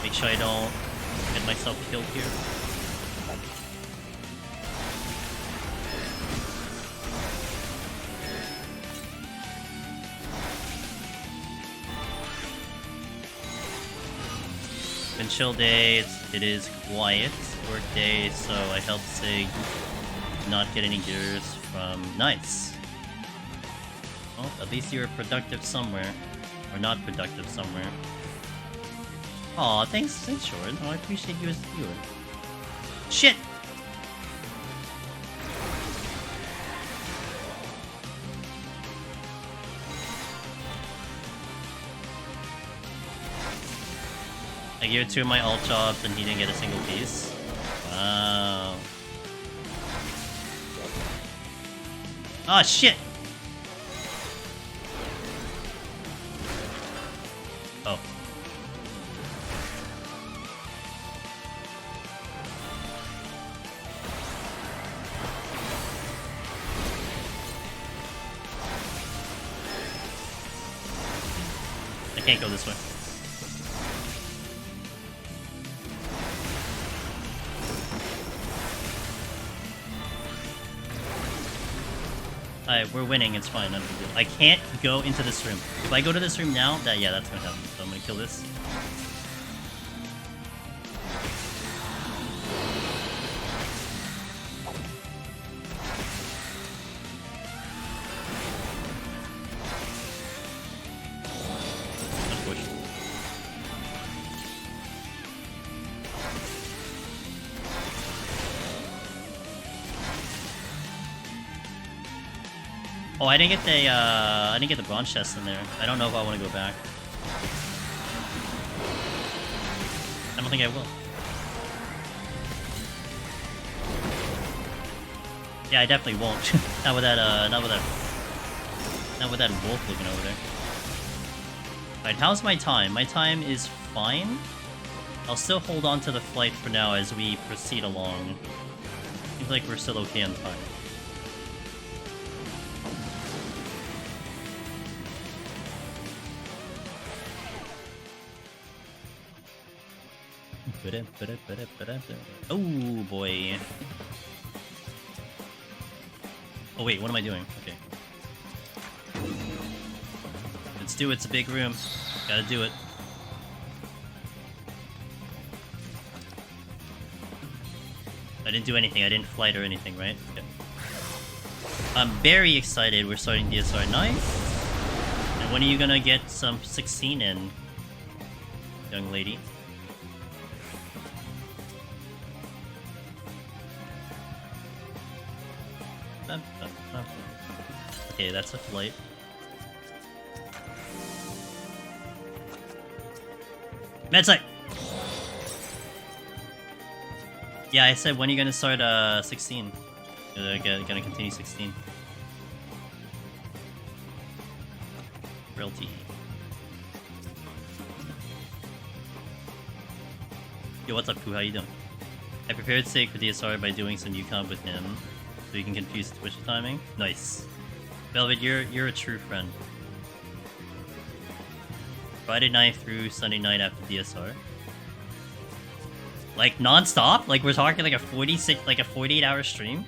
Make sure I don't get myself killed here. Been chill day. It is quiet work day, so I helped Sig not get any gears from. Nice. Well, at least you were productive somewhere, or not productive somewhere. Aw, thanks, Jordan. Oh, I appreciate you as a viewer. Shit. I gave it two of my alt jobs and he didn't get a single piece. Wow. Ah, shit! Oh. I can't go this way. Alright, we're winning, it's fine, not a big deal. I can't go into this room. If I go to this room now, yeah, that's gonna happen. So I'm gonna kill this. Oh, I didn't get the bronze chest in there. I don't know if I want to go back. I don't think I will. Yeah, I definitely won't. not with that wolf looking over there. Alright, how's my time? My time is fine. I'll still hold on to the flight for now as we proceed along. Seems like we're still okay on time. Oh boy. Oh wait, what am I doing? Okay. Let's do it, it's a big room. Gotta do it. I didn't do anything, I didn't flight or anything, right? Okay. I'm very excited, we're starting DSR. Nice! And when are you gonna get some 16 in, young lady? Okay, that's a flight. Medsite! Yeah, I said, when are you gonna start 16? Gonna continue 16. Realty. Yo, what's up, Pooh? How you doing? I prepared Sig for DSR by doing some UComp with him, so you can confuse the Twitch timing. Nice. Velvet, you're a true friend. Friday night through Sunday night after DSR. Like non-stop? Like we're talking like a 48-hour stream?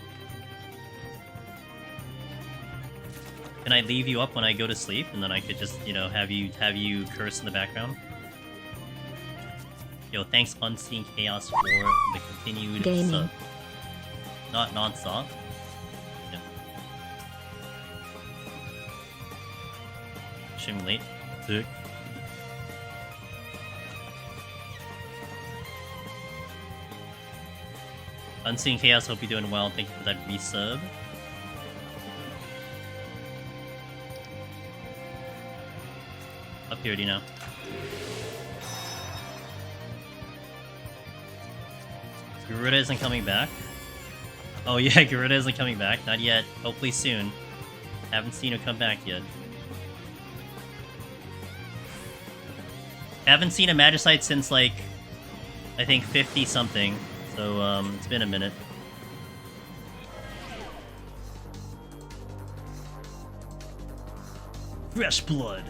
Can I leave you up when I go to sleep and then I could just, you know, have you curse in the background? Yo, thanks Unseen Chaos for the continued sub. Not non-stop. Yeah. Late. Sick. Unseen Chaos, hope you're doing well. Thank you for that resub. Up here, do you know? Garuda isn't coming back. Oh yeah, Garuda isn't coming back. Not yet. Hopefully soon. Haven't seen her come back yet. Haven't seen a Magicite since, like, I think 50-something. So, it's been a minute. Fresh blood.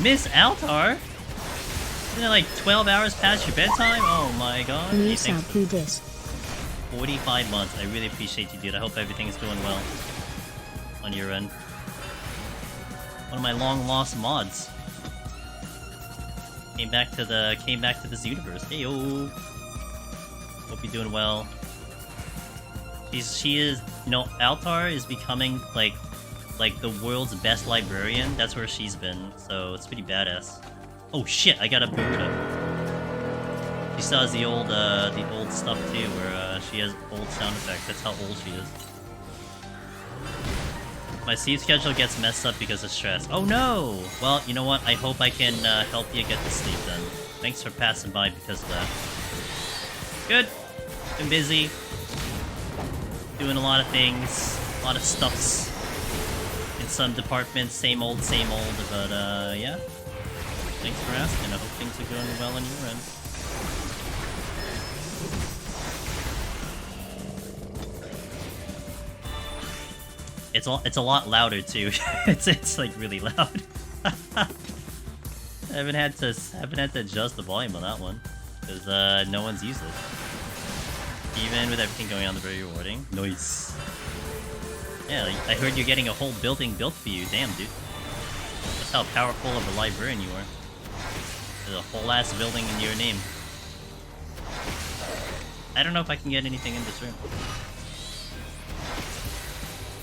Miss Altar? Isn't it like 12 hours past your bedtime? Oh my god. New Hey, sub thanks who dis. 45 months. I really appreciate you, dude. I hope everything's going well on your end. One of my long lost mods came back to this universe. Hey yo. Hope you're doing well. She is, you know, Altar is becoming like the world's best librarian. That's where she's been. So it's pretty badass. Oh shit! I got a Buddha. She still has the old stuff too, where she has old sound effects. That's how old she is. My sleep schedule gets messed up because of stress. Oh no! Well, you know what? I hope I can help you get to sleep then. Thanks for passing by because of that. Good. Been busy. Doing a lot of things. A lot of stuffs. In some departments, same old, but yeah. Thanks for asking. I hope things are going well on your end. It's a lot louder too. it's like really loud. I haven't had to adjust the volume on that one because no one's used it. Even with everything going on, they're very rewarding. Nice. Yeah, I heard you're getting a whole building built for you. Damn, dude. That's how powerful of a librarian you are. There's a whole ass building in your name. I don't know if I can get anything in this room.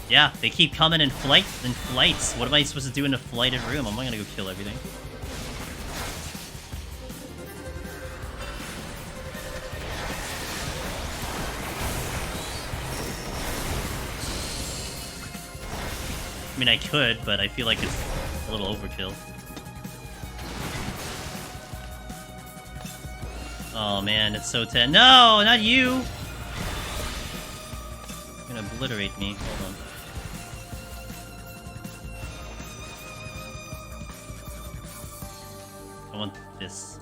Yeah, they keep coming in flights. What am I supposed to do in a flighted room? I'm not gonna go kill everything. I mean, I could, but I feel like it's a little overkill. Oh man, it's so tense. No, not you! You're gonna obliterate me. Hold on. I want this.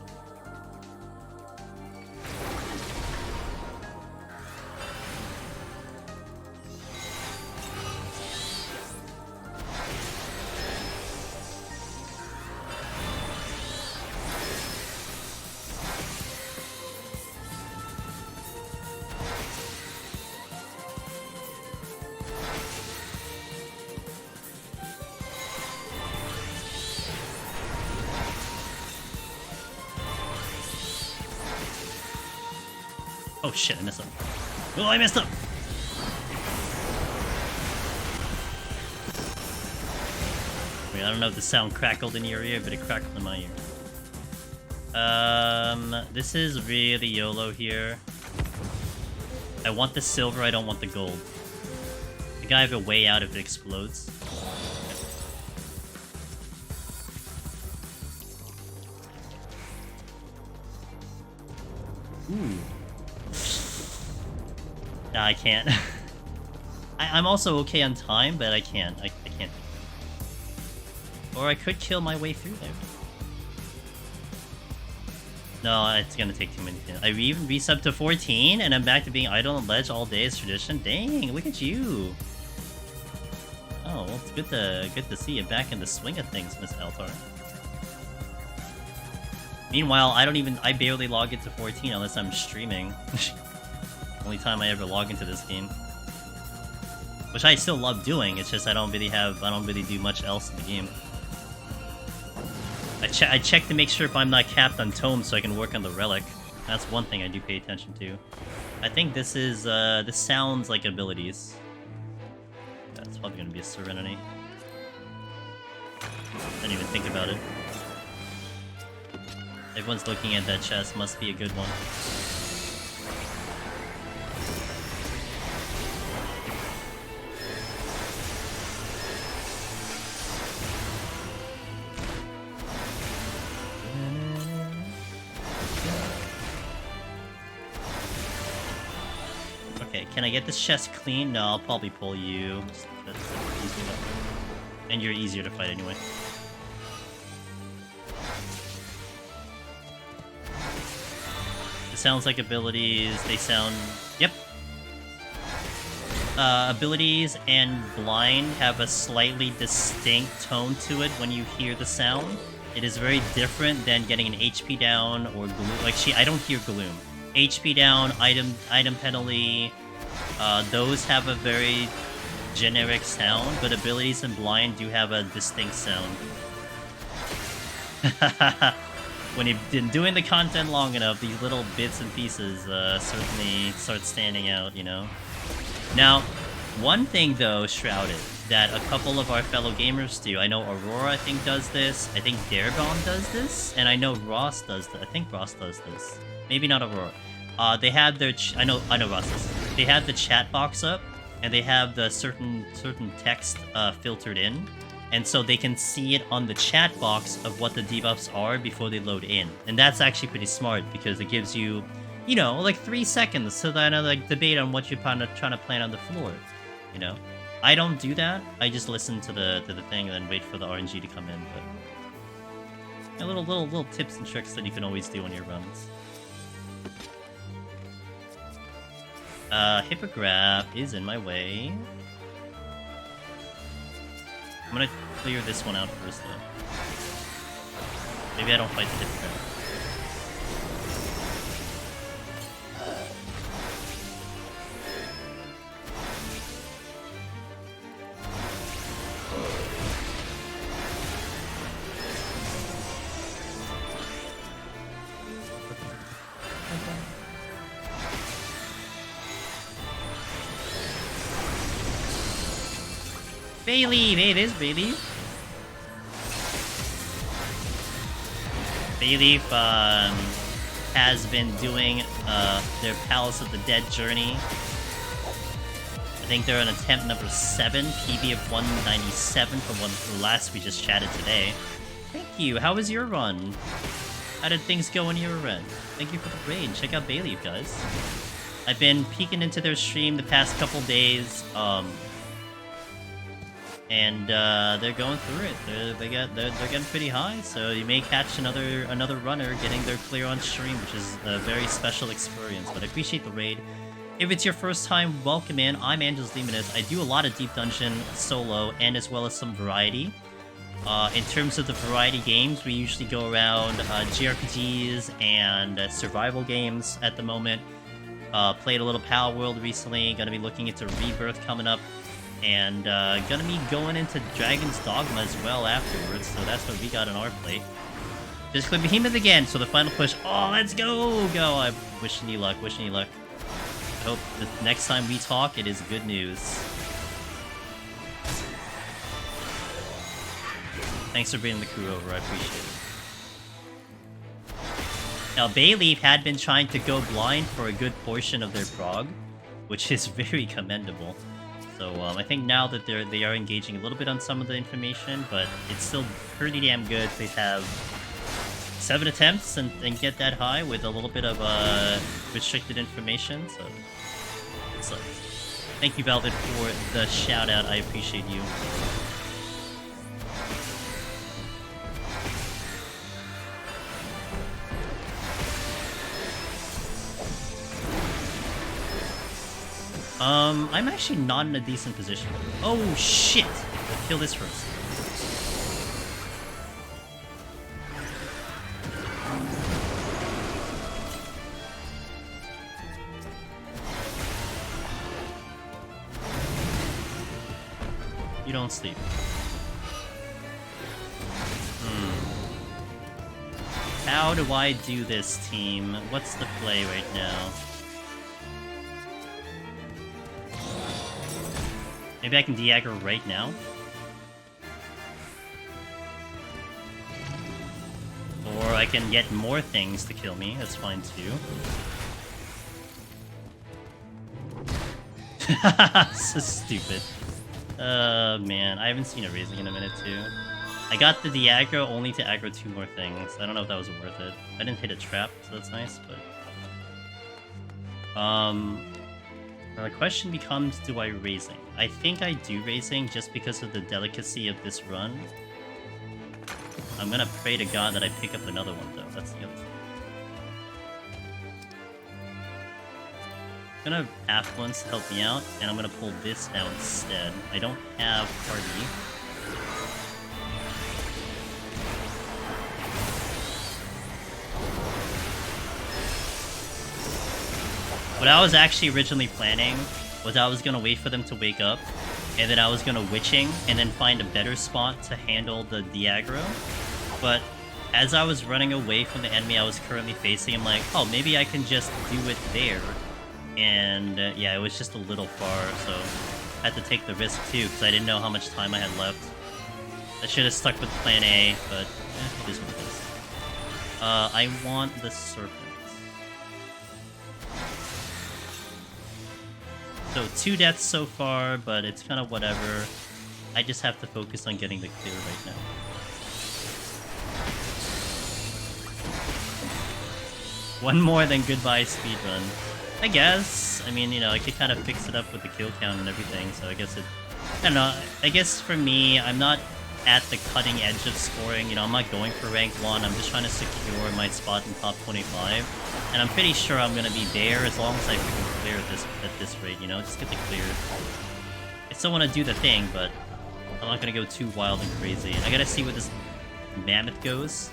Oh shit, I messed up. Oh, I messed up! Wait, I don't know if the sound crackled in your ear, but it crackled in my ear. This is really YOLO here. I want the silver, I don't want the gold. I think I have a way out if it explodes. Ooh. Nah, I can't. I'm also okay on time, but I can't. I can't. Or I could kill my way through there. No, it's gonna take too many things. I even resubbed to 14, and I'm back to being idle on ledge all day as tradition. Dang, look at you. Oh, well, it's good to see you back in the swing of things, Miss Altar. Meanwhile, I barely log into 14 unless I'm streaming. Only time I ever log into this game. Which I still love doing, it's just I don't really do much else in the game. I check to make sure if I'm not capped on tomes so I can work on the relic. That's one thing I do pay attention to. I think this sounds like abilities. That's probably gonna be a Serenity. I didn't even think about it. Everyone's looking at that chest, must be a good one. Okay, can I get this chest clean? No, I'll probably pull you. That's easy enough. And you're easier to fight anyway. It sounds like abilities, they sound... Yep. Abilities and blind have a slightly distinct tone to it when you hear the sound. It is very different than getting an HP down or gloom. Like, I don't hear gloom. HP down, item penalty, those have a very generic sound, but abilities and blind do have a distinct sound. When you've been doing the content long enough, these little bits and pieces certainly start standing out, you know? Now, one thing though, Shrouded, that a couple of our fellow gamers do, I know Aurora I think does this, I think Darebomb does this, and I know Ross does this. I think Ross does this. Maybe not Aurora. They have their I know Ross does. They have the chat box up, and they have the certain text filtered in, and so they can see it on the chat box of what the debuffs are before they load in. And that's actually pretty smart because it gives you, you know, like 3 seconds to then like debate on what you're trying to plan on the floor. You know, I don't do that. I just listen to the thing and then wait for the RNG to come in. But little tips and tricks that you can always do on your runs. Hippograph is in my way. I'm gonna clear this one out first, though. Maybe I don't fight the Hippograph. Bayleaf! Hey, it is Bayleaf. Bayleaf has been doing their Palace of the Dead journey. I think they're on attempt number 7, PB of 197 from last we just chatted today. Thank you. How was your run? How did things go on your end? Thank you for the raid. Check out Bayleaf, guys. I've been peeking into their stream the past couple days. And they're going through it. They're getting pretty high, so you may catch another runner getting their clear on stream, which is a very special experience. But I appreciate the raid. If it's your first time, welcome in. I'm Angel's Demoness. I do a lot of Deep Dungeon solo and as well as some variety. In terms of the variety games, we usually go around JRPGs and survival games at the moment. Played a little Pal World recently. Gonna be looking into Rebirth coming up. And gonna be going into Dragon's Dogma as well afterwards, so that's what we got on our plate. Just click Behemoth again, so the final push. Oh, let's go! Go! I'm wishing you luck, wishing you luck. I hope the next time we talk, it is good news. Thanks for bringing the crew over, I appreciate it. Now, Bayleaf had been trying to go blind for a good portion of their prog, which is very commendable. So I think now that they are engaging a little bit on some of the information, but it's still pretty damn good to have 7 attempts and get that high with a little bit of restricted information. So it's like, thank you, Velvet, for the shout out. I appreciate you. I'm actually not in a decent position. Oh, shit! Kill this first. You don't sleep. How do I do this, team? What's the play right now? Maybe I can de-aggro right now? Or I can get more things to kill me, that's fine too. So stupid. Man, I haven't seen a raising in a minute too. I got the de-aggro only to aggro 2 more things. I don't know if that was worth it. I didn't hit a trap, so that's nice, but... Now the question becomes, do I raising? I think I do raising just because of the delicacy of this run. I'm gonna pray to God that I pick up another one though, that's the other thing. I'm gonna Affluence to help me out, and I'm gonna pull this out instead. I don't have Party. What I was actually originally planning was I was gonna wait for them to wake up, and then I was gonna witching, and then find a better spot to handle the aggro. But as I was running away from the enemy I was currently facing, I'm like, oh, maybe I can just do it there. And yeah, it was just a little far, so I had to take the risk too, because I didn't know how much time I had left. I should have stuck with plan A, but it is what it is. I want the serpent. So 2 deaths so far, but it's kind of whatever. I just have to focus on getting the clear right now. One more than goodbye speedrun. I guess. I mean, you know, I could kind of fix it up with the kill count and everything, so I guess it... I don't know. I guess for me, I'm not at the cutting edge of scoring. You know, I'm not going for rank 1. I'm just trying to secure my spot in top 25. And I'm pretty sure I'm going to be there as long as I freaking clear at this rate, you know? Just get the clear. I still want to do the thing, but I'm not going to go too wild and crazy. And I got to see where this mammoth goes.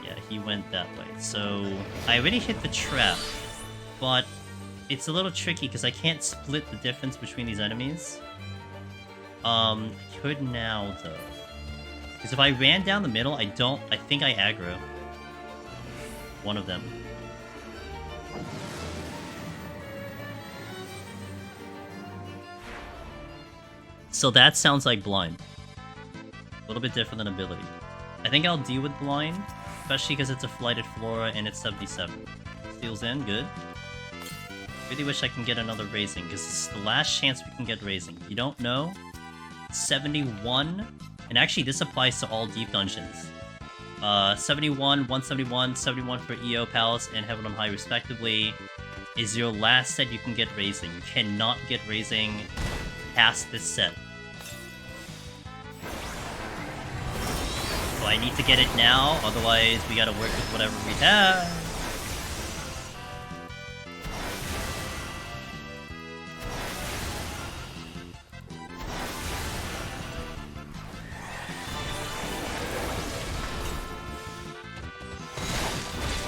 Yeah, he went that way. So, I already hit the trap, but it's a little tricky because I can't split the difference between these enemies. I could now, though. Because if I ran down the middle, I think I aggro one of them. So that sounds like blind. A little bit different than ability. I think I'll deal with blind, especially because it's a flighted flora and it's 77. Steals in, good. Really wish I can get another raising, because it's the last chance we can get raising. You don't know? 71, and actually this applies to all deep dungeons. 71, 171, 71 for EO, Palace, and Heaven on High respectively, is your last set you can get raising. You cannot get raising past this set. So I need to get it now, otherwise we gotta work with whatever we have.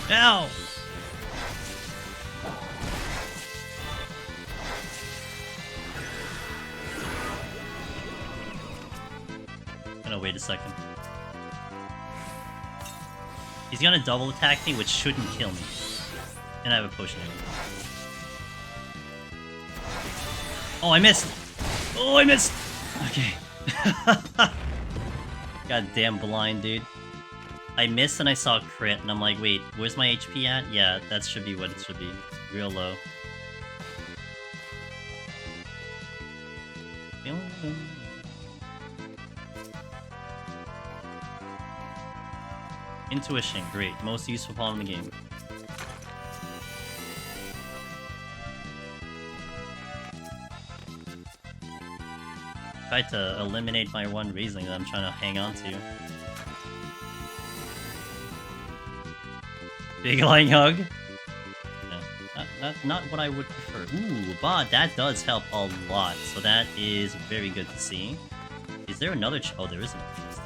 Ow! I'm gonna wait a second. He's gonna double attack me, which shouldn't kill me. And I have a potion. Oh, I missed! Oh, I missed! Okay. Goddamn blind, dude. I missed and I saw a crit, and I'm like, wait, where's my HP at? Yeah, that should be what it should be. Real low. Intuition, great. Most useful pawn in the game. Tried to eliminate my one raising that I'm trying to hang on to. Big lying hug? No, not what I would prefer. Ooh, but that does help a lot, so that is very good to see. Is there another oh, there is another chest.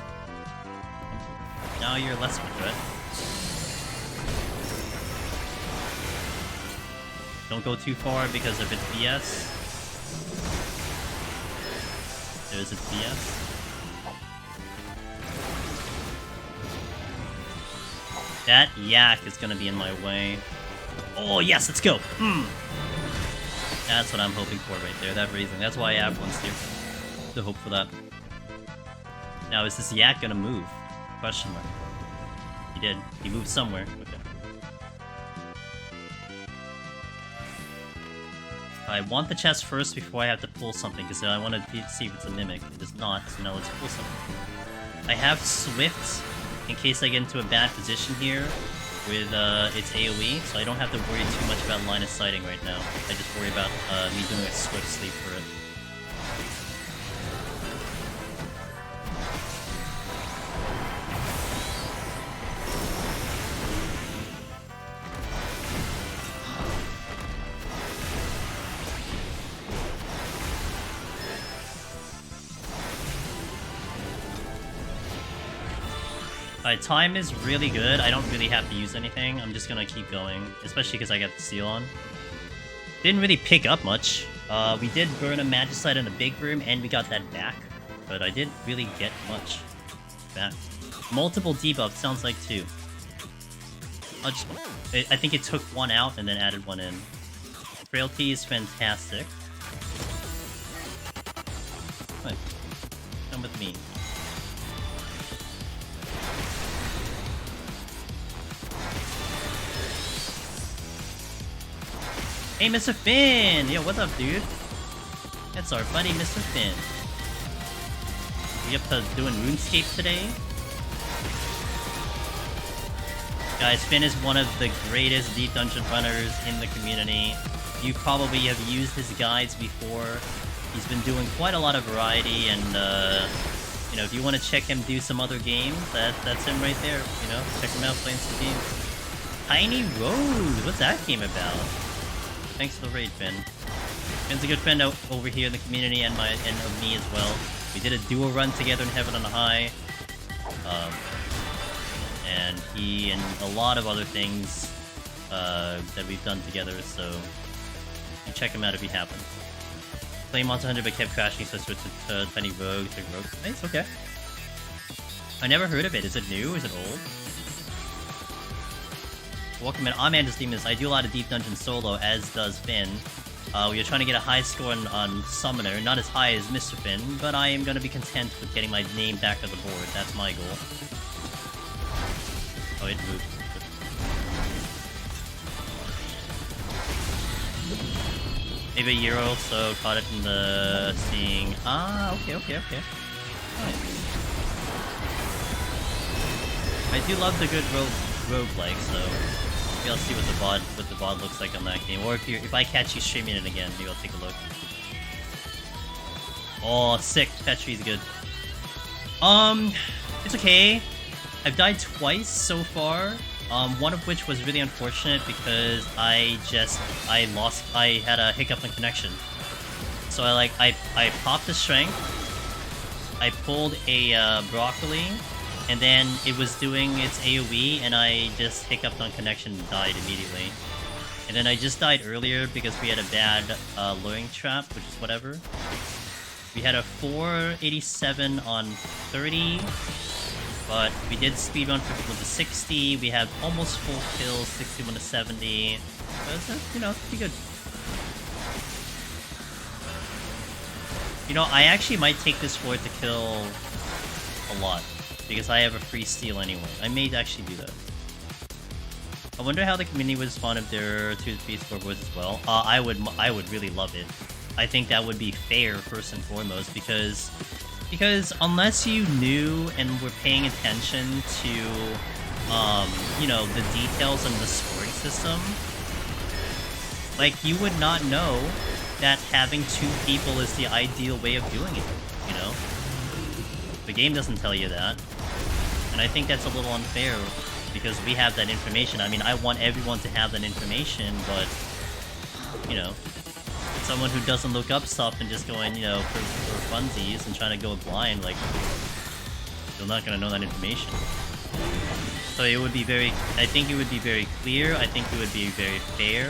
Now you're less of a threat. Don't go too far, because if it's BS... There's its BS. That yak is gonna be in my way. Oh yes, let's go! That's what I'm hoping for right there, that raising. That's why I have ones here. To hope for that. Now, is this yak gonna move? Question mark. He did. He moved somewhere. Okay. I want the chest first before I have to pull something, because I want to see if it's a mimic. It is not, so now let's pull something. I have Swift, in case I get into a bad position here with its AoE, so I don't have to worry too much about line of sighting right now. I just worry about me doing a Swift sleep for it. Time is really good. I don't really have to use anything. I'm just gonna keep going, especially because I got the seal on. Didn't really pick up much. We did burn a Magicite in the big room, and we got that back. But I didn't really get much back. Multiple debuffs, sounds like 2. I think it took 1 out and then added 1 in. Frailty is fantastic. What? Come with me. Hey, Mr. Finn! Yo, what's up, dude? That's our buddy, Mr. Finn. We up to doing RuneScape today? Guys, Finn is one of the greatest deep dungeon runners in the community. You probably have used his guides before. He's been doing quite a lot of variety, and you know, if you want to check him do some other games, that's him right there. You know, check him out playing some games. Tiny Rose, what's that game about? Thanks for the raid, Finn. Finn's a good friend over here in the community, and of me as well. We did a duo run together in Heaven on High. And he and a lot of other things that we've done together, so you check him out if you happen. Playing Monster Hunter but kept crashing, so I switched to Tiny Rogue. Nice, okay. I never heard of it. Is it new? Is it old? Welcome in. I'm Andrew's Demons. I do a lot of Deep Dungeon solo, as does Finn. We are trying to get a high score on Summoner, not as high as Mr. Finn, but I am going to be content with getting my name back on the board. That's my goal. Oh, it moved. Maybe a year or so, caught it in the seeing. Ah, okay. Nice. I do love the good roguelike, so maybe I'll see what the VOD looks like on that game. Or if I catch you streaming it again, maybe I'll take a look. Oh, sick. Petri's good. It's okay. I've died twice so far, one of which was really unfortunate because I had a hiccup in connection. So I popped the strength, I pulled a broccoli, and then it was doing its AoE, and I just hiccuped on connection and died immediately. And then I just died earlier because we had a bad luring trap, which is whatever. We had a 487 on 30. But we did speedrun 51 to 60, we had almost full kills, 61 to 70. You know, pretty good. You know, I actually might take this for it to kill a lot, because I have a free steal anyway. I may actually do that. I wonder how the community would respond if there are 2-3 scoreboards as well. I would really love it. I think that would be fair, first and foremost, because unless you knew and were paying attention to, you know, the details in the scoring system, like, you would not know that having 2 people is the ideal way of doing it, you know? The game doesn't tell you that. And I think that's a little unfair, because we have that information. I mean, I want everyone to have that information, but, you know, someone who doesn't look up stuff and just going, you know, for funsies and trying to go blind, like, they're not going to know that information. So it would be I think it would be very clear, I think it would be very fair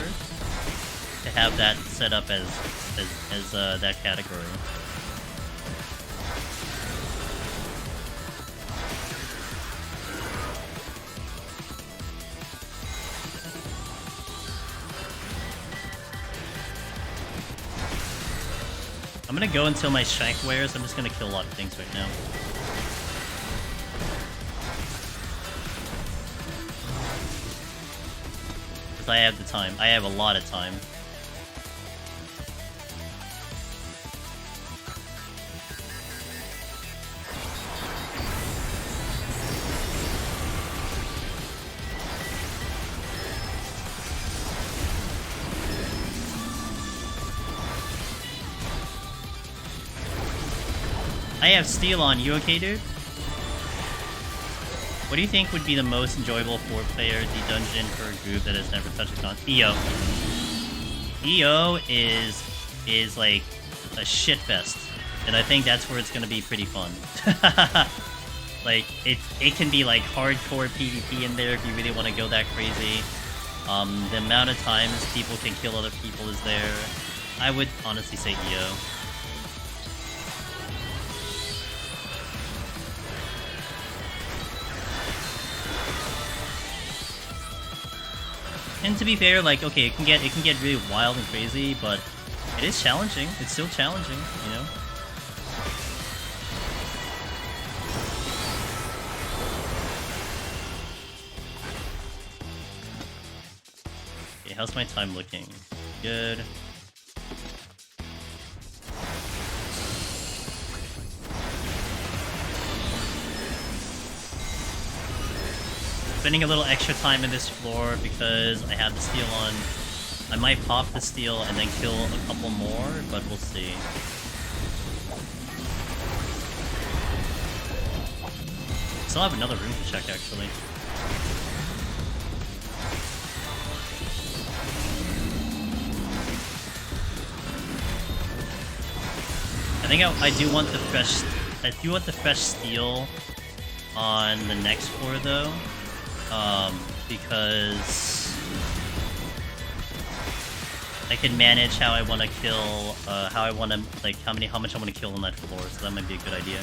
to have that set up as that category. I'm gonna go until my strength wears. I'm just gonna kill a lot of things right now. Because I have the time. I have a lot of time. I have steel on. You okay, dude? What do you think would be the most enjoyable 4-player D-Dungeon for a group that has never touched a con? EO. EO is like a shitfest. And I think that's where it's gonna be pretty fun. Like, it can be like hardcore PvP in there if you really want to go that crazy. The amount of times people can kill other people is there. I would honestly say EO. And to be fair, like, okay, it can get really wild and crazy, but it is challenging. It's still challenging, you know? Okay, how's my time looking? Good. Spending a little extra time in this floor because I have the steel on. I might pop the steel and then kill a couple more, but we'll see. Still have another room to check, actually. I think I do want the fresh steel on the next floor though. Because I can manage how I want to kill, how much I want to kill on that floor, so that might be a good idea.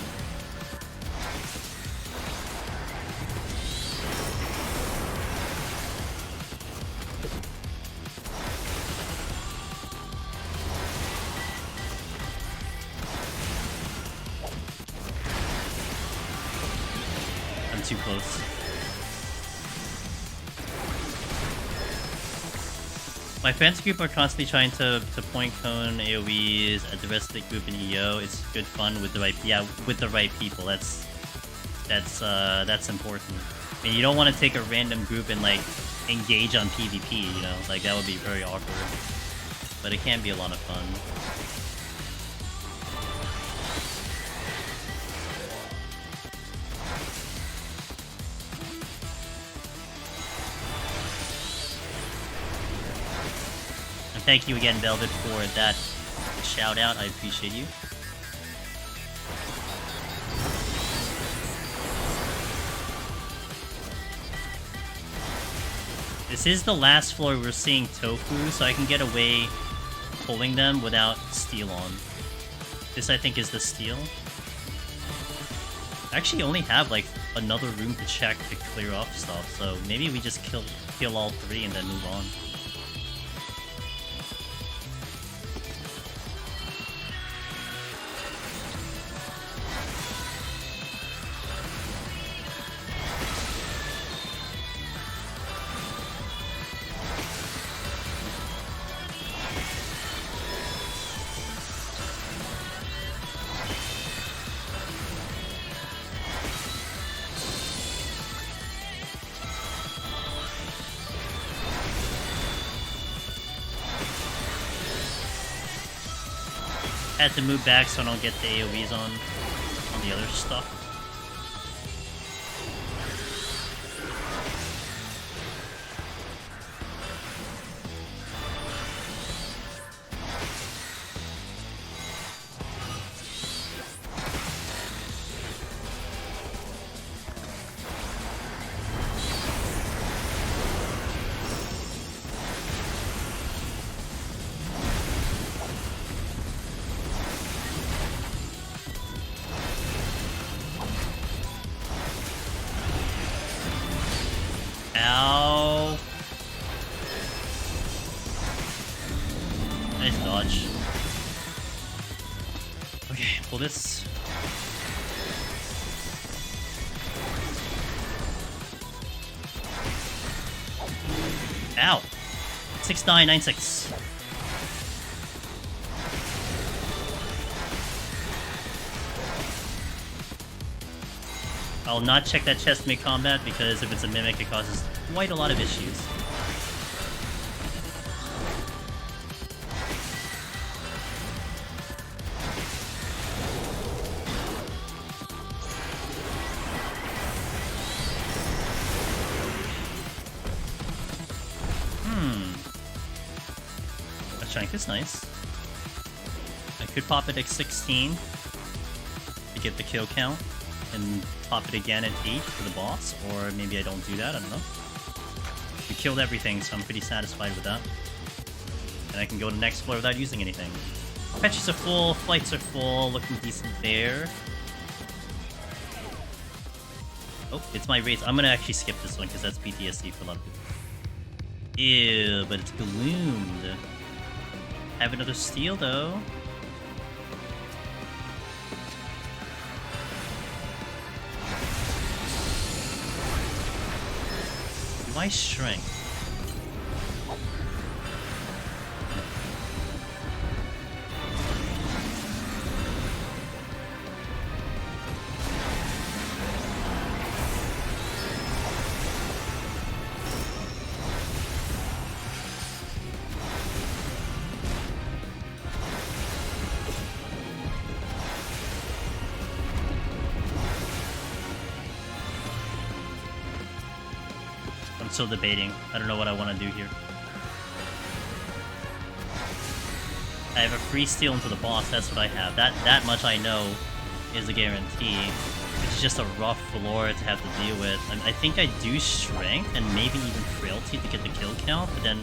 I'm too close. My friends group are constantly trying to point cone AoEs at the rest of the group in EO. It's good fun with the right people. That's important. I mean, you don't want to take a random group and like engage on PvP, you know, like that would be very awkward. But it can be a lot of fun. Thank you again, Velvet, for that shout out. I appreciate you. This is the last floor we're seeing Tofu, so I can get away pulling them without steel on. This, I think, is the steel. I actually only have, like, another room to check to clear off stuff, so maybe we just kill all three and then move on. Had to move back so I don't get the AoEs on the other stuff. Ow. Nice dodge. Okay, pull this. Ow. 6996. I'll not check that chest mid-combat because if it's a mimic, it causes quite a lot of issues. A shank is nice. I could pop it at 16 to get the kill count and pop it again at 8 for the boss, or maybe I don't do that, I don't know. Be killed everything, so I'm pretty satisfied with that. And I can go to the next floor without using anything. Fetches are full, flights are full, looking decent there. Oh, it's my race. I'm gonna actually skip this one because that's PTSD for a lot of people. Ew, but it's gloomed. Have another steal though. Why strength? I'm still debating. I don't know what I want to do here. I have a free steal into the boss, that's what I have. That much I know is a guarantee. It's just a rough floor to have to deal with. I think I do strength and maybe even frailty to get the kill count, but then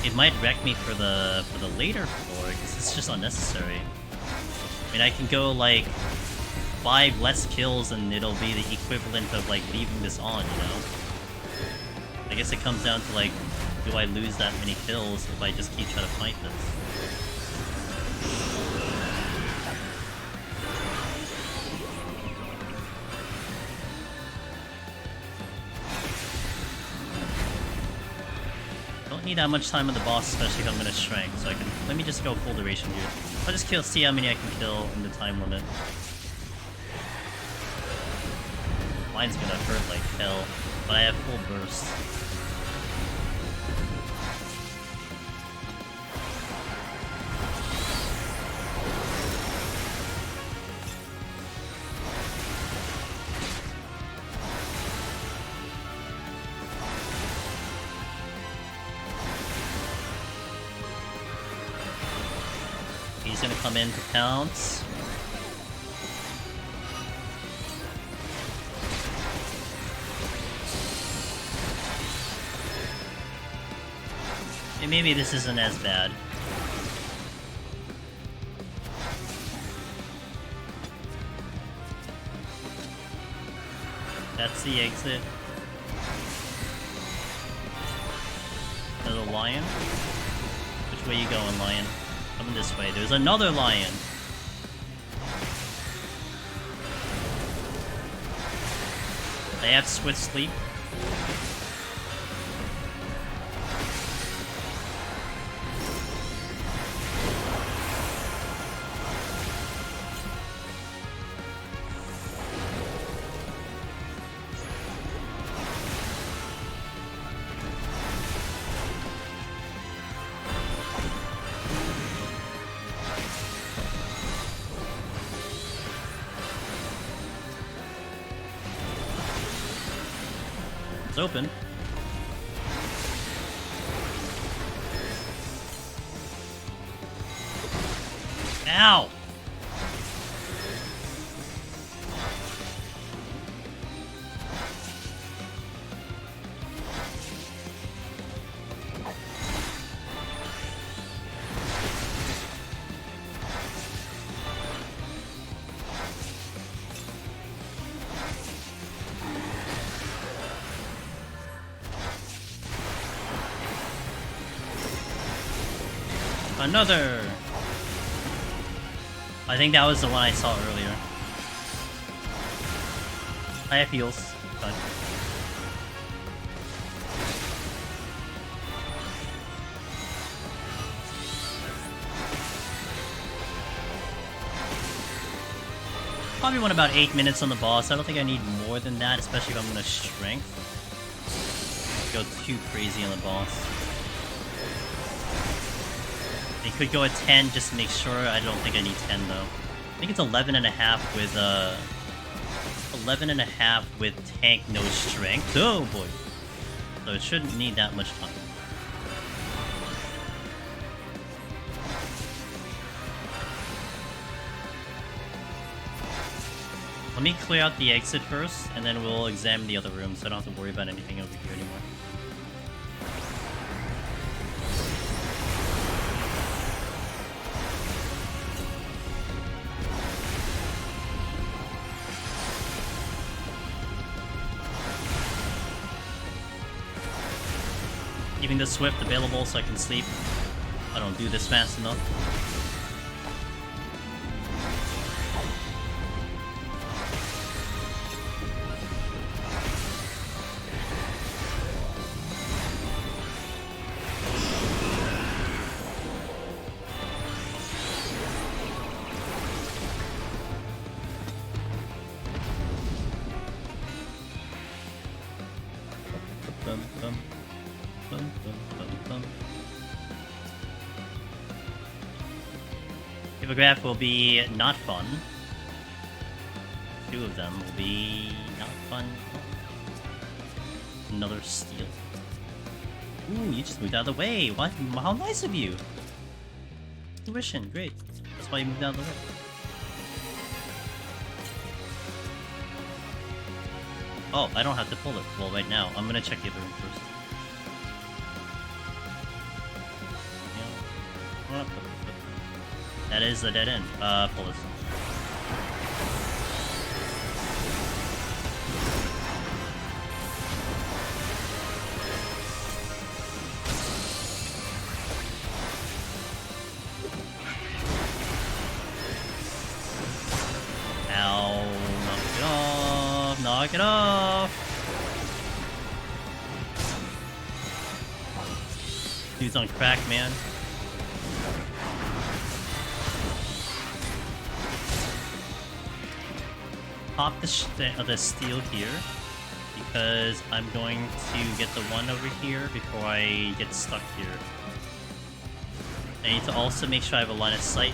it might wreck me for the later floor because it's just unnecessary. I mean, I can go like 5 less kills and it'll be the equivalent of like leaving this on, you know? I guess it comes down to like, do I lose that many kills if I just keep trying to fight this? Don't need that much time on the boss, especially if I'm gonna strength, so I can... Let me just go full duration here. I'll just see how many I can kill in the time limit. Mine's gonna hurt like hell, but I have full burst. He's gonna come in to pounce. And maybe this isn't as bad. That's the exit. There's a lion. Which way you going, lion? Coming this way. There's another lion. I have swift sleep. It's open. Ow! Another! I think that was the one I saw earlier. I have heals. Fine. Probably want about 8 minutes on the boss. I don't think I need more than that, especially if I'm gonna strength. Go too crazy on the boss. They could go at 10 just to make sure. I don't think I need 10 though. I think it's 11.5 with 11.5 with tank no strength. Oh boy. So it shouldn't need that much time. Let me clear out the exit first, and then we'll examine the other room so I don't have to worry about anything over here anymore. Leaving the Swift available so I can sleep. I don't do this fast enough. Graph will be not fun. 2 of them will be not fun. Another steal. Ooh, you just moved out of the way. What? How nice of you. Tuition, great. That's why you moved out of the way. Oh, I don't have to pull it. Well, right now. I'm gonna check the other room first. Yeah. That is the dead end. Pull this. Ow, knock it off, knock it off! Dude's on crack, man. Pop the steel here because I'm going to get the one over here before I get stuck here. I need to also make sure I have a line of sight.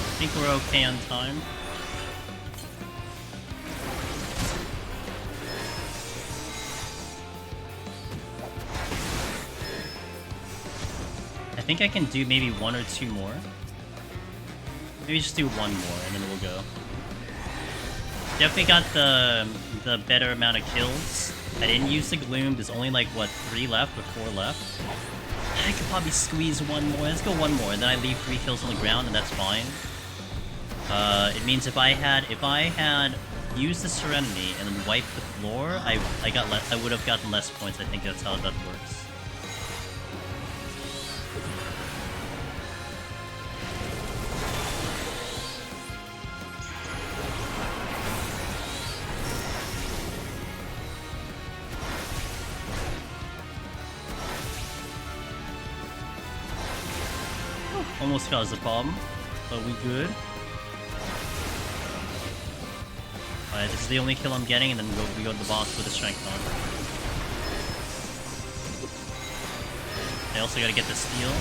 I think we're okay on time. I think I can do maybe 1 or 2 more. Maybe just do 1 more and then we'll go. Definitely got the better amount of kills. I didn't use the Gloom. There's only like what 3 left or 4 left. I could probably squeeze 1 more. Let's go 1 more, and then I leave 3 kills on the ground, and that's fine. It means if I had used the Serenity and then wiped the floor, I would have gotten less points. I think that's how that works. Almost caused a problem, but we good. Alright, this is the only kill I'm getting, and then we go to the boss with the strength on. I also gotta get the steal.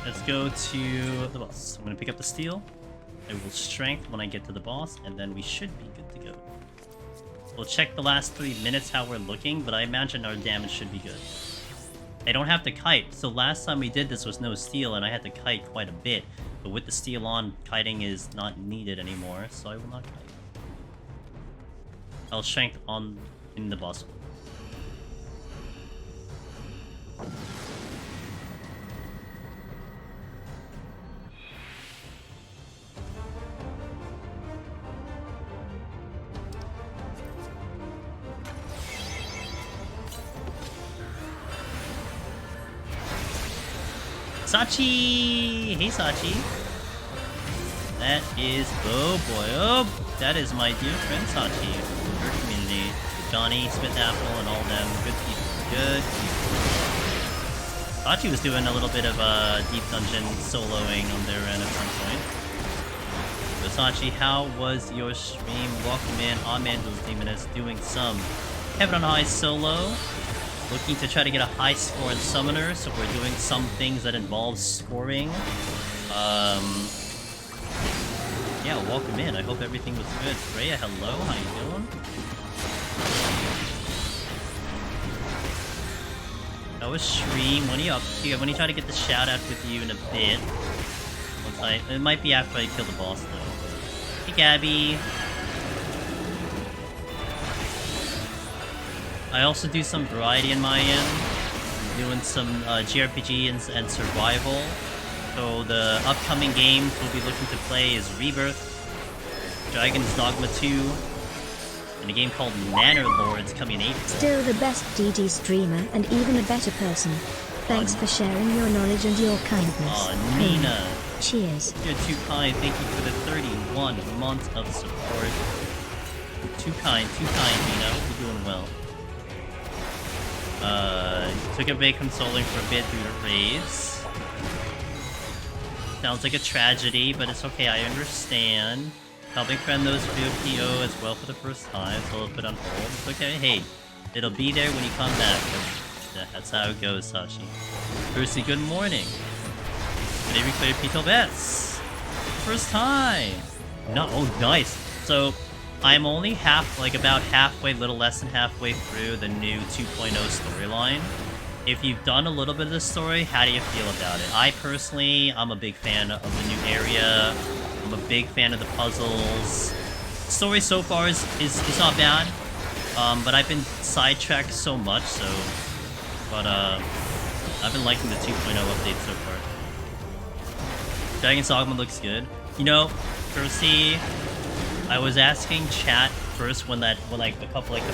Let's go to the boss. I'm gonna pick up the steel. I will strength when I get to the boss, and then we should be good to go. We'll check the last 3 minutes how we're looking, but I imagine our damage should be good. I don't have to kite, so last time we did this was no steel, and I had to kite quite a bit. But with the steel on, kiting is not needed anymore, so I will not kite. I'll strength on in the boss. Sachi! Hey, Sachi. That is... Oh, boy. Oh, That is my dear friend Sachi, her community, Johnny, Smith Apple, and all them. Good people. Good people. Sachi was doing a little bit of deep dungeon soloing on their end at some point. Sachi, how was your stream? Welcome in. Amando's Demoness doing some Heaven on High solo. Looking to try to get a high score in Summoner, so we're doing some things that involve scoring. Yeah, welcome in. I hope everything was good. Freya, hello. How you doing? That was stream. When are you up here? When you try to get the shout out with you in a bit. It might be after I kill the boss though. Hey Gabby. I also do some variety in my end. I'm doing some JRPG and survival. So the upcoming games we'll be looking to play is Rebirth, Dragon's Dogma 2, and a game called Manor Lords coming in April. Still the best DD streamer and even a better person. Thanks for sharing your knowledge and your kindness. Aw, Nina. Cheers. You're too kind. Thank you for the 31 months of support. Too kind, Nina. You're doing well. Took a break from soloing for a bit due to raids. Sounds like a tragedy, but it's okay, I understand. Helping friend those who do PO as well for the first time, so I'll put on hold. It's okay, hey, it'll be there when you come back. That's how it goes, Sashi. Percy, good morning. Today we cleared Pito Bets. First time. No, oh, nice. So, I'm only about halfway, little less than halfway through the new 2.0 storyline. If you've done a little bit of the story, how do you feel about it? I personally, I'm a big fan of the new area. I'm a big fan of the puzzles. The story so far is not bad, but I've been sidetracked so much, so... But, I've been liking the 2.0 update so far. Dragon's Dogma looks good. You know, Percy... I was asking chat first when the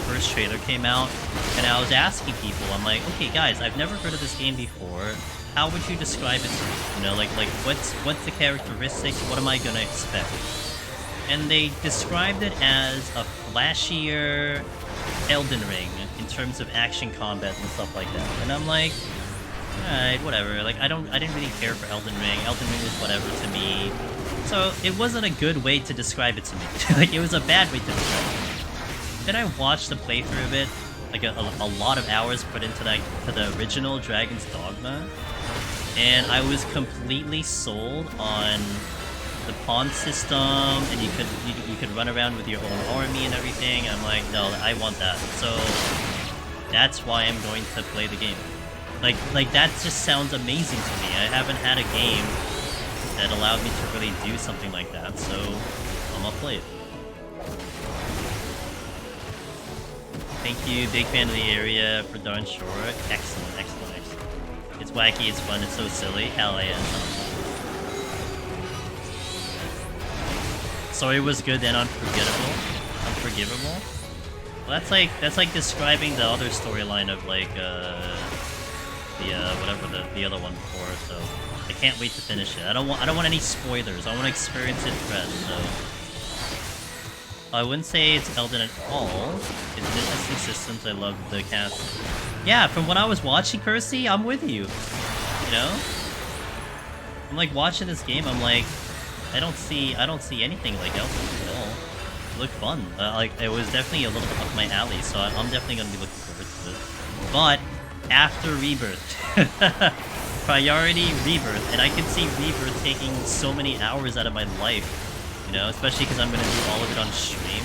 first trailer came out, and I was asking people, I'm like, okay guys, I've never heard of this game before. How would you describe it to me? You know, like what's the characteristics? What am I gonna expect? And they described it as a flashier Elden Ring in terms of action combat and stuff like that. And I'm like, alright, whatever. Like I didn't really care for Elden Ring. Elden Ring was whatever to me. So it wasn't a good way to describe it to me. Like it was a bad way to describe it. Then I watched the playthrough of it, like a lot of hours put into the original Dragon's Dogma, and I was completely sold on the pawn system, and you could run around with your own army and everything. And I'm like, no, I want that. So that's why I'm going to play the game. Like that just sounds amazing to me. I haven't had a game that allowed me to really do something like that, so I'm gonna play it. Thank you, big fan of the area for darn sure. Excellent, excellent, excellent. It's wacky, it's fun, it's so silly. Hell yeah. Story was good and unforgettable. Unforgivable? Well, that's like describing the other storyline of like the other one before, so I can't wait to finish it. I don't want any spoilers. I want to experience it fresh, so I wouldn't say it's Elden at all. It's interesting systems. I love the cast. Yeah, from when I was watching Percy, I'm with you. You know? I'm like watching this game, I'm like, I don't see anything like Elden at all. It looked fun. Like it was definitely a little bit up my alley, so I'm definitely gonna be looking forward to it. But after Rebirth, priority Rebirth, and I can see Rebirth taking so many hours out of my life, you know, especially because I'm gonna do all of it on stream.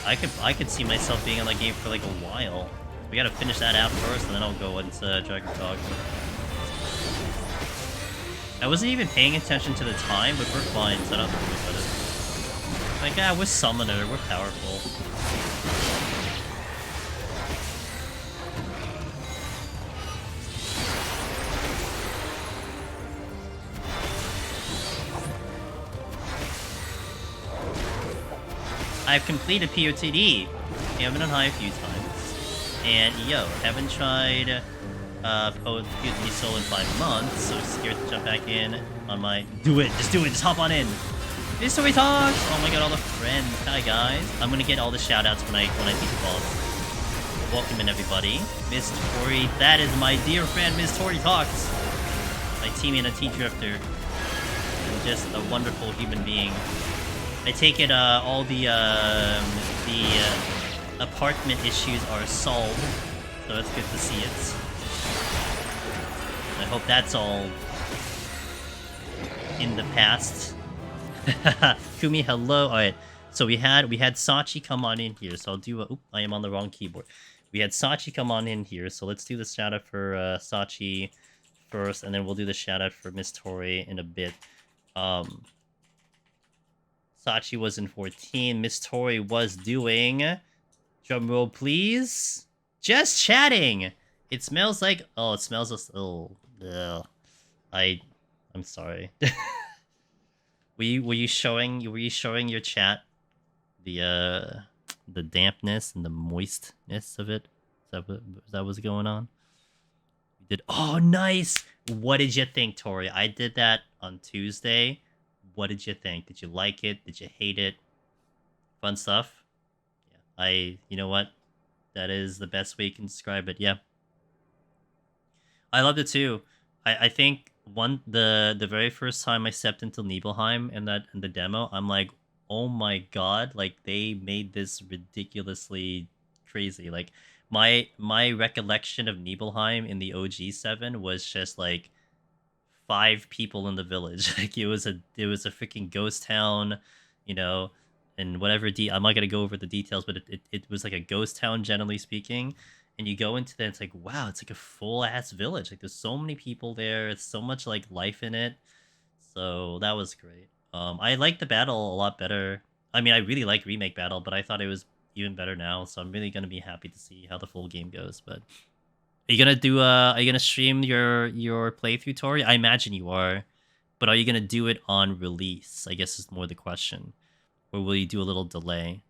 I could see myself being on that game for like a while. We gotta finish that out first, and then I'll go into Dragon's Dogma. I wasn't even paying attention to the time, but we're fine, so I don't have to worry about it. Like, yeah, we're Summoner, we're powerful. I've completed POTD. Yeah, I've been on high a few times. And yo, haven't tried POTD solo in 5 months, so scared to jump back in on my... Do it, just hop on in. Mystery Talks! Oh my god, all the friends. Hi guys. I'm gonna get all the shoutouts when I beat the boss. Welcome in everybody. Miss Tori, that is my dear friend Miss Tori Talks. My teammate and a tea drifter. And just a wonderful human being. I take it all the apartment issues are solved. So it's good to see it. I hope that's all in the past. Kumi, hello. Alright, so we had Sachi come on in here, so I'll do a... Oop, I am on the wrong keyboard. We had Sachi come on in here, so let's do the shout out for Sachi first, and then we'll do the shout out for Miss Tori in a bit. Sachi was in 14, Miss Tori was doing... Drumroll please. Just chatting! It smells like... Oh, it smells like... Oh, ugh. I'm sorry. Were you showing your chat the dampness and the moistness of it? Is that what's going on? You did. Oh, nice. What did you think, Tori? I did that on Tuesday. What did you think? Did you like it? Did you hate it? Fun stuff. Yeah. You know what? That is the best way you can describe it. Yeah. I loved it too. I think the very first time I stepped into Nibelheim in the demo, I'm like, oh my god, like they made this ridiculously crazy. Like my recollection of Nibelheim in the OG7 was just like 5 people in the village. Like it was a freaking ghost town, you know, and whatever I'm not gonna go over the details, but it was like a ghost town generally speaking. And you go into that, it's like, wow, it's like a full-ass village. Like, there's so many people there. It's so much, like, life in it. So, that was great. I like the battle a lot better. I mean, I really like Remake Battle, but I thought it was even better now. So, I'm really going to be happy to see how the full game goes. But, are you going to stream your playthrough, Tori? I imagine you are. But are you going to do it on release? I guess is more the question. Or will you do a little delay?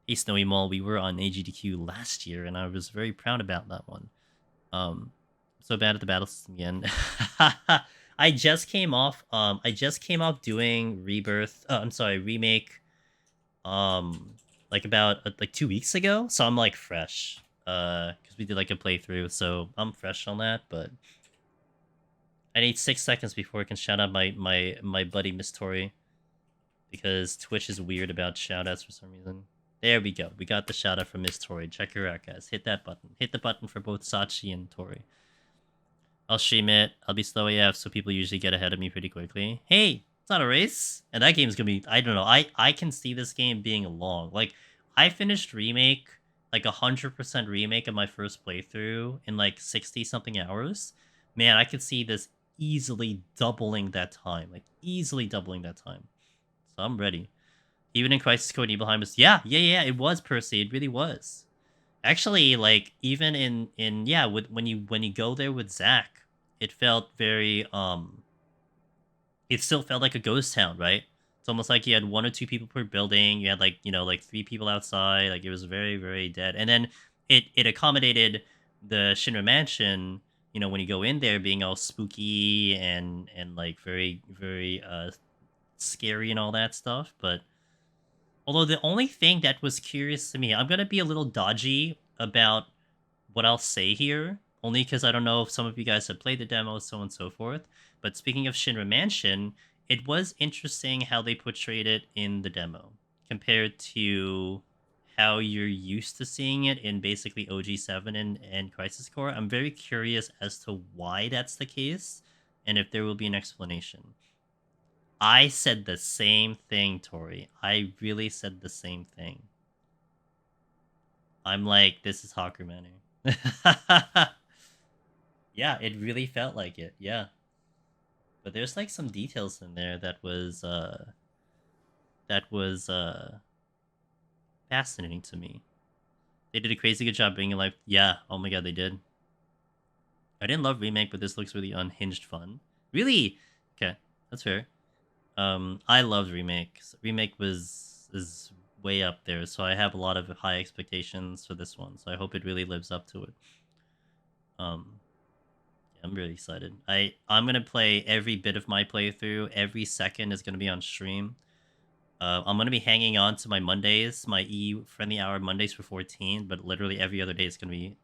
Hey Snowy Mall, we were on AGDQ last year, and I was very proud about that one. So bad at the battle system again. I just came off doing Rebirth. I'm sorry, Remake. Like about 2 weeks ago. So I'm like fresh. Because we did like a playthrough, so I'm fresh on that. But I need 6 seconds before I can shout out my buddy Miss Tori, because Twitch is weird about shoutouts for some reason. There we go. We got the shout out from Miss Tori. Check her out, guys. Hit that button. Hit the button for both Sachi and Tori. I'll stream it. I'll be slow AF, so people usually get ahead of me pretty quickly. Hey, it's not a race. And that game's gonna be... I don't know. I can see this game being long. Like, I finished Remake, like 100% Remake of my first playthrough in like 60-something hours. Man, I could see this easily doubling that time. Like, easily doubling that time. So I'm ready. Even in Crisis Core Nibelheim was... Yeah, it was, Percy. It really was. Actually, like, even in when you go there with Zack, it felt very, it still felt like a ghost town, right? It's almost like you had 1 or 2 people per building. You had, like, you know, like 3 people outside. Like, it was very, very dead. And then it accommodated the Shinra Mansion, you know, when you go in there being all spooky and like, very, very, scary and all that stuff, but... Although the only thing that was curious to me, I'm going to be a little dodgy about what I'll say here, only because I don't know if some of you guys have played the demo, so on and so forth. But speaking of Shinra Mansion, it was interesting how they portrayed it in the demo, compared to how you're used to seeing it in basically OG7 and Crisis Core. I'm very curious as to why that's the case, and if there will be an explanation. I said the same thing, Tori. I really said the same thing. I'm like, this is Haku Manor. Yeah, it really felt like it. Yeah. But there's like some details in there that was fascinating to me. They did a crazy good job bringing life. Yeah, oh my god, they did. I didn't love Remake, but this looks really unhinged fun. Really? Okay, that's fair. I loved Remake. Remake is way up there, so I have a lot of high expectations for this one. So I hope it really lives up to it. Yeah, I'm really excited. I'm gonna play every bit of my playthrough. Every second is gonna be on stream. I'm gonna be hanging on to my Mondays, my friendly hour Mondays for 14, but literally every other day is gonna be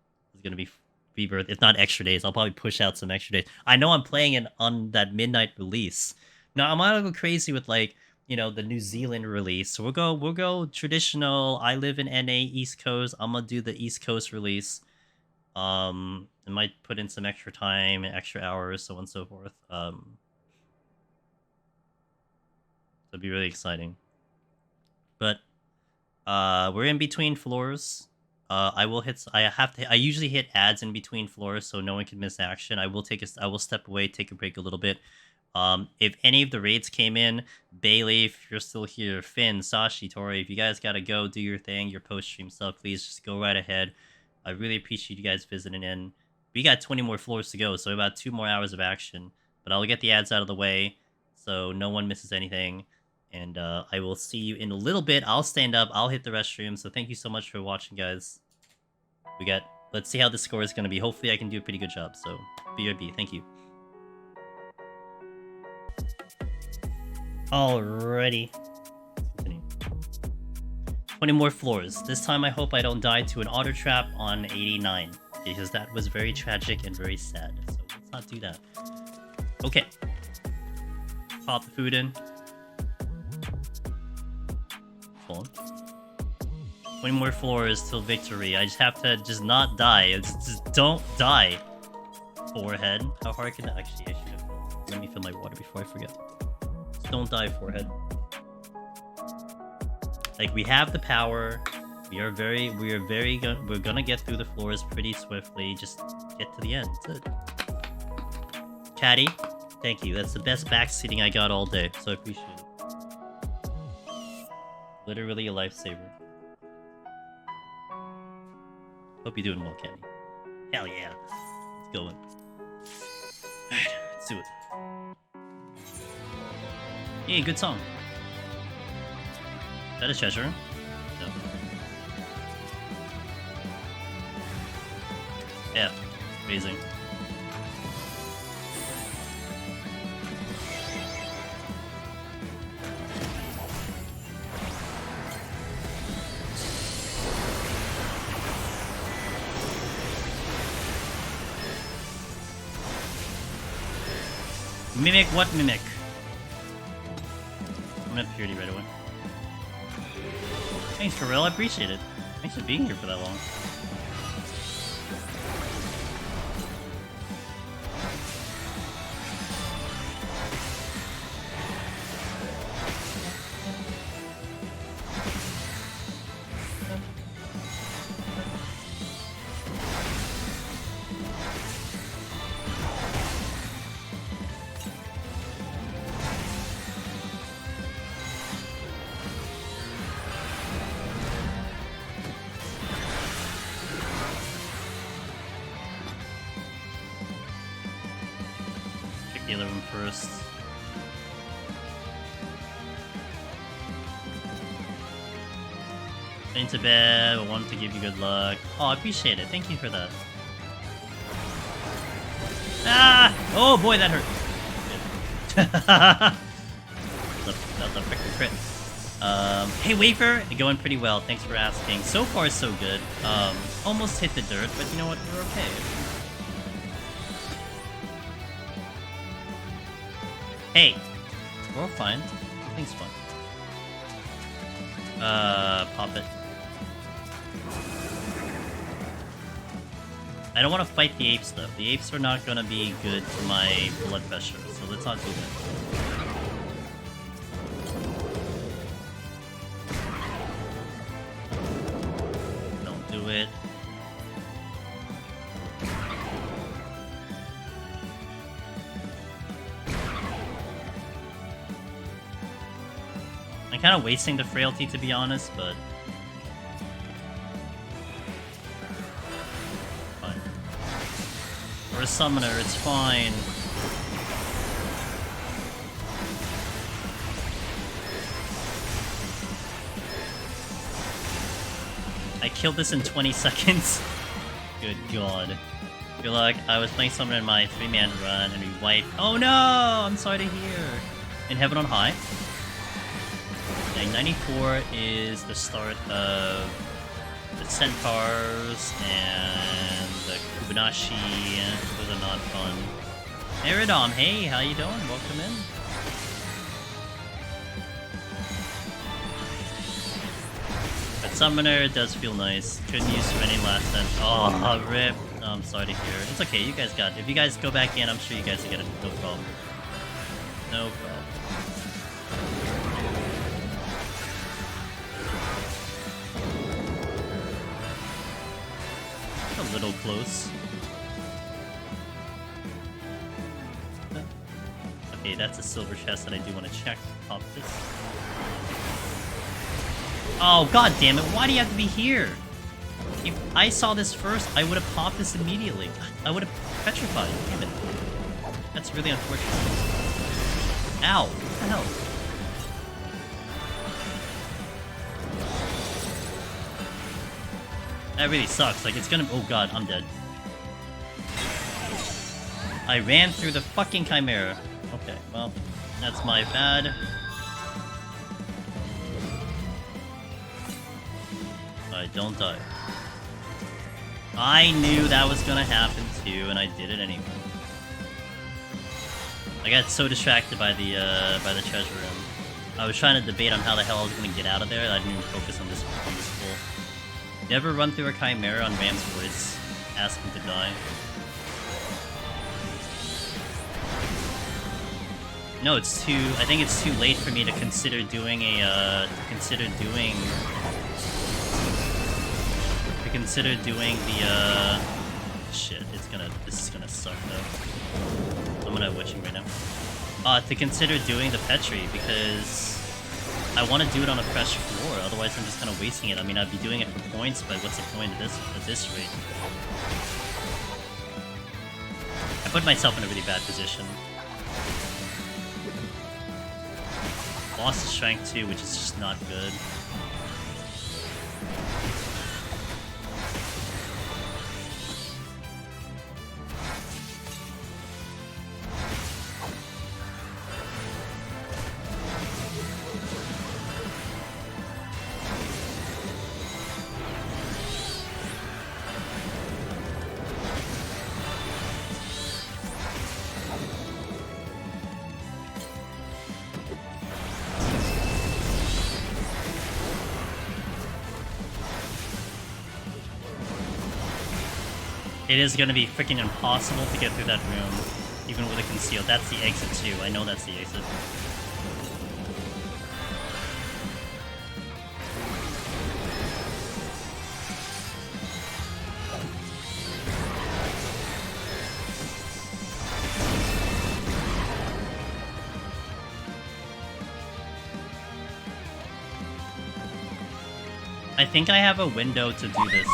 rebirth. If not extra days, I'll probably push out some extra days. I know I'm playing it on that midnight release. Now I'm gonna go crazy with like the New Zealand release. So we'll go traditional. I live in NA East Coast. I'm gonna do the East Coast release. I might put in some extra time, extra hours, so on and so forth. It'll be really exciting. But we're in between floors. I usually hit ads in between floors so no one can miss action. I will step away, take a break a little bit. If any of the raids came in, Bailey, if you're still here, Finn, Sashi, Tori, if you guys gotta go do your thing, your post-stream stuff, please just go right ahead. I really appreciate you guys visiting in. We got 20 more floors to go, so about 2 more hours of action. But I'll get the ads out of the way so no one misses anything. And I will see you in a little bit. I'll stand up. I'll hit the restroom. So thank you so much for watching, guys. Let's see how the score is going to be. Hopefully I can do a pretty good job. So, BRB, thank you. Alrighty. 20 more floors. This time I hope I don't die to an auto trap on 89. Because that was very tragic and very sad. So let's not do that. Okay. Pop the food in. Hold on. 20 more floors till victory. I just have to not die. Just don't die. Forehead. How hard can I actually? I should have. Let me fill my water before I forget. Just don't die, forehead. Like, we have the power. We're gonna get through the floors pretty swiftly. Just get to the end. That's it. Caddy, thank you. That's the best backseating I got all day, so I appreciate it. Literally a lifesaver. Hope you're doing well, Caddy. Hell yeah. Let's go. Alright, let's do it. Hey, good song. Is that a treasure? No. Yeah, amazing. Mimic what mimic? I'm at purity right away. Thanks, Pharrell, I appreciate it. Thanks for being here for that long. The other one first. Into bed, I wanted to give you good luck. Oh, I appreciate it. Thank you for that. Ah! Oh boy, that hurt. That's a freaking crit. Hey Wafer, going pretty well. Thanks for asking. So far, so good. Almost hit the dirt, but you know what? We're okay. Hey, we're all fine. Everything's fine. Pop it. I don't want to fight the apes though. The apes are not gonna be good to my blood pressure, so let's not do that. Don't do it. I'm kind of wasting the frailty, to be honest, but fine. We're a summoner, it's fine. I killed this in 20 seconds. Good god. Good luck. I was playing summoner in my 3-man run and we wiped. Oh no! I'm sorry to hear. In heaven on high. Okay, 94 is the start of the Centaurs and the Kubanashi. Those are not fun. Eridom, hey, how you doing? Welcome in. But Summoner does feel nice. Couldn't use for any last time. Oh, rip. Oh, I'm sorry to hear. It's okay, you guys got it. If you guys go back in, I'm sure you guys will get it. No problem. No problem. A little close. Okay, that's a silver chest that I do want to check. Pop this. Oh, god damn it, why do you have to be here? If I saw this first, I would have popped this immediately. I would have petrified. Damn it. That's really unfortunate. Ow. What the hell? That really sucks. Like, it's gonna... Oh god, I'm dead. I ran through the fucking Chimera. Okay, well, that's my bad. Alright, don't die. I knew that was gonna happen too, and I did it anyway. I got so distracted by the treasure room. I was trying to debate on how the hell I was gonna get out of there, and I didn't even focus on this pool. Never run through a Chimera on Ram's voice. Ask him to die. No, it's too... I think it's too late for me to consider doing a, consider doing the, shit, this is gonna suck, though. I'm gonna witching right now. To consider doing the Petri, because I want to do it on a fresh floor, otherwise I'm just kind of wasting it. I mean, I'd be doing it for points, but what's the point at this rate? I put myself in a really bad position. Lost strength too, which is just not good. It is going to be freaking impossible to get through that room, even with a conceal. That's the exit too. I know that's the exit. I think I have a window to do this.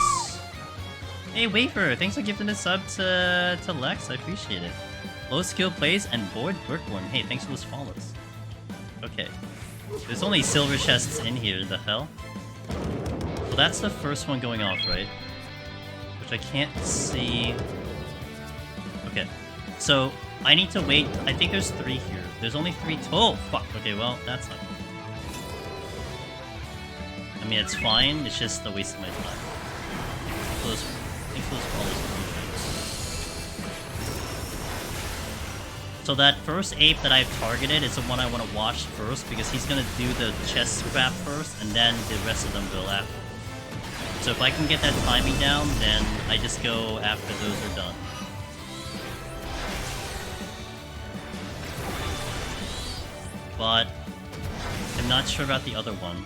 Hey Wafer, thanks for gifting a sub to Lex, I appreciate it. Low skill plays and bored Brickworm. Hey, thanks for those follows. Okay. There's only silver chests in here, the hell? So that's the first one going off, right? Which I can't see... Okay. So, I need to wait. I think there's 3 here. There's only 3 oh, fuck. Okay, well, that's not... I mean, it's fine. It's just a waste of my time. Close. So that first ape that I've targeted is the one I want to watch first, because he's going to do the chest scrap first, and then the rest of them will after. So if I can get that timing down, then I just go after those are done. But I'm not sure about the other one.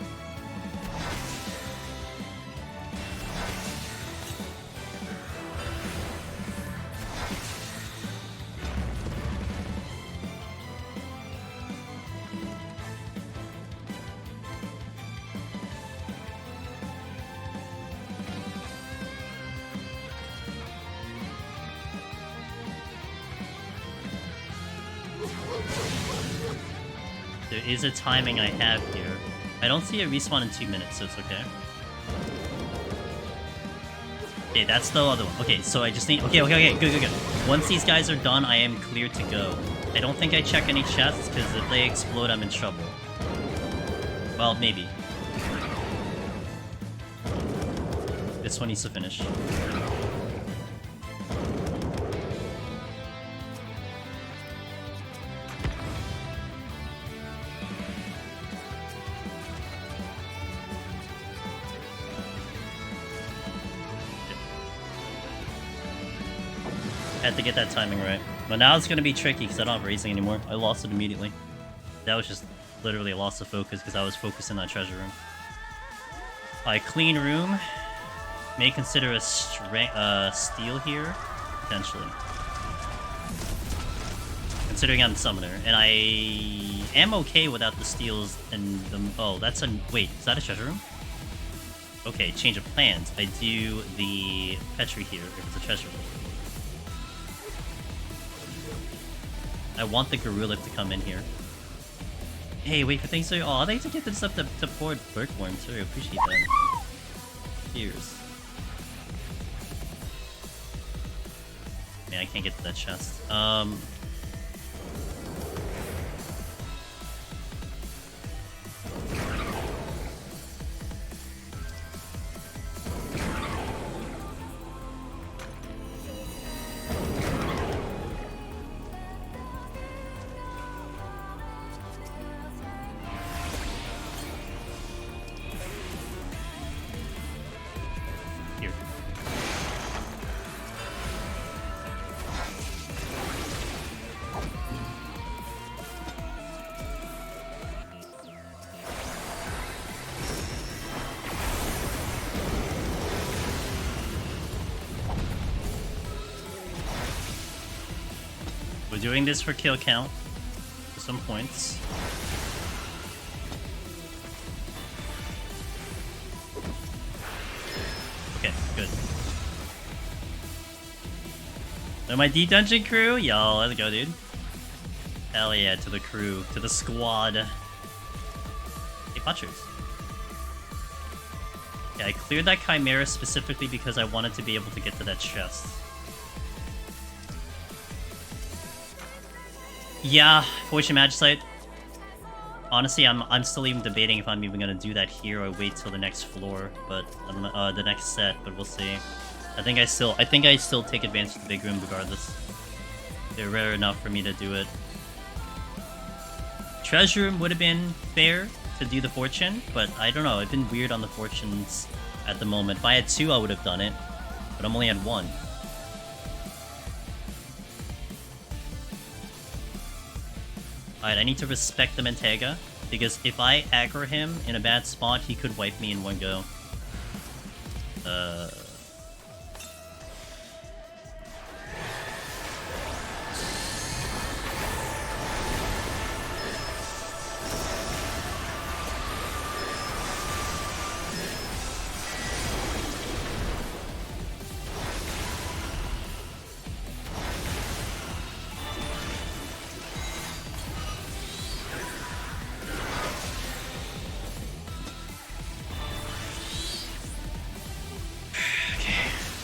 There is a timing I have here. I don't see a respawn in 2 minutes, so it's okay. Okay, that's the other one. Okay, so I just need... Okay, good. Once these guys are done, I am clear to go. I don't think I check any chests, because if they explode, I'm in trouble. Well, maybe. This one needs to finish. Had to get that timing right. But now it's gonna be tricky because I don't have raising anymore. I lost it immediately. That was just literally a loss of focus because I was focusing on treasure room. Alright, clean room. May consider a steal here, potentially. Considering I'm the summoner, and I am okay without the steals and the. Oh, that's a. Wait, is that a treasure room? Okay, change of plans. I do the Petri here if it's a treasure room. I want the gorilla to come in here. Hey, wait for things to. Oh, they to get this up to poor Berkworm too. Appreciate that. Cheers. Man, I can't get to that chest. We're doing this for kill count, for some points. Okay, good. So my D-Dungeon crew? Yo, let's go, dude. Hell yeah, to the crew, to the squad. Hey, Butchers. Yeah, I cleared that Chimera specifically because I wanted to be able to get to that chest. Yeah, Fortune Magicite. Honestly, I'm still even debating if I'm even gonna do that here or wait till the next floor, but the next set. But we'll see. I think I still take advantage of the big room regardless. They're rare enough for me to do it. Treasure room would have been fair to do the fortune, but I don't know. I've been weird on the fortunes at the moment. If I had 2, I would have done it, but I'm only at 1. Alright, I need to respect the Mentega, because if I aggro him in a bad spot, he could wipe me in one go.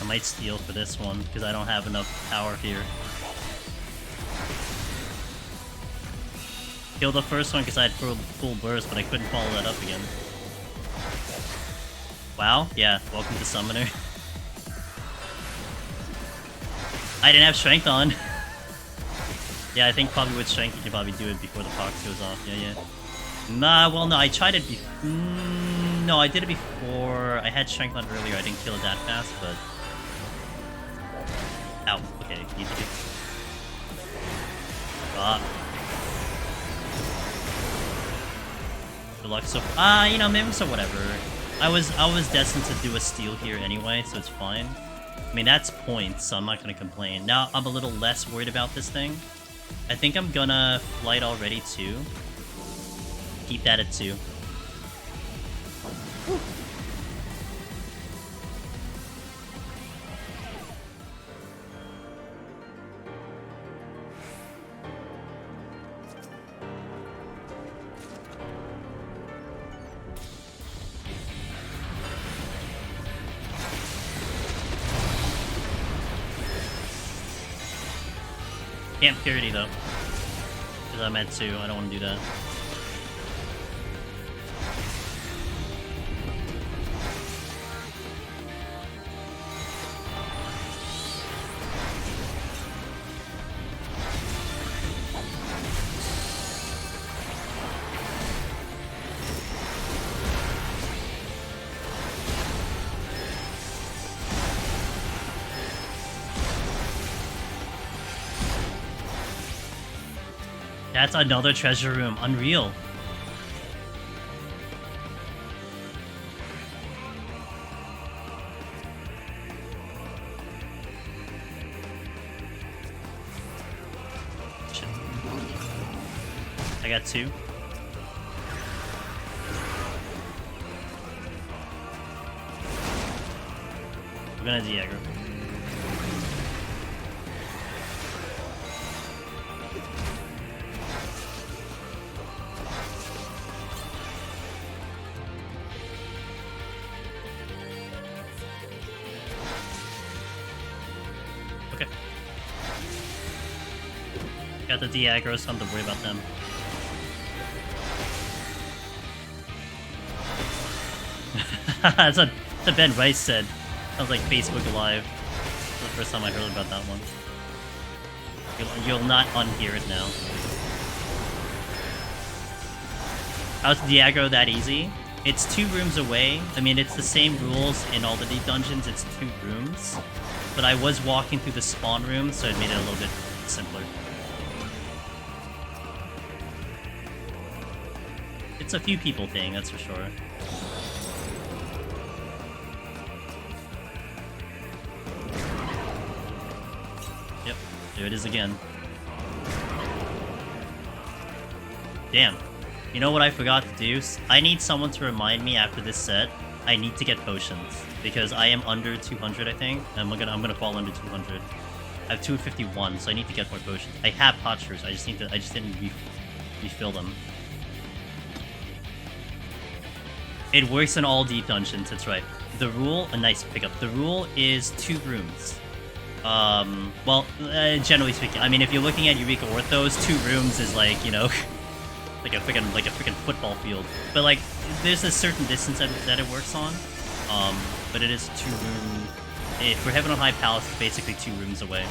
I might steal for this one, because I don't have enough power here. Kill the first one because I had full burst, but I couldn't follow that up again. Wow, yeah, welcome to Summoner. I didn't have Strength on. Yeah, I think probably with Strength you can probably do it before the Pox goes off, yeah. Nah, well no, I tried it before. No, I did it before. I had Strength on earlier, I didn't kill it that fast, but... Ow, okay, need to do... Good luck so far. You know, maybe so whatever. I was destined to do a steal here anyway, so it's fine. I mean, that's points, so I'm not gonna complain. Now, I'm a little less worried about this thing. I think I'm gonna flight already, too. Keep that at 2. Whew. Can't purity though, because I'm at 2. I don't want to do that. That's another treasure room. Unreal. Shit. I got 2. We're gonna de-aggro. Okay. Got the de-aggro, so I don't have to worry about them. That's what Ben Rice said. Sounds like Facebook Live. That's the first time I heard about that one. You'll not unhear it now. How's the aggro that easy? It's 2 rooms away. I mean, it's the same rules in all the deep dungeons. It's 2 rooms. But I was walking through the spawn room, so it made it a little bit simpler. It's a few people thing, that's for sure. Yep, there it is again. Damn. You know what I forgot to do? I need someone to remind me after this set. I need to get potions because I am under 200, I think. I'm gonna fall under 200. I have 251, so I need to get more potions. I have potshers. I just didn't refill them. It works in all deep dungeons. That's right. The rule, a nice pickup. The rule is 2 rooms. Generally speaking, I mean, if you're looking at Eureka Orthos, 2 rooms is like, you know. like a freaking football field. But like, there's a certain distance that it works on. But it is 2 room. For Heaven on High Palace, it's basically 2 rooms away.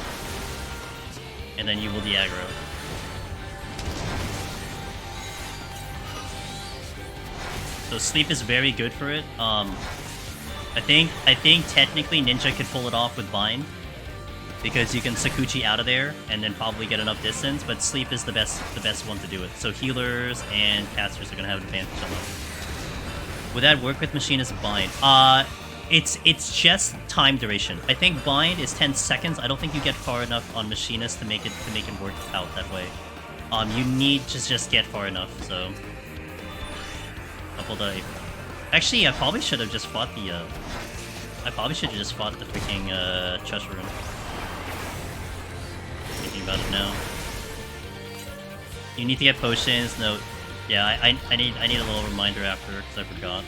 And then you will de-aggro. So sleep is very good for it. I think technically Ninja could pull it off with Bind. Because you can Sakuchi out of there and then probably get enough distance, but sleep is the best one to do it. So healers and casters are gonna have an advantage on that. Would that work with Machinist Bind? It's just time duration. I think Bind is 10 seconds. I don't think you get far enough on Machinist to make it work out that way. You need to just get far enough. So, actually, I probably should have just fought the. I probably should have just fought the freaking treasure room. Thinking about it now. You need to get potions. No, yeah, I need a little reminder after because I forgot.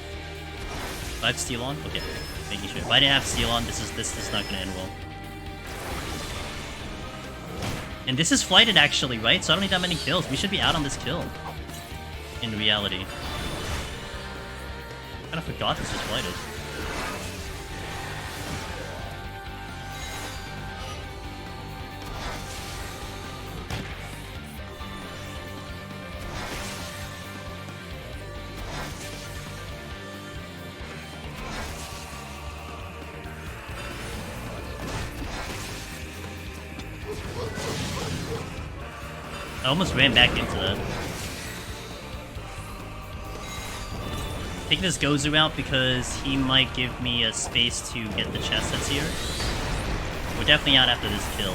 Do I have Steel on? Okay, making sure. If I didn't have Steel on, this is not gonna end well. And this is flighted actually, right? So I don't need that many kills. We should be out on this kill. In reality. I kinda forgot this was flighted. I almost ran back into that. Take this Gozu out because he might give me a space to get the chest that's here. We're definitely out after this kill.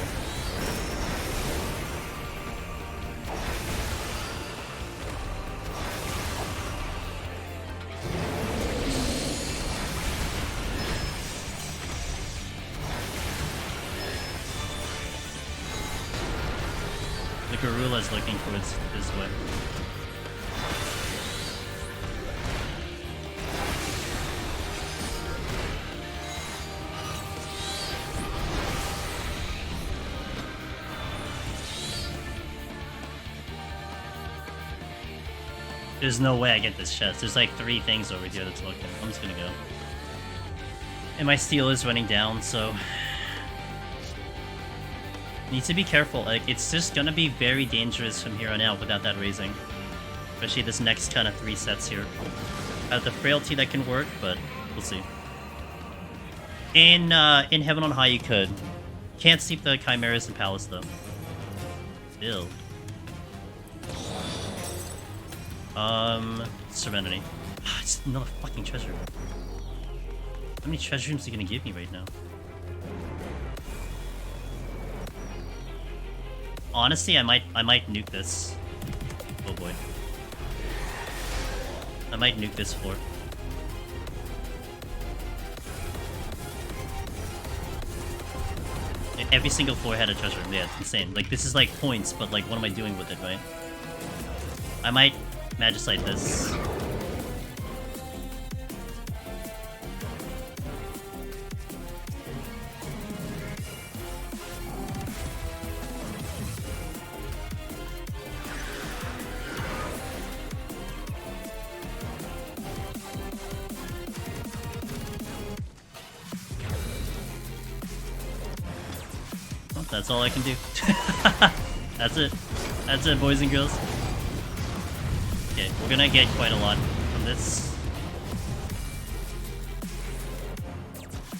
The Garula's looking towards his way. There's no way I get this chest. There's like 3 things over here that's looking. I'm just gonna go. And my steel is running down, so... Need to be careful, like, it's just gonna be very dangerous from here on out without that raising. Especially this next kind of 3 sets here. I have the frailty that can work, but we'll see. In Heaven on High you could. Can't sleep the Chimeras in Palace though. Still. Serenity. It's another fucking treasure room. How many treasure rooms are you gonna give me right now? Honestly, I might nuke this. Oh boy. I might nuke this floor. Every single floor had a treasure room. Yeah, it's insane. Like, this is like points, but like, what am I doing with it, right? I might Magicite this. That's all I can do. That's it. That's it, boys and girls. Okay, we're gonna get quite a lot from this.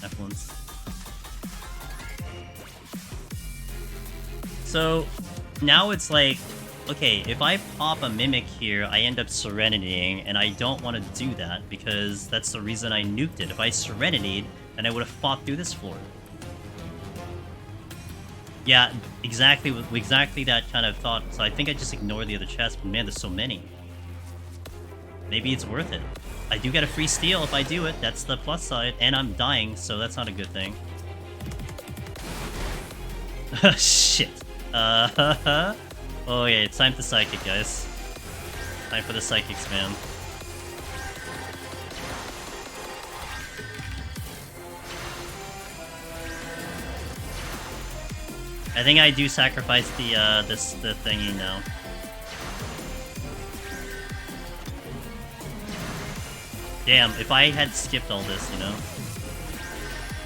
F1s. So, now it's like, okay, if I pop a Mimic here, I end up Serenitying, and I don't want to do that, because that's the reason I nuked it. If I Serenityed, then I would have fought through this floor. Yeah, exactly that kind of thought. So I think I just ignore the other chests, but man, there's so many. Maybe it's worth it. I do get a free steal if I do it, that's the plus side, and I'm dying, so that's not a good thing. Shit. Oh yeah, it's time to Psychic, guys. Time for the Psychics, man. I think I do sacrifice the the thingy now. Damn, if I had skipped all this, you know.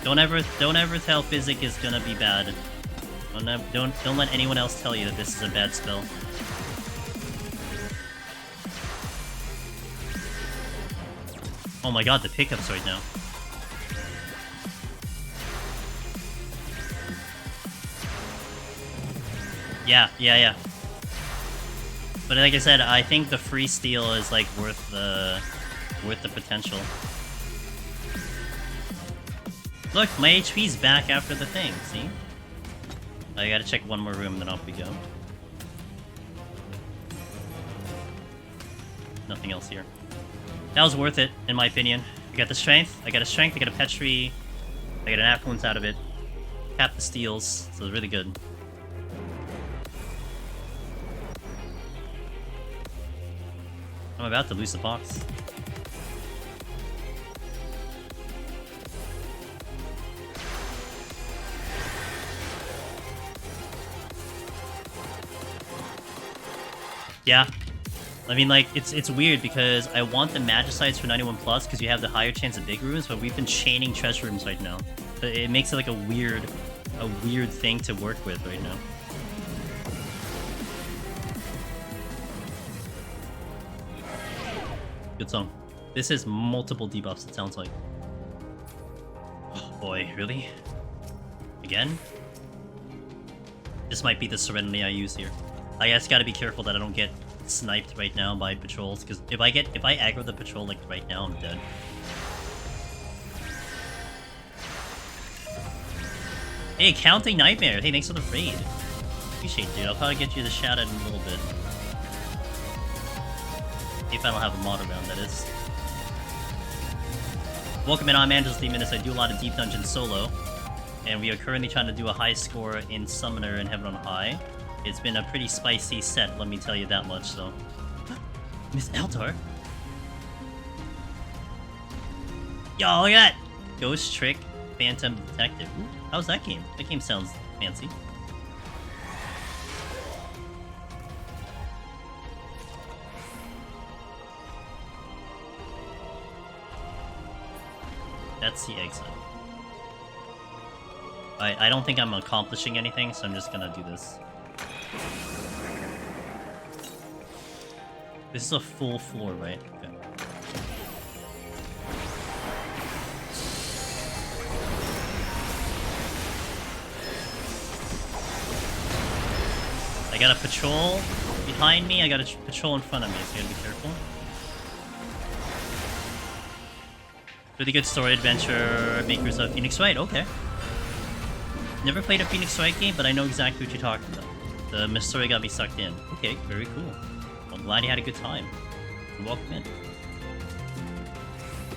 Don't ever tell Physic is gonna be bad. Don't let anyone else tell you that this is a bad spell. Oh my god, the pickups right now. Yeah. But like I said, I think the free steal is like worth the potential. Look, my HP's back after the thing, see? I gotta check one more room, then off we go. Nothing else here. That was worth it, in my opinion. I got the strength, I got a Petri, I got an affluence out of it. Cap the steals, so it's really good. I'm about to lose the box. Yeah. I mean, like, it's weird because I want the Magicites for 91 plus because you have the higher chance of big rooms, but we've been chaining treasure rooms right now. So it makes it like a weird thing to work with right now. Good song. This is multiple debuffs, it sounds like. Oh boy, really? Again? This might be the Serenity I use here. I just gotta be careful that I don't get sniped right now by patrols, because if I aggro the patrol like right now, I'm dead. Hey, Counting Nightmare! Hey, thanks for the raid. Appreciate it, dude. I'll probably get you the shout out in a little bit. If I don't have a mod around, that is. Welcome in, I'm Angel's Demonist. I do a lot of Deep Dungeon solo, and we are currently trying to do a high score in Summoner and Heaven on High. It's been a pretty spicy set, let me tell you that much, so... Miss Eldar? Yo, look at that! Ghost Trick Phantom Detective. Ooh, how's that game? That game sounds fancy. That's the exit. I don't think I'm accomplishing anything, so I'm just gonna do this. This is a full floor, right? Okay. I got a patrol behind me, I got a patrol in front of me, so you gotta be careful. Really good story adventure, makers of Phoenix Wright, okay. Never played a Phoenix Wright game, but I know exactly what you're talking about. The story got me sucked in. Okay, very cool. Well, I'm glad you had a good time. Welcome in.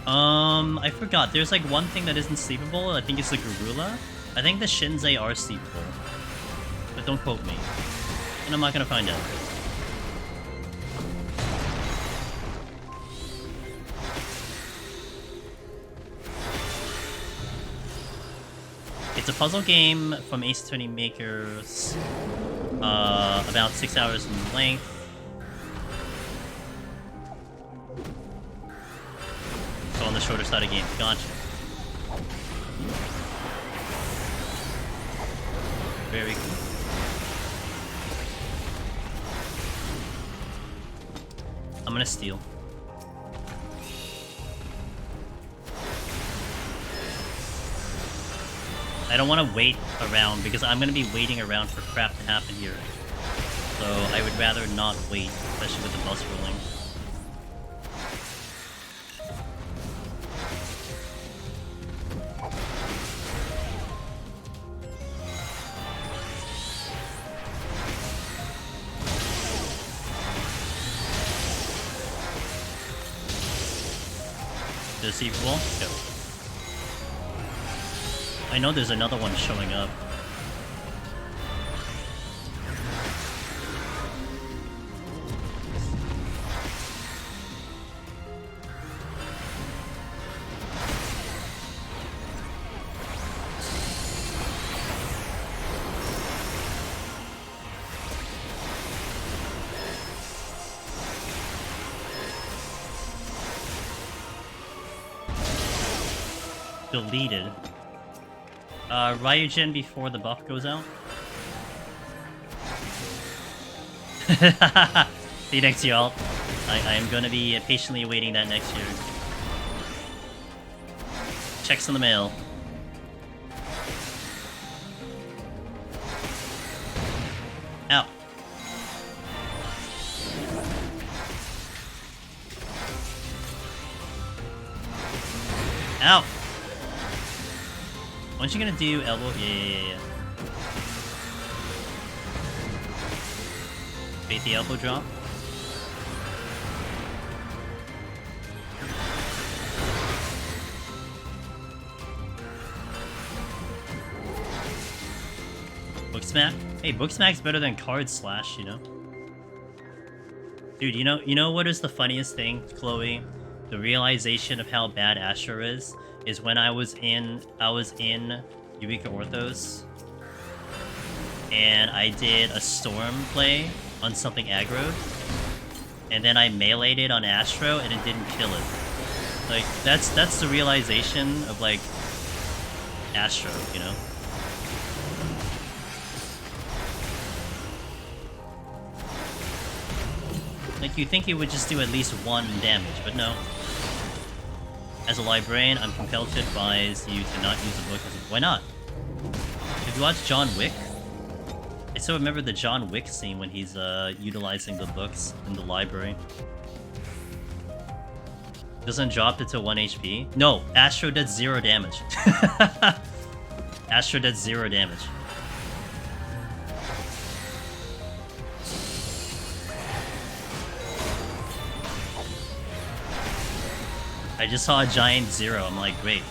I forgot. There's like one thing that isn't sleepable. I think it's the Garula. I think the Shinzei are sleepable. But don't quote me. And I'm not gonna find out. It's a puzzle game from Ace Attorney makers. About 6 hours in length. So on the shorter side of games. Gotcha. Very cool. I'm gonna steal. I don't want to wait around because I'm going to be waiting around for crap to happen here. So I would rather not wait, especially with the bus rolling. Deceivable? Go. I know there's another one showing up. Deleted. Ryujin before the buff goes out. See you next year, alt. I am gonna be patiently awaiting that next year. Checks in the mail. Ow. Ow! Aren't you gonna do elbow? Yeah. Bait the elbow drop. Book smack? Hey, book smack's better than card slash, you know? Dude, you know what is the funniest thing, Chloe? The realization of how bad Astro is when I was in Eureka Orthos and I did a storm play on something aggroed and then I meleeed it on Astro and it didn't kill it. Like that's the realization of like Astro, you know? Like you think it would just do at least 1 damage, but no. As a librarian, I'm compelled to advise you to not use the book as a... Why not? Have you watched John Wick? I still remember the John Wick scene when he's utilizing the books in the library. Doesn't drop it to 1 HP? No, Astro does 0 damage. Astro does 0 damage. I just saw a giant 0. I'm like, great.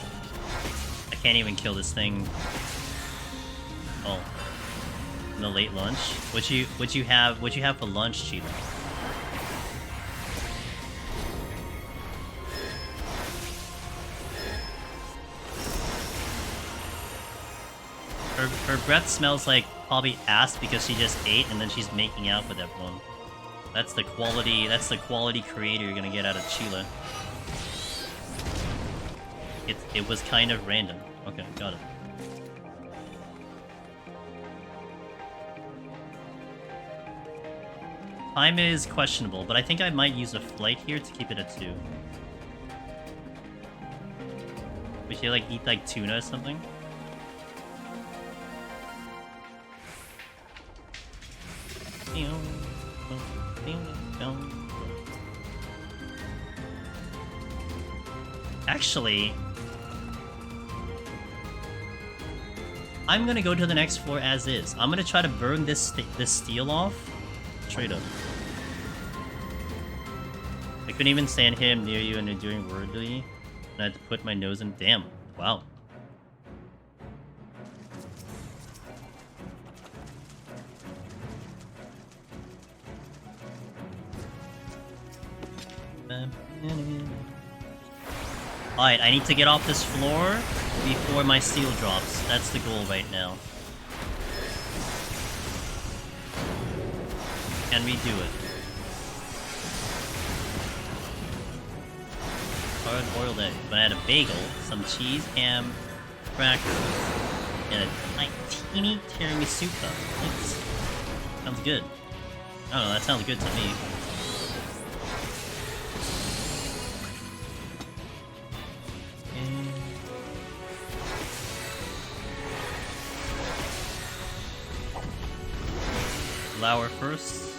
I can't even kill this thing. Oh, in the late lunch. What you have for lunch, Cheetah? Her breath smells like probably ass because she just ate and then she's making out with everyone. That's the quality creator you're gonna get out of Sheila. It was kind of random. Okay, got it. Time is questionable, but I think I might use a flight here to keep it at 2. We should like eat like tuna or something. Actually, I'm gonna go to the next floor as is. I'm gonna try to burn this steel off. Straight up. I couldn't even stand him near you and enduring wordly. And I had to put my nose in. Damn. Wow. Alright, I need to get off this floor before my steel drops. That's the goal right now. Can we do it? Hard-boiled egg. But I had a bagel, some cheese, ham, crackers, and a teeny tiramisu cup. Thanks. Sounds good. I don't know, that sounds good to me. Flour first.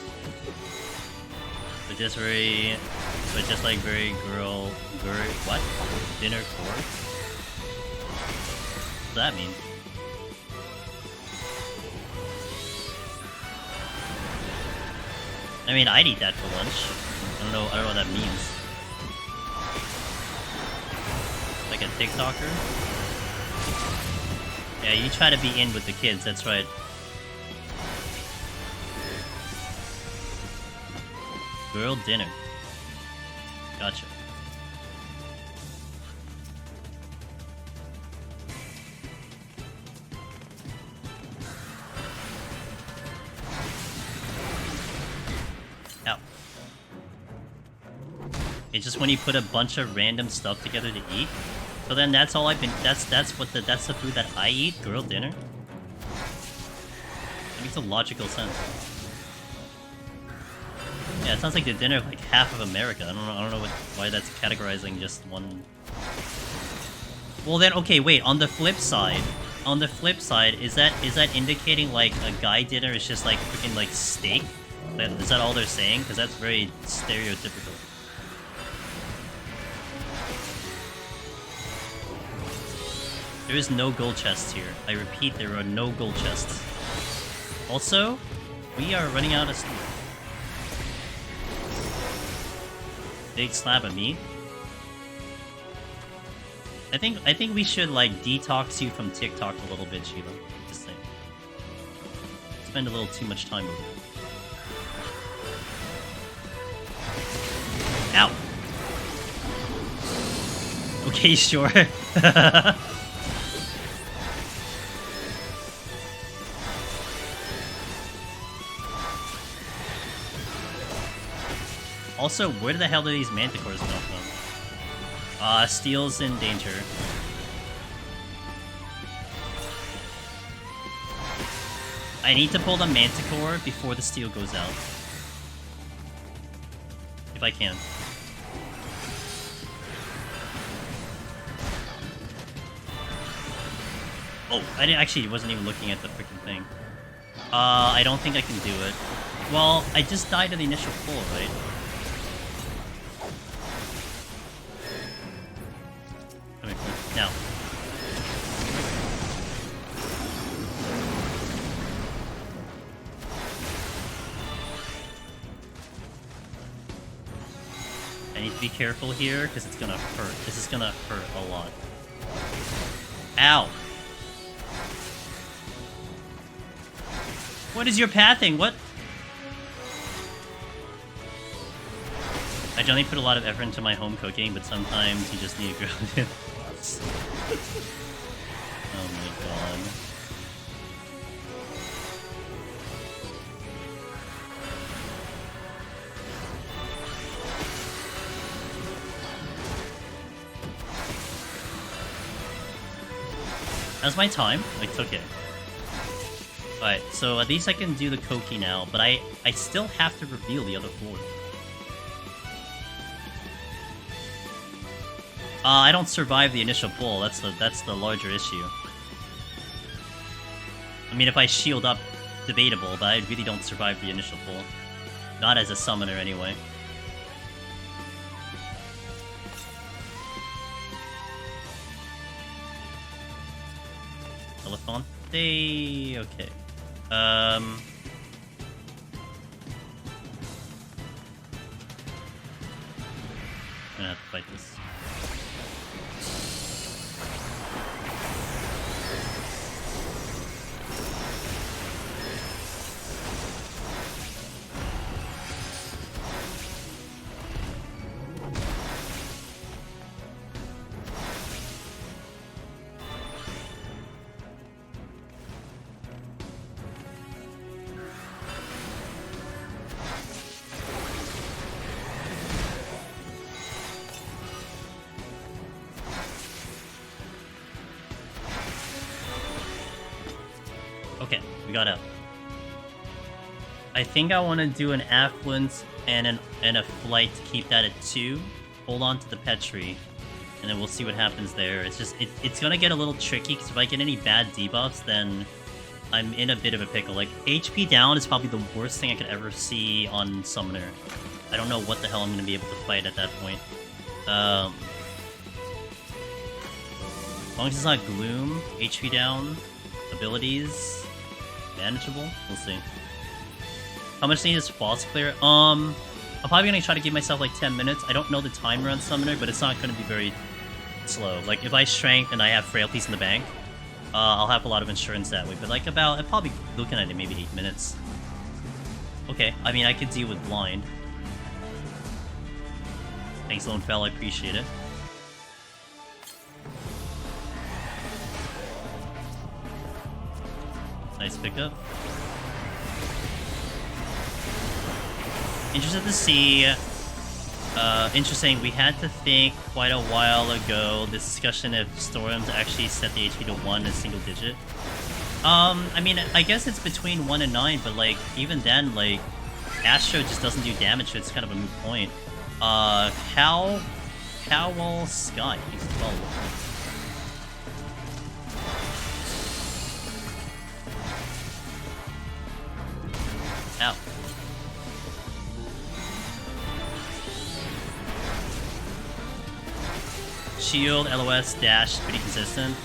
But just like what? Dinner course? What does that mean? I mean, I'd eat that for lunch. I don't know what that means. Like a TikToker? Yeah, you try to be in with the kids, that's right. Girl dinner. Gotcha. Ow. It's just when you put a bunch of random stuff together to eat. So then that's all I've been. That's the food that I eat. Girl dinner. That makes a logical sense. Yeah, it sounds like the dinner of like half of America. I don't know why that's categorizing just one. Well then, okay, wait. On the flip side, is that indicating like a guy dinner is just like freaking like steak? Is that all they're saying? Because that's very stereotypical. There is no gold chests here. I repeat, there are no gold chests. Also, we are running out of steel. Big slab of meat. I think we should like detox you from TikTok a little bit, Sheila. Just saying. Spend a little too much time with it. Ow! Okay, sure. Also, where the hell do these manticores come from? Steel's in danger. I need to pull the manticore before the steel goes out. If I can. Oh, I wasn't even looking at the freaking thing. I don't think I can do it. Well, I just died to the initial pull, right? Now. I need to be careful here, because it's gonna hurt. This is gonna hurt a lot. Ow! What is your pathing? What? I generally put a lot of effort into my home cooking, but sometimes you just need to ground it. Oh my god. That's my time. I took it. Alright, so at least I can do the Koki now, but I still have to reveal the other floor. I don't survive the initial pull. That's the larger issue. I mean, if I shield up, debatable, but I really don't survive the initial pull. Not as a summoner, anyway. Elefante... Okay. I'm gonna have to fight this. Okay, we got out. I think I want to do an affluence and a flight to keep that at 2. Hold on to the Petri, and then we'll see what happens there. It's just it's gonna get a little tricky because if I get any bad debuffs, then I'm in a bit of a pickle. Like HP down is probably the worst thing I could ever see on Summoner. I don't know what the hell I'm gonna be able to fight at that point. As long as it's not Gloom, HP down, abilities. Manageable? We'll see. How much need is False Clear? I'm probably gonna try to give myself like 10 minutes. I don't know the timer on Summoner, but it's not gonna be very slow. Like, if I Strength and I have Frailties in the bank, I'll have a lot of insurance that way. But like I'm probably looking at it maybe 8 minutes. Okay, I mean, I could deal with Blind. Thanks, Lone Fell, I appreciate it. Nice pickup. Interested to see. Interesting. We had to think quite a while ago this discussion if Storms actually set the HP to 1 as single digit. I mean, I guess it's between 1 and 9, but like even then, like Astro just doesn't do damage, so it's kind of a moot point. How will Sky use 12? Ow. Shield, LOS, dash, pretty consistent.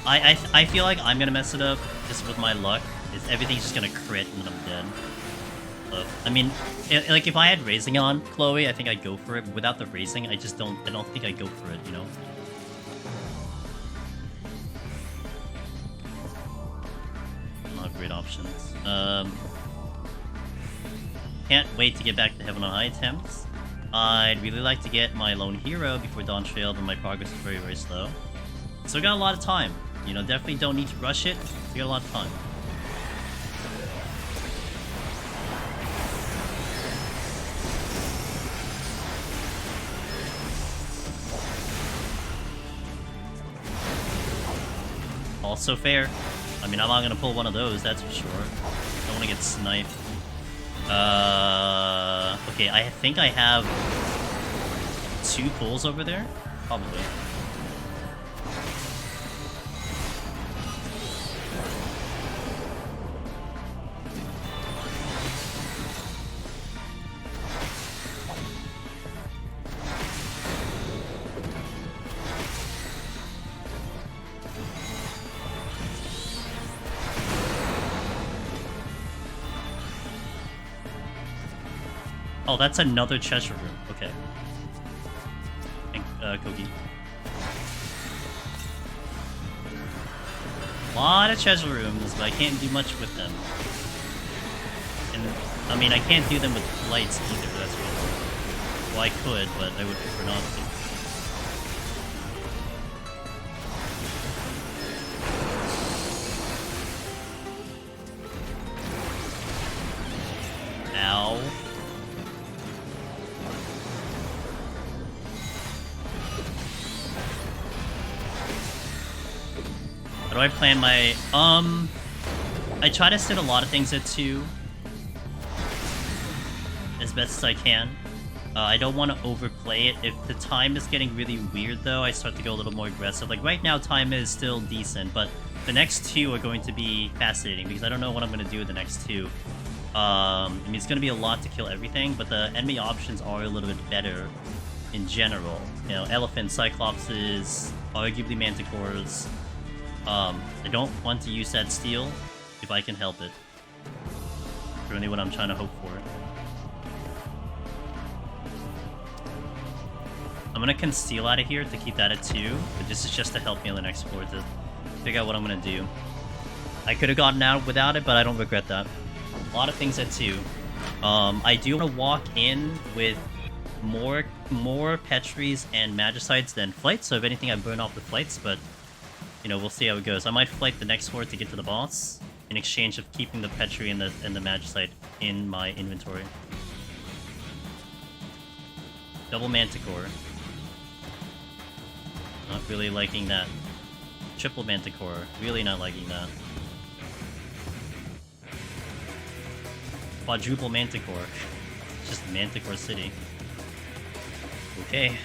I feel like I'm gonna mess it up just with my luck. Everything's just gonna crit and then I'm dead. So, I mean, like if I had Raising on Chloe, I think I'd go for it. But without the Raising, I don't think I'd go for it, you know? Not great options. Can't wait to get back to Heaven on High attempts. I'd really like to get my Lone Hero before Dawn Trail, but my progress is very, very slow. So we got a lot of time. You know, definitely don't need to rush it. We got a lot of time. Also fair. I mean, I'm not gonna pull one of those, that's for sure. Don't want to get sniped. Okay, I think I have 2 pulls over there? Probably. Oh, that's another treasure room. Okay. Kogi. A lot of treasure rooms, but I can't do much with them. And, I mean, I can't do them with lights either, that's what... Well, I could, but I would prefer not to. Ow. How do I plan my... I try to set a lot of things at 2. As best as I can. I don't want to overplay it. If the time is getting really weird, though, I start to go a little more aggressive. Like, right now, time is still decent, but the next 2 are going to be fascinating, because I don't know what I'm going to do with the next 2. I mean, it's gonna be a lot to kill everything, but the enemy options are a little bit better in general. You know, elephants, cyclopses, arguably manticores. I don't want to use that steel if I can help it. That's really what I'm trying to hope for. I'm gonna conceal out of here to keep that at 2, but this is just to help me on the next floor to figure out what I'm gonna do. I could have gotten out without it, but I don't regret that. A lot of things at 2. I do want to walk in with more Petries and Magicites than flights, so if anything I burn off the flights, but you know, we'll see how it goes. I might flight the next floor to get to the boss in exchange of keeping the Petri and the Magicite in my inventory. Double Manticore. Not really liking that. Triple Manticore. Really not liking that. Quadruple Manticore. It's just Manticore City. Okay.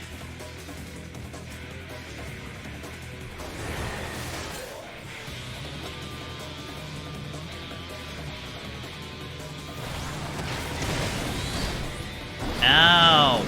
Ow!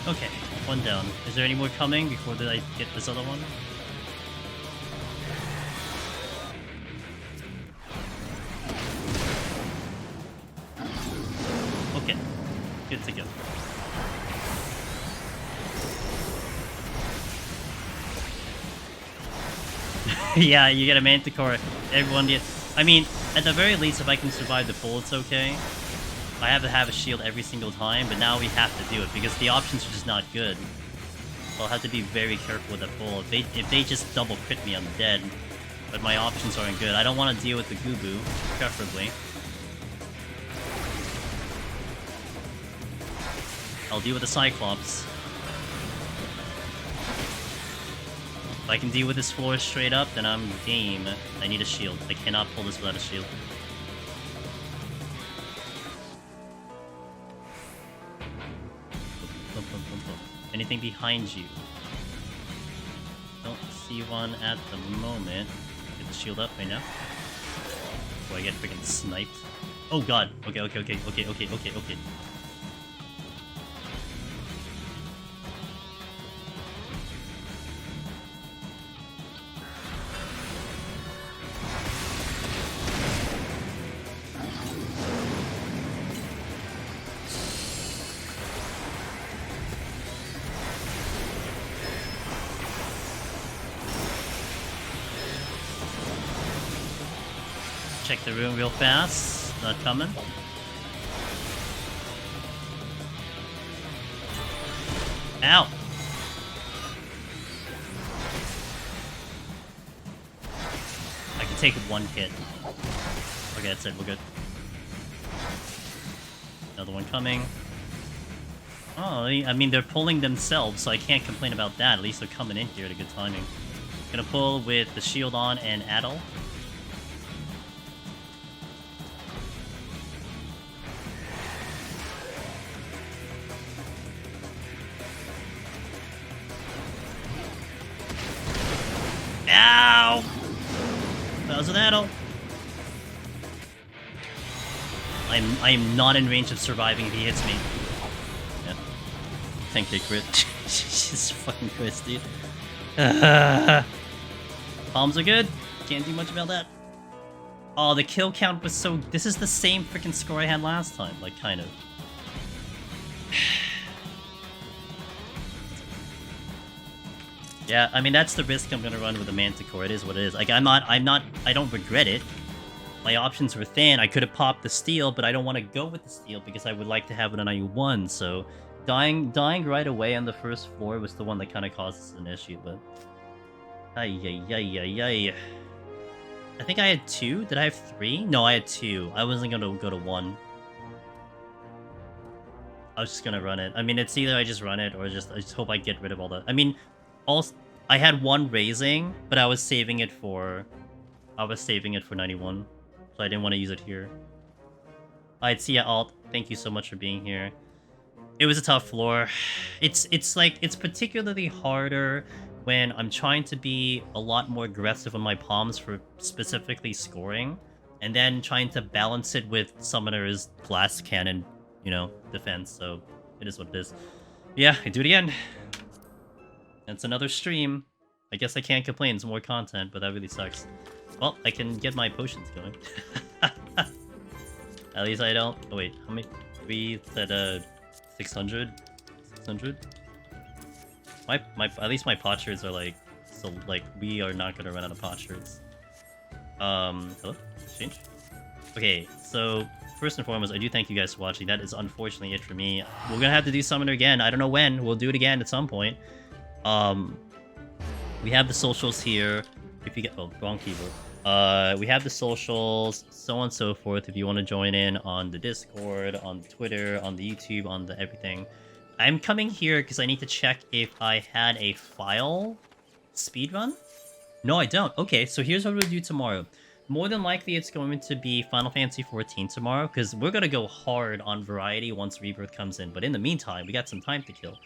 Okay, one down. Is there any more coming before I get this other one? Okay, good to go. Yeah, you get a Manticore. Everyone gets... I mean, at the very least, if I can survive the pull, it's okay. I have to have a shield every single time, but now we have to do it because the options are just not good. So I'll have to be very careful with the pull. If they just double crit me, I'm dead. But my options aren't good. I don't want to deal with the Gubu, preferably. I'll deal with the Cyclops. If I can deal with this floor straight up, then I'm game. I need a shield. I cannot pull this without a shield. Anything behind you? Don't see one at the moment. Get the shield up right now. Before I get freaking sniped. Oh god. Okay. Check the room real fast. Not coming. Ow! I can take one hit. Okay, that's it. We're good. Another one coming. Oh, I mean, they're pulling themselves, so I can't complain about that. At least they're coming in here at a good timing. Gonna pull with the shield on and Adel. Ow! That was an Adel. I am not in range of surviving if he hits me. Yeah. Thank they crit. Jesus fucking Christ, dude. Palms are good. Can't do much about that. Oh, the kill count was so... This is the same freaking score I had last time. Like, kind of. Yeah, I mean, that's the risk I'm gonna run with the Manticore. It is what it is. Like, I don't regret it. my options were thin. I could have popped the steel, but I don't want to go with the steel because I would like to have it on IU1. So dying right away on the first floor was the one that kind of causes an issue. But ay. I think I had 2. Did I have 3? No, I had 2. I wasn't gonna go to 1. I was just gonna run it. I mean, it's either I just run it or I just hope I get rid of all the. I mean, also I had 1 raising, but I was saving it for 91, so I didn't want to use it here. Alright, see ya, Alt. Thank you so much for being here. It was a tough floor. It's particularly harder when I'm trying to be a lot more aggressive on my palms for specifically scoring, and then trying to balance it with Summoner's blast cannon, you know, defense. So it is what it is. Yeah, I do it again. It's another stream. I guess I can't complain. It's more content, but that really sucks. Well, I can get my potions going. At least I don't. Oh wait, how many? 3 said 600. 600. At least my potsherds are like, so like we are not gonna run out of potsherds. Hello? Exchange? Okay, so first and foremost, I do thank you guys for watching. That is unfortunately it for me. We're gonna have to do Summoner again. I don't know when. We'll do it again at some point. We have the socials here. If you get wrong keyboard. We have the socials, so on and so forth. If you want to join in on the Discord, on Twitter, on the YouTube, on the everything. I'm coming here because I need to check if I had a file speedrun. No, I don't. Okay, so here's what we'll do tomorrow. More than likely, it's going to be Final Fantasy XIV tomorrow, because we're going to go hard on variety once Rebirth comes in. But in the meantime, we got some time to kill.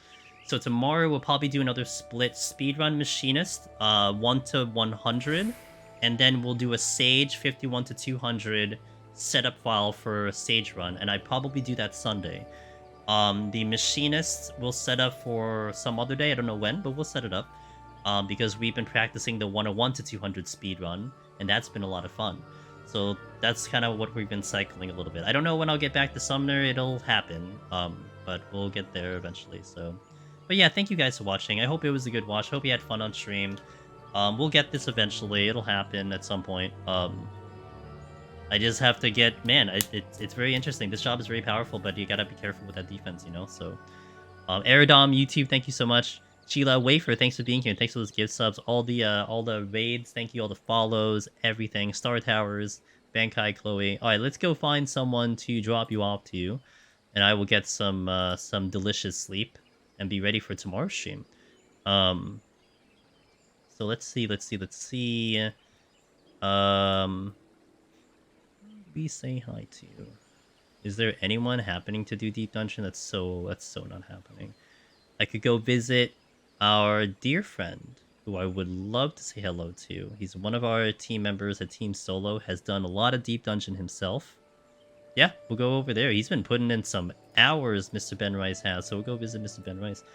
So tomorrow, we'll probably do another split speedrun Machinist, 1 to 100. And then we'll do a Sage 51 to 200 setup file for a Sage run. And I'd probably do that Sunday. The Machinists will set up for some other day. I don't know when, but we'll set it up. Because we've been practicing the 101 to 200 speed run, and that's been a lot of fun. So that's kind of what we've been cycling a little bit. I don't know when I'll get back to Summoner. It'll happen, but we'll get there eventually. So, but yeah, thank you guys for watching. I hope it was a good watch. Hope you had fun on stream. We'll get this eventually. It'll happen at some point. I just have to get, man, it's very interesting. This job is very powerful, but you gotta be careful with that defense, you know? So, Aerodom, YouTube, thank you so much. Sheila, Wafer, thanks for being here. Thanks for those gift subs. All the raids, thank you. All the follows, everything. Star Towers, Bankai, Chloe. All right, let's go find someone to drop you off to, and I will get some delicious sleep and be ready for tomorrow's stream. So let's see. We say hi to. Is there anyone happening to do Deep Dungeon? That's so not happening. I could go visit our dear friend, who I would love to say hello to. He's one of our team members at Team Solo, has done a lot of Deep Dungeon himself. Yeah, we'll go over there. He's been putting in some hours, Mr. Ben Rice has, so we'll go visit Mr. Ben Rice.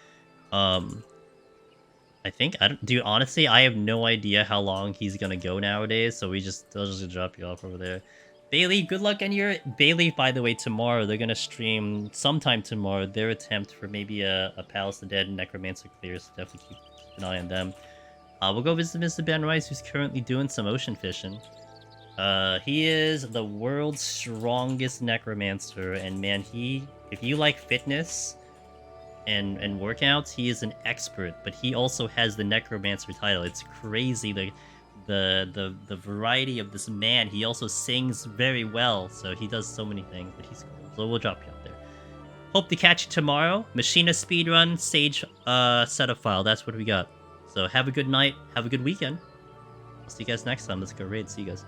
Dude, honestly, I have no idea how long he's gonna go nowadays, so I'll just drop you off over there. Bailey, good luck on your... Bailey, by the way, tomorrow, they're gonna stream sometime tomorrow their attempt for maybe a Palace of the Dead and Necromancer clear, so definitely keep an eye on them. We'll go visit Mr. Ben Rice, who's currently doing some ocean fishing. He is the world's strongest Necromancer, and man, if you like fitness and workouts, he is an expert, but he also has the Necromancer title. It's crazy, the variety of this man. He also sings very well, so he does so many things, but he's cool. So we'll drop you out there. Hope to catch you tomorrow. Machina speedrun, Sage setup file. That's what we got. So have a good night. Have a good weekend. I'll see you guys next time. Let's go raid. See you guys.